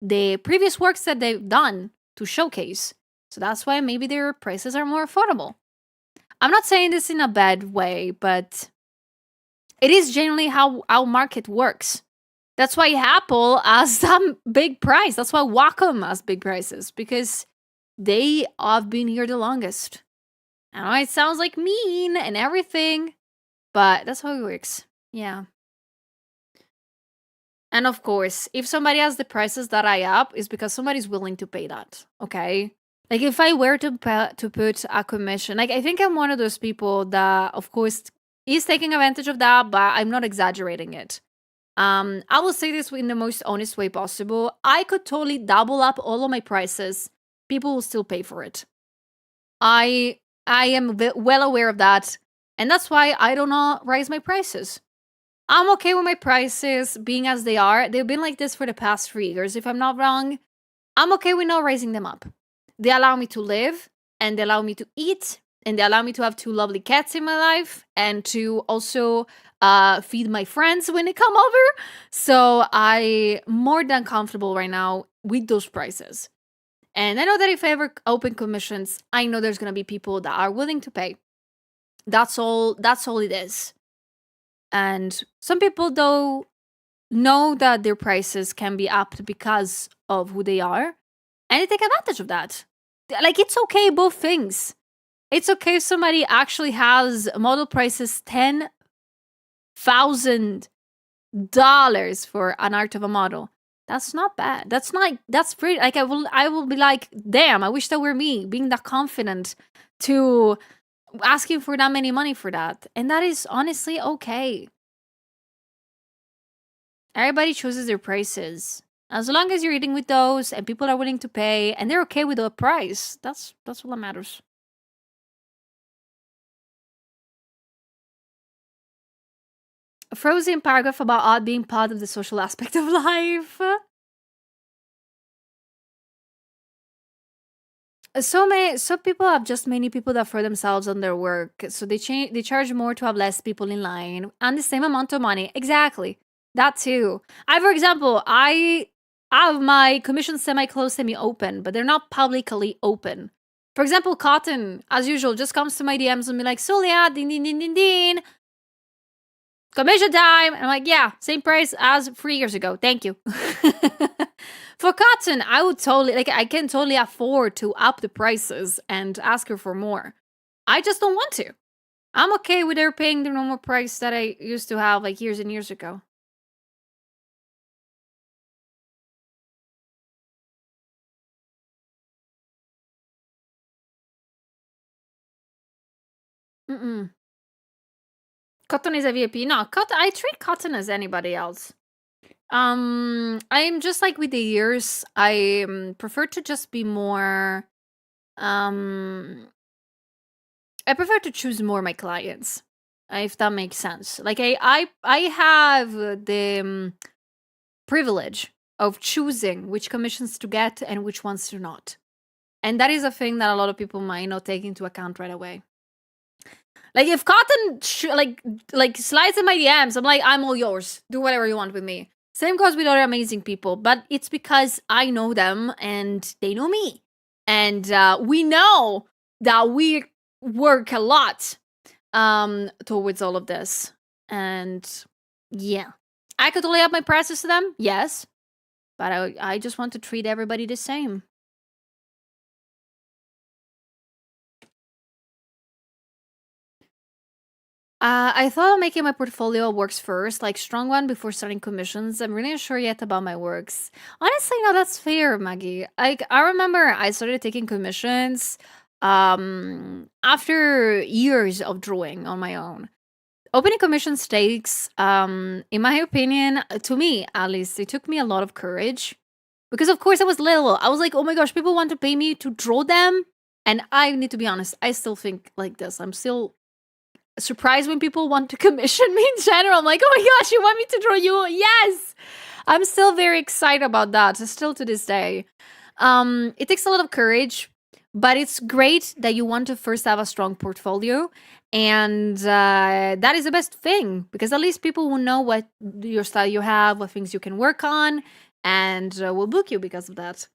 the previous works that they've done to showcase. So that's why maybe their prices are more affordable. I'm not saying this in a bad way, but it is generally how our market works. That's why Apple has some big price. That's why Wacom has big prices, because they have been here the longest. I know it sounds like mean and everything, but that's how it works. Yeah. And of course, if somebody has the prices that I up, it's because somebody's willing to pay that. Okay. Like if I were to put a commission, like I think I'm one of those people that, of course, is taking advantage of that, but I'm not exaggerating it. I will say this in the most honest way possible. I could totally double up all of my prices. People will still pay for it. I am well aware of that. And that's why I do not raise my prices. I'm okay with my prices being as they are. They've been like this for the past 3 years, if I'm not wrong. I'm okay with not raising them up. They allow me to live, and they allow me to eat, and they allow me to have 2 lovely cats in my life, and to also feed my friends when they come over. So I'm more than comfortable right now with those prices. And I know that if I ever open commissions, I know there's going to be people that are willing to pay. That's all it is. And some people, though, know that their prices can be upped because of who they are, and they take advantage of that. Like, it's okay, both things. It's okay if somebody actually has model prices $10,000 for an art of a model. That's not bad. That's pretty. Like, I will be like, damn, I wish that were me, being that confident to asking for that many money for that. And that is honestly okay. Everybody chooses their prices. As long as you're eating with those and people are willing to pay and they're okay with the price, that's what matters. A frozen paragraph about art being part of the social aspect of life. So people have just many people that throw themselves on their work. So they charge more to have less people in line and the same amount of money. Exactly. That too. For example, I have my commissions semi-closed, semi-open, but they're not publicly open. For example, Cotton, as usual, just comes to my DMs and be like, Solia, din din din din din. Commission time. And I'm like, yeah, same price as 3 years ago. Thank you. For Cotton, I would totally, I can totally afford to up the prices and ask her for more. I just don't want to. I'm okay with her paying the normal price that I used to have years and years ago. Mm-mm. Cotton is a VIP. No, I treat Cotton as anybody else. I'm just with the years, I prefer to just be more, I prefer to choose more my clients, if that makes sense. I have the privilege of choosing which commissions to get and which ones to not. And that is a thing that a lot of people might not take into account right away. If Cotton slides in my DMs, I'm like, I'm all yours. Do whatever you want with me. Same goes with other amazing people, but it's because I know them and they know me. And we know that we work a lot towards all of this. And yeah, I could only up my prices to them, yes, but I just want to treat everybody the same. I thought of making my portfolio works first, strong one before starting commissions. I'm really unsure yet about my works. Honestly, no, that's fair, Maggie. I remember I started taking commissions after years of drawing on my own. Opening commissions takes, in my opinion, to me at least, it took me a lot of courage. Because of course I was little. I was like, oh my gosh, people want to pay me to draw them. And I need to be honest, I still think like this. I'm still surprised when people want to commission me in general. I'm like, oh my gosh, you want me to draw you? Yes. I'm still very excited about that, still to this day. It takes a lot of courage, but it's great that you want to first have a strong portfolio. And that is the best thing, because at least people will know what your style you have, what things you can work on, and will book you because of that.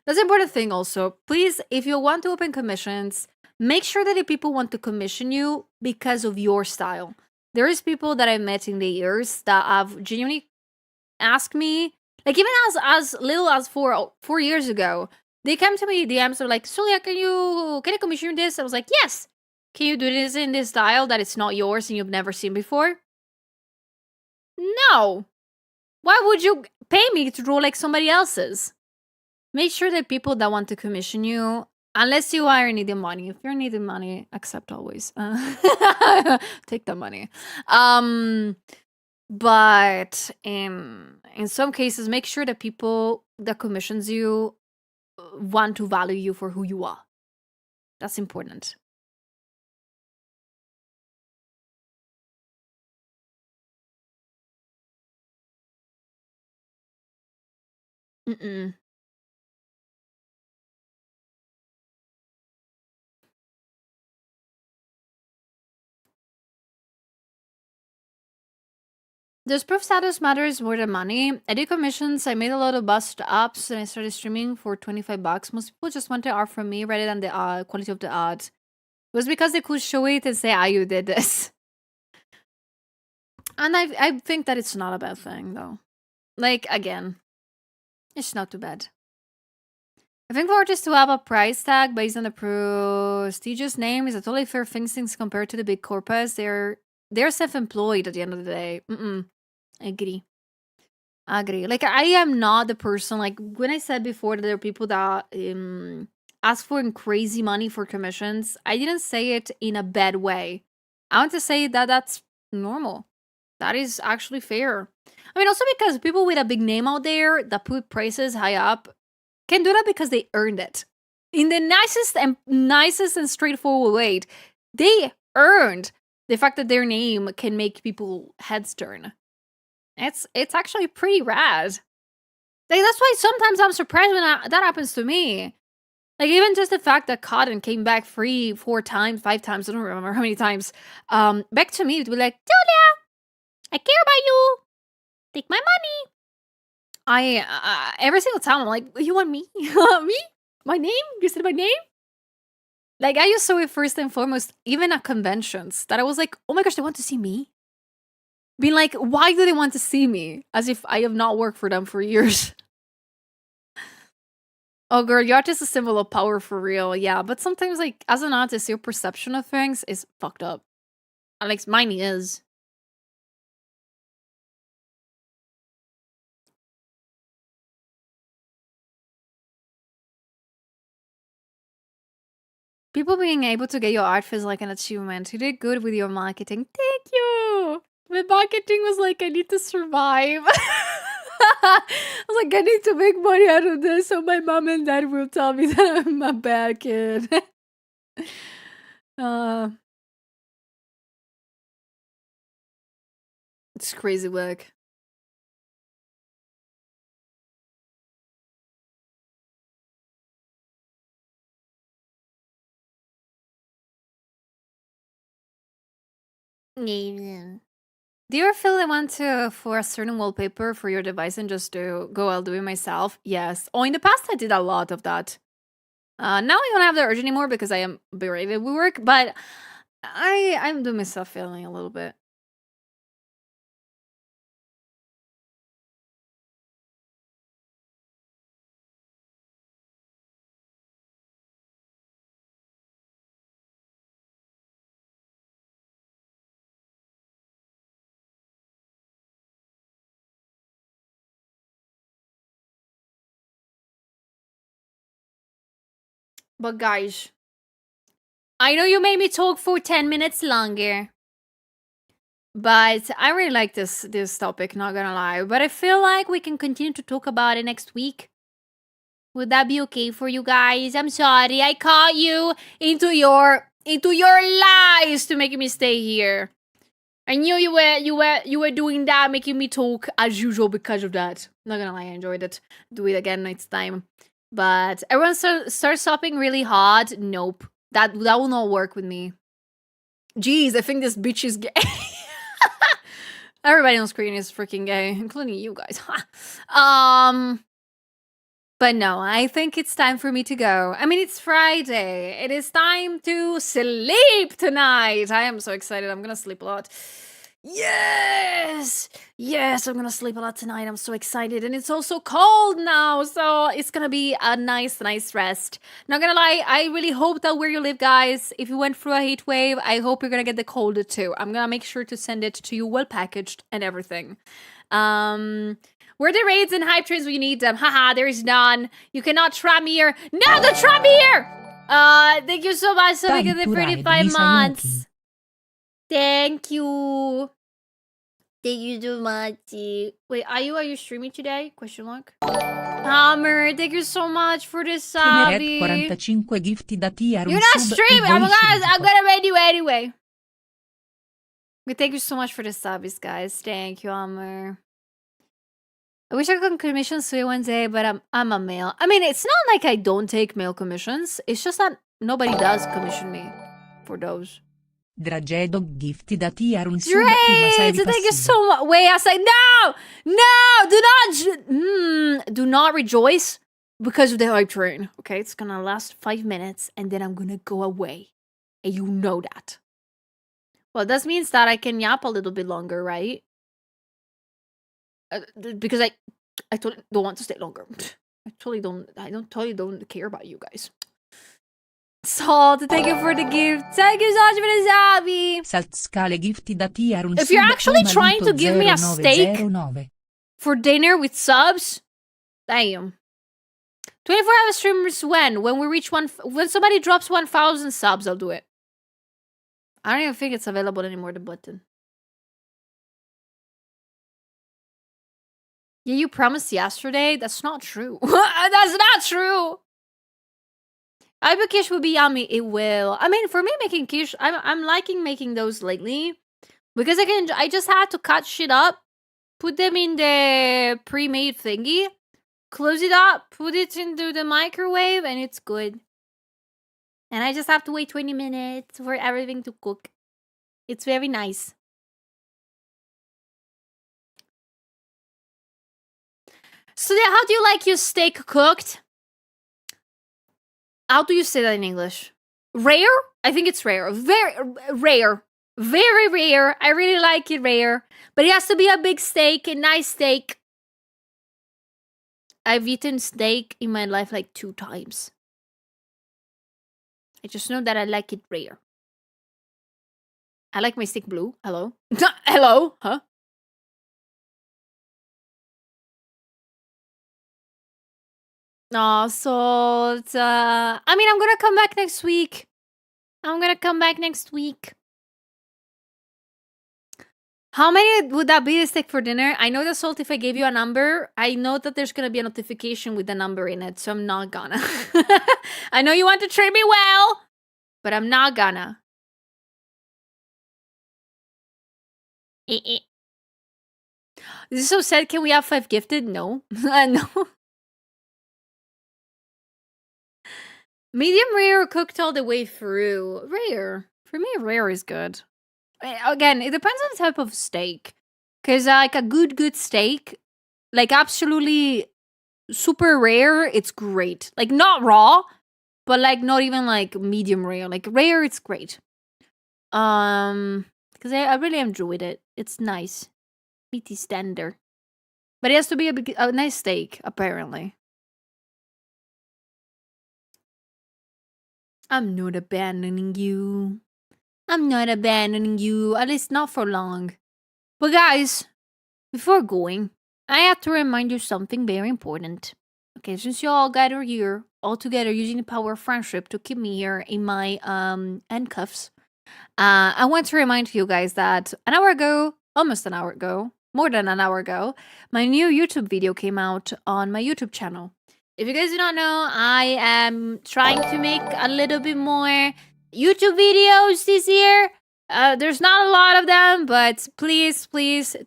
That's an important thing also. Please, if you want to open commissions, make sure that the people want to commission you because of your style. There is people that I met in the years that have genuinely asked me, even as little as 4 years ago, they came to me DMs are like, Sulia, can I commission you this? I was like, yes. Can you do this in this style that it's not yours and you've never seen before? No. Why would you pay me to draw like somebody else's? Make sure that people that want to commission you, unless you are needing money. If you're needing money, accept always. Take the money. But in some cases, make sure that people that commissions you want to value you for who you are. That's important. Mm-mm. Does proof status matters more than money? I did commissions, I made a lot of bust ups, and I started streaming for $25. Most people just wanted art from me rather than the quality of the art. It was because they could show it and say, you did this. And I think that it's not a bad thing, though. Again, it's not too bad. I think for artists to have a price tag based on the prestigious name is a totally fair thing since compared to the big corpus, they're self-employed at the end of the day. Agree. I am not the person, when I said before that there are people that ask for crazy money for commissions, I didn't say it in a bad way. I want to say that that's normal. That is actually fair. I mean, also because people with a big name out there that put prices high up can do that because they earned it. In the nicest and straightforward way, they earned the fact that their name can make people heads turn. It's actually pretty rad. That's why sometimes I'm surprised when that happens to me. Like, even just the fact that Cotton came back 3, 4 times, 5 times, I don't remember how many times, back to me, it would be like, Julia, I care about you. Take my money. Every single time, I'm like, you want me? Me? My name? You said my name? Like, I just saw it first and foremost, even at conventions, that I was like, oh my gosh, they want to see me? Being like, why do they want to see me? As if I have not worked for them for years. Oh, girl, your art is a symbol of power for real. Yeah, but sometimes, like, as an artist, your perception of things is fucked up. At least mine is. People being able to get your art feels like an achievement. You did good with your marketing. Thank you! My marketing was like, I need to survive. I was like, I need to make money out of this so my mom and dad will tell me that I'm a bad kid. It's crazy work. Do you ever feel I want to for a certain wallpaper for your device and just to go I'll do it myself? Yes. Oh, in the past I did a lot of that. Now I don't have the urge anymore because I am berated with work, but I'm doing myself feeling a little bit. But guys, I know you made me talk for 10 minutes longer. But I really like this topic, not gonna lie. But I feel like we can continue to talk about it next week. Would that be okay for you guys? I'm sorry, I caught you into your lies to make me stay here. I knew you were doing that, making me talk as usual because of that. Not gonna lie, I enjoyed it. Do it again next time. But everyone starts stopping really hard. Nope, that will not work with me. Jeez, I think this bitch is gay. Everybody on screen is freaking gay, including you guys. But no, I think it's time for me to go. I mean, it's Friday. It is time to sleep tonight. I am so excited. I'm gonna sleep a lot. Yes! Yes, I'm gonna sleep a lot tonight. I'm so excited. And it's also cold now, so it's gonna be a nice rest. Not gonna lie, I really hope that where you live, guys, if you went through a heat wave, I hope you're gonna get the cold too. I'm gonna make sure to send it to you well packaged and everything. Where are the raids and hype trains when you need them? Haha, there is none. You cannot trap me here. No, don't trap me here! Thank you so much for making the 35 months. Thank you. Thank you so much. Wait, are you streaming today? Question mark. Hammer, thank you so much for the subby. 45 gifti da tier. You're not streaming. I'm gonna raid you anyway. But thank you so much for the subbies, guys. Thank you, Hammer. I wish I could commission Sui one day, but I'm a male. I mean, it's not like I don't take male commissions. It's just that nobody does commission me for those. Dragedo gifti da tier un sub thank you so much. Wait, I say no, do not rejoice because of the hype train. Okay, it's gonna last 5 minutes and then I'm gonna go away, and you know that. Well, that means that I can yap a little bit longer, right? Because I totally don't want to stay longer. I totally don't care about you guys. Salt, thank you for the gift. Thank you so much for the Zabi. Saltscale gifti da tier un if you're actually trying to give me a steak for dinner with subs, damn. 24-hour streamers when we reach when somebody drops 1,000 subs, I'll do it. I don't even think it's available anymore, the button. Yeah, you promised yesterday? That's not true. That's not true. I bet quiche will be yummy. It will. I mean, for me, making quiche, I'm liking making those lately because I just had to cut shit up, put them in the pre-made thingy, close it up, put it into the microwave, and it's good. And I just have to wait 20 minutes for everything to cook. It's very nice. So how do you like your steak cooked? How do you say that in English? Rare? I think it's rare. Very rare. Very rare. I really like it rare. But it has to be a big steak, a nice steak. I've eaten steak in my life like 2 times. I just know that I like it rare. I like my steak blue. Hello? Hello? Huh? No, so it's, I mean, I'm gonna come back next week. How many would that be a steak for dinner? I know that, Salt, if I gave you a number, I know that there's gonna be a notification with the number in it, so I'm not gonna. I know you want to treat me well, but I'm not gonna. This is so sad. Can we have 5 gifted? No. No. Medium rare cooked all the way through. Rare. For me, rare is good. Again, it depends on the type of steak. Because, like, a good steak, like, absolutely super rare, it's great. Like, not raw, but, like, not even, like, medium rare. Like, rare, it's great. Because I really enjoyed it. It's nice. Meaty tender. But it has to be a nice steak, apparently. I'm not abandoning you. I'm not abandoning you, at least not for long. But guys, before going, I have to remind you something very important. Okay, since you all gather here, all together using the power of friendship to keep me here in my handcuffs, I want to remind you guys that an hour ago, almost an hour ago, more than an hour ago, my new YouTube video came out on my YouTube channel. If you guys do not know, I am trying to make a little bit more YouTube videos this year. There's not a lot of them, but please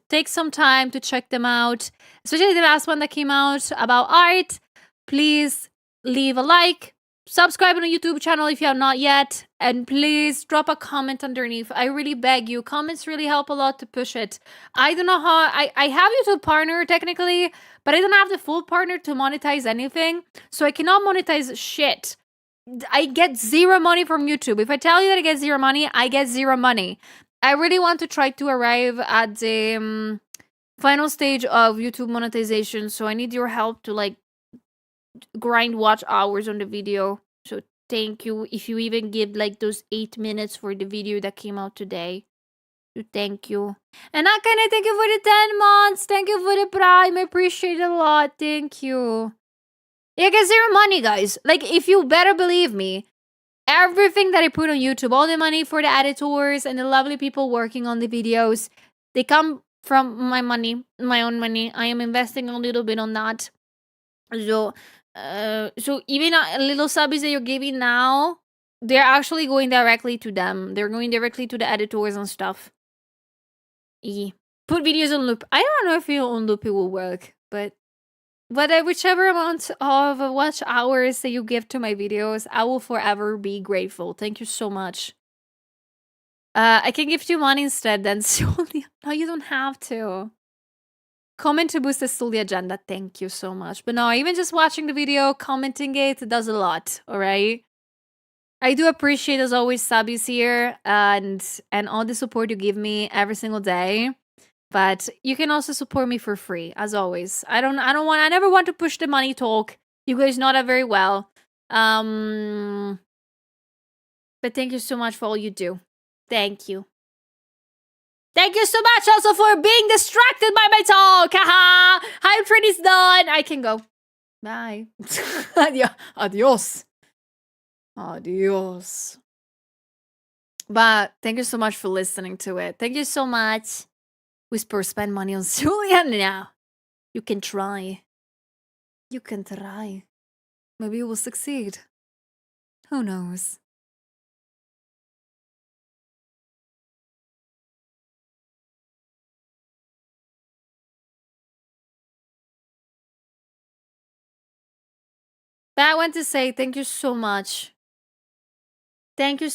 take some time to check them out. Especially the last one that came out about art. Please leave a like, subscribe on the YouTube channel if you have not yet, and please drop a comment underneath. I really beg you. Comments really help a lot to push it. I don't know how I have YouTube partner technically, but I don't have the full partner to monetize anything, so I cannot monetize shit. I get 0 money from YouTube. If I tell you that I get 0 money, I get 0 money. I really want to try to arrive at the final stage of YouTube monetization, so I need your help to like grind watch hours on the video. So thank you if you even give like those 8 minutes for the video that came out today. So thank you. And Akane, thank you for the 10 months. Thank you for the Prime. I appreciate it a lot. Thank you. Yeah, get 0 money, guys. Like, if you better believe me, everything that I put on YouTube, all the money for the editors and the lovely people working on the videos, they come from my money, my own money. I am investing a little bit on that. So even a little subbies that you're giving now, they're actually going directly to them. They're going directly to the editors and stuff. Put videos on loop. I don't know if on loop it will work, but whichever amount of watch hours that you give to my videos, I will forever be grateful. Thank you so much. I can give you money instead then, Julia. No, you don't have to. Comment to boost the Sully agenda. Thank you so much. But no, even just watching the video, commenting it does a lot, alright? I do appreciate, as always, subbies here and all the support you give me every single day. But you can also support me for free, as always. I never want to push the money talk. You guys know that very well. But thank you so much for all you do. Thank you. Thank you so much also for being distracted by my talk. Haha. Hype train is done. I can go. Bye. Adios. Adios. But thank you so much for listening to it. Thank you so much. Whisper, spend money on Julia now. You can try. You can try. Maybe you will succeed. Who knows? But I want to say thank you so much Thank you